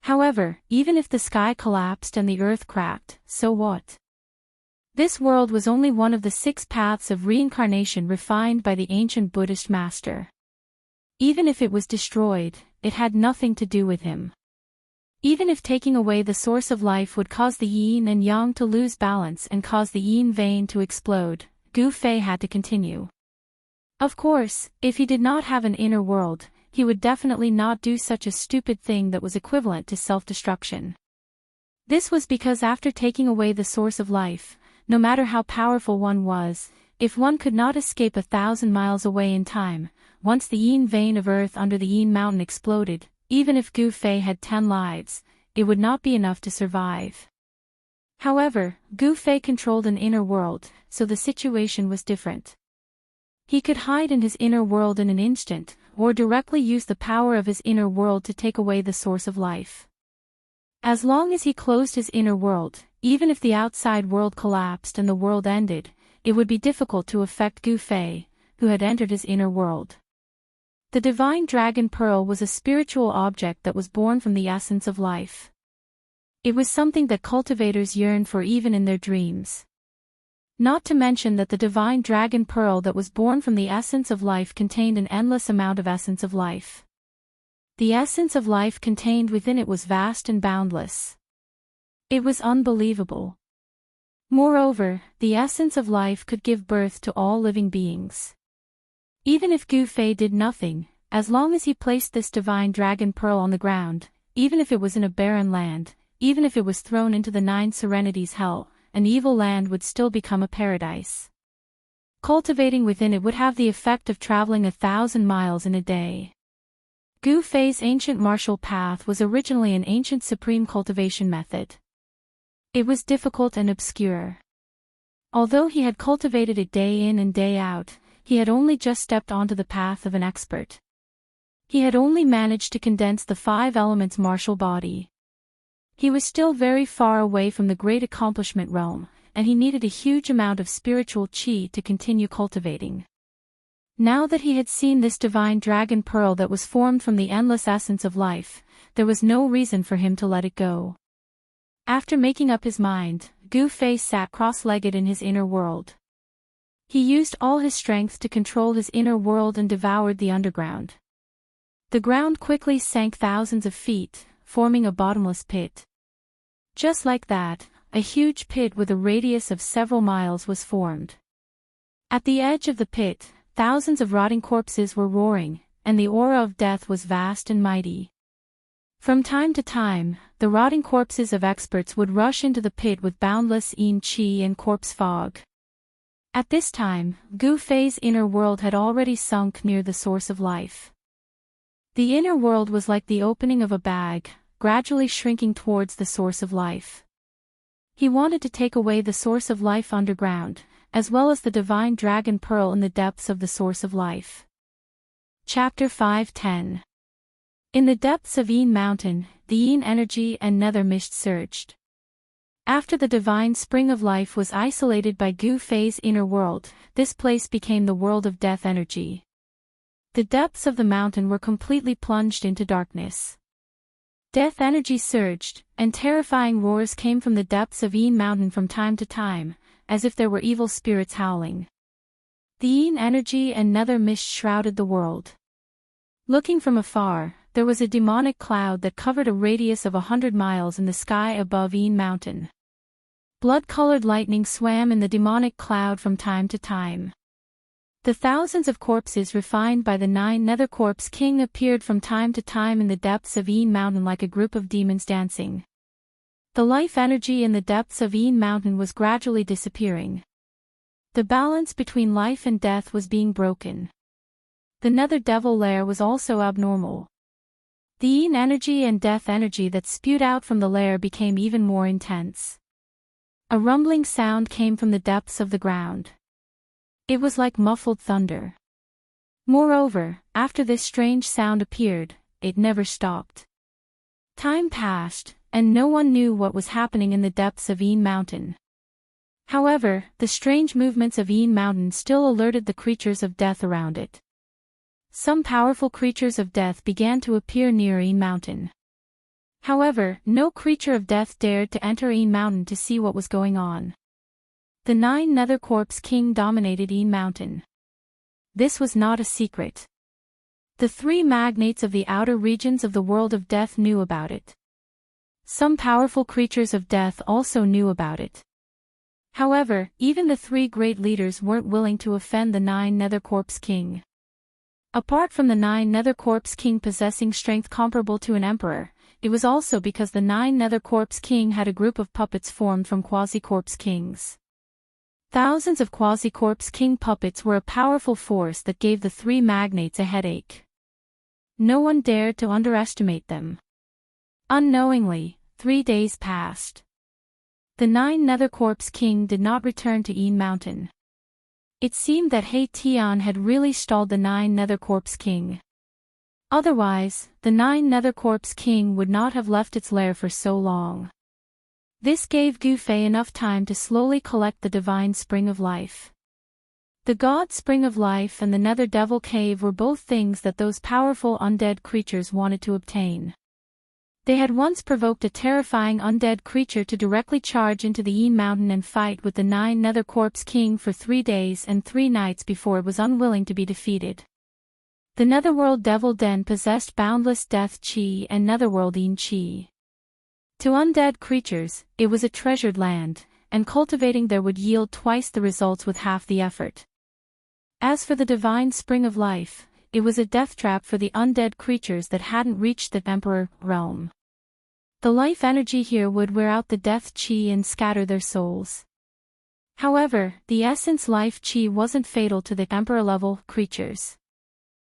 However, even if the sky collapsed and the earth cracked, so what? This world was only one of the 6 paths of reincarnation refined by the ancient Buddhist master. Even if it was destroyed, it had nothing to do with him. Even if taking away the source of life would cause the yin and yang to lose balance and cause the yin vein to explode, Gu Fei had to continue. Of course, if he did not have an inner world, he would definitely not do such a stupid thing that was equivalent to self-destruction. This was because after taking away the source of life, no matter how powerful one was, if one could not escape 1,000 miles away in time, once the yin vein of earth under the Yin Mountain exploded, even if Gu Fei had 10 lives, it would not be enough to survive. However, Gu Fei controlled an inner world, so the situation was different. He could hide in his inner world in an instant, or directly use the power of his inner world to take away the source of life. As long as he closed his inner world, even if the outside world collapsed and the world ended, it would be difficult to affect Gu Fei, who had entered his inner world. The divine dragon pearl was a spiritual object that was born from the essence of life. It was something that cultivators yearned for even in their dreams. Not to mention that the divine dragon pearl that was born from the essence of life contained an endless amount of essence of life. The essence of life contained within it was vast and boundless. It was unbelievable. Moreover, the essence of life could give birth to all living beings. Even if Gu Fei did nothing, as long as he placed this divine dragon pearl on the ground, even if it was in a barren land, even if it was thrown into the 9 Serenities hell, an evil land would still become a paradise. Cultivating within it would have the effect of traveling 1,000 miles in a day. Gu Fei's ancient martial path was originally an ancient supreme cultivation method. It was difficult and obscure. Although he had cultivated it day in and day out, he had only just stepped onto the path of an expert. He had only managed to condense the 5 elements martial body. He was still very far away from the great accomplishment realm, and he needed a huge amount of spiritual qi to continue cultivating. Now that he had seen this divine dragon pearl that was formed from the endless essence of life, there was no reason for him to let it go. After making up his mind, Gu Fei sat cross-legged in his inner world. He used all his strength to control his inner world and devoured the underground. The ground quickly sank thousands of feet, forming a bottomless pit. Just like that, a huge pit with a radius of several miles was formed. At the edge of the pit, thousands of rotting corpses were roaring, and the aura of death was vast and mighty. From time to time, the rotting corpses of experts would rush into the pit with boundless yin qi and corpse fog. At this time, Gu Fei's inner world had already sunk near the source of life. The inner world was like the opening of a bag, gradually shrinking towards the source of life. He wanted to take away the source of life underground, as well as the divine dragon pearl in the depths of the source of life. Chapter 5:10. In the depths of Yin Mountain, the Yin energy and nether mist surged. After the divine spring of life was isolated by Gu Fei's inner world, this place became the world of death energy. The depths of the mountain were completely plunged into darkness. Death energy surged, and terrifying roars came from the depths of Yin Mountain from time to time, as if there were evil spirits howling. The Yin energy and nether mist shrouded the world. Looking from afar, there was a demonic cloud that covered a radius of 100 miles in the sky above Yin Mountain. Blood-colored lightning swam in the demonic cloud from time to time. The thousands of corpses refined by the 9 Nether Corpse King appeared from time to time in the depths of Yin Mountain like a group of demons dancing. The life energy in the depths of Yin Mountain was gradually disappearing. The balance between life and death was being broken. The Nether Devil lair was also abnormal. The Yin energy and death energy that spewed out from the lair became even more intense. A rumbling sound came from the depths of the ground. It was like muffled thunder. Moreover, after this strange sound appeared, it never stopped. Time passed, and no one knew what was happening in the depths of Yin Mountain. However, the strange movements of Yin Mountain still alerted the creatures of death around it. Some powerful creatures of death began to appear near Yin Mountain. However, no creature of death dared to enter Yin Mountain to see what was going on. The 9 Nether Corpse King dominated Yin Mountain. This was not a secret. The 3 magnates of the outer regions of the world of death knew about it. Some powerful creatures of death also knew about it. However, even the 3 great leaders weren't willing to offend the 9 Nether Corpse King. Apart from the 9 Nether Corpse King possessing strength comparable to an emperor, it was also because the 9 Nether Corpse King had a group of puppets formed from Quasi-Corpse Kings. Thousands of Quasi-Corpse King puppets were a powerful force that gave the 3 magnates a headache. No one dared to underestimate them. Unknowingly, 3 days passed. The 9 Nether Corpse King did not return to Yin Mountain. It seemed that He Tian had really stalled the 9 Nether Corpse King. Otherwise, the 9 Nether Corpse King would not have left its lair for so long. This gave Gu Fei enough time to slowly collect the divine spring of life. The God Spring of Life and the Nether Devil Cave were both things that those powerful undead creatures wanted to obtain. They had once provoked a terrifying undead creature to directly charge into the Yin Mountain and fight with the 9 Nether Corpse King for 3 days and 3 nights before it was unwilling to be defeated. The Netherworld Devil Den possessed boundless death chi and Netherworld Yin chi. To undead creatures, it was a treasured land, and cultivating there would yield twice the results with half the effort. As for the divine spring of life, it was a death trap for the undead creatures that hadn't reached the Emperor realm. The life energy here would wear out the death chi and scatter their souls. However, the essence life chi wasn't fatal to the Emperor-level creatures.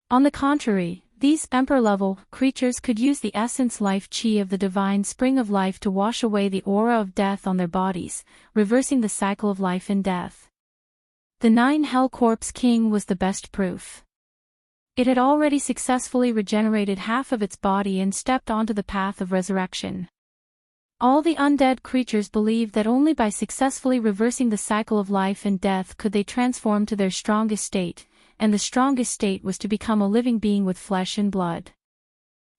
On the contrary, these Emperor-level creatures could use the essence life chi of the divine spring of life to wash away the aura of death on their bodies, reversing the cycle of life and death. The 9 Hell Corpse King was the best proof. It had already successfully regenerated half of its body and stepped onto the path of resurrection. All the undead creatures believed that only by successfully reversing the cycle of life and death could they transform to their strongest state, and the strongest state was to become a living being with flesh and blood.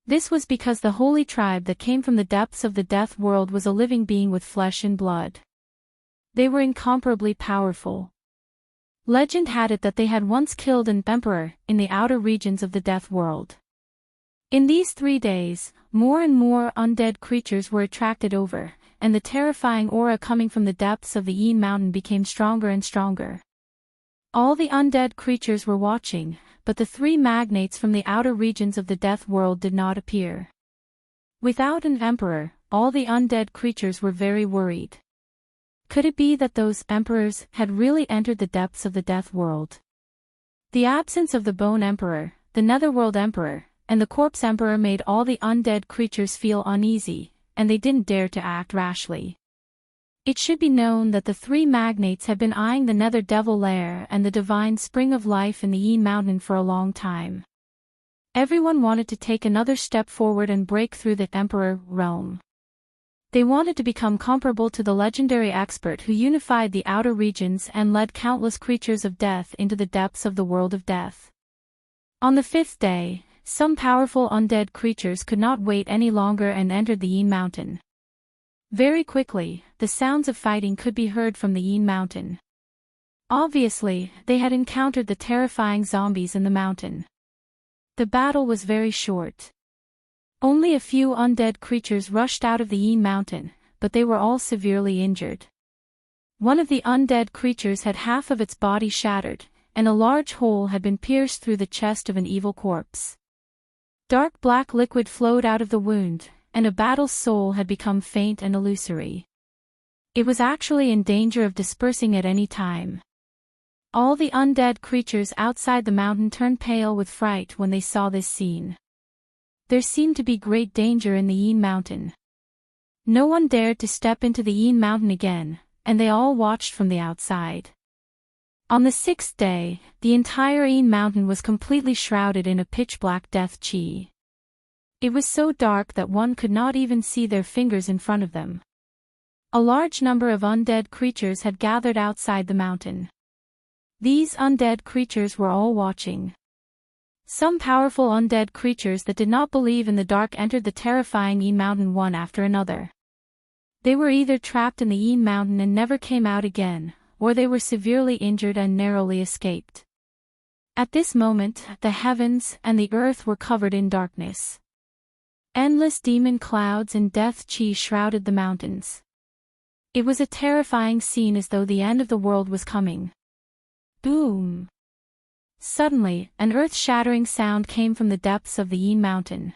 This was because the holy tribe that came from the depths of the death world was a living being with flesh and blood. They were incomparably powerful. Legend had it that they had once killed an emperor in the outer regions of the death world. In these 3 days, more and more undead creatures were attracted over, and the terrifying aura coming from the depths of the Yin Mountain became stronger and stronger. All the undead creatures were watching, but the 3 magnates from the outer regions of the death world did not appear. Without an emperor, all the undead creatures were very worried. Could it be that those emperors had really entered the depths of the death world? The absence of the Bone Emperor, the Netherworld Emperor, and the Corpse Emperor made all the undead creatures feel uneasy, and they didn't dare to act rashly. It should be known that the 3 magnates had been eyeing the Nether Devil Lair and the divine spring of life in the Yin Mountain for a long time. Everyone wanted to take another step forward and break through the Emperor realm. They wanted to become comparable to the legendary expert who unified the outer regions and led countless creatures of death into the depths of the world of death. On the 5th day, some powerful undead creatures could not wait any longer and entered the Yin Mountain. Very quickly, the sounds of fighting could be heard from the Yin Mountain. Obviously, they had encountered the terrifying zombies in the mountain. The battle was very short. Only a few undead creatures rushed out of the Yin Mountain, but they were all severely injured. One of the undead creatures had half of its body shattered, and a large hole had been pierced through the chest of an evil corpse. Dark black liquid flowed out of the wound, and a battle's soul had become faint and illusory. It was actually in danger of dispersing at any time. All the undead creatures outside the mountain turned pale with fright when they saw this scene. There seemed to be great danger in the Yin Mountain. No one dared to step into the Yin Mountain again, and they all watched from the outside. On the 6th day, the entire Yin Mountain was completely shrouded in a pitch-black death chi. It was so dark that one could not even see their fingers in front of them. A large number of undead creatures had gathered outside the mountain. These undead creatures were all watching. Some powerful undead creatures that did not believe in the dark entered the terrifying Yin Mountain one after another. They were either trapped in the Yin Mountain and never came out again, or they were severely injured and narrowly escaped. At this moment, the heavens and the earth were covered in darkness. Endless demon clouds and death chi shrouded the mountains. It was a terrifying scene, as though the end of the world was coming. Boom! Suddenly, an earth-shattering sound came from the depths of the Yin Mountain.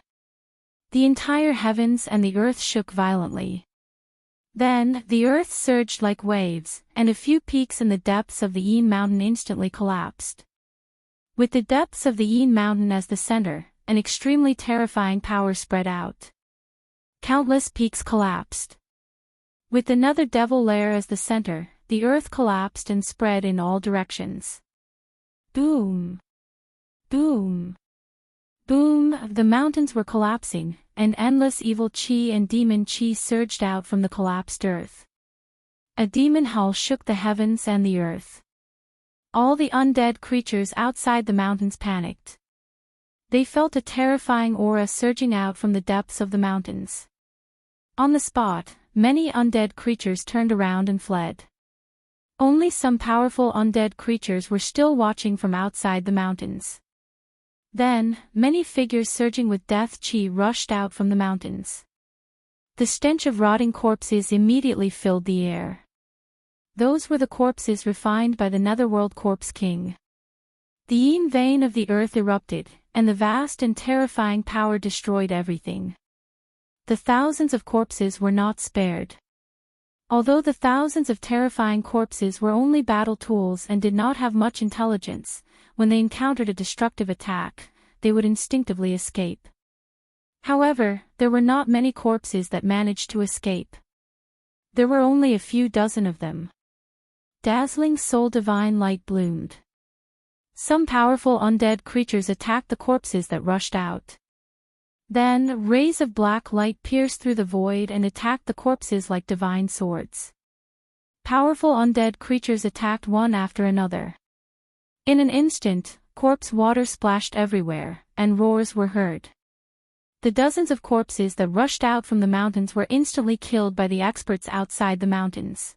The entire heavens and the earth shook violently. Then, the earth surged like waves, and a few peaks in the depths of the Yin Mountain instantly collapsed. With the depths of the Yin Mountain as the center, an extremely terrifying power spread out. Countless peaks collapsed. With the Nether Devil Lair as the center, the earth collapsed and spread in all directions. Boom! Boom! Boom! The mountains were collapsing, and endless evil chi and demon chi surged out from the collapsed earth. A demon howl shook the heavens and the earth. All the undead creatures outside the mountains panicked. They felt a terrifying aura surging out from the depths of the mountains. On the spot, many undead creatures turned around and fled. Only some powerful undead creatures were still watching from outside the mountains. Then, many figures surging with death chi rushed out from the mountains. The stench of rotting corpses immediately filled the air. Those were the corpses refined by the Netherworld Corpse King. The yin vein of the earth erupted, and the vast and terrifying power destroyed everything. The thousands of corpses were not spared. Although the thousands of terrifying corpses were only battle tools and did not have much intelligence, when they encountered a destructive attack, they would instinctively escape. However, there were not many corpses that managed to escape. There were only a few dozen of them. Dazzling soul divine light bloomed. Some powerful undead creatures attacked the corpses that rushed out. Then, rays of black light pierced through the void and attacked the corpses like divine swords. Powerful undead creatures attacked one after another. In an instant, corpse water splashed everywhere, and roars were heard. The dozens of corpses that rushed out from the mountains were instantly killed by the experts outside the mountains.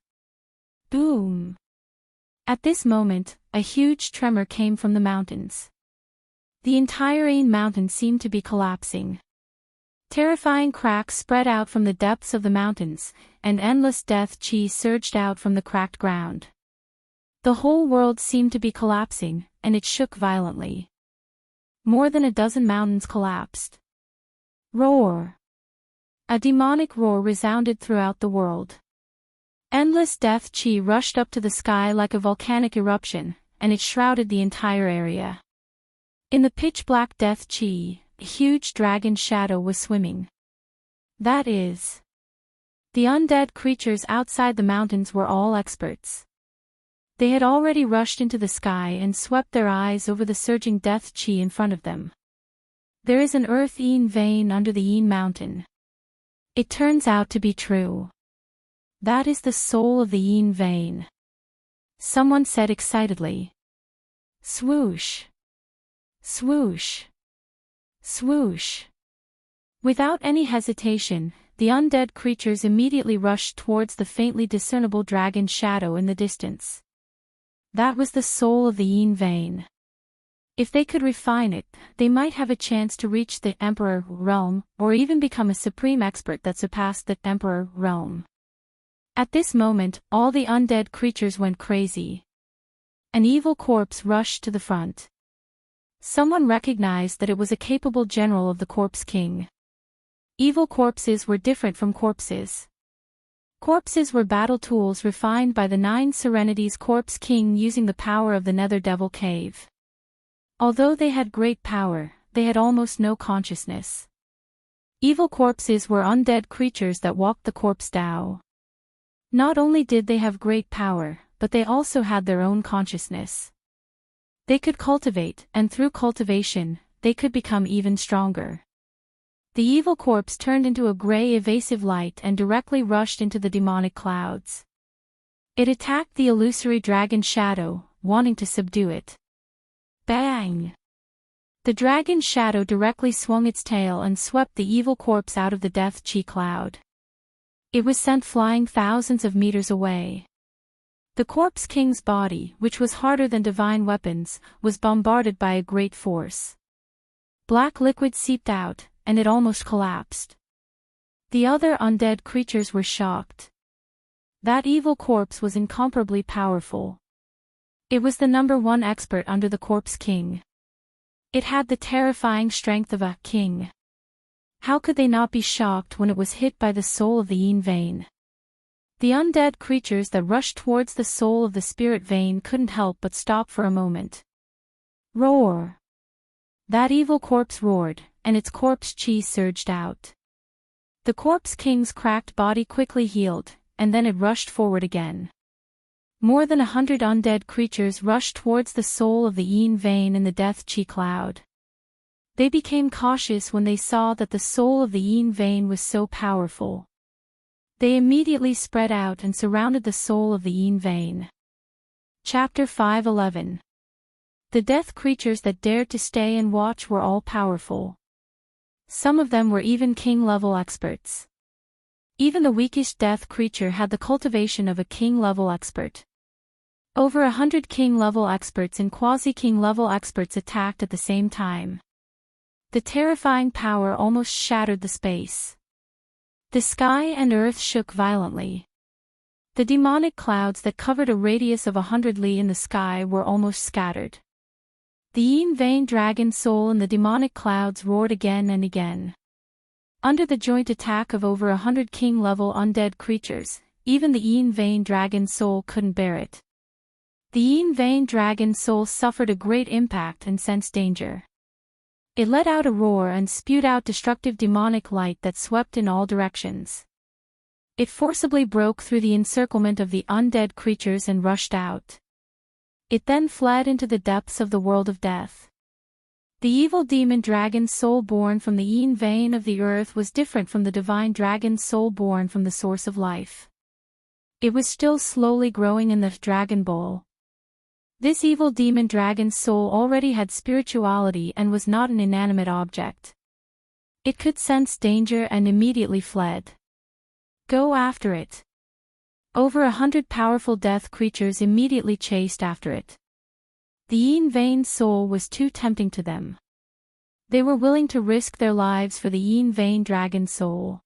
Boom! At this moment, a huge tremor came from the mountains. The entire Yin mountain seemed to be collapsing. Terrifying cracks spread out from the depths of the mountains, and endless death chi surged out from the cracked ground. The whole world seemed to be collapsing, and it shook violently. More than a dozen mountains collapsed. Roar! A demonic roar resounded throughout the world. Endless death chi rushed up to the sky like a volcanic eruption, and it shrouded the entire area. In the pitch-black death chi, a huge dragon shadow was swimming. That is, the undead creatures outside the mountains were all experts. They had already rushed into the sky and swept their eyes over the surging death chi in front of them. There is an earth Yin vein under the Yin mountain. It turns out to be true. That is the soul of the Yin vein. Someone said excitedly. Swoosh! Swoosh! Swoosh! Without any hesitation, the undead creatures immediately rushed towards the faintly discernible dragon shadow in the distance. That was the soul of the Yin vein. If they could refine it, they might have a chance to reach the Emperor realm, or even become a supreme expert that surpassed the Emperor realm. At this moment, all the undead creatures went crazy. An evil corpse rushed to the front. Someone recognized that it was a capable general of the Corpse King. Evil corpses were different from corpses. Corpses were battle tools refined by the 9 Serenities Corpse King using the power of the Nether Devil Cave. Although they had great power, they had almost no consciousness. Evil corpses were undead creatures that walked the corpse Dao. Not only did they have great power, but they also had their own consciousness. They could cultivate, and through cultivation, they could become even stronger. The evil corpse turned into a gray evasive light and directly rushed into the demonic clouds. It attacked the illusory dragon shadow, wanting to subdue it. Bang! The dragon shadow directly swung its tail and swept the evil corpse out of the death chi cloud. It was sent flying thousands of meters away. The Corpse King's body, which was harder than divine weapons, was bombarded by a great force. Black liquid seeped out, and it almost collapsed. The other undead creatures were shocked. That evil corpse was incomparably powerful. It was the #1 expert under the Corpse King. It had the terrifying strength of a king. How could they not be shocked when it was hit by the soul of the Yin vein? The undead creatures that rushed towards the soul of the spirit vein couldn't help but stop for a moment. Roar! That evil corpse roared, and its corpse chi surged out. The Corpse King's cracked body quickly healed, and then it rushed forward again. More than 100 undead creatures rushed towards the soul of the Yin vein in the death chi cloud. They became cautious when they saw that the soul of the Yin vein was so powerful. They immediately spread out and surrounded the soul of the Yin vein. Chapter 5:11. The death creatures that dared to stay and watch were all powerful. Some of them were even king-level experts. Even the weakest death creature had the cultivation of a king-level expert. Over 100 king-level experts and quasi-king-level experts attacked at the same time. The terrifying power almost shattered the space. The sky and earth shook violently. The demonic clouds that covered a radius of 100 li in the sky were almost scattered. The Yin vein dragon soul in the demonic clouds roared again and again. Under the joint attack of over 100 king-level undead creatures, even the Yin vein dragon soul couldn't bear it. The Yin vein dragon soul suffered a great impact and sensed danger. It let out a roar and spewed out destructive demonic light that swept in all directions. It forcibly broke through the encirclement of the undead creatures and rushed out. It then fled into the depths of the world of death. The evil demon dragon soul born from the Yin vein of the earth was different from the divine dragon soul born from the source of life. It was still slowly growing in the dragon bowl. This evil demon dragon soul already had spirituality and was not an inanimate object. It could sense danger and immediately fled. Go after it. Over 100 powerful death creatures immediately chased after it. The Yin Vein soul was too tempting to them. They were willing to risk their lives for the Yin Vein dragon soul.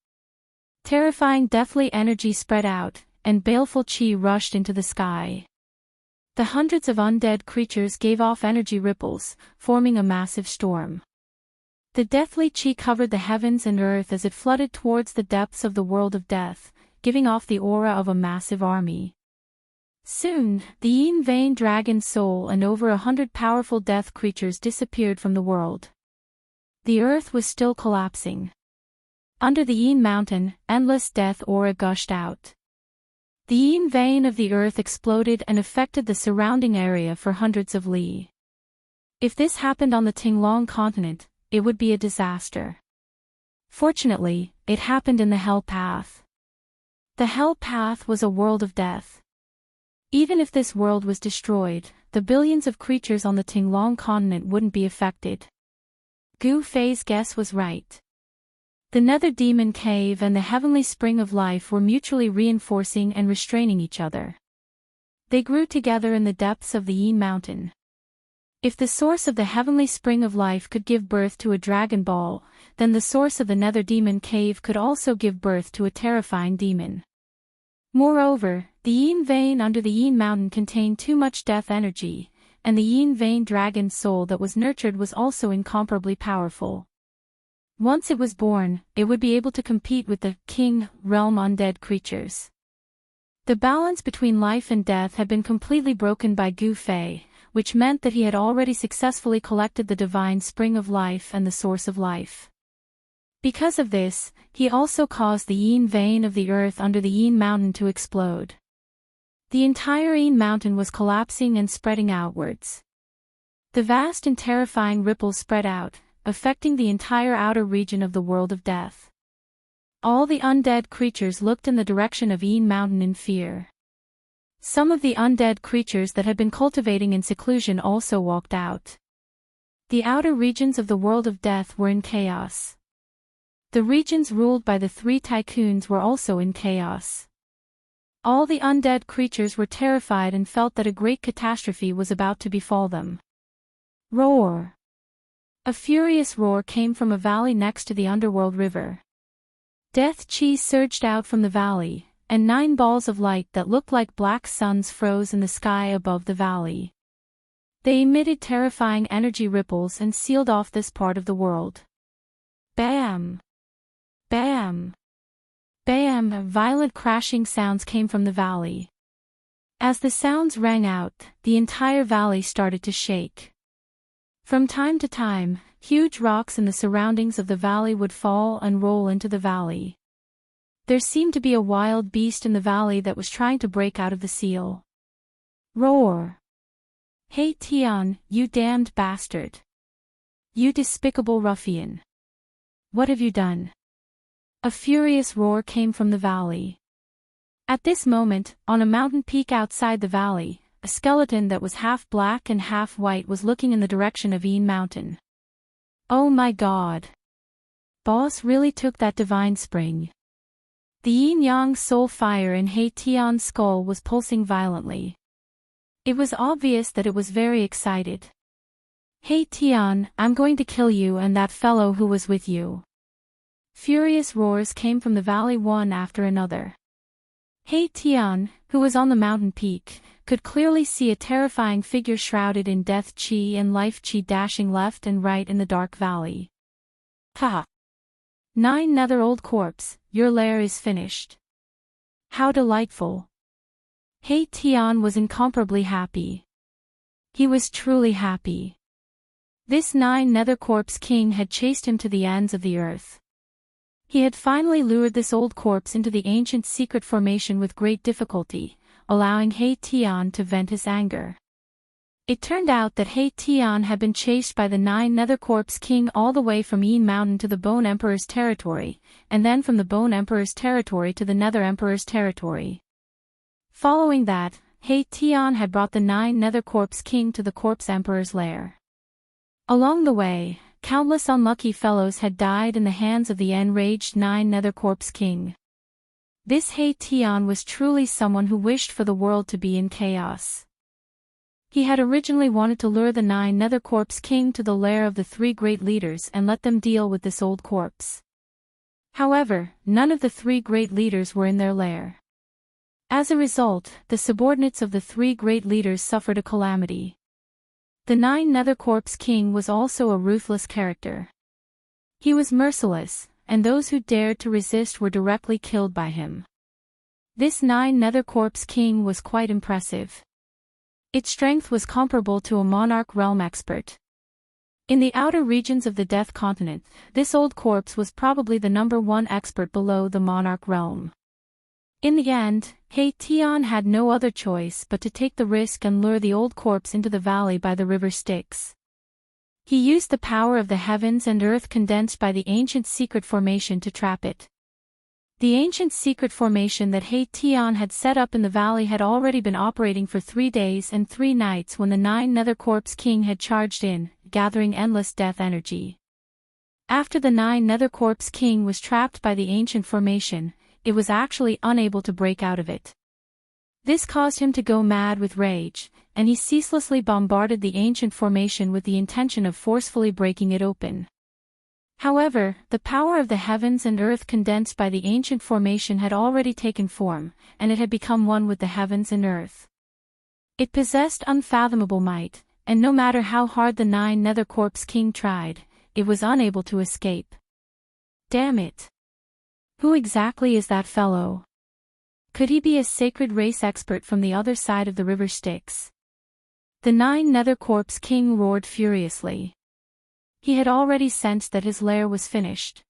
Terrifying deathly energy spread out, and baleful qi rushed into the sky. The hundreds of undead creatures gave off energy ripples, forming a massive storm. The deathly qi covered the heavens and earth as it flooded towards the depths of the world of death, giving off the aura of a massive army. Soon, the Yin Vein dragon soul and over 100 powerful death creatures disappeared from the world. The earth was still collapsing. Under the Yin mountain, endless death aura gushed out. The Yin vein of the earth exploded and affected the surrounding area for hundreds of li. If this happened on the Tinglong continent, it would be a disaster. Fortunately, it happened in the Hell Path. The Hell Path was a world of death. Even if this world was destroyed, the billions of creatures on the Tinglong continent wouldn't be affected. Gu Fei's guess was right. The Nether Demon Cave and the Heavenly Spring of Life were mutually reinforcing and restraining each other. They grew together in the depths of the Yin Mountain. If the source of the Heavenly Spring of Life could give birth to a Dragon Ball, then the source of the Nether Demon Cave could also give birth to a terrifying demon. Moreover, the Yin vein under the Yin Mountain contained too much death energy, and the Yin vein dragon soul that was nurtured was also incomparably powerful. Once it was born, it would be able to compete with the King realm undead creatures. The balance between life and death had been completely broken by Gu Fei, which meant that he had already successfully collected the divine spring of life and the source of life. Because of this, he also caused the Yin vein of the earth under the Yin mountain to explode. The entire Yin mountain was collapsing and spreading outwards. The vast and terrifying ripples spread out, affecting the entire outer region of the world of death. All the undead creatures looked in the direction of Yin Mountain in fear. Some of the undead creatures that had been cultivating in seclusion also walked out. The outer regions of the world of death were in chaos. The regions ruled by the three tycoons were also in chaos. All the undead creatures were terrified and felt that a great catastrophe was about to befall them. Roar! A furious roar came from a valley next to the underworld river. Death chi surged out from the valley, and 9 balls of light that looked like black suns froze in the sky above the valley. They emitted terrifying energy ripples and sealed off this part of the world. Bam! Bam! Bam! Violent crashing sounds came from the valley. As the sounds rang out, the entire valley started to shake. From time to time, huge rocks in the surroundings of the valley would fall and roll into the valley. There seemed to be a wild beast in the valley that was trying to break out of the seal. Roar! Hey Tian, you damned bastard! You despicable ruffian! What have you done? A furious roar came from the valley. At this moment, on a mountain peak outside the valley, a skeleton that was half black and half white was looking in the direction of Yin Mountain. Oh my god! Boss really took that divine spring. The yin-yang soul fire in He Tian's skull was pulsing violently. It was obvious that it was very excited. He Tian, I'm going to kill you and that fellow who was with you. Furious roars came from the valley one after another. He Tian, who was on the mountain peak, could clearly see a terrifying figure shrouded in death chi and life chi dashing left and right in the dark valley. Ha! 9 nether old corpse, your lair is finished. How delightful! He Tian was incomparably happy. He was truly happy. This 9 nether corpse king had chased him to the ends of the earth. He had finally lured this old corpse into the ancient secret formation with great difficulty, allowing He Tian to vent his anger. It turned out that He Tian had been chased by the 9 nether corpse king all the way from Yin Mountain to the Bone Emperor's territory, and then from the Bone Emperor's territory to the Nether Emperor's territory. Following that, He Tian had brought the 9 nether corpse king to the Corpse Emperor's lair. Along the way, countless unlucky fellows had died in the hands of the enraged 9 nether corpse king. This He Tian was truly someone who wished for the world to be in chaos. He had originally wanted to lure the 9 Nether Corpse King to the lair of the 3 great leaders and let them deal with this old corpse. However, none of the 3 great leaders were in their lair. As a result, the subordinates of the 3 great leaders suffered a calamity. The 9 Nether Corpse King was also a ruthless character. He was merciless, and those who dared to resist were directly killed by him. This 9 Nether Corpse King was quite impressive. Its strength was comparable to a monarch realm expert. In the outer regions of the Death Continent, this old corpse was probably the #1 expert below the monarch realm. In the end, He Tian had no other choice but to take the risk and lure the old corpse into the valley by the river Styx. He used the power of the heavens and earth condensed by the ancient secret formation to trap it. The ancient secret formation that He Tian had set up in the valley had already been operating for 3 days and 3 nights when the 9 Nether Corpse King had charged in, gathering endless death energy. After the 9 Nether Corpse King was trapped by the ancient formation, it was actually unable to break out of it. This caused him to go mad with rage, and he ceaselessly bombarded the ancient formation with the intention of forcefully breaking it open. However, the power of the heavens and earth condensed by the ancient formation had already taken form, and it had become one with the heavens and earth. It possessed unfathomable might, and no matter how hard the 9 Nether Corpse King tried, it was unable to escape. Damn it! Who exactly is that fellow? Could he be a sacred race expert from the other side of the river Styx? The 9 Nether Corpse King roared furiously. He had already sensed that his lair was finished.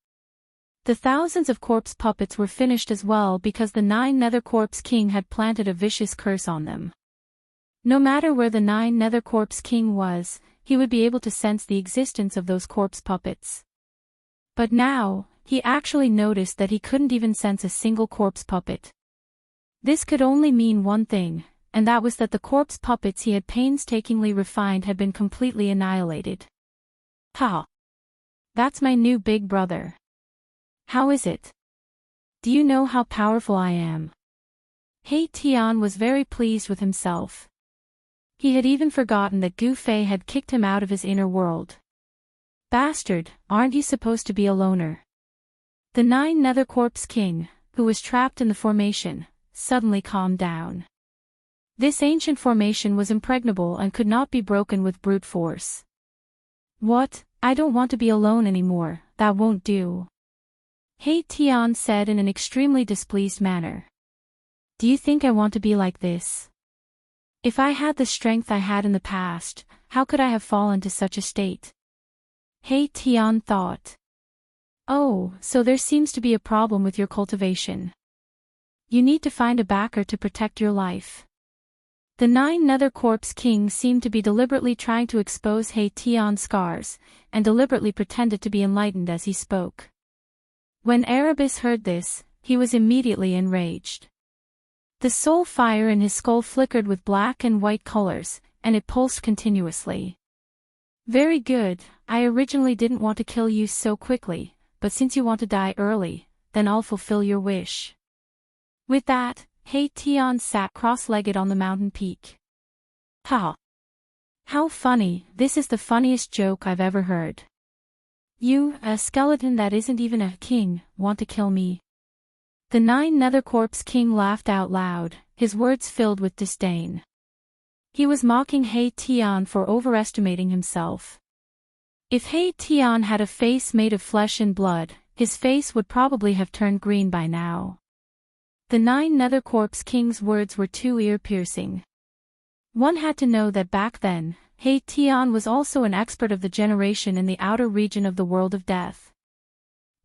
The thousands of corpse puppets were finished as well because the 9 Nether Corpse King had planted a vicious curse on them. No matter where the 9 Nether Corpse King was, he would be able to sense the existence of those corpse puppets. But now, he actually noticed that he couldn't even sense a single corpse puppet. This could only mean one thing, and that was that the corpse puppets he had painstakingly refined had been completely annihilated. Ha! That's my new big brother. How is it? Do you know how powerful I am? He Tian was very pleased with himself. He had even forgotten that Gu Fei had kicked him out of his inner world. Bastard, aren't you supposed to be a loner? The 9 Nether Corpse King, who was trapped in the formation, suddenly calmed down. This ancient formation was impregnable and could not be broken with brute force. What? I don't want to be alone anymore, that won't do. He Tian said in an extremely displeased manner. Do you think I want to be like this? If I had the strength I had in the past, how could I have fallen to such a state? He Tian thought. Oh, so there seems to be a problem with your cultivation. You need to find a backer to protect your life. The 9 Nether Corpse King seemed to be deliberately trying to expose He Tian's scars, and deliberately pretended to be enlightened as he spoke. When Erebus heard this, he was immediately enraged. The soul fire in his skull flickered with black and white colors, and it pulsed continuously. Very good, I originally didn't want to kill you so quickly, but since you want to die early, then I'll fulfill your wish. With that, He Tian sat cross-legged on the mountain peak. Ha! How funny, this is the funniest joke I've ever heard. You, a skeleton that isn't even a king, want to kill me? The 9 Nether Corpse King laughed out loud, his words filled with disdain. He was mocking He Tian for overestimating himself. If He Tian had a face made of flesh and blood, his face would probably have turned green by now. The 9 Nether Corpse King's words were too ear-piercing. One had to know that back then, He Tian was also an expert of the generation in the outer region of the world of death.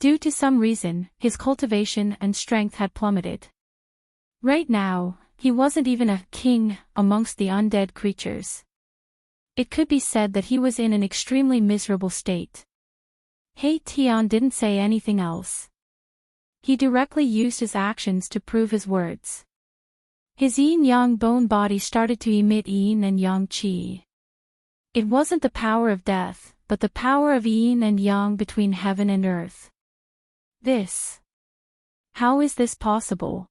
Due to some reason, his cultivation and strength had plummeted. Right now, he wasn't even a king amongst the undead creatures. It could be said that he was in an extremely miserable state. He Tian didn't say anything else. He directly used his actions to prove his words. His yin-yang bone body started to emit yin and yang qi. It wasn't the power of death, but the power of yin and yang between heaven and earth. This. How is this possible?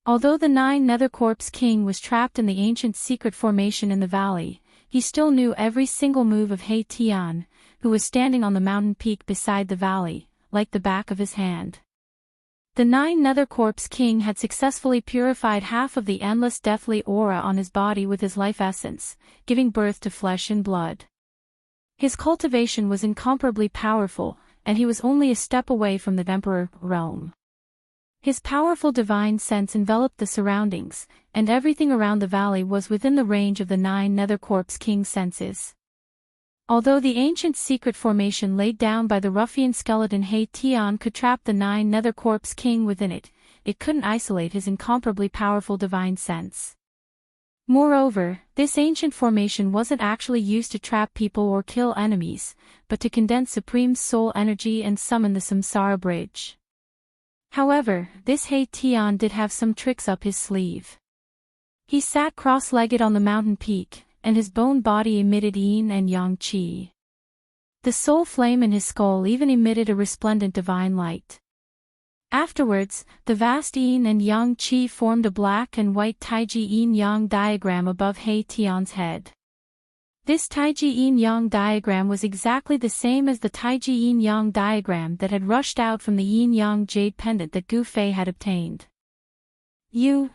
Although the Nine Nether Corpse King was trapped in the ancient secret formation in the valley, he still knew every single move of He Tian, who was standing on the mountain peak beside the valley, like the back of his hand. The Nine Nether Corpse King had successfully purified half of the endless deathly aura on his body with his life essence, giving birth to flesh and blood. His cultivation was incomparably powerful, and he was only a step away from the Emperor realm. His powerful divine sense enveloped the surroundings, and everything around the valley was within the range of the Nine Nether Corpse King's senses. Although the ancient secret formation laid down by the ruffian skeleton He Tian could trap the Nine Nether Corpse King within it, it couldn't isolate his incomparably powerful divine sense. Moreover, this ancient formation wasn't actually used to trap people or kill enemies, but to condense supreme soul energy and summon the Samsara bridge. However, this He Tian did have some tricks up his sleeve. He sat cross-legged on the mountain peak, and his bone body emitted yin and yang qi. The soul flame in his skull even emitted a resplendent divine light. Afterwards, the vast yin and yang qi formed a black and white taiji yin-yang diagram above He Tian's head. This taiji yin-yang diagram was exactly the same as the taiji yin-yang diagram that had rushed out from the yin-yang jade pendant that Gu Fei had obtained. You.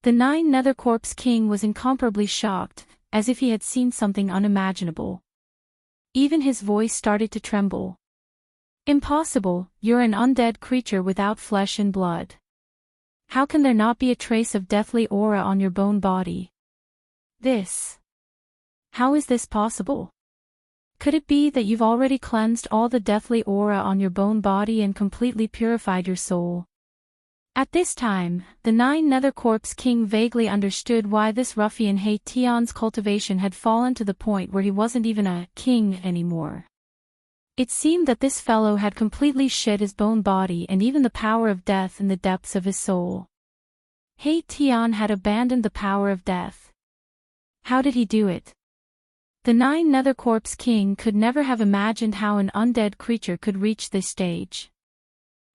The Nine Nether Corpse King was incomparably shocked, as if he had seen something unimaginable. Even his voice started to tremble. Impossible, you're an undead creature without flesh and blood. How can there not be a trace of deathly aura on your bone body? How is this possible? Could it be that you've already cleansed all the deathly aura on your bone body and completely purified your soul? At this time, the Nine Nether Corpse King vaguely understood why this ruffian He Tian's cultivation had fallen to the point where he wasn't even a king anymore. It seemed that this fellow had completely shed his bone body and even the power of death in the depths of his soul. He Tian had abandoned the power of death. How did he do it? The Nine Nether Corpse King could never have imagined how an undead creature could reach this stage.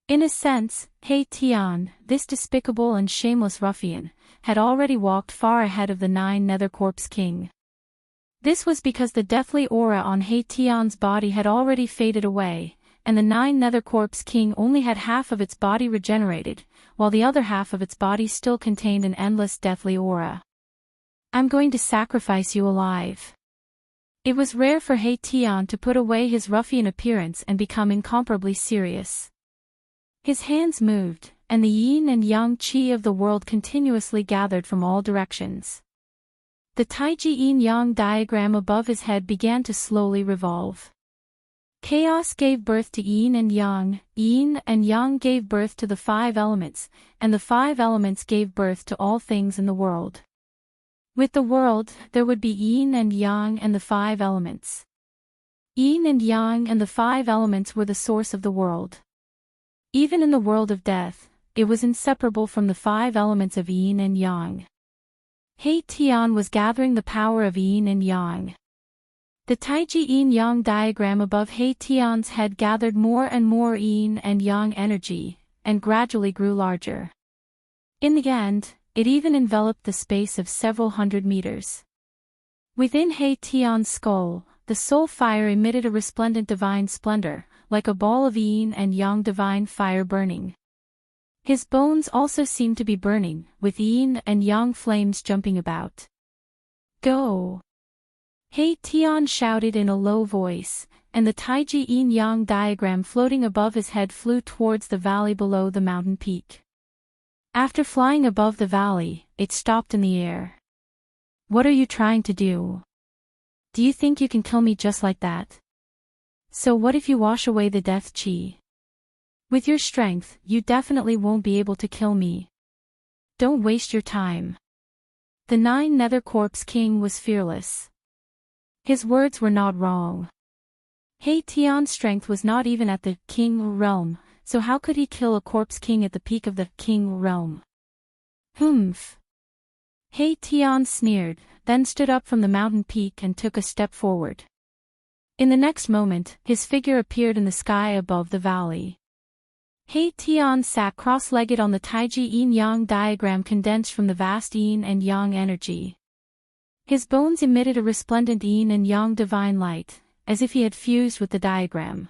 In a sense, He Tian, this despicable and shameless ruffian, had already walked far ahead of the Nine Nether Corpse King. This was because the deathly aura on He Tian's body had already faded away, and the Nine Nether Corpse King only had half of its body regenerated, while the other half of its body still contained an endless deathly aura. I'm going to sacrifice you alive. It was rare for He Tian to put away his ruffian appearance and become incomparably serious. His hands moved, and the yin and yang qi of the world continuously gathered from all directions. The taiji yin-yang diagram above his head began to slowly revolve. Chaos gave birth to yin and yang gave birth to the five elements, and the five elements gave birth to all things in the world. With the world, there would be yin and yang and the five elements. Yin and yang and the five elements were the source of the world. Even in the world of death, it was inseparable from the five elements of yin and yang. He Tian was gathering the power of yin and yang. The taiji yin-yang diagram above He Tian's head gathered more and more yin and yang energy, and gradually grew larger. In the end, it even enveloped the space of several hundred meters. Within He Tian's skull, the soul fire emitted a resplendent divine splendor, like a ball of yin and yang divine fire burning. His bones also seemed to be burning, with yin and yang flames jumping about. Go! He Tian shouted in a low voice, and the taiji yin-yang diagram floating above his head flew towards the valley below the mountain peak. After flying above the valley, it stopped in the air. What are you trying to do? Do you think you can kill me just like that? So what if you wash away the death chi? With your strength, you definitely won't be able to kill me. Don't waste your time. The Nine Nether Corpse King was fearless. His words were not wrong. He Tian's strength was not even at the king realm, so how could he kill a corpse king at the peak of the king realm? Humph! He Tian sneered, then stood up from the mountain peak and took a step forward. In the next moment, his figure appeared in the sky above the valley. He Tian sat cross-legged on the Taiji yin-yang diagram condensed from the vast yin and yang energy. His bones emitted a resplendent yin and yang divine light, as if he had fused with the diagram.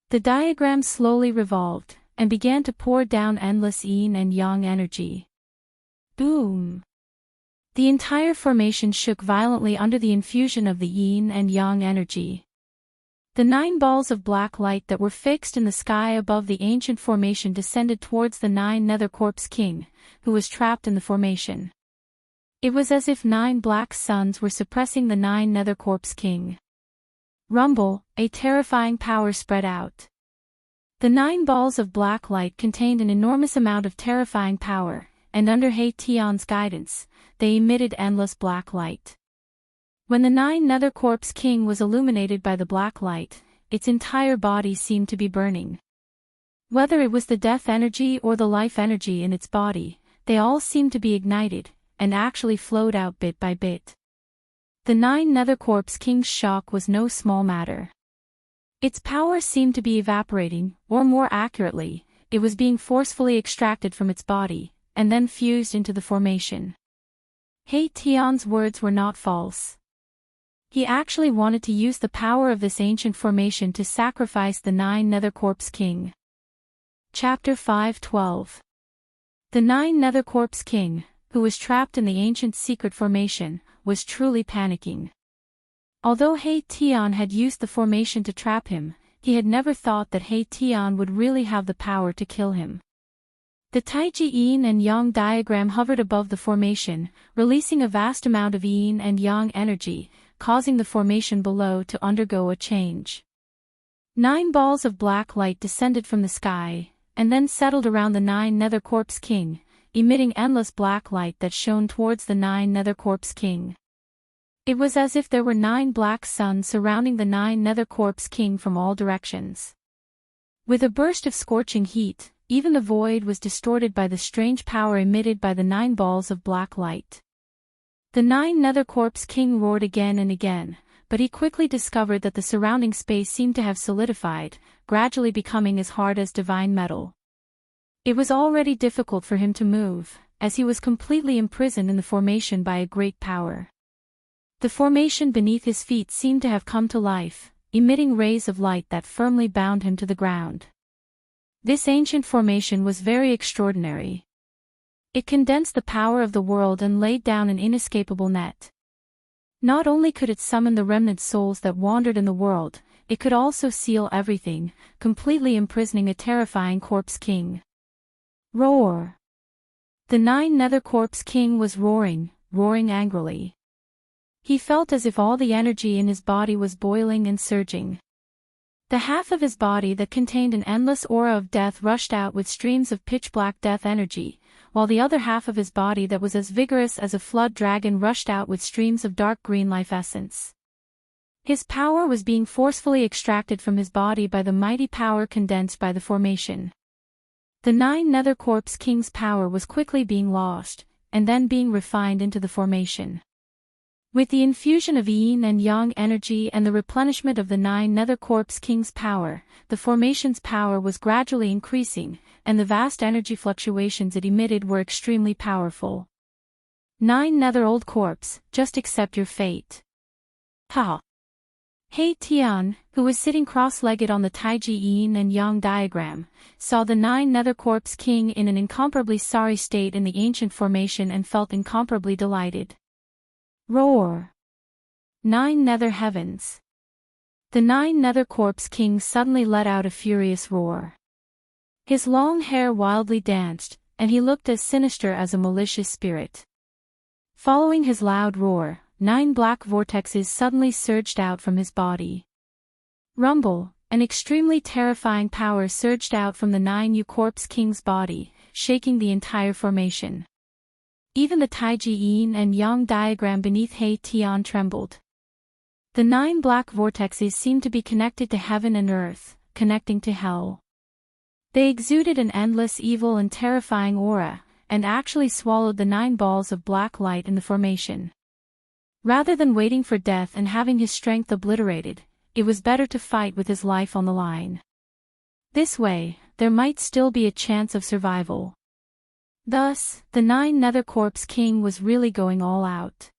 The diagram slowly revolved, and began to pour down endless yin and yang energy. Boom! The entire formation shook violently under the infusion of the yin and yang energy. The 9 balls of black light that were fixed in the sky above the ancient formation descended towards the 9 Nether Corpse King, who was trapped in the formation. It was as if 9 black suns were suppressing the 9 Nether Corpse King. Rumble, a terrifying power spread out. The 9 balls of black light contained an enormous amount of terrifying power, and under He Tian's guidance, they emitted endless black light. When the 9 Nether Corpse King was illuminated by the black light, its entire body seemed to be burning. Whether it was the death energy or the life energy in its body, they all seemed to be ignited, and actually flowed out bit by bit. The 9 Nether Corpse King's shock was no small matter. Its power seemed to be evaporating, or more accurately, it was being forcefully extracted from its body, and then fused into the formation. He Tian's words were not false. He actually wanted to use the power of this ancient formation to sacrifice the 9 Nether Corpse King. Chapter 5:12. The 9 Nether Corpse King, who was trapped in the ancient secret formation, was truly panicking. Although He Tian had used the formation to trap him, he had never thought that He Tian would really have the power to kill him. The Taiji yin and yang diagram hovered above the formation, releasing a vast amount of yin and yang energy, causing the formation below to undergo a change. 9 balls of black light descended from the sky, and then settled around the 9 Nether Corpse King, emitting endless black light that shone towards the 9 Nether Corpse King. It was as if there were 9 black suns surrounding the 9 Nether Corpse King from all directions. With a burst of scorching heat, even the void was distorted by the strange power emitted by the 9 balls of black light. The 9 Nether Corpse King roared again and again, but he quickly discovered that the surrounding space seemed to have solidified, gradually becoming as hard as divine metal. It was already difficult for him to move, as he was completely imprisoned in the formation by a great power. The formation beneath his feet seemed to have come to life, emitting rays of light that firmly bound him to the ground. This ancient formation was very extraordinary. It condensed the power of the world and laid down an inescapable net. Not only could it summon the remnant souls that wandered in the world, it could also seal everything, completely imprisoning a terrifying Corpse King. Roar! The 9 Nether Corpse King was roaring angrily. He felt as if all the energy in his body was boiling and surging. The half of his body that contained an endless aura of death rushed out with streams of pitch-black death energy, while the other half of his body that was as vigorous as a flood dragon rushed out with streams of dark green life essence. His power was being forcefully extracted from his body by the mighty power condensed by the formation. The 9 Nether Corpse King's power was quickly being lost, and then being refined into the formation. With the infusion of yin and yang energy and the replenishment of the 9 Nether Corpse King's power, the formation's power was gradually increasing, and the vast energy fluctuations it emitted were extremely powerful. 9 Nether Old Corpse, just accept your fate. Ha! He Tian, who was sitting cross-legged on the Taiji yin and yang diagram, saw the 9 Nether Corpse King in an incomparably sorry state in the ancient formation and felt incomparably delighted. Roar! 9 Nether Heavens! The 9 Nether Corpse King suddenly let out a furious roar. His long hair wildly danced, and he looked as sinister as a malicious spirit. Following his loud roar, 9 black vortexes suddenly surged out from his body. Rumble! An extremely terrifying power surged out from the 9 Corpse King's body, shaking the entire formation. Even the Taiji yin and yang diagram beneath He Tian trembled. The 9 black vortexes seemed to be connected to heaven and earth, connecting to hell. They exuded an endless evil and terrifying aura, and actually swallowed the 9 balls of black light in the formation. Rather than waiting for death and having his strength obliterated, it was better to fight with his life on the line. This way, there might still be a chance of survival. Thus, the 9 Nether Corpse King was really going all out.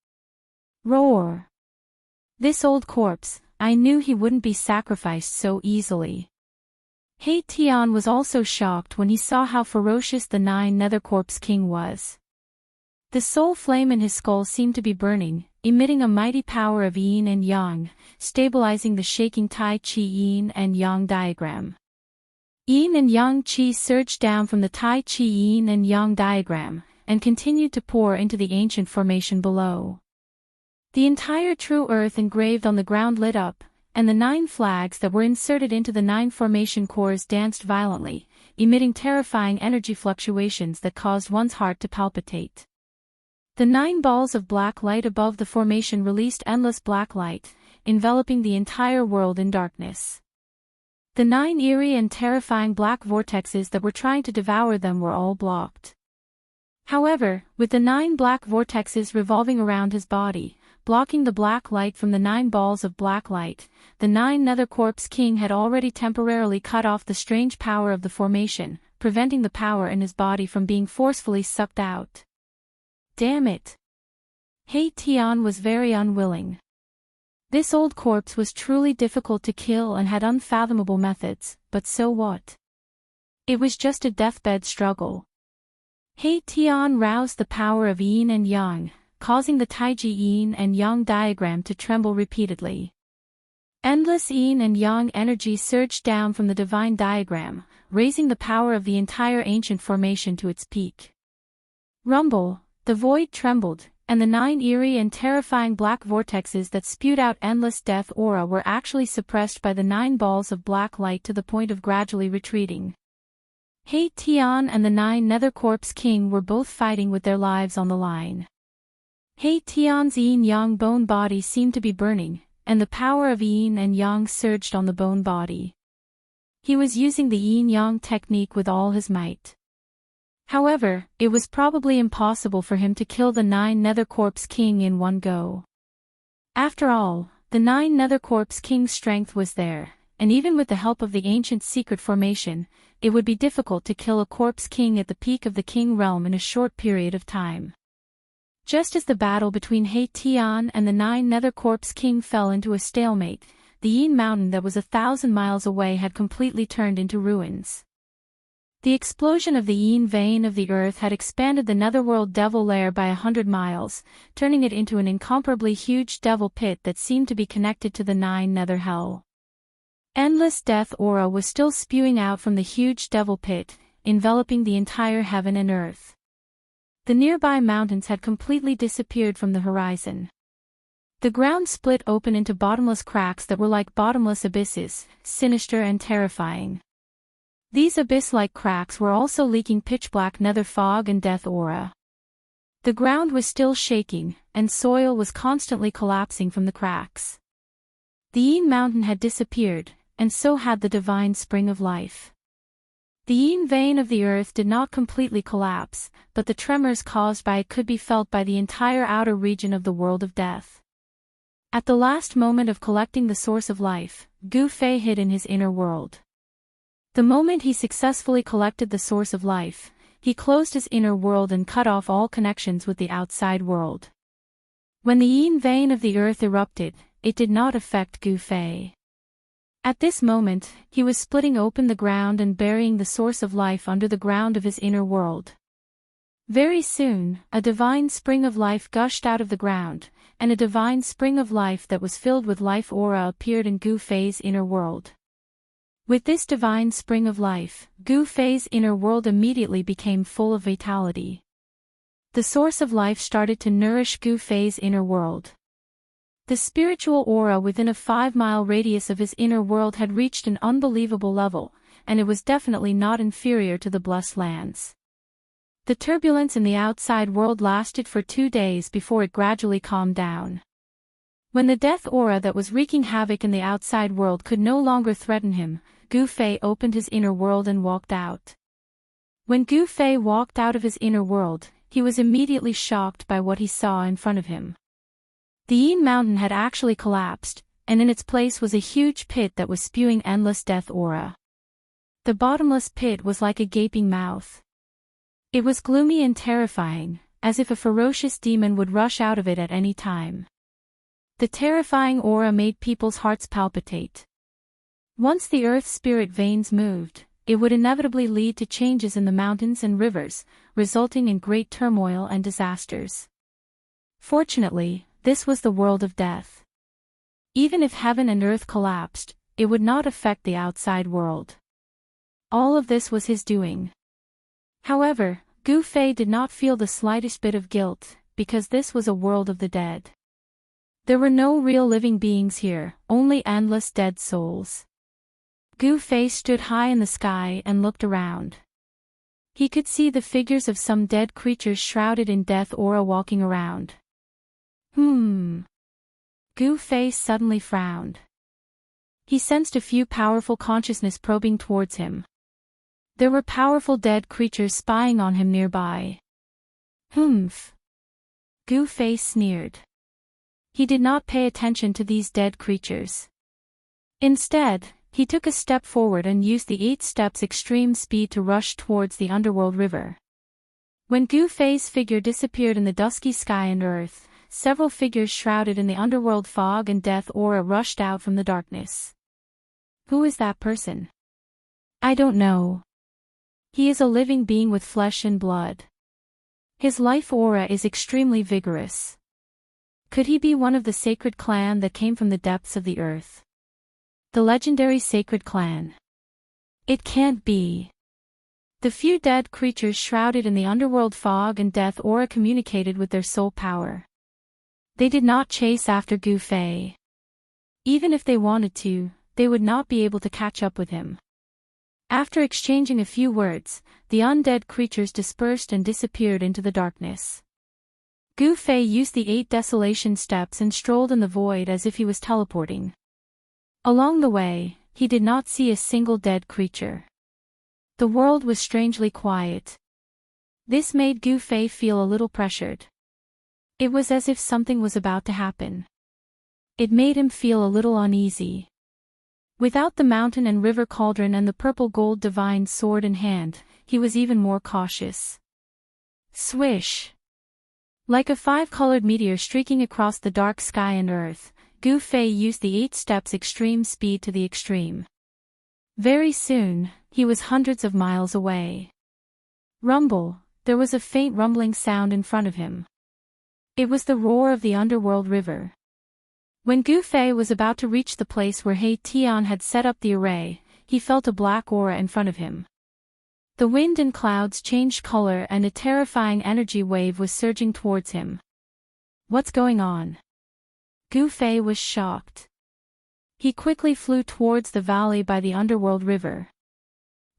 Roar! This old corpse, I knew he wouldn't be sacrificed so easily. He Tian was also shocked when he saw how ferocious the 9 Nether Corpse King was. The soul flame in his skull seemed to be burning, emitting a mighty power of yin and yang, stabilizing the shaking Tai Chi yin and yang diagram. Yin and yang qi surged down from the Tai Chi yin and yang diagram, and continued to pour into the ancient formation below. The entire true earth engraved on the ground lit up, and the 9 flags that were inserted into the 9 formation cores danced violently, emitting terrifying energy fluctuations that caused one's heart to palpitate. The 9 balls of black light above the formation released endless black light, enveloping the entire world in darkness. The 9 eerie and terrifying black vortexes that were trying to devour them were all blocked. However, with the 9 black vortexes revolving around his body, blocking the black light from the 9 balls of black light, the 9 Nether Corpse King had already temporarily cut off the strange power of the formation, preventing the power in his body from being forcefully sucked out. Damn it! He Tian was very unwilling. This old corpse was truly difficult to kill and had unfathomable methods, but so what? It was just a deathbed struggle. He Tian roused the power of yin and yang, causing the Taiji yin and yang diagram to tremble repeatedly. Endless yin and yang energy surged down from the divine diagram, raising the power of the entire ancient formation to its peak. Rumble, the void trembled, and the 9 eerie and terrifying black vortexes that spewed out endless death aura were actually suppressed by the 9 balls of black light to the point of gradually retreating. He Tian and the 9 Nether Corpse King were both fighting with their lives on the line. He Tian's yin-yang bone body seemed to be burning, and the power of yin and yang surged on the bone body. He was using the yin-yang technique with all his might. However, it was probably impossible for him to kill the 9 Nether Corpse King in one go. After all, the 9 Nether Corpse King's strength was there, and even with the help of the ancient secret formation, it would be difficult to kill a Corpse King at the peak of the King realm in a short period of time. Just as the battle between He Tian and the 9 Nether Corpse King fell into a stalemate, the Yin Mountain that was 1,000 miles away had completely turned into ruins. The explosion of the yin vein of the earth had expanded the netherworld devil lair by 100 miles, turning it into an incomparably huge devil pit that seemed to be connected to the 9 nether hell. Endless death aura was still spewing out from the huge devil pit, enveloping the entire heaven and earth. The nearby mountains had completely disappeared from the horizon. The ground split open into bottomless cracks that were like bottomless abysses, sinister and terrifying. These abyss-like cracks were also leaking pitch-black nether fog and death aura. The ground was still shaking, and soil was constantly collapsing from the cracks. The Yin Mountain had disappeared, and so had the divine spring of life. The yin vein of the earth did not completely collapse, but the tremors caused by it could be felt by the entire outer region of the world of death. At the last moment of collecting the source of life, Gu Fei hid in his inner world. The moment he successfully collected the source of life, he closed his inner world and cut off all connections with the outside world. When the yin vein of the earth erupted, it did not affect Gu Fei. At this moment, he was splitting open the ground and burying the source of life under the ground of his inner world. Very soon, a divine spring of life gushed out of the ground, and a divine spring of life that was filled with life aura appeared in Gu Fei's inner world. With this divine spring of life, Gu Fei's inner world immediately became full of vitality. The source of life started to nourish Gu Fei's inner world. The spiritual aura within a 5-mile radius of his inner world had reached an unbelievable level, and it was definitely not inferior to the blessed lands. The turbulence in the outside world lasted for 2 days before it gradually calmed down. When the death aura that was wreaking havoc in the outside world could no longer threaten him, Gu Fei opened his inner world and walked out. When Gu Fei walked out of his inner world, he was immediately shocked by what he saw in front of him. The Yin Mountain had actually collapsed, and in its place was a huge pit that was spewing endless death aura. The bottomless pit was like a gaping mouth. It was gloomy and terrifying, as if a ferocious demon would rush out of it at any time. The terrifying aura made people's hearts palpitate. Once the earth's spirit veins moved, it would inevitably lead to changes in the mountains and rivers, resulting in great turmoil and disasters. Fortunately, this was the world of death. Even if heaven and earth collapsed, it would not affect the outside world. All of this was his doing. However, Gu Fei did not feel the slightest bit of guilt, because this was a world of the dead. There were no real living beings here, only endless dead souls. Gu Fei stood high in the sky and looked around. He could see the figures of some dead creatures shrouded in death aura walking around. Gu Fei suddenly frowned. He sensed a few powerful consciousness probing towards him. There were powerful dead creatures spying on him nearby. Gu Fei sneered. He did not pay attention to these dead creatures. Instead, he took a step forward and used the 8 steps extreme speed to rush towards the underworld river. When Gu Fei's figure disappeared in the dusky sky and earth, several figures shrouded in the underworld fog and death aura rushed out from the darkness. Who is that person? I don't know. He is a living being with flesh and blood. His life aura is extremely vigorous. Could he be one of the sacred clan that came from the depths of the earth? The legendary sacred clan. It can't be. The few dead creatures shrouded in the underworld fog and death aura communicated with their soul power. They did not chase after Gu Fei. Even if they wanted to, they would not be able to catch up with him. After exchanging a few words, the undead creatures dispersed and disappeared into the darkness. Gu Fei used the 8 desolation steps and strolled in the void as if he was teleporting. Along the way, he did not see a single dead creature. The world was strangely quiet. This made Gu Fei feel a little pressured. It was as if something was about to happen. It made him feel a little uneasy. Without the mountain and river cauldron and the purple gold divine sword in hand, he was even more cautious. Swish! Like a 5-colored meteor streaking across the dark sky and earth, Gu Fei used the 8 steps extreme speed to the extreme. Very soon, he was hundreds of miles away. Rumble, there was a faint rumbling sound in front of him. It was the roar of the underworld river. When Gu Fei was about to reach the place where He Tian had set up the array, he felt a black aura in front of him. The wind and clouds changed color and a terrifying energy wave was surging towards him. What's going on? Gu Fei was shocked. He quickly flew towards the valley by the underworld river.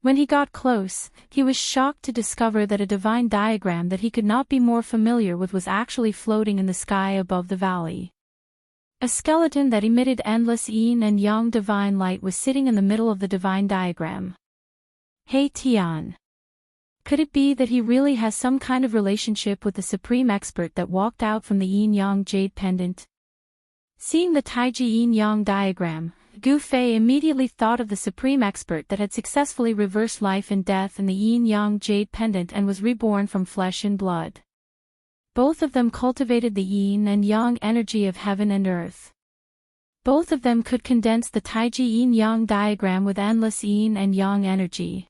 When he got close, he was shocked to discover that a divine diagram that he could not be more familiar with was actually floating in the sky above the valley. A skeleton that emitted endless yin and yang divine light was sitting in the middle of the divine diagram. He Tian. Could it be that he really has some kind of relationship with the supreme expert that walked out from the yin-yang jade pendant? Seeing the Taiji yin-yang diagram, Gu Fei immediately thought of the supreme expert that had successfully reversed life and death in the yin-yang jade pendant and was reborn from flesh and blood. Both of them cultivated the yin and yang energy of heaven and earth. Both of them could condense the Taiji yin-yang diagram with endless yin and yang energy.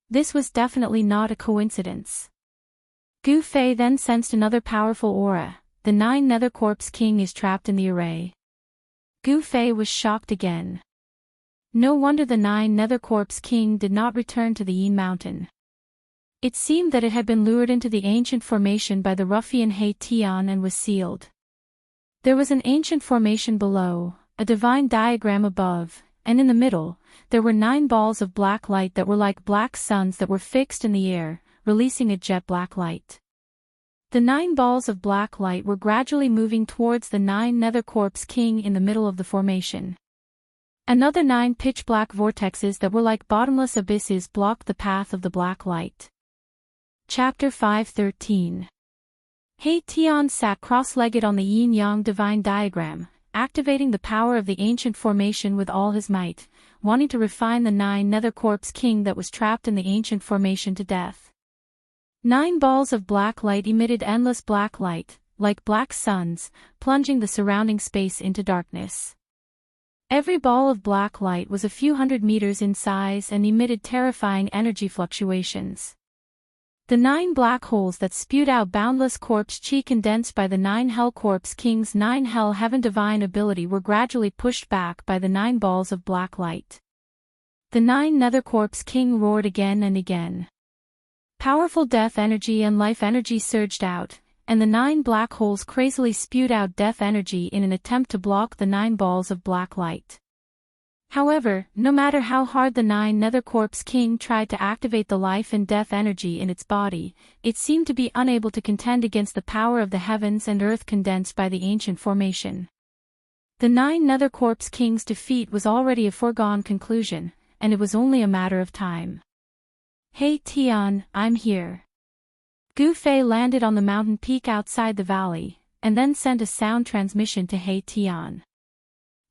This was definitely not a coincidence. Gu Fei then sensed another powerful aura. The 9 Nether Corpse King is trapped in the array. Gu Fei was shocked again. No wonder the 9 Nether Corpse King did not return to the Yin Mountain. It seemed that it had been lured into the ancient formation by the ruffian He Tian and was sealed. There was an ancient formation below, a divine diagram above, and in the middle, there were 9 balls of black light that were like black suns that were fixed in the air, releasing a jet black light. The 9 balls of black light were gradually moving towards the 9 Nether Corpse King in the middle of the formation. Another 9 pitch-black vortexes that were like bottomless abysses blocked the path of the black light. Chapter 5:13. He Tian sat cross-legged on the yin-yang divine diagram, activating the power of the ancient formation with all his might, wanting to refine the 9 Nether Corpse King that was trapped in the ancient formation to death. 9 balls of black light emitted endless black light, like black suns, plunging the surrounding space into darkness. Every ball of black light was a few hundred meters in size and emitted terrifying energy fluctuations. The 9 black holes that spewed out boundless corpse chi condensed by the 9 Hell Corpse King's 9 Hell Heaven divine ability were gradually pushed back by the 9 balls of black light. The 9 Nether Corpse King roared again and again. Powerful death energy and life energy surged out, and the 9 black holes crazily spewed out death energy in an attempt to block the 9 balls of black light. However, no matter how hard the 9 Nether Corpse King tried to activate the life and death energy in its body, it seemed to be unable to contend against the power of the heavens and earth condensed by the ancient formation. The 9 Nether Corpse King's defeat was already a foregone conclusion, and it was only a matter of time. "Hey Tian, I'm here." Gu Fei landed on the mountain peak outside the valley, and then sent a sound transmission to He Tian.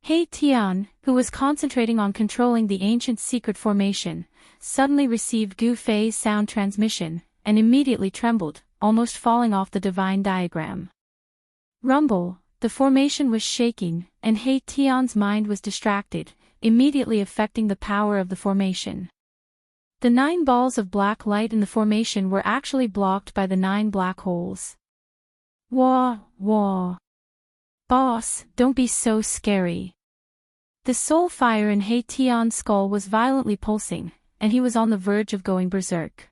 He Tian, who was concentrating on controlling the ancient secret formation, suddenly received Gu Fei's sound transmission, and immediately trembled, almost falling off the divine diagram. Rumble, the formation was shaking, and He Tian's mind was distracted, immediately affecting the power of the formation. The 9 balls of black light in the formation were actually blocked by the 9 black holes. Wah, wah. Boss, don't be so scary. The soul fire in He Tian's skull was violently pulsing, and he was on the verge of going berserk.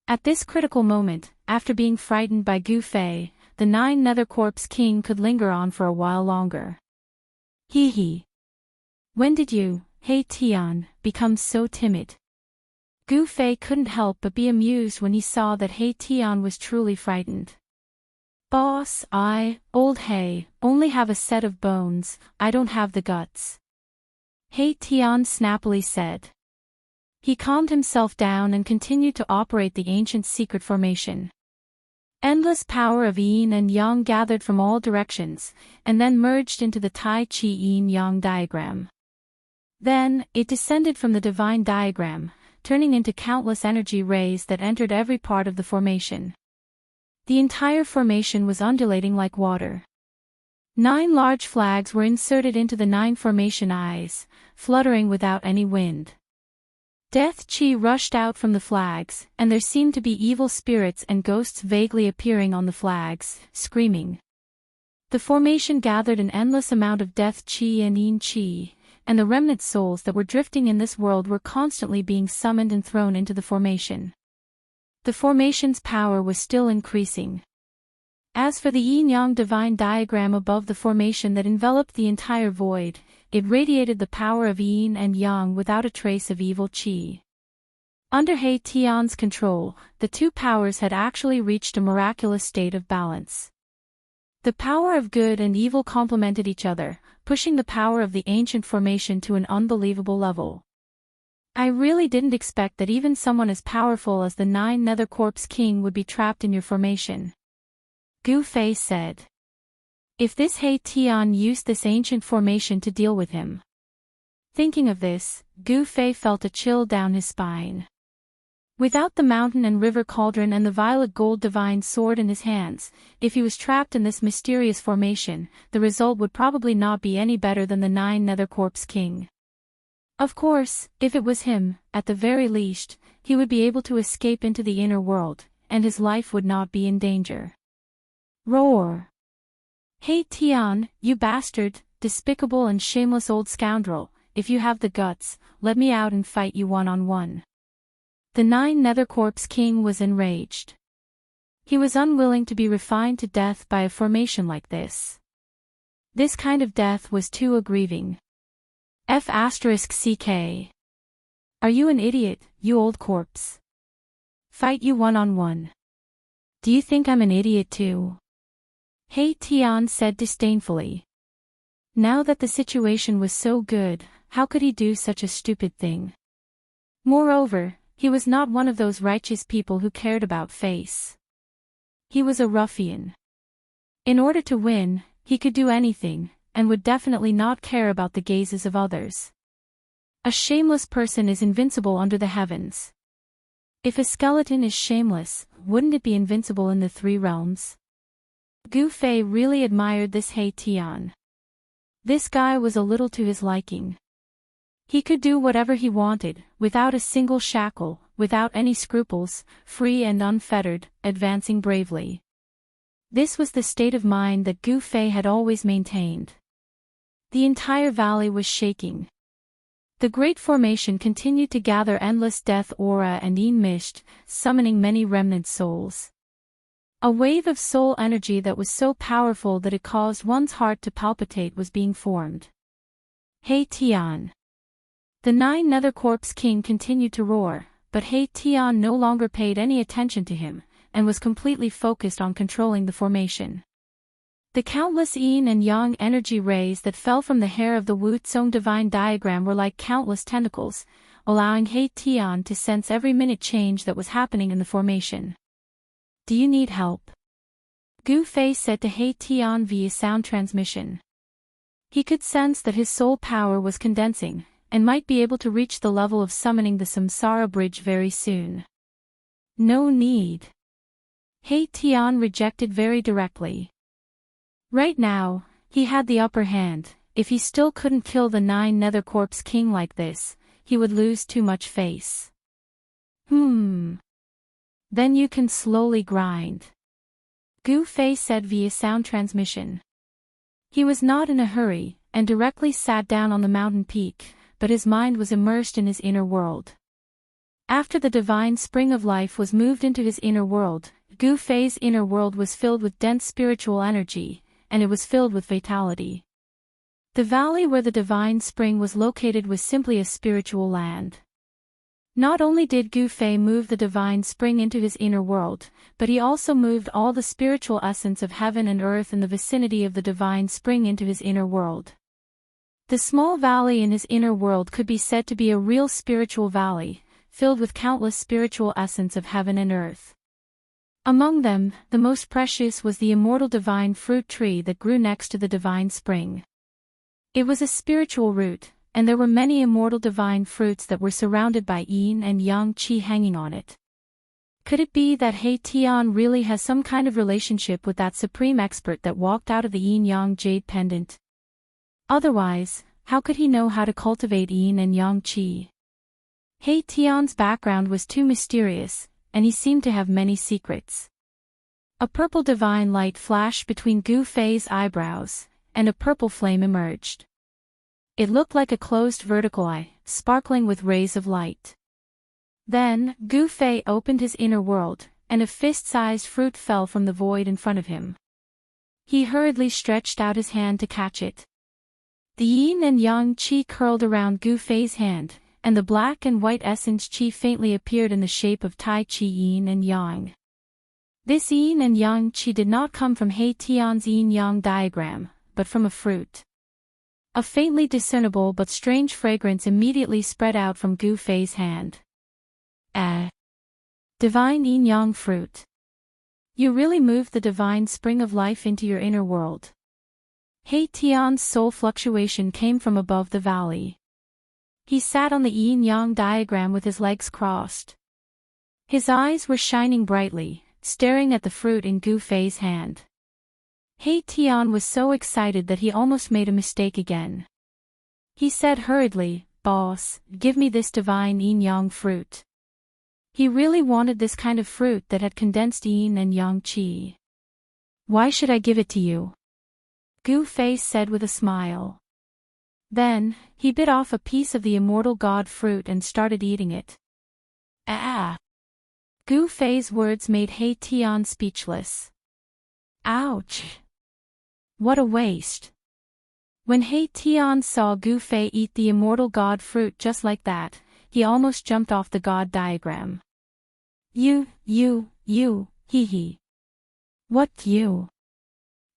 At this critical moment, after being frightened by Gu Fei, the 9 Nether Corpse King could linger on for a while longer. Hee hee. When did you, He Tian, become so timid? Gu Fei couldn't help but be amused when he saw that He Tian was truly frightened. Boss, old He, only have a set of bones, I don't have the guts. He Tian snappily said. He calmed himself down and continued to operate the ancient secret formation. Endless power of yin and yang gathered from all directions, and then merged into the Tai Chi yin-yang diagram. Then, it descended from the divine diagram, turning into countless energy rays that entered every part of the formation. The entire formation was undulating like water. 9 large flags were inserted into the 9 formation eyes, fluttering without any wind. Death chi rushed out from the flags, and there seemed to be evil spirits and ghosts vaguely appearing on the flags, screaming. The formation gathered an endless amount of death chi and yin chi, and the remnant souls that were drifting in this world were constantly being summoned and thrown into the formation. The formation's power was still increasing. As for the yin-yang divine diagram above the formation that enveloped the entire void, it radiated the power of yin and yang without a trace of evil qi. Under He Tian's control, the 2 powers had actually reached a miraculous state of balance. The power of good and evil complemented each other, pushing the power of the ancient formation to an unbelievable level. I really didn't expect that even someone as powerful as the 9 Nether Corpse King would be trapped in your formation. Gu Fei said. If this He Tian used this ancient formation to deal with him. Thinking of this, Gu Fei felt a chill down his spine. Without the mountain and river cauldron and the violet gold divine sword in his hands, if he was trapped in this mysterious formation, the result would probably not be any better than the 9 Nether Corpse King. Of course, if it was him, at the very least, he would be able to escape into the inner world, and his life would not be in danger. Roar! He Tian, you bastard, despicable and shameless old scoundrel, if you have the guts, let me out and fight you one-on-one. The 9 Nether Corpse King was enraged. He was unwilling to be refined to death by a formation like this. This kind of death was too aggrieving. F***CK. Are you an idiot, you old corpse? Fight you one-on-one. Do you think I'm an idiot too? He Tian said disdainfully. Now that the situation was so good, how could he do such a stupid thing? Moreover, he was not one of those righteous people who cared about face. He was a ruffian. In order to win, he could do anything, and would definitely not care about the gazes of others. A shameless person is invincible under the heavens. If a skeleton is shameless, wouldn't it be invincible in the three realms? Gu Fei really admired this He Tian. This guy was a little to his liking. He could do whatever he wanted, without a single shackle, without any scruples, free and unfettered, advancing bravely. This was the state of mind that Gu Fei had always maintained. The entire valley was shaking. The great formation continued to gather endless death aura and yin mist, summoning many remnant souls. A wave of soul energy that was so powerful that it caused one's heart to palpitate was being formed. He Tian. The 9 Nether Corpse King continued to roar, but He Tian no longer paid any attention to him, and was completely focused on controlling the formation. The countless yin and yang energy rays that fell from the hair of the Wuxia divine diagram were like countless tentacles, allowing He Tian to sense every minute change that was happening in the formation. Do you need help? Gu Fei said to He Tian via sound transmission. He could sense that his soul power was condensing, and might be able to reach the level of summoning the Samsara bridge very soon. No need. He Tian rejected very directly. Right now, he had the upper hand. If he still couldn't kill the 9 Nether Corpse King like this, he would lose too much face. Then you can slowly grind. Gu Fei said via sound transmission. He was not in a hurry, and directly sat down on the mountain peak, but his mind was immersed in his inner world. After the divine spring of life was moved into his inner world, Gu Fei's inner world was filled with dense spiritual energy, and it was filled with vitality. The valley where the divine spring was located was simply a spiritual land. Not only did Gu Fei move the divine spring into his inner world, but he also moved all the spiritual essence of heaven and earth in the vicinity of the divine spring into his inner world. The small valley in his inner world could be said to be a real spiritual valley, filled with countless spiritual essence of heaven and earth. Among them, the most precious was the immortal divine fruit tree that grew next to the divine spring. It was a spiritual root, and there were many immortal divine fruits that were surrounded by yin and yang qi hanging on it. Could it be that He Tian really has some kind of relationship with that supreme expert that walked out of the yin-yang jade pendant? Otherwise, how could he know how to cultivate yin and yang qi? He Tian's background was too mysterious, and he seemed to have many secrets. A purple divine light flashed between Gu Fei's eyebrows, and a purple flame emerged. It looked like a closed vertical eye, sparkling with rays of light. Then, Gu Fei opened his inner world, and a fist-sized fruit fell from the void in front of him. He hurriedly stretched out his hand to catch it. The yin and yang qi curled around Gu Fei's hand, and the black and white essence qi faintly appeared in the shape of Tai Chi yin and yang. This yin and yang qi did not come from He Tian's yin-yang diagram, but from a fruit. A faintly discernible but strange fragrance immediately spread out from Gu Fei's hand. Divine yin-yang fruit. You really moved the divine spring of life into your inner world. He Tian's soul fluctuation came from above the valley. He sat on the yin-yang diagram with his legs crossed. His eyes were shining brightly, staring at the fruit in Gu Fei's hand. He Tian was so excited that he almost made a mistake again. He said hurriedly, "Boss, give me this divine yin-yang fruit." He really wanted this kind of fruit that had condensed yin and yang qi. "Why should I give it to you?" Gu Fei said with a smile. Then, he bit off a piece of the immortal god fruit and started eating it. Gu Fei's words made He Tian speechless. Ouch! What a waste! When He Tian saw Gu Fei eat the immortal god fruit just like that, he almost jumped off the god diagram. You, hee. What you?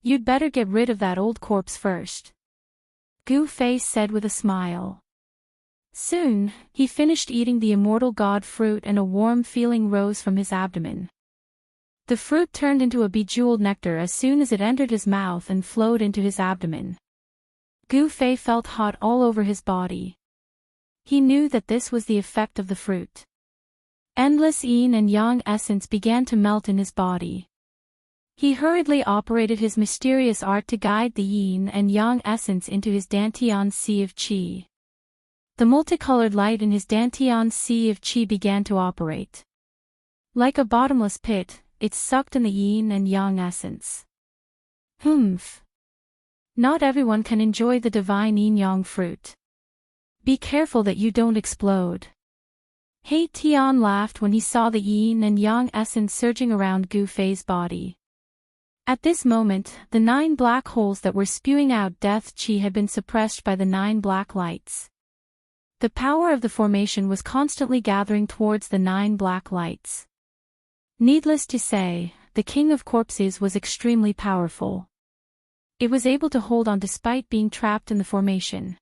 You'd better get rid of that old corpse first. Gu Fei said with a smile. Soon, he finished eating the immortal god fruit and a warm feeling rose from his abdomen. The fruit turned into a bejeweled nectar as soon as it entered his mouth and flowed into his abdomen. Gu Fei felt hot all over his body. He knew that this was the effect of the fruit. Endless yin and yang essence began to melt in his body. He hurriedly operated his mysterious art to guide the yin and yang essence into his dantian sea of qi. The multicolored light in his dantian sea of qi began to operate. Like a bottomless pit, it sucked in the yin and yang essence. Humph. Not everyone can enjoy the divine yin-yang fruit. Be careful that you don't explode. He Tian laughed when he saw the yin and yang essence surging around Gu Fei's body. At this moment, the 9 black holes that were spewing out death qi had been suppressed by the 9 black lights. The power of the formation was constantly gathering towards the 9 black lights. Needless to say, the King of Corpses was extremely powerful. It was able to hold on despite being trapped in the formation.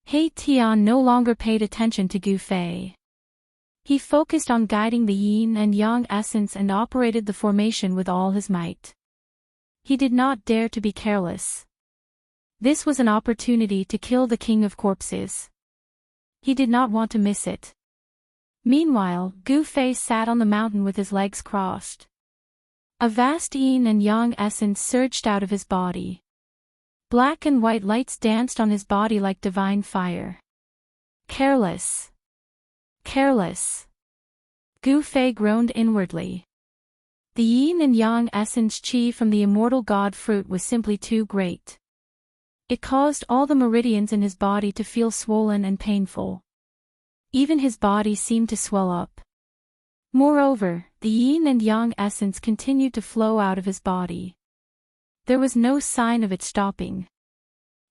He Tian no longer paid attention to Gu Fei. He focused on guiding the yin and yang essence and operated the formation with all his might. He did not dare to be careless. This was an opportunity to kill the King of Corpses. He did not want to miss it. Meanwhile, Gu Fei sat on the mountain with his legs crossed. A vast yin and yang essence surged out of his body. Black and white lights danced on his body like divine fire. Careless. Careless. Gu Fei groaned inwardly. The yin and yang essence qi from the immortal god fruit was simply too great. It caused all the meridians in his body to feel swollen and painful. Even his body seemed to swell up. Moreover, the yin and yang essence continued to flow out of his body. There was no sign of it stopping.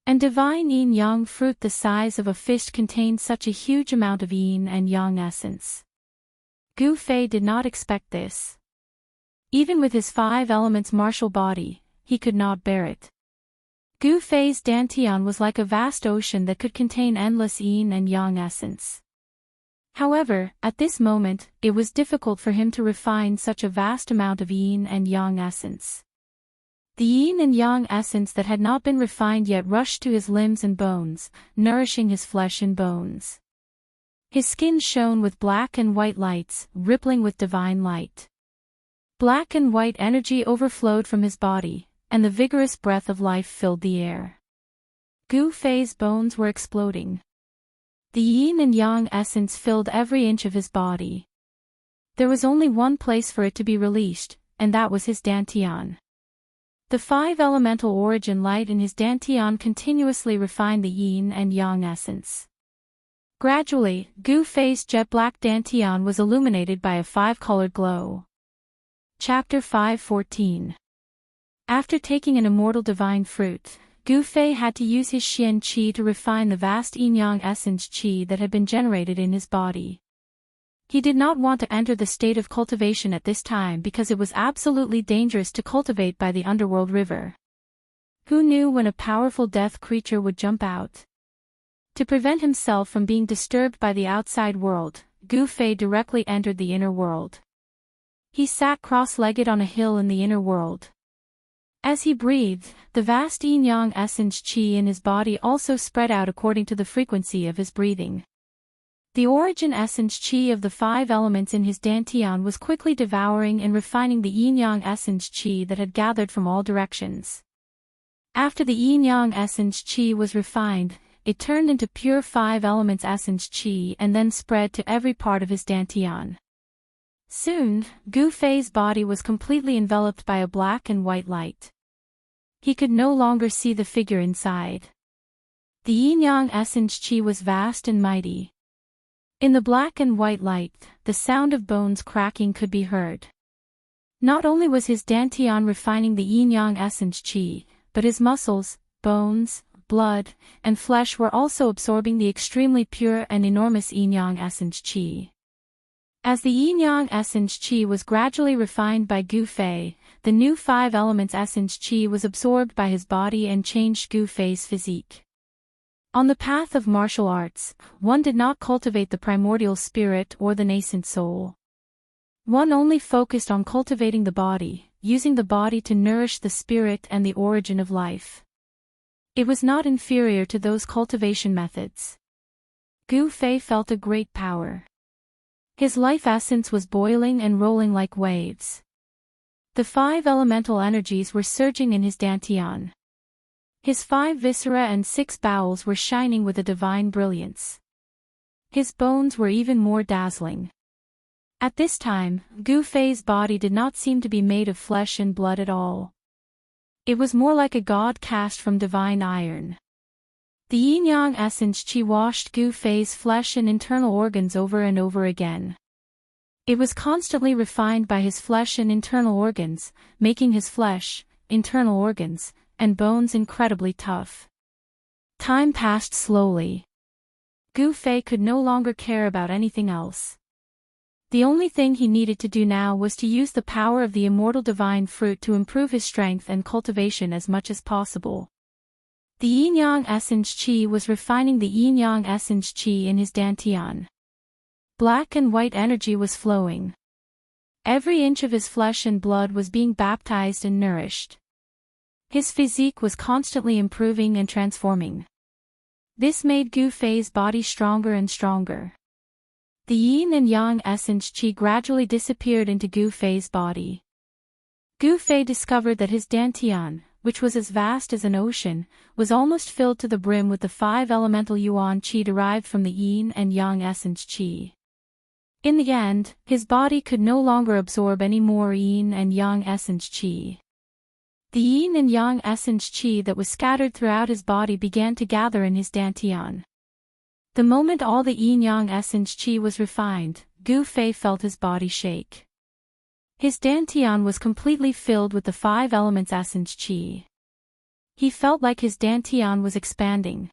And divine yin-yang fruit the size of a fist contained such a huge amount of yin and yang essence. Gu Fei did not expect this. Even with his 5 elements martial body, he could not bear it. Gu Fei's dantian was like a vast ocean that could contain endless yin and yang essence. However, at this moment, it was difficult for him to refine such a vast amount of yin and yang essence. The yin and yang essence that had not been refined yet rushed to his limbs and bones, nourishing his flesh and bones. His skin shone with black and white lights, rippling with divine light. Black and white energy overflowed from his body, and the vigorous breath of life filled the air. Gu Fei's bones were exploding. The yin and yang essence filled every inch of his body. There was only one place for it to be released, and that was his dantian. The 5 elemental origin light in his dantian continuously refined the yin and yang essence. Gradually, Gu Fei's jet-black dantian was illuminated by a 5-colored glow. Chapter 5:14. After taking an immortal divine fruit, Gu Fei had to use his Xian qi to refine the vast yin-yang essence qi that had been generated in his body. He did not want to enter the state of cultivation at this time because it was absolutely dangerous to cultivate by the underworld river. Who knew when a powerful death creature would jump out? To prevent himself from being disturbed by the outside world, Gu Fei directly entered the inner world. He sat cross-legged on a hill in the inner world. As he breathed, the vast yin-yang essence qi in his body also spread out according to the frequency of his breathing. The origin essence qi of the 5 elements in his dantian was quickly devouring and refining the yin-yang essence qi that had gathered from all directions. After the yin-yang essence qi was refined, it turned into pure 5 elements essence qi and then spread to every part of his dantian. Soon, Gu Fei's body was completely enveloped by a black and white light. He could no longer see the figure inside. The yin-yang essence qi was vast and mighty. In the black and white light, the sound of bones cracking could be heard. Not only was his dantian refining the yin-yang essence qi, but his muscles, bones, blood, and flesh were also absorbing the extremely pure and enormous yin-yang essence qi. As the yin-yang essence qi was gradually refined by Gu Fei, the new 5 elements essence qi was absorbed by his body and changed Gu Fei's physique. On the path of martial arts, one did not cultivate the primordial spirit or the nascent soul. One only focused on cultivating the body, using the body to nourish the spirit and the origin of life. It was not inferior to those cultivation methods. Gu Fei felt a great power. His life essence was boiling and rolling like waves. The 5 elemental energies were surging in his dantian. His 5 viscera and 6 bowels were shining with a divine brilliance. His bones were even more dazzling. At this time, Gu Fei's body did not seem to be made of flesh and blood at all. It was more like a god cast from divine iron. The yin-yang essence qi washed Gu Fei's flesh and internal organs over and over again. It was constantly refined by his flesh and internal organs, making his flesh, internal organs, and bones incredibly tough. Time passed slowly. Gu Fei could no longer care about anything else. The only thing he needed to do now was to use the power of the immortal divine fruit to improve his strength and cultivation as much as possible. The yin-yang essence qi was refining the yin-yang essence qi in his dantian. Black and white energy was flowing. Every inch of his flesh and blood was being baptized and nourished. His physique was constantly improving and transforming. This made Gu Fei's body stronger and stronger. The yin and yang essence qi gradually disappeared into Gu Fei's body. Gu Fei discovered that his dantian, which was as vast as an ocean, was almost filled to the brim with the 5 elemental yuan qi derived from the yin and yang essence qi. In the end, his body could no longer absorb any more yin and yang essence qi. The yin and yang essence qi that was scattered throughout his body began to gather in his dantian. The moment all the yin-yang essence qi was refined, Gu Fei felt his body shake. His dantian was completely filled with the 5 elements essence qi. He felt like his dantian was expanding.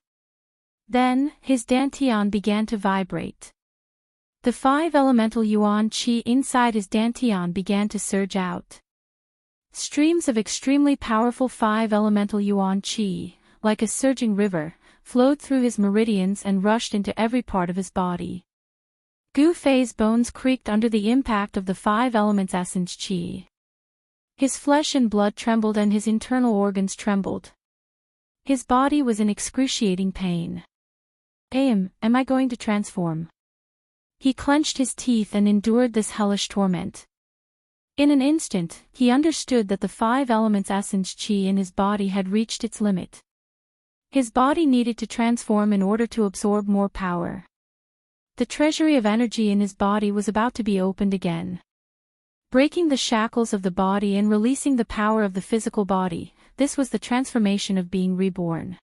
Then, his dantian began to vibrate. The 5 elemental yuan qi inside his dantian began to surge out. Streams of extremely powerful 5 elemental yuan qi, like a surging river, flowed through his meridians and rushed into every part of his body. Gu Fei's bones creaked under the impact of the 5 elements essence qi. His flesh and blood trembled and his internal organs trembled. His body was in excruciating pain. Am I going to transform? He clenched his teeth and endured this hellish torment. In an instant, he understood that the 5 elements essence qi in his body had reached its limit. His body needed to transform in order to absorb more power. The treasury of energy in his body was about to be opened again. Breaking the shackles of the body and releasing the power of the physical body, this was the transformation of being reborn.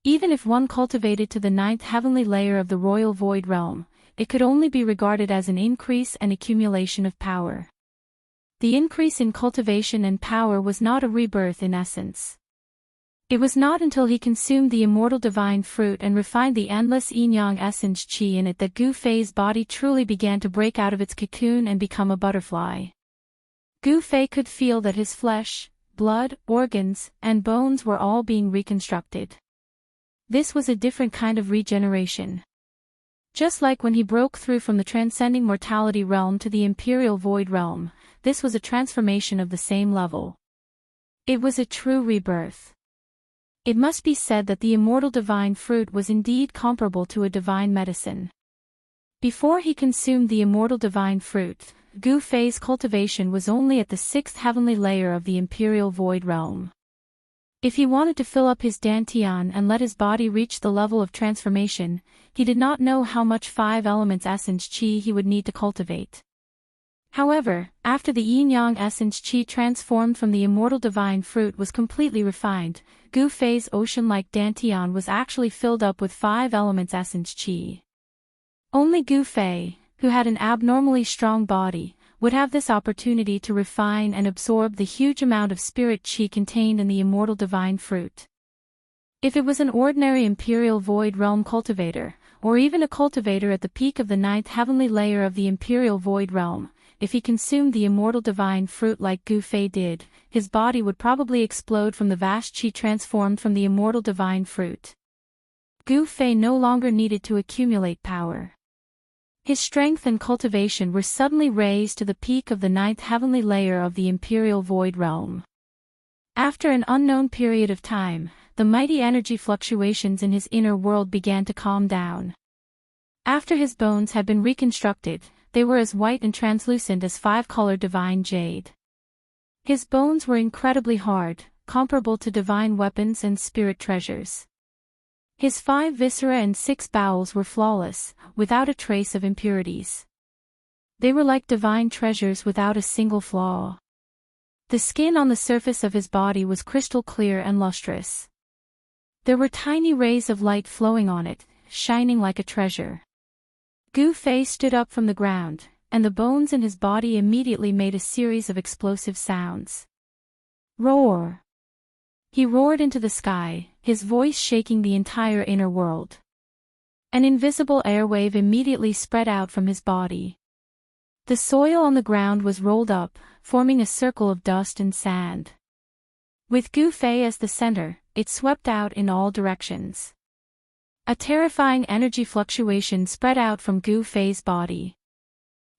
Even if one cultivated to the 9th heavenly layer of the royal void realm, it could only be regarded as an increase and accumulation of power. The increase in cultivation and power was not a rebirth in essence. It was not until he consumed the immortal divine fruit and refined the endless yin-yang essence qi in it that Gu Fei's body truly began to break out of its cocoon and become a butterfly. Gu Fei could feel that his flesh, blood, organs, and bones were all being reconstructed. This was a different kind of regeneration. Just like when he broke through from the transcending mortality realm to the imperial void realm, this was a transformation of the same level. It was a true rebirth. It must be said that the immortal divine fruit was indeed comparable to a divine medicine. Before he consumed the immortal divine fruit, Gu Fei's cultivation was only at the 6th heavenly layer of the imperial void realm. If he wanted to fill up his dantian and let his body reach the level of transformation, he did not know how much 5 elements essence qi he would need to cultivate. However, after the yin-yang essence qi transformed from the immortal divine fruit was completely refined, Gu Fei's ocean-like dantian was actually filled up with 5 elements essence qi. Only Gu Fei, who had an abnormally strong body, would have this opportunity to refine and absorb the huge amount of spirit qi contained in the immortal divine fruit. If it was an ordinary imperial void realm cultivator, or even a cultivator at the peak of the 9th heavenly layer of the imperial void realm, if he consumed the immortal divine fruit like Gu Fei did, his body would probably explode from the vast qi transformed from the immortal divine fruit. Gu Fei no longer needed to accumulate power. His strength and cultivation were suddenly raised to the peak of the 9th heavenly layer of the imperial void realm. After an unknown period of time, the mighty energy fluctuations in his inner world began to calm down. After his bones had been reconstructed, they were as white and translucent as five-colored divine jade. His bones were incredibly hard, comparable to divine weapons and spirit treasures. His 5 viscera and 6 bowels were flawless, without a trace of impurities. They were like divine treasures without a single flaw. The skin on the surface of his body was crystal clear and lustrous. There were tiny rays of light flowing on it, shining like a treasure. Gu Fei stood up from the ground, and the bones in his body immediately made a series of explosive sounds. Roar! He roared into the sky, his voice shaking the entire inner world. An invisible airwave immediately spread out from his body. The soil on the ground was rolled up, forming a circle of dust and sand. With Gu Fei as the center, it swept out in all directions. A terrifying energy fluctuation spread out from Gu Fei's body.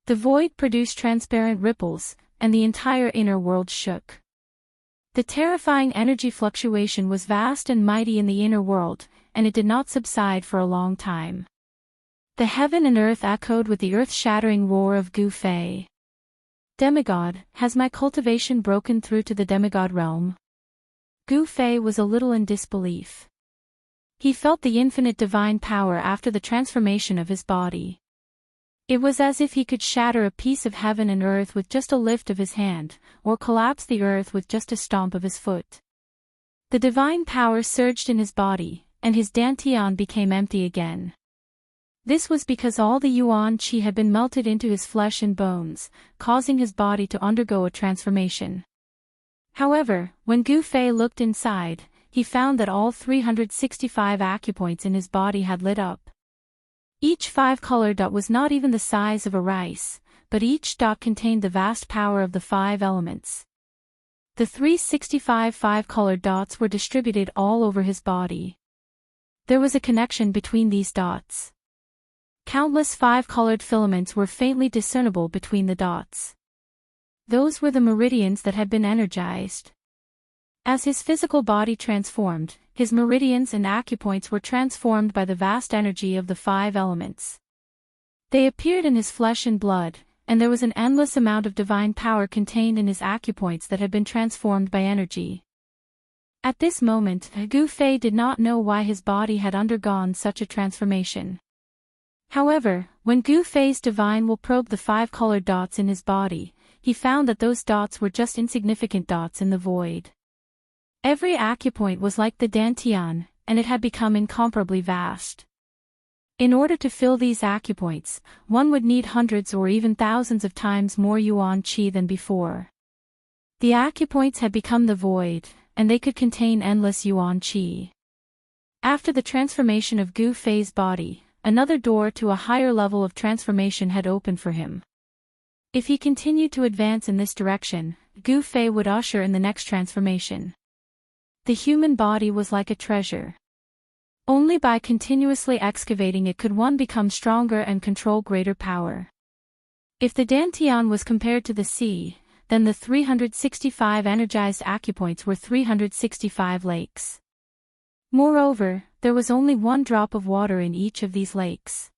The void produced transparent ripples, and the entire inner world shook. The terrifying energy fluctuation was vast and mighty in the inner world, and it did not subside for a long time. The heaven and earth echoed with the earth-shattering roar of Gu Fei. Demigod, has my cultivation broken through to the demigod realm? Gu Fei was a little in disbelief. He felt the infinite divine power after the transformation of his body. It was as if he could shatter a piece of heaven and earth with just a lift of his hand, or collapse the earth with just a stomp of his foot. The divine power surged in his body, and his dantian became empty again. This was because all the yuan qi had been melted into his flesh and bones, causing his body to undergo a transformation. However, when Gu Fei looked inside, he found that all 365 acupoints in his body had lit up. Each 5-color dot was not even the size of a rice, but each dot contained the vast power of the 5 elements. The 365 5-colored dots were distributed all over his body. There was a connection between these dots. Countless 5-colored filaments were faintly discernible between the dots. Those were the meridians that had been energized. As his physical body transformed, his meridians and acupoints were transformed by the vast energy of the 5 elements. They appeared in his flesh and blood, and there was an endless amount of divine power contained in his acupoints that had been transformed by energy. At this moment, Gu Fei did not know why his body had undergone such a transformation. However, when Gu Fei's divine will probed the 5-colored dots in his body, he found that those dots were just insignificant dots in the void. Every acupoint was like the dantian, and it had become incomparably vast. In order to fill these acupoints, one would need hundreds or even thousands of times more yuan qi than before. The acupoints had become the void, and they could contain endless yuan qi. After the transformation of Gu Fei's body, another door to a higher level of transformation had opened for him. If he continued to advance in this direction, Gu Fei would usher in the next transformation. The human body was like a treasure. Only by continuously excavating it could one become stronger and control greater power. If the dantian was compared to the sea, then the 365 energized acupoints were 365 lakes. Moreover, there was only one drop of water in each of these lakes.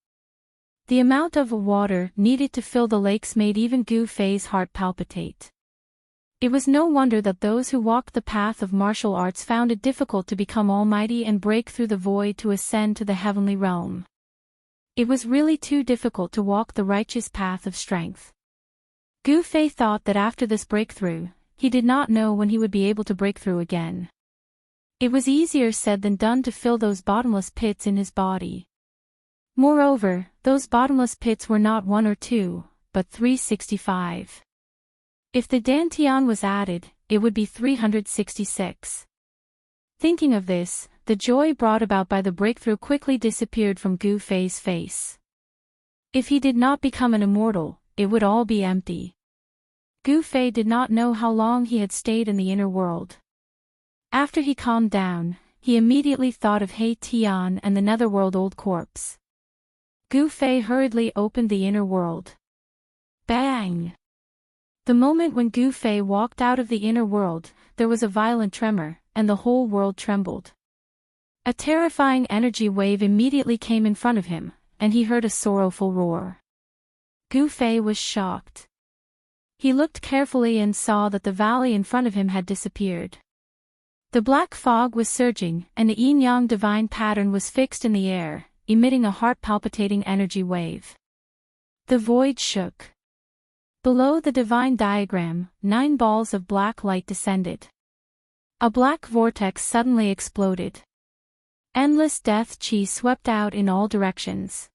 The amount of water needed to fill the lakes made even Gu Fei's heart palpitate. It was no wonder that those who walked the path of martial arts found it difficult to become almighty and break through the void to ascend to the heavenly realm. It was really too difficult to walk the righteous path of strength. Gu Fei thought that after this breakthrough, he did not know when he would be able to break through again. It was easier said than done to fill those bottomless pits in his body. Moreover, those bottomless pits were not 1 or 2, but 365. If the dantian was added, it would be 366. Thinking of this, the joy brought about by the breakthrough quickly disappeared from Gu Fei's face. If he did not become an immortal, it would all be empty. Gu Fei did not know how long he had stayed in the inner world. After he calmed down, he immediately thought of He Tian and the netherworld old corpse. Gu Fei hurriedly opened the inner world. Bang! The moment when Gu Fei walked out of the inner world, there was a violent tremor, and the whole world trembled. A terrifying energy wave immediately came in front of him, and he heard a sorrowful roar. Gu Fei was shocked. He looked carefully and saw that the valley in front of him had disappeared. The black fog was surging, and a yin-yang divine pattern was fixed in the air, emitting a heart-palpitating energy wave. The void shook. Below the divine diagram, 9 balls of black light descended. A black vortex suddenly exploded. Endless death chi swept out in all directions.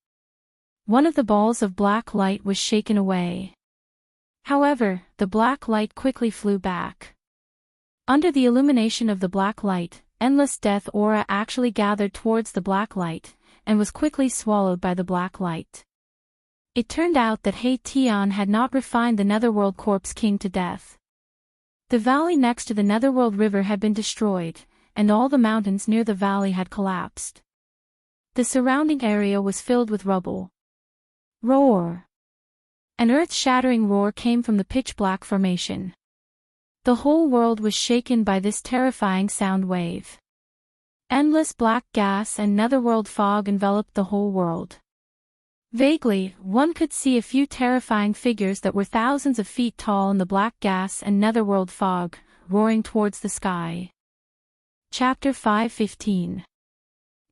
One of the balls of black light was shaken away. However, the black light quickly flew back. Under the illumination of the black light, endless death aura actually gathered towards the black light, and was quickly swallowed by the black light. It turned out that He Tian had not refined the Netherworld Corpse King to death. The valley next to the Netherworld River had been destroyed, and all the mountains near the valley had collapsed. The surrounding area was filled with rubble. Roar! An earth-shattering roar came from the pitch-black formation. The whole world was shaken by this terrifying sound wave. Endless black gas and netherworld fog enveloped the whole world. Vaguely, one could see a few terrifying figures that were thousands of feet tall in the black gas and netherworld fog, roaring towards the sky. Chapter 5:15.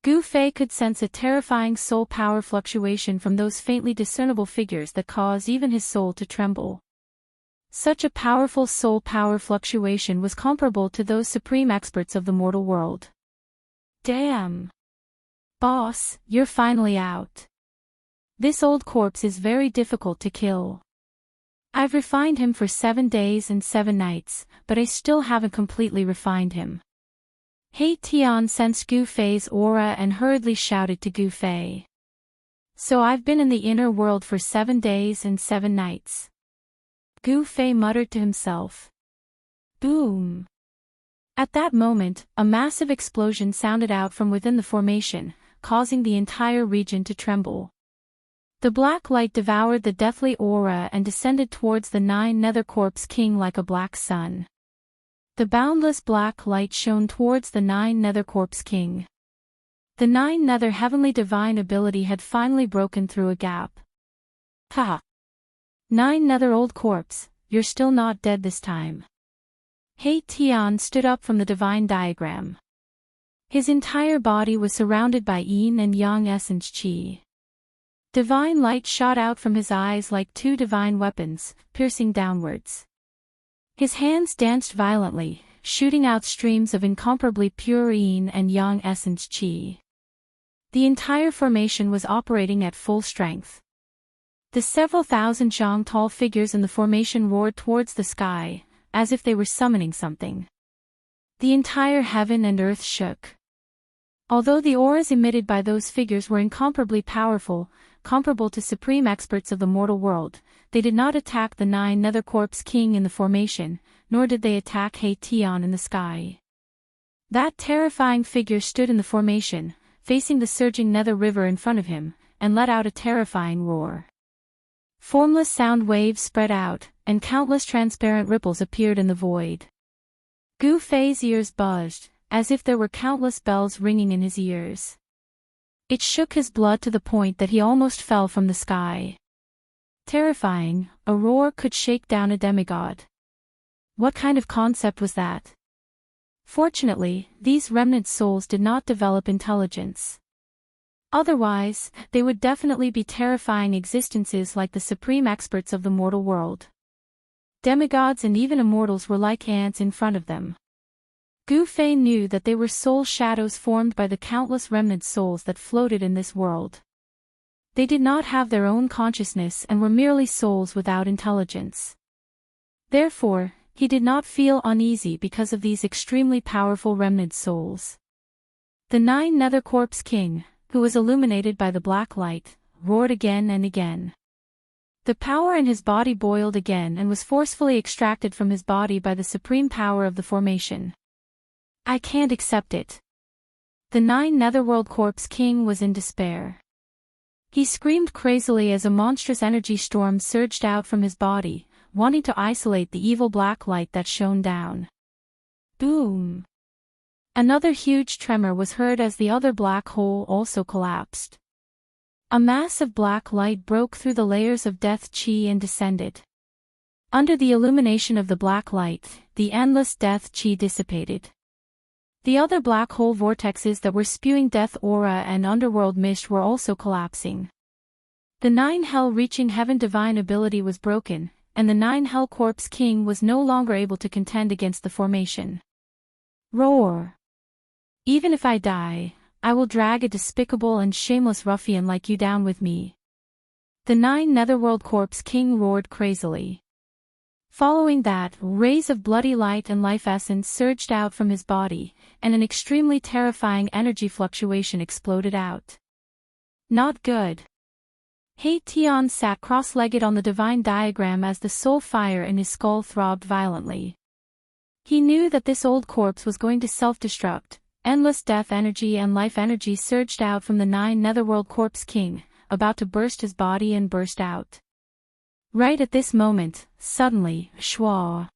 Gu Fei could sense a terrifying soul power fluctuation from those faintly discernible figures that caused even his soul to tremble. Such a powerful soul power fluctuation was comparable to those supreme experts of the mortal world. Damn! Boss, you're finally out. This old corpse is very difficult to kill. I've refined him for 7 days and 7 nights, but I still haven't completely refined him. He Tian sensed Gu Fei's aura and hurriedly shouted to Gu Fei. So I've been in the inner world for 7 days and 7 nights. Gu Fei muttered to himself. Boom! At that moment, a massive explosion sounded out from within the formation, causing the entire region to tremble. The black light devoured the deathly aura and descended towards the 9 Nether Corpse King like a black sun. The boundless black light shone towards the 9 Nether Corpse King. The 9 Nether Heavenly Divine ability had finally broken through a gap. Ha! 9 Nether Old Corpse, you're still not dead this time. He Tian stood up from the divine diagram. His entire body was surrounded by yin and yang essence chi. Divine light shot out from his eyes like 2 divine weapons, piercing downwards. His hands danced violently, shooting out streams of incomparably pure yin and yang essence chi. The entire formation was operating at full strength. The several thousand zhang tall figures in the formation roared towards the sky, as if they were summoning something. The entire heaven and earth shook. Although the auras emitted by those figures were incomparably powerful, comparable to supreme experts of the mortal world, they did not attack the 9 Nether Corpse King in the formation, nor did they attack He Tian in the sky. That terrifying figure stood in the formation, facing the surging Nether River in front of him, and let out a terrifying roar. Formless sound waves spread out, and countless transparent ripples appeared in the void. Gu Fei's ears buzzed, as if there were countless bells ringing in his ears. It shook his blood to the point that he almost fell from the sky. Terrifying, a roar could shake down a demigod. What kind of concept was that? Fortunately, these remnant souls did not develop intelligence. Otherwise, they would definitely be terrifying existences like the supreme experts of the mortal world. Demigods and even immortals were like ants in front of them. Gu Fei knew that they were soul shadows formed by the countless remnant souls that floated in this world. They did not have their own consciousness and were merely souls without intelligence. Therefore, he did not feel uneasy because of these extremely powerful remnant souls. The 9 Nether Corpse King, who was illuminated by the black light, roared again and again. The power in his body boiled again and was forcefully extracted from his body by the supreme power of the formation. I can't accept it. The 9 Netherworld Corpse King was in despair. He screamed crazily as a monstrous energy storm surged out from his body, wanting to isolate the evil black light that shone down. Boom! Another huge tremor was heard as the other black hole also collapsed. A mass of black light broke through the layers of death chi and descended. Under the illumination of the black light, the endless death chi dissipated. The other black hole vortexes that were spewing death aura and underworld mist were also collapsing. The 9 hell-reaching heaven divine ability was broken, and the 9 hell corpse king was no longer able to contend against the formation. Roar! Even if I die, I will drag a despicable and shameless ruffian like you down with me. The 9 netherworld corpse king roared crazily. Following that, rays of bloody light and life essence surged out from his body, and an extremely terrifying energy fluctuation exploded out. Not good. He Tian sat cross-legged on the divine diagram as the soul fire in his skull throbbed violently. He knew that this old corpse was going to self-destruct. Endless death energy and life energy surged out from the 9 netherworld corpse king, about to burst his body and burst out. Right at this moment, suddenly, shwa!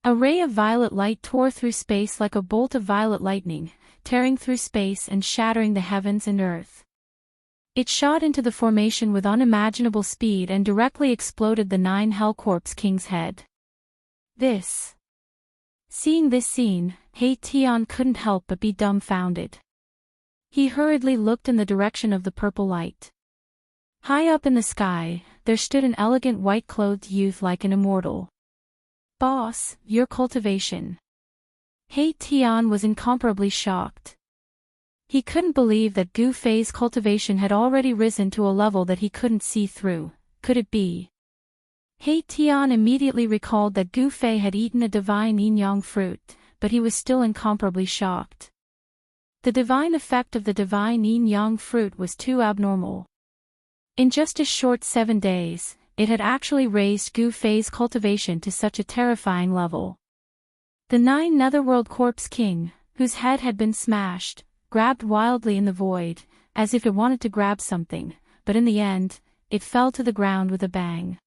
A ray of violet light tore through space like a bolt of violet lightning, tearing through space and shattering the heavens and earth. It shot into the formation with unimaginable speed and directly exploded the 9 hell corpse king's head. Seeing this scene, He Tian couldn't help but be dumbfounded. He hurriedly looked in the direction of the purple light. High up in the sky, there stood an elegant white-clothed youth like an immortal. "Boss, your cultivation." He Tian was incomparably shocked. He couldn't believe that Gu Fei's cultivation had already risen to a level that he couldn't see through. Could it be? He Tian immediately recalled that Gu Fei had eaten a divine yin-yang fruit, but he was still incomparably shocked. The divine effect of the divine yin-yang fruit was too abnormal. In just a short 7 days, it had actually raised Gu Fei's cultivation to such a terrifying level. The 9 netherworld corpse king, whose head had been smashed, grabbed wildly in the void, as if it wanted to grab something, but in the end, it fell to the ground with a bang.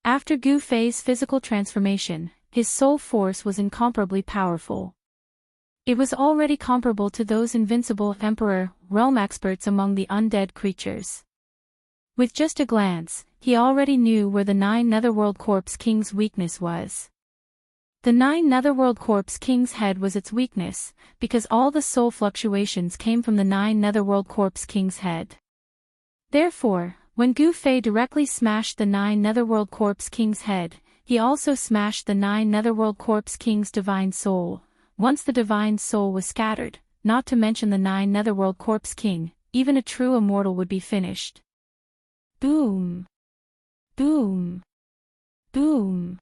After Gu Fei's physical transformation, his soul force was incomparably powerful. It was already comparable to those invincible Emperor realm experts among the undead creatures. With just a glance, he already knew where the 9 netherworld corpse king's weakness was. The 9 netherworld corpse king's head was its weakness, because all the soul fluctuations came from the 9 netherworld corpse king's head. Therefore, when Gu Fei directly smashed the 9 netherworld corpse king's head, he also smashed the 9 netherworld corpse king's divine soul. Once the divine soul was scattered, not to mention the 9 netherworld corpse king, even a true immortal would be finished. Boom! Boom! Boom!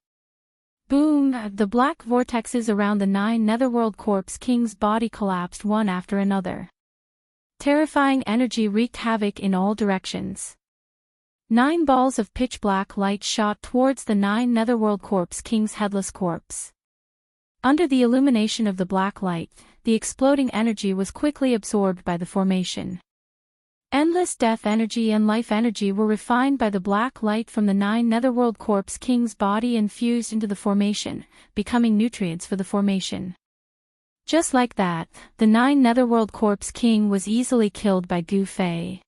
Boom! The black vortexes around the 9 netherworld corpse king's body collapsed one after another. Terrifying energy wreaked havoc in all directions. 9 balls of pitch-black light shot towards the 9 netherworld corpse king's headless corpse. Under the illumination of the black light, the exploding energy was quickly absorbed by the formation. Endless death energy and life energy were refined by the black light from the 9 netherworld corpse king's body and fused into the formation, becoming nutrients for the formation. Just like that, the 9 netherworld corpse king was easily killed by Gu Fei.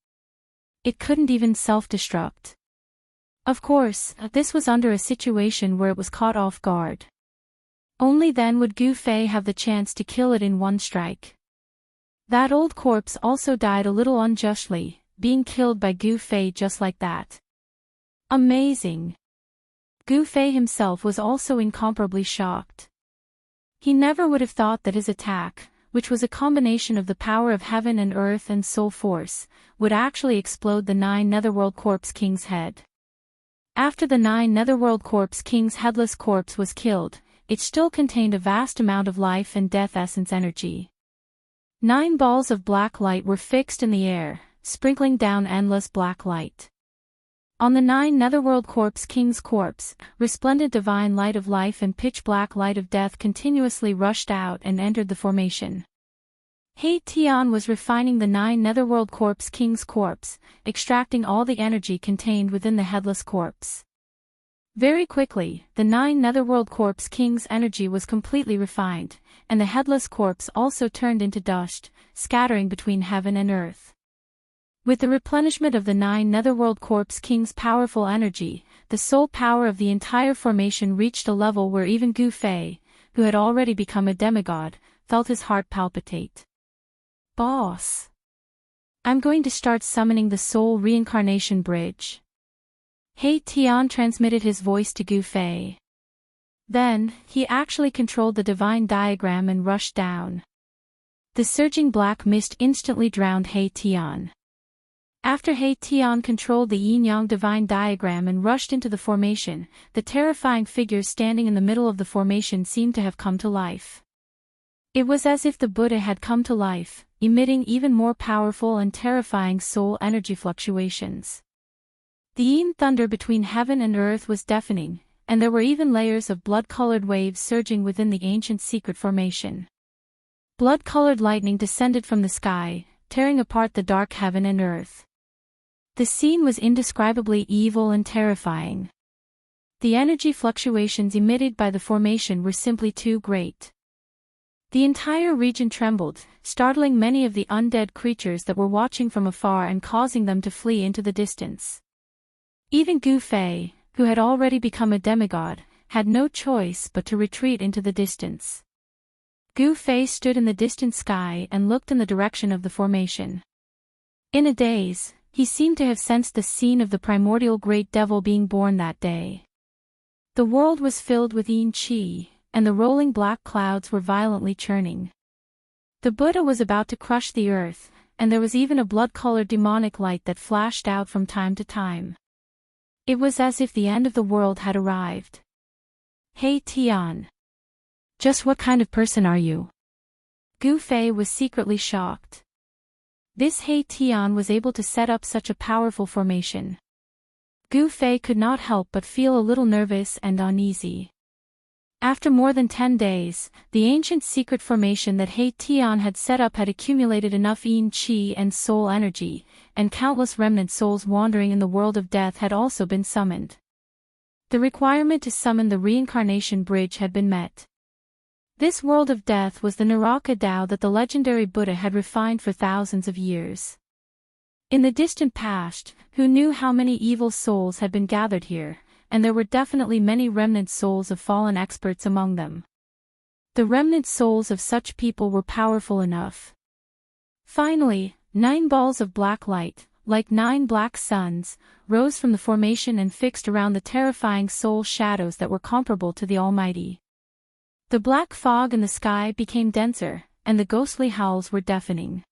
It couldn't even self-destruct. Of course, this was under a situation where it was caught off guard. Only then would Gu Fei have the chance to kill it in one strike. That old corpse also died a little unjustly, being killed by Gu Fei just like that. Amazing! Gu Fei himself was also incomparably shocked. He never would have thought that his attack, which was a combination of the power of heaven and earth and soul force, would actually explode the 9 netherworld corpse king's head. After the 9 netherworld corpse king's headless corpse was killed, it still contained a vast amount of life and death essence energy. 9 balls of black light were fixed in the air, sprinkling down endless black light. On the 9 netherworld corpse king's corpse, resplendent divine light of life and pitch-black light of death continuously rushed out and entered the formation. He Tian was refining the 9 netherworld corpse king's corpse, extracting all the energy contained within the headless corpse. Very quickly, the 9 netherworld corpse king's energy was completely refined, and the headless corpse also turned into dust, scattering between heaven and earth. With the replenishment of the 9 Netherworld Corpse King's powerful energy, the soul power of the entire formation reached a level where even Gu Fei, who had already become a demigod, felt his heart palpitate. Boss! I'm going to start summoning the Soul Reincarnation Bridge. He Tian transmitted his voice to Gu Fei. Then, he actually controlled the divine diagram and rushed down. The surging black mist instantly drowned He Tian. After He Tian controlled the yin-yang divine diagram and rushed into the formation, the terrifying figures standing in the middle of the formation seemed to have come to life. It was as if the Buddha had come to life, emitting even more powerful and terrifying soul energy fluctuations. The yin thunder between heaven and earth was deafening, and there were even layers of blood-colored waves surging within the ancient secret formation. Blood-colored lightning descended from the sky, tearing apart the dark heaven and earth. The scene was indescribably evil and terrifying. The energy fluctuations emitted by the formation were simply too great. The entire region trembled, startling many of the undead creatures that were watching from afar and causing them to flee into the distance. Even Gu Fei, who had already become a demigod, had no choice but to retreat into the distance. Gu Fei stood in the distant sky and looked in the direction of the formation. In a daze, he seemed to have sensed the scene of the primordial great devil being born that day. The world was filled with yin qi, and the rolling black clouds were violently churning. The Buddha was about to crush the earth, and there was even a blood-colored demonic light that flashed out from time to time. It was as if the end of the world had arrived. He Tian. Just what kind of person are you? Gu Fei was secretly shocked. This He Tian was able to set up such a powerful formation. Gu Fei could not help but feel a little nervous and uneasy. After more than 10 days, the ancient secret formation that He Tian had set up had accumulated enough yin qi and soul energy, and countless remnant souls wandering in the world of death had also been summoned. The requirement to summon the reincarnation bridge had been met. This world of death was the Naraka Tao that the legendary Buddha had refined for thousands of years. In the distant past, who knew how many evil souls had been gathered here, and there were definitely many remnant souls of fallen experts among them. The remnant souls of such people were powerful enough. Finally, 9 balls of black light, like 9 black suns, rose from the formation and fixed around the terrifying soul shadows that were comparable to the Almighty. The black fog in the sky became denser, and the ghostly howls were deafening.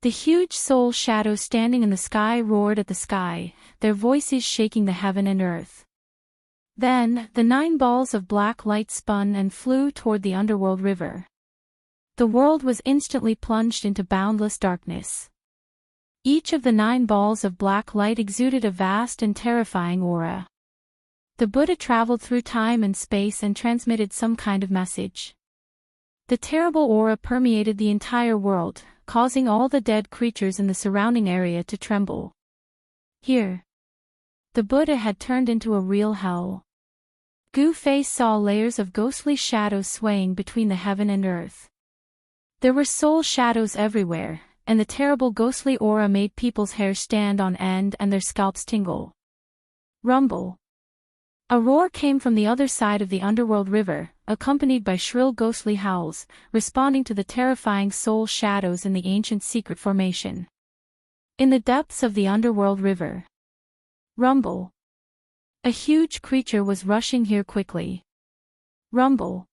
The huge soul shadows standing in the sky roared at the sky, their voices shaking the heaven and earth. Then, the 9 balls of black light spun and flew toward the underworld river. The world was instantly plunged into boundless darkness. Each of the 9 balls of black light exuded a vast and terrifying aura. The Buddha traveled through time and space and transmitted some kind of message. The terrible aura permeated the entire world, causing all the dead creatures in the surrounding area to tremble. Here, the Buddha had turned into a real hell. Gu Fei saw layers of ghostly shadows swaying between the heaven and earth. There were soul shadows everywhere, and the terrible ghostly aura made people's hair stand on end and their scalps tingle. Rumble. A roar came from the other side of the underworld river, accompanied by shrill ghostly howls, responding to the terrifying soul shadows in the ancient secret formation. In the depths of the underworld river. Rumble. A huge creature was rushing here quickly. Rumble.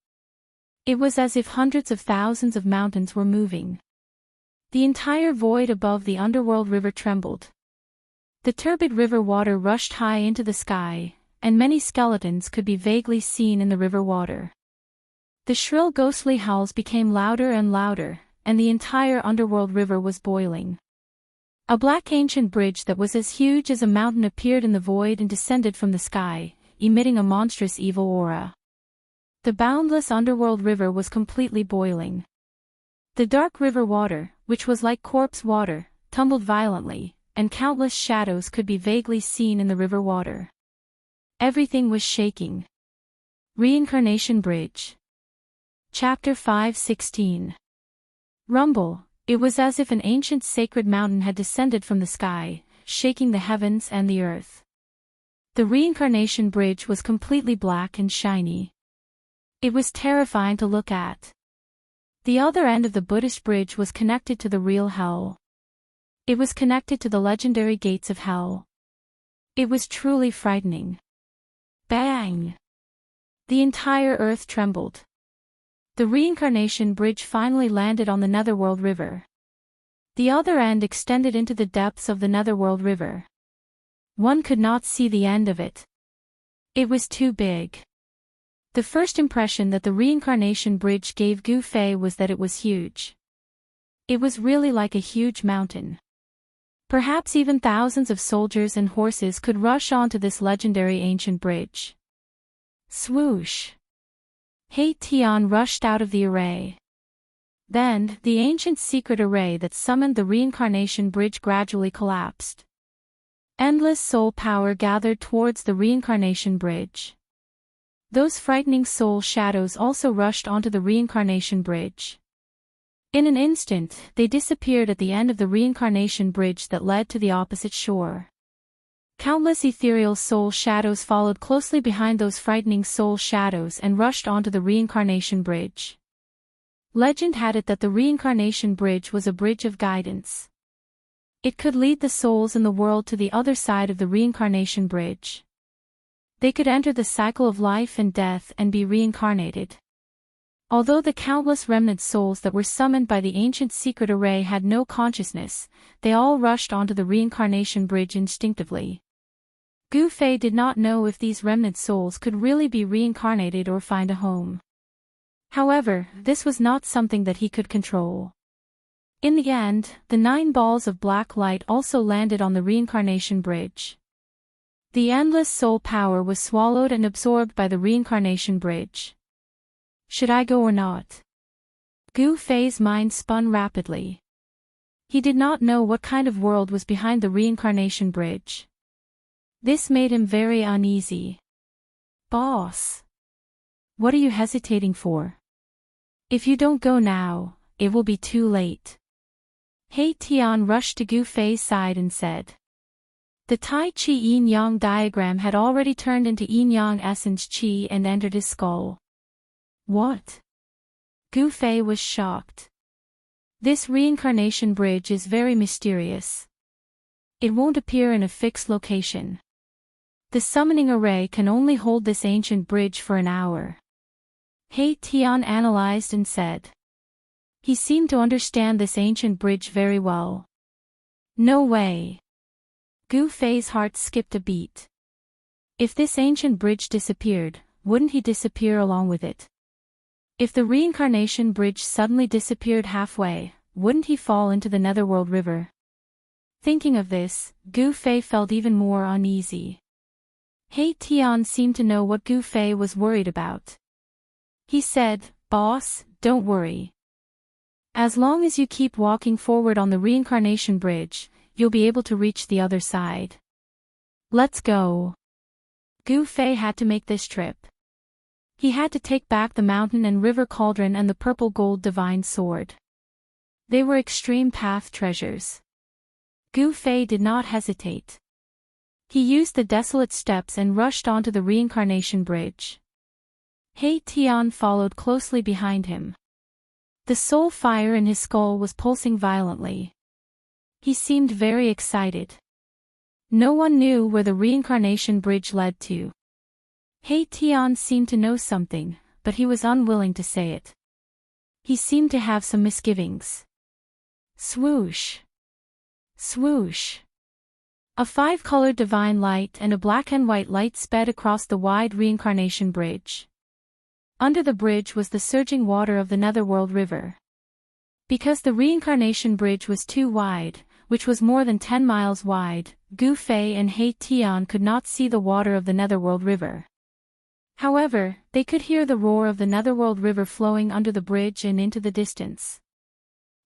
It was as if hundreds of thousands of mountains were moving. The entire void above the underworld river trembled. The turbid river water rushed high into the sky, and many skeletons could be vaguely seen in the river water. The shrill ghostly howls became louder and louder, and the entire underworld river was boiling. A black ancient bridge that was as huge as a mountain appeared in the void and descended from the sky, emitting a monstrous evil aura. The boundless underworld river was completely boiling. The dark river water, which was like corpse water, tumbled violently, and countless shadows could be vaguely seen in the river water. Everything was shaking. Reincarnation Bridge. Chapter 5:16. Rumble. It was as if an ancient sacred mountain had descended from the sky, shaking the heavens and the earth. The reincarnation bridge was completely black and shiny. It was terrifying to look at. The other end of the Buddhist bridge was connected to the real hell. It was connected to the legendary gates of hell. It was truly frightening. Bang! The entire earth trembled. The reincarnation bridge finally landed on the Netherworld River. The other end extended into the depths of the Netherworld River. One could not see the end of it. It was too big. The first impression that the reincarnation bridge gave Gu Fei was that it was huge. It was really like a huge mountain. Perhaps even thousands of soldiers and horses could rush onto this legendary ancient bridge. Swoosh! He Tian rushed out of the array. Then, the ancient secret array that summoned the reincarnation bridge gradually collapsed. Endless soul power gathered towards the reincarnation bridge. Those frightening soul shadows also rushed onto the reincarnation bridge. In an instant, they disappeared at the end of the reincarnation bridge that led to the opposite shore. Countless ethereal soul shadows followed closely behind those frightening soul shadows and rushed onto the reincarnation bridge. Legend had it that the reincarnation bridge was a bridge of guidance. It could lead the souls in the world to the other side of the reincarnation bridge. They could enter the cycle of life and death and be reincarnated. Although the countless remnant souls that were summoned by the ancient secret array had no consciousness, they all rushed onto the reincarnation bridge instinctively. Gu Fei did not know if these remnant souls could really be reincarnated or find a home. However, this was not something that he could control. In the end, the 9 balls of black light also landed on the reincarnation bridge. The endless soul power was swallowed and absorbed by the reincarnation bridge. Should I go or not? Gu Fei's mind spun rapidly. He did not know what kind of world was behind the reincarnation bridge. This made him very uneasy. Boss! What are you hesitating for? If you don't go now, it will be too late. He Tian rushed to Gu Fei's side and said. The Tai Chi Yin-Yang diagram had already turned into Yin-Yang essence Qi and entered his skull. What? Gu Fei was shocked. This reincarnation bridge is very mysterious. It won't appear in a fixed location. The summoning array can only hold this ancient bridge for an hour. He Tian analyzed and said. He seemed to understand this ancient bridge very well. No way. Gu Fei's heart skipped a beat. If this ancient bridge disappeared, wouldn't he disappear along with it? If the reincarnation bridge suddenly disappeared halfway, wouldn't he fall into the Netherworld River? Thinking of this, Gu Fei felt even more uneasy. He Tian seemed to know what Gu Fei was worried about. He said, Boss, don't worry. As long as you keep walking forward on the reincarnation bridge, you'll be able to reach the other side. Let's go. Gu Fei had to make this trip. He had to take back the mountain and river cauldron and the purple gold divine sword. They were extreme path treasures. Gu Fei did not hesitate. He used the desolate steps and rushed onto the reincarnation bridge. He Tian followed closely behind him. The soul fire in his skull was pulsing violently. He seemed very excited. No one knew where the reincarnation bridge led to. He Tian seemed to know something, but he was unwilling to say it. He seemed to have some misgivings. Swoosh! Swoosh! A 5-colored divine light and a black and white light sped across the wide reincarnation bridge. Under the bridge was the surging water of the Netherworld River. Because the reincarnation bridge was too wide, which was more than 10 miles wide, Gu Fei and He Tian could not see the water of the Netherworld River. However, they could hear the roar of the Netherworld River flowing under the bridge and into the distance.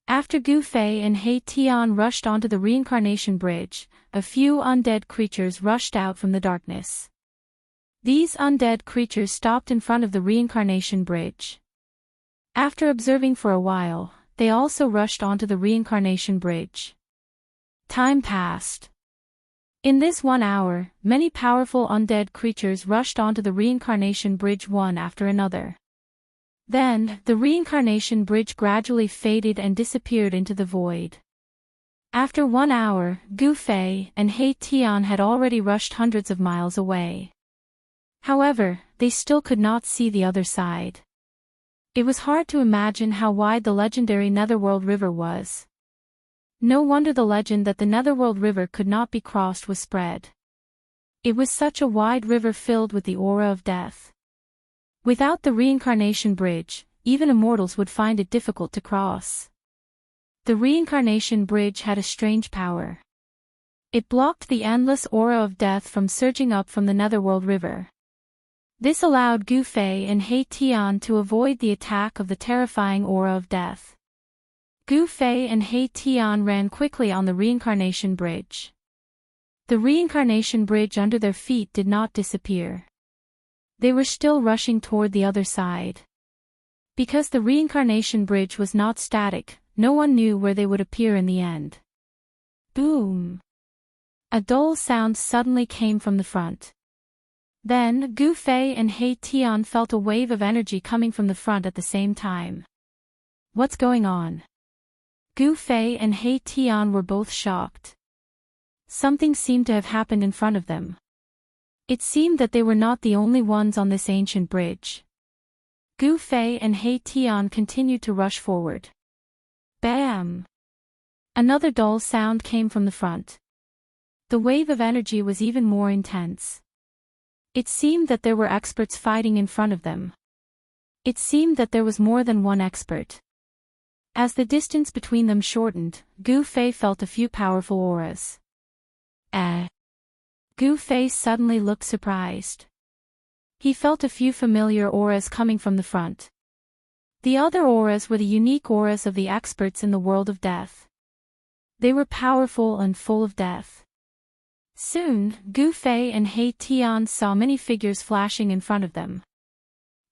After Gu Fei and He Tian rushed onto the reincarnation bridge, a few undead creatures rushed out from the darkness. These undead creatures stopped in front of the reincarnation bridge. After observing for a while, they also rushed onto the reincarnation bridge. Time passed. In this 1 hour, many powerful undead creatures rushed onto the reincarnation bridge one after another. Then, the reincarnation bridge gradually faded and disappeared into the void. After 1 hour, Gu Fei and He Tian had already rushed hundreds of miles away. However, they still could not see the other side. It was hard to imagine how wide the legendary Netherworld River was. No wonder the legend that the Netherworld River could not be crossed was spread. It was such a wide river filled with the aura of death. Without the reincarnation bridge, even immortals would find it difficult to cross. The reincarnation bridge had a strange power. It blocked the endless aura of death from surging up from the Netherworld River. This allowed Gu Fei and He Tian to avoid the attack of the terrifying aura of death. Gu Fei and He Tian ran quickly on the reincarnation bridge. The reincarnation bridge under their feet did not disappear. They were still rushing toward the other side. Because the reincarnation bridge was not static, no one knew where they would appear in the end. Boom! A dull sound suddenly came from the front. Then, Gu Fei and He Tian felt a wave of energy coming from the front at the same time. What's going on? Gu Fei and He Tian were both shocked. Something seemed to have happened in front of them. It seemed that they were not the only ones on this ancient bridge. Gu Fei and He Tian continued to rush forward. Bam! Another dull sound came from the front. The wave of energy was even more intense. It seemed that there were experts fighting in front of them. It seemed that there was more than one expert. As the distance between them shortened, Gu Fei felt a few powerful auras. Gu Fei suddenly looked surprised. He felt a few familiar auras coming from the front. The other auras were the unique auras of the experts in the world of death. They were powerful and full of death. Soon, Gu Fei and He Tian saw many figures flashing in front of them.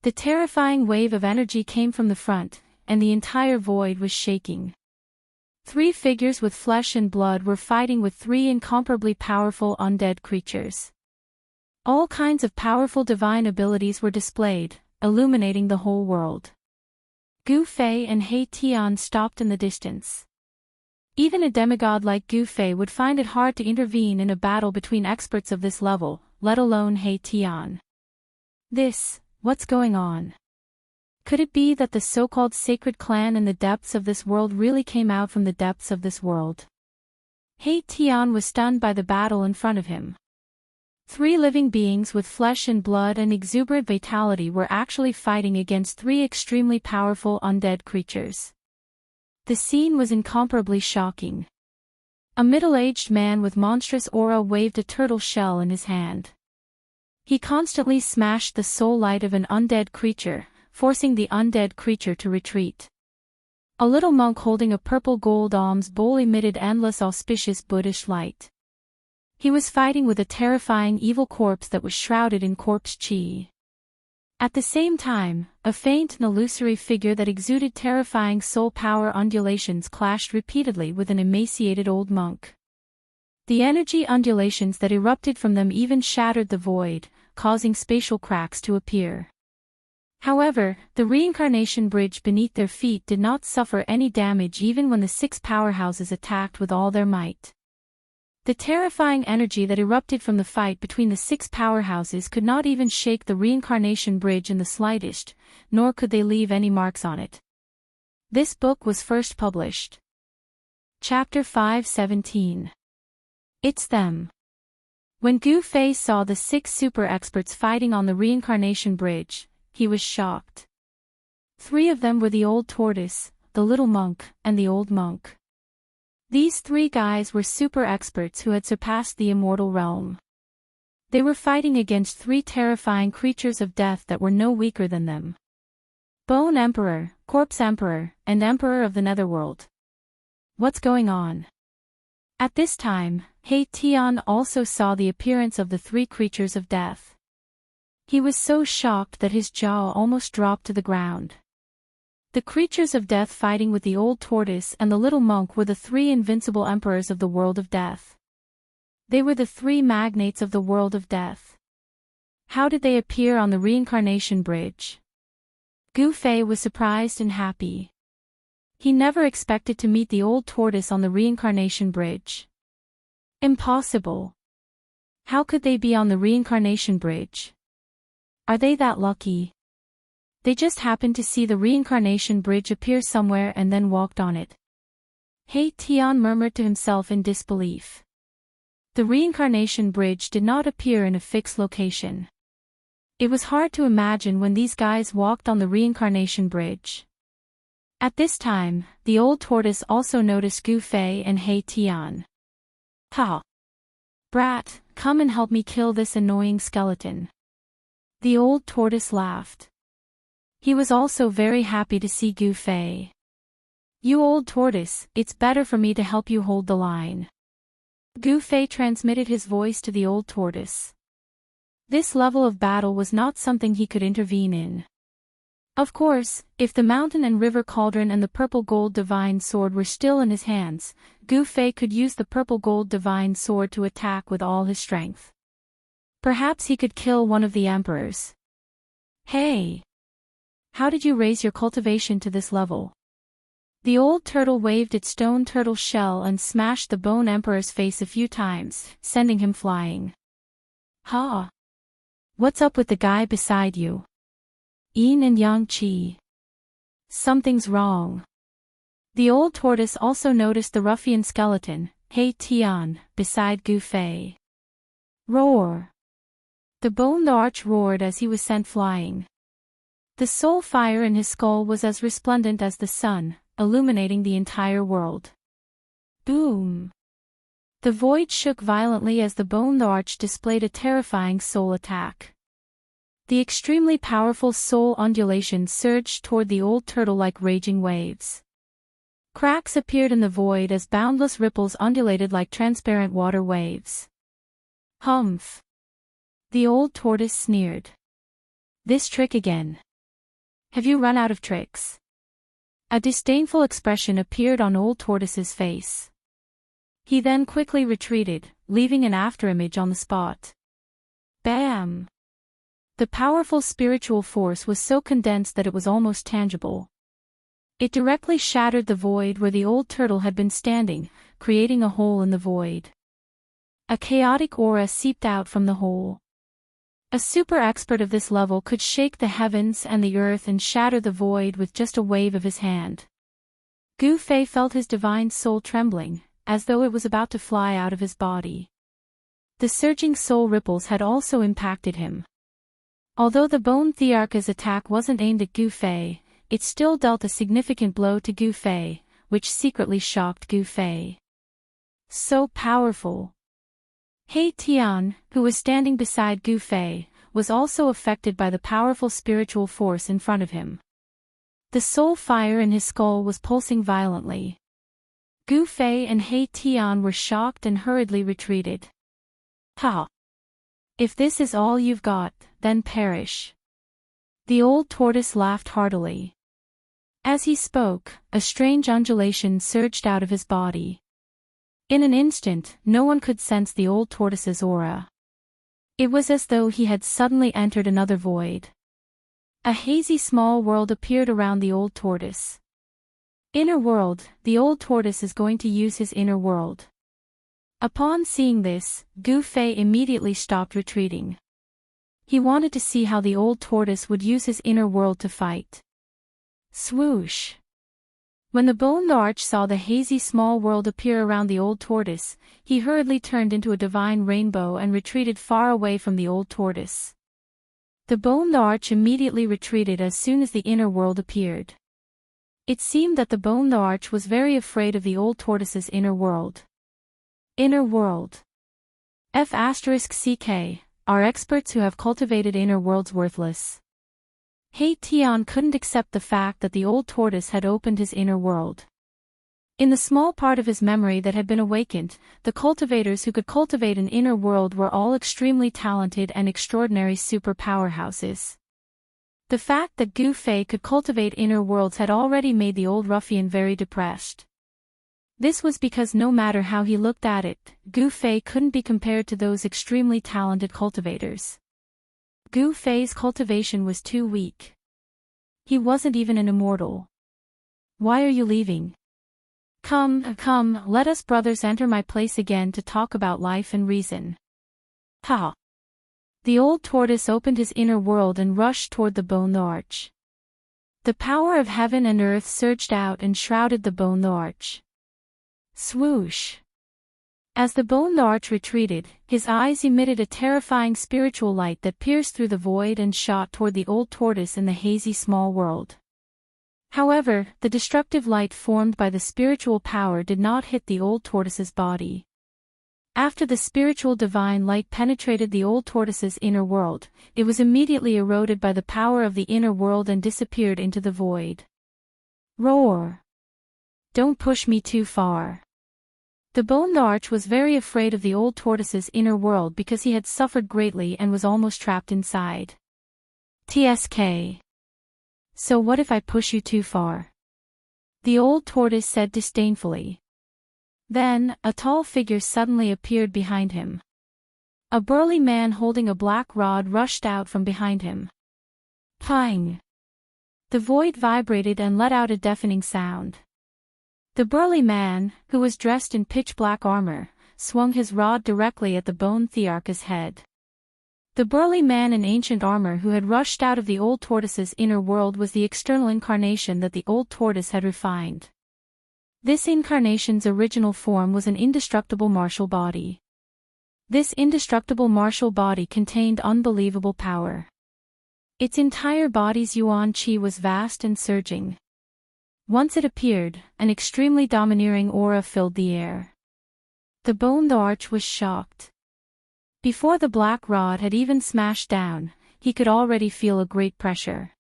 The terrifying wave of energy came from the front, and the entire void was shaking. 3 figures with flesh and blood were fighting with 3 incomparably powerful undead creatures. All kinds of powerful divine abilities were displayed, illuminating the whole world. Gu Fei and He Tian stopped in the distance. Even a demigod like Gu Fei would find it hard to intervene in a battle between experts of this level, let alone He Tian. What's going on? Could it be that the so-called sacred clan in the depths of this world really came out from the depths of this world? He Tian was stunned by the battle in front of him. 3 living beings with flesh and blood and exuberant vitality were actually fighting against 3 extremely powerful undead creatures. The scene was incomparably shocking. A middle-aged man with monstrous aura waved a turtle shell in his hand. He constantly smashed the soul light of an undead creature, forcing the undead creature to retreat. A little monk holding a purple gold alms bowl emitted endless auspicious Buddhist light. He was fighting with a terrifying evil corpse that was shrouded in corpse chi. At the same time, a faint and illusory figure that exuded terrifying soul power undulations clashed repeatedly with an emaciated old monk. The energy undulations that erupted from them even shattered the void, causing spatial cracks to appear. However, the reincarnation bridge beneath their feet did not suffer any damage even when the 6 powerhouses attacked with all their might. The terrifying energy that erupted from the fight between the 6 powerhouses could not even shake the reincarnation bridge in the slightest, nor could they leave any marks on it. This book was first published. Chapter 5:17. It's them. When Gu Fei saw the 6 super experts fighting on the reincarnation bridge, he was shocked. 3 of them were the old tortoise, the little monk, and the old monk. These 3 guys were super experts who had surpassed the immortal realm. They were fighting against 3 terrifying creatures of death that were no weaker than them. Bone Emperor, Corpse Emperor, and Emperor of the Netherworld. What's going on? At this time, He Tian also saw the appearance of the 3 creatures of death. He was so shocked that his jaw almost dropped to the ground. The creatures of death fighting with the old tortoise and the little monk were the three invincible emperors of the world of death. They were the three magnates of the world of death. How did they appear on the reincarnation bridge? Gu Fei was surprised and happy. He never expected to meet the old tortoise on the reincarnation bridge. Impossible. How could they be on the reincarnation bridge? Are they that lucky? They just happened to see the reincarnation bridge appear somewhere and then walked on it. He Tian murmured to himself in disbelief. The reincarnation bridge did not appear in a fixed location. It was hard to imagine when these guys walked on the reincarnation bridge. At this time, the old tortoise also noticed Gu Fei and He Tian. Ha! Brat, come and help me kill this annoying skeleton. The old tortoise laughed. He was also very happy to see Gu Fei. You old tortoise, it's better for me to help you hold the line. Gu Fei transmitted his voice to the old tortoise. This level of battle was not something he could intervene in. Of course, if the mountain and river cauldron and the purple gold divine sword were still in his hands, Gu Fei could use the purple gold divine sword to attack with all his strength. Perhaps he could kill one of the emperors. Hey! How did you raise your cultivation to this level? The old turtle waved its stone turtle shell and smashed the bone emperor's face a few times, sending him flying. Ha! What's up with the guy beside you? Yin and Yang Qi. Something's wrong. The old tortoise also noticed the ruffian skeleton, He Tian, beside Gu Fei. Roar! The bone arch roared as he was sent flying. The soul fire in his skull was as resplendent as the sun, illuminating the entire world. Boom! The void shook violently as the bone arch displayed a terrifying soul attack. The extremely powerful soul undulations surged toward the old turtle like raging waves. Cracks appeared in the void as boundless ripples undulated like transparent water waves. Humph! The old tortoise sneered. This trick again. Have you run out of tricks? A disdainful expression appeared on old tortoise's face. He then quickly retreated, leaving an afterimage on the spot. Bam! The powerful spiritual force was so condensed that it was almost tangible. It directly shattered the void where the old turtle had been standing, creating a hole in the void. A chaotic aura seeped out from the hole. A super expert of this level could shake the heavens and the earth and shatter the void with just a wave of his hand. Gu Fei felt his divine soul trembling, as though it was about to fly out of his body. The surging soul ripples had also impacted him. Although the bone Thearcha's attack wasn't aimed at Gu Fei, it still dealt a significant blow to Gu Fei, which secretly shocked Gu Fei. So powerful! He Tian, who was standing beside Gu Fei, was also affected by the powerful spiritual force in front of him. The soul fire in his skull was pulsing violently. Gu Fei and He Tian were shocked and hurriedly retreated. Ha! If this is all you've got, then perish. The old tortoise laughed heartily. As he spoke, a strange undulation surged out of his body. In an instant, no one could sense the old tortoise's aura. It was as though he had suddenly entered another void. A hazy small world appeared around the old tortoise. Inner world, the old tortoise is going to use his inner world. Upon seeing this, Gu Fei immediately stopped retreating. He wanted to see how the old tortoise would use his inner world to fight. Swoosh! When the bone arch saw the hazy small world appear around the old tortoise, he hurriedly turned into a divine rainbow and retreated far away from the old tortoise. The bone arch immediately retreated as soon as the inner world appeared. It seemed that the bone arch was very afraid of the old tortoise's inner world. Inner world. F*CK, are experts who have cultivated inner worlds worthless? He Tian couldn't accept the fact that the old tortoise had opened his inner world. In the small part of his memory that had been awakened, the cultivators who could cultivate an inner world were all extremely talented and extraordinary super powerhouses. The fact that Gu Fei could cultivate inner worlds had already made the old ruffian very depressed. This was because no matter how he looked at it, Gu Fei couldn't be compared to those extremely talented cultivators. Gu Fei's cultivation was too weak. He wasn't even an immortal. Why are you leaving? Come, let us brothers enter my place again to talk about life and reason. Ha! The old tortoise opened his inner world and rushed toward the bone arch. The power of heaven and earth surged out and shrouded the bone arch. Swoosh! As the bone arch retreated, his eyes emitted a terrifying spiritual light that pierced through the void and shot toward the old tortoise in the hazy small world. However, the destructive light formed by the spiritual power did not hit the old tortoise's body. After the spiritual divine light penetrated the old tortoise's inner world, it was immediately eroded by the power of the inner world and disappeared into the void. Roar! Don't push me too far. The bone arch was very afraid of the old tortoise's inner world because he had suffered greatly and was almost trapped inside. TSK. So what if I push you too far? The old tortoise said disdainfully. Then, a tall figure suddenly appeared behind him. A burly man holding a black rod rushed out from behind him. Pang! The void vibrated and let out a deafening sound. The burly man, who was dressed in pitch-black armor, swung his rod directly at the bone thearch's head. The burly man in ancient armor who had rushed out of the old tortoise's inner world was the external incarnation that the old tortoise had refined. This incarnation's original form was an indestructible martial body. This indestructible martial body contained unbelievable power. Its entire body's yuan qi was vast and surging. Once it appeared, an extremely domineering aura filled the air. The bone arch was shocked. Before the black rod had even smashed down, he could already feel a great pressure.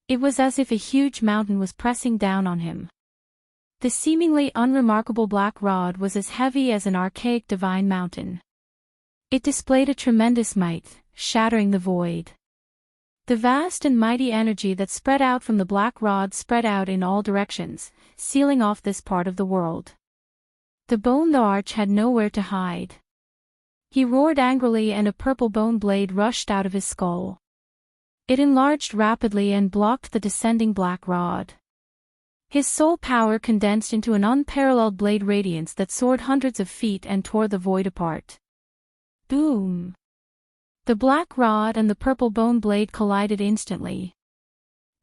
It was as if a huge mountain was pressing down on him. The seemingly unremarkable black rod was as heavy as an archaic divine mountain. It displayed a tremendous might, shattering the void. The vast and mighty energy that spread out from the black rod spread out in all directions, sealing off this part of the world. The bone arch had nowhere to hide. He roared angrily and a purple bone blade rushed out of his skull. It enlarged rapidly and blocked the descending black rod. His soul power condensed into an unparalleled blade radiance that soared hundreds of feet and tore the void apart. Boom! The black rod and the purple bone blade collided instantly.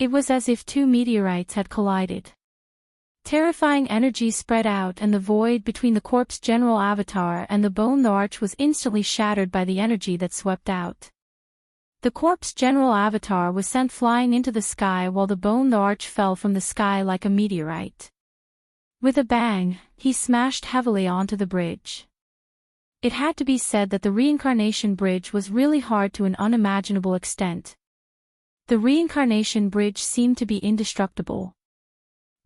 It was as if two meteorites had collided. Terrifying energy spread out and the void between the corpse general avatar and the bone arch was instantly shattered by the energy that swept out. The corpse general avatar was sent flying into the sky while the bone arch fell from the sky like a meteorite. With a bang, he smashed heavily onto the bridge. It had to be said that the reincarnation bridge was really hard to an unimaginable extent. The reincarnation bridge seemed to be indestructible.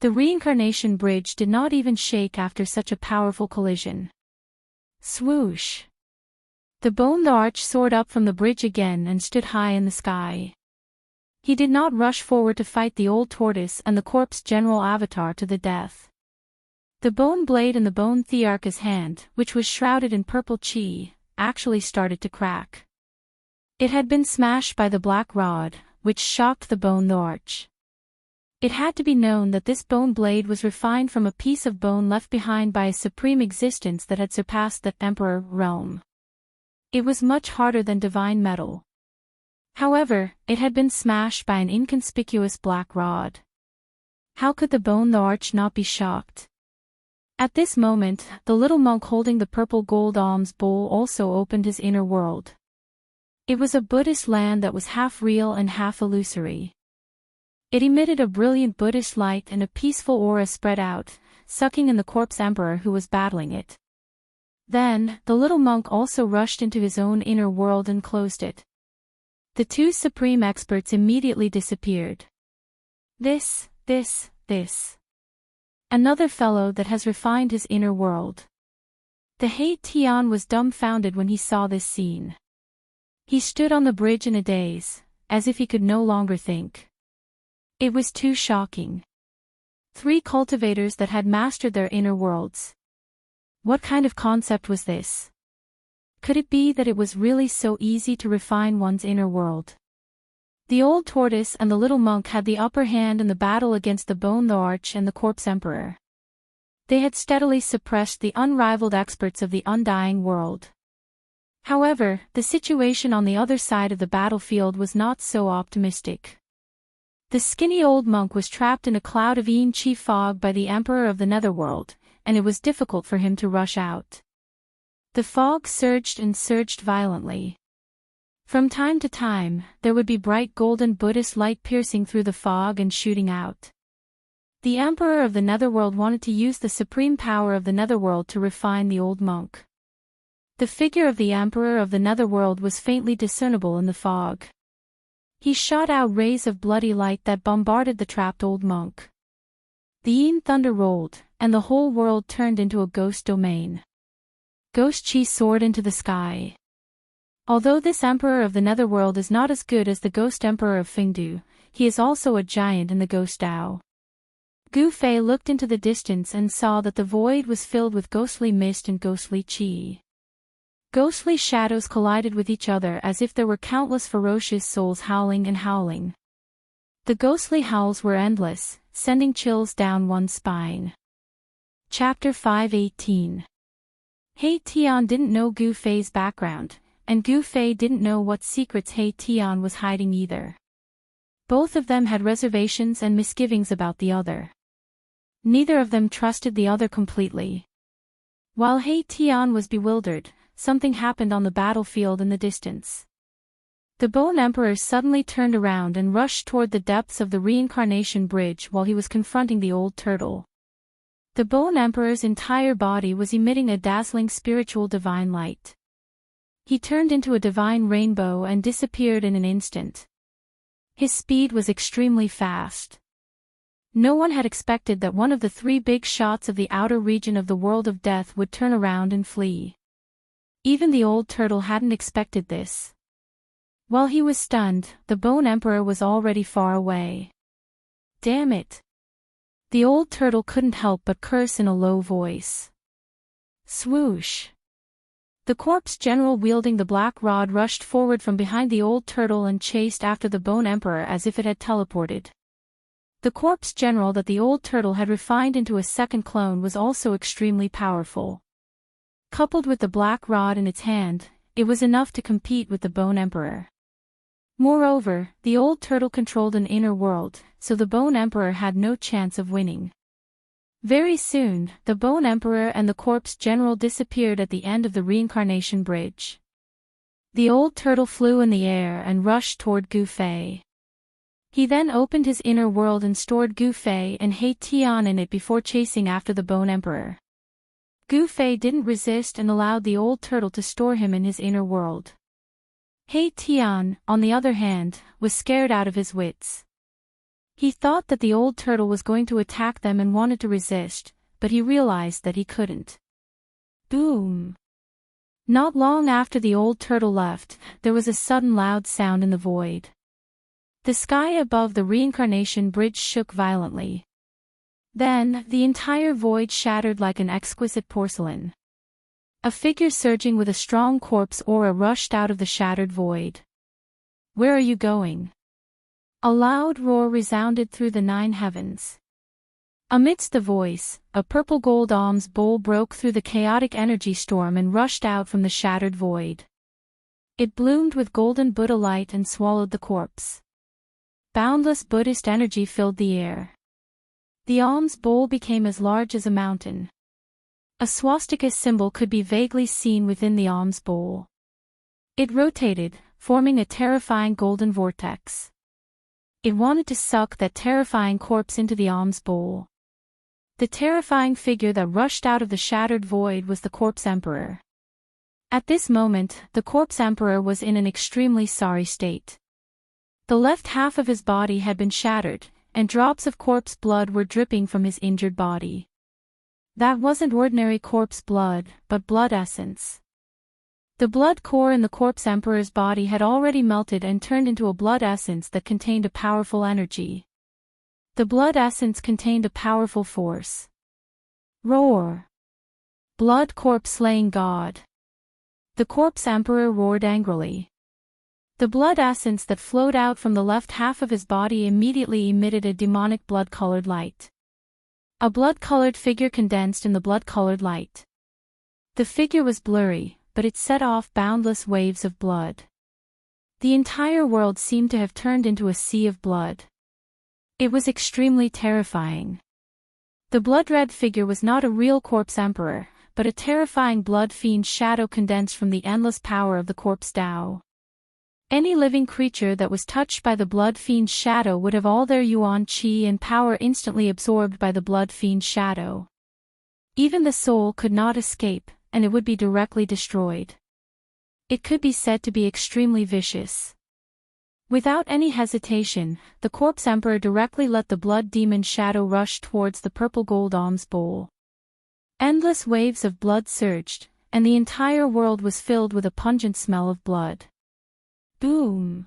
The reincarnation bridge did not even shake after such a powerful collision. Swoosh! The bone arch soared up from the bridge again and stood high in the sky. He did not rush forward to fight the old tortoise and the corpse general avatar to the death. The bone blade in the bone thearch's hand, which was shrouded in purple qi, actually started to crack. It had been smashed by the black rod, which shocked the bone arch. It had to be known that this bone blade was refined from a piece of bone left behind by a supreme existence that had surpassed the emperor realm. It was much harder than divine metal. However, it had been smashed by an inconspicuous black rod. How could the bone arch not be shocked? At this moment, the little monk holding the purple gold alms bowl also opened his inner world. It was a Buddhist land that was half real and half illusory. It emitted a brilliant Buddhist light and a peaceful aura spread out, sucking in the corpse emperor who was battling it. Then, the little monk also rushed into his own inner world and closed it. The two supreme experts immediately disappeared. This. Another fellow that has refined his inner world. The Hei Tian was dumbfounded when he saw this scene. He stood on the bridge in a daze, as if he could no longer think. It was too shocking. 3 cultivators that had mastered their inner worlds. What kind of concept was this? Could it be that it was really so easy to refine one's inner world? The old tortoise and the little monk had the upper hand in the battle against the bone the arch and the corpse emperor. They had steadily suppressed the unrivaled experts of the undying world. However, the situation on the other side of the battlefield was not so optimistic. The skinny old monk was trapped in a cloud of Yin-Chi fog by the emperor of the netherworld, and it was difficult for him to rush out. The fog surged and surged violently. From time to time, there would be bright golden Buddhist light piercing through the fog and shooting out. The emperor of the netherworld wanted to use the supreme power of the netherworld to refine the old monk. The figure of the emperor of the netherworld was faintly discernible in the fog. He shot out rays of bloody light that bombarded the trapped old monk. The yin thunder rolled, and the whole world turned into a ghost domain. Ghost chi soared into the sky. Although this emperor of the netherworld is not as good as the ghost emperor of Fengdu, he is also a giant in the ghost Dao. Gu Fei looked into the distance and saw that the void was filled with ghostly mist and ghostly chi. Ghostly shadows collided with each other as if there were countless ferocious souls howling and howling. The ghostly howls were endless, sending chills down one's spine. Chapter 5:18. He Tian didn't know Gu Fei's background, and Gu Fei didn't know what secrets He Tian was hiding either. Both of them had reservations and misgivings about the other. Neither of them trusted the other completely. While He Tian was bewildered, something happened on the battlefield in the distance. The Bone Emperor suddenly turned around and rushed toward the depths of the reincarnation bridge while he was confronting the old turtle. The Bone Emperor's entire body was emitting a dazzling spiritual divine light. He turned into a divine rainbow and disappeared in an instant. His speed was extremely fast. No one had expected that one of the 3 big shots of the outer region of the world of death would turn around and flee. Even the old turtle hadn't expected this. While he was stunned, the Bone Emperor was already far away. Damn it! The old turtle couldn't help but curse in a low voice. Swoosh! The corpse general wielding the black rod rushed forward from behind the old turtle and chased after the Bone Emperor as if it had teleported. The corpse general that the old turtle had refined into a second clone was also extremely powerful. Coupled with the black rod in its hand, it was enough to compete with the Bone Emperor. Moreover, the old turtle controlled an inner world, so the Bone Emperor had no chance of winning. Very soon, the Bone Emperor and the corpse general disappeared at the end of the reincarnation bridge. The old turtle flew in the air and rushed toward Gu Fei. He then opened his inner world and stored Gu Fei and He Tian in it before chasing after the Bone Emperor. Gu Fei didn't resist and allowed the old turtle to store him in his inner world. He Tian, on the other hand, was scared out of his wits. He thought that the old turtle was going to attack them and wanted to resist, but he realized that he couldn't. Boom! Not long after the old turtle left, there was a sudden loud sound in the void. The sky above the reincarnation bridge shook violently. Then, the entire void shattered like an exquisite porcelain. A figure surging with a strong corpse aura rushed out of the shattered void. Where are you going? A loud roar resounded through the 9 heavens. Amidst the voice, a purple-gold alms bowl broke through the chaotic energy storm and rushed out from the shattered void. It bloomed with golden Buddha light and swallowed the corpse. Boundless Buddhist energy filled the air. The alms bowl became as large as a mountain. A swastika symbol could be vaguely seen within the alms bowl. It rotated, forming a terrifying golden vortex. It wanted to suck that terrifying corpse into the alms bowl. The terrifying figure that rushed out of the shattered void was the corpse emperor. At this moment, the corpse emperor was in an extremely sorry state. The left half of his body had been shattered, and drops of corpse blood were dripping from his injured body. That wasn't ordinary corpse blood, but blood essence. The blood core in the corpse emperor's body had already melted and turned into a blood essence that contained a powerful energy. The blood essence contained a powerful force. Roar! Blood corpse slaying god. The corpse emperor roared angrily. The blood essence that flowed out from the left half of his body immediately emitted a demonic blood-colored light. A blood-colored figure condensed in the blood-colored light. The figure was blurry, but it set off boundless waves of blood. The entire world seemed to have turned into a sea of blood. It was extremely terrifying. The blood-red figure was not a real corpse emperor, but a terrifying blood fiend shadow condensed from the endless power of the corpse Dao. Any living creature that was touched by the blood fiend's shadow would have all their yuan qi and power instantly absorbed by the blood fiend's shadow. Even the soul could not escape, and it would be directly destroyed. It could be said to be extremely vicious. Without any hesitation, the corpse emperor directly let the blood demon shadow rush towards the purple gold alms bowl. Endless waves of blood surged, and the entire world was filled with a pungent smell of blood. Boom!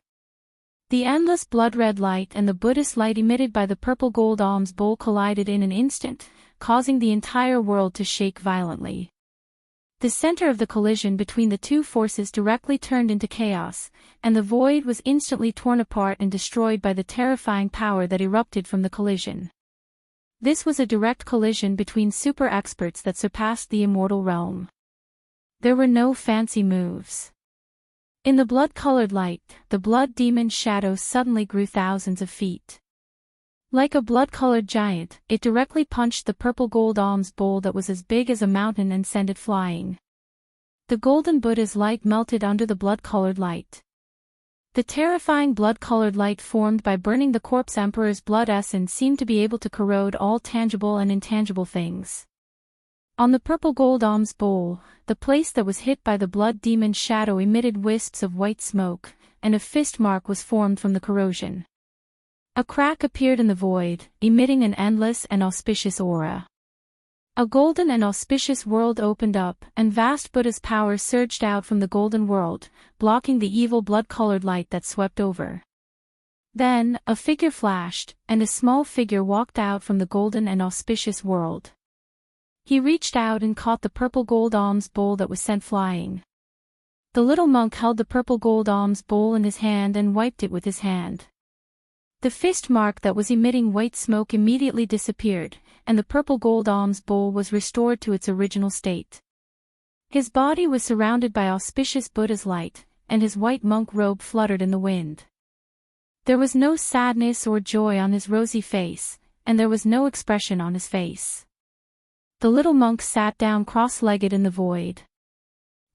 The endless blood-red light and the Buddhist light emitted by the purple gold alms bowl collided in an instant, causing the entire world to shake violently. The center of the collision between the two forces directly turned into chaos, and the void was instantly torn apart and destroyed by the terrifying power that erupted from the collision. This was a direct collision between super experts that surpassed the immortal realm. There were no fancy moves. In the blood-colored light, the blood demon shadow suddenly grew thousands of feet. Like a blood-colored giant, it directly punched the purple gold alms bowl that was as big as a mountain and sent it flying. The golden Buddha's light melted under the blood-colored light. The terrifying blood-colored light formed by burning the corpse emperor's blood essence seemed to be able to corrode all tangible and intangible things. On the purple gold alms bowl, the place that was hit by the blood demon shadow emitted wisps of white smoke, and a fist mark was formed from the corrosion. A crack appeared in the void, emitting an endless and auspicious aura. A golden and auspicious world opened up, and vast Buddha's power surged out from the golden world, blocking the evil blood-colored light that swept over. Then, a figure flashed, and a small figure walked out from the golden and auspicious world. He reached out and caught the purple gold alms bowl that was sent flying. The little monk held the purple gold alms bowl in his hand and wiped it with his hand. The fist mark that was emitting white smoke immediately disappeared, and the purple gold alms bowl was restored to its original state. His body was surrounded by auspicious Buddha's light, and his white monk robe fluttered in the wind. There was no sadness or joy on his rosy face, and there was no expression on his face. The little monk sat down cross-legged in the void.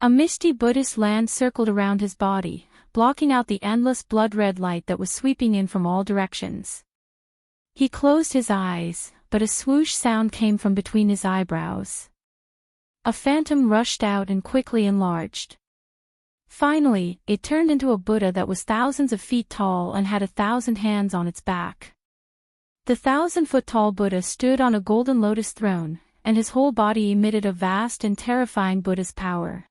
A misty Buddhist land circled around his body, blocking out the endless blood-red light that was sweeping in from all directions. He closed his eyes, but a swoosh sound came from between his eyebrows. A phantom rushed out and quickly enlarged. Finally, it turned into a Buddha that was thousands of feet tall and had 1,000 hands on its back. The 1,000-foot-tall Buddha stood on a golden lotus throne, and his whole body emitted a vast and terrifying Buddha's power.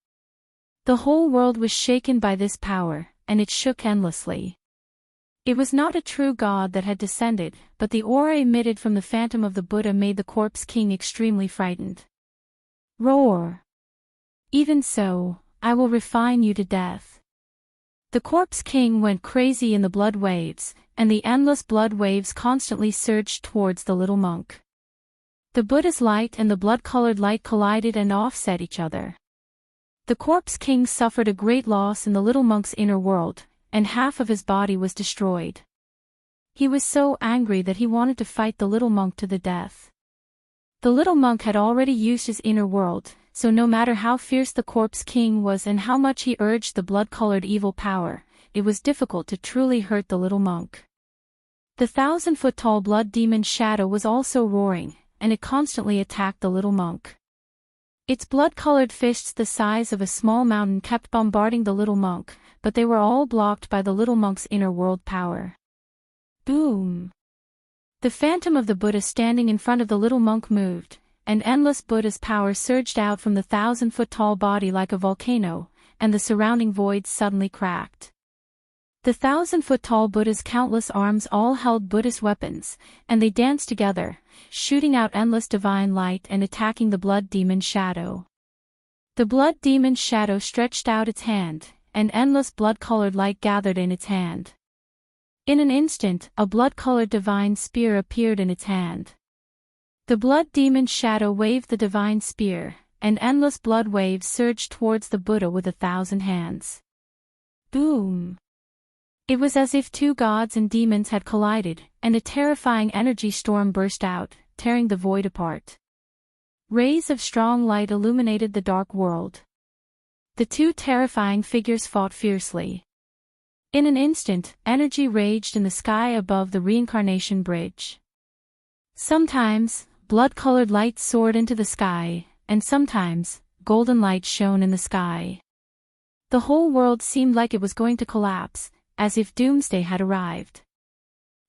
The whole world was shaken by this power, and it shook endlessly. It was not a true god that had descended, but the aura emitted from the phantom of the Buddha made the corpse king extremely frightened. Roar! Even so, I will refine you to death. The corpse king went crazy in the blood waves, and the endless blood waves constantly surged towards the little monk. The Buddha's light and the blood-colored light collided and offset each other. The corpse king suffered a great loss in the little monk's inner world, and half of his body was destroyed. He was so angry that he wanted to fight the little monk to the death. The little monk had already used his inner world, so no matter how fierce the corpse king was and how much he urged the blood-colored evil power, it was difficult to truly hurt the little monk. The 1,000-foot-tall blood demon shadow was also roaring, and it constantly attacked the little monk. Its blood-colored fists the size of a small mountain kept bombarding the little monk, but they were all blocked by the little monk's inner world power. Boom! The phantom of the Buddha standing in front of the little monk moved, and endless Buddha's power surged out from the 1,000-foot-tall body like a volcano, and the surrounding void suddenly cracked. The 1,000-foot-tall Buddha's countless arms all held Buddhist weapons, and they danced together, shooting out endless divine light and attacking the blood demon's shadow. The blood demon's shadow stretched out its hand, and endless blood-colored light gathered in its hand. In an instant, a blood-colored divine spear appeared in its hand. The blood demon's shadow waved the divine spear, and endless blood waves surged towards the Buddha with 1,000 hands. Boom! It was as if two gods and demons had collided, and a terrifying energy storm burst out, tearing the void apart. Rays of strong light illuminated the dark world. The two terrifying figures fought fiercely. In an instant, energy raged in the sky above the reincarnation bridge. Sometimes, blood-colored light soared into the sky, and sometimes, golden light shone in the sky. The whole world seemed like it was going to collapse, as if doomsday had arrived.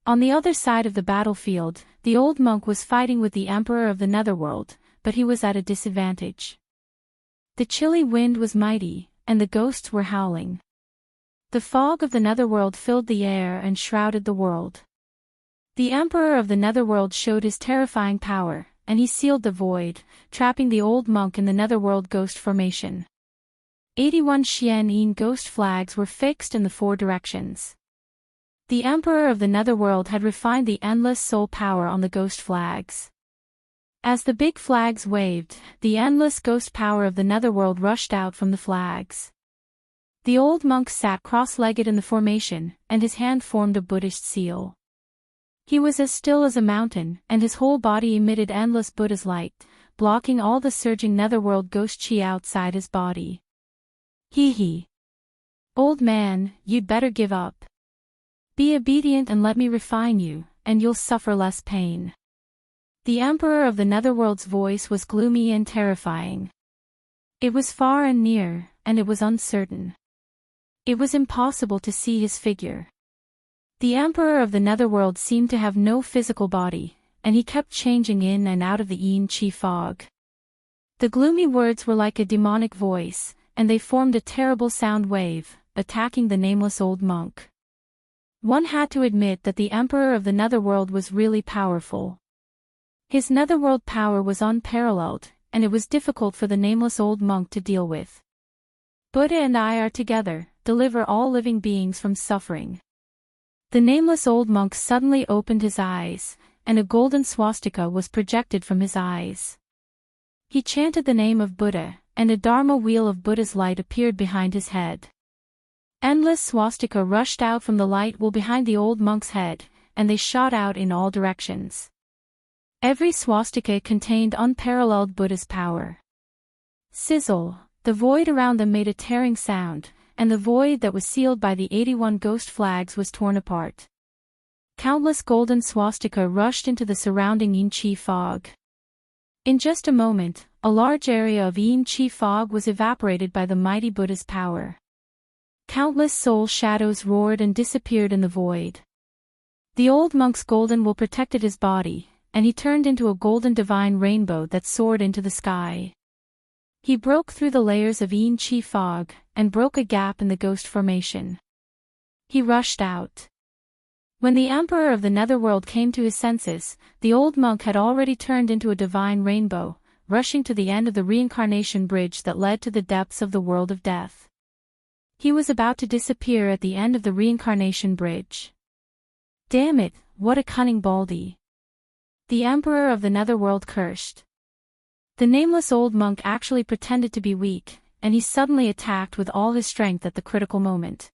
On the other side of the battlefield, the old monk was fighting with the Emperor of the Netherworld, but he was at a disadvantage. The chilly wind was mighty, and the ghosts were howling. The fog of the Netherworld filled the air and shrouded the world. The Emperor of the Netherworld showed his terrifying power, and he sealed the void, trapping the old monk in the Netherworld ghost formation. 81 Xian ghost flags were fixed in the 4 directions. The Emperor of the Netherworld had refined the endless soul power on the ghost flags. As the big flags waved, the endless ghost power of the Netherworld rushed out from the flags. The old monk sat cross-legged in the formation, and his hand formed a Buddhist seal. He was as still as a mountain, and his whole body emitted endless Buddha's light, blocking all the surging Netherworld ghost chi outside his body. Hee. Old man, you'd better give up. Be obedient and let me refine you, and you'll suffer less pain. The Emperor of the Netherworld's voice was gloomy and terrifying. It was far and near, and it was uncertain. It was impossible to see his figure. The Emperor of the Netherworld seemed to have no physical body, and he kept changing in and out of the yin chi fog. The gloomy words were like a demonic voice, and they formed a terrible sound wave, attacking the nameless old monk. One had to admit that the Emperor of the Netherworld was really powerful. His Netherworld power was unparalleled, and it was difficult for the nameless old monk to deal with. Buddha and I are together, deliver all living beings from suffering. The nameless old monk suddenly opened his eyes, and a golden swastika was projected from his eyes. He chanted the name of Buddha, and a Dharma wheel of Buddha's light appeared behind his head. Endless swastika rushed out from the light wheel behind the old monk's head, and they shot out in all directions. Every swastika contained unparalleled Buddha's power. Sizzle, the void around them made a tearing sound, and the void that was sealed by the 81 ghost flags was torn apart. Countless golden swastika rushed into the surrounding yin chi fog. In just a moment, a large area of yin chi fog was evaporated by the mighty Buddha's power. Countless soul shadows roared and disappeared in the void. The old monk's golden wool protected his body, and he turned into a golden divine rainbow that soared into the sky. He broke through the layers of yin chi fog, and broke a gap in the ghost formation. He rushed out. When the Emperor of the Netherworld came to his senses, the old monk had already turned into a divine rainbow, rushing to the end of the reincarnation bridge that led to the depths of the world of death. He was about to disappear at the end of the reincarnation bridge. Damn it, what a cunning baldy! The Emperor of the Netherworld cursed. The nameless old monk actually pretended to be weak, and he suddenly attacked with all his strength at the critical moment.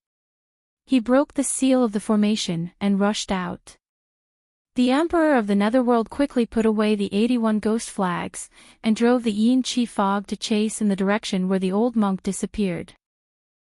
He broke the seal of the formation and rushed out. The Emperor of the Netherworld quickly put away the 81 ghost flags, and drove the yin chi fog to chase in the direction where the old monk disappeared.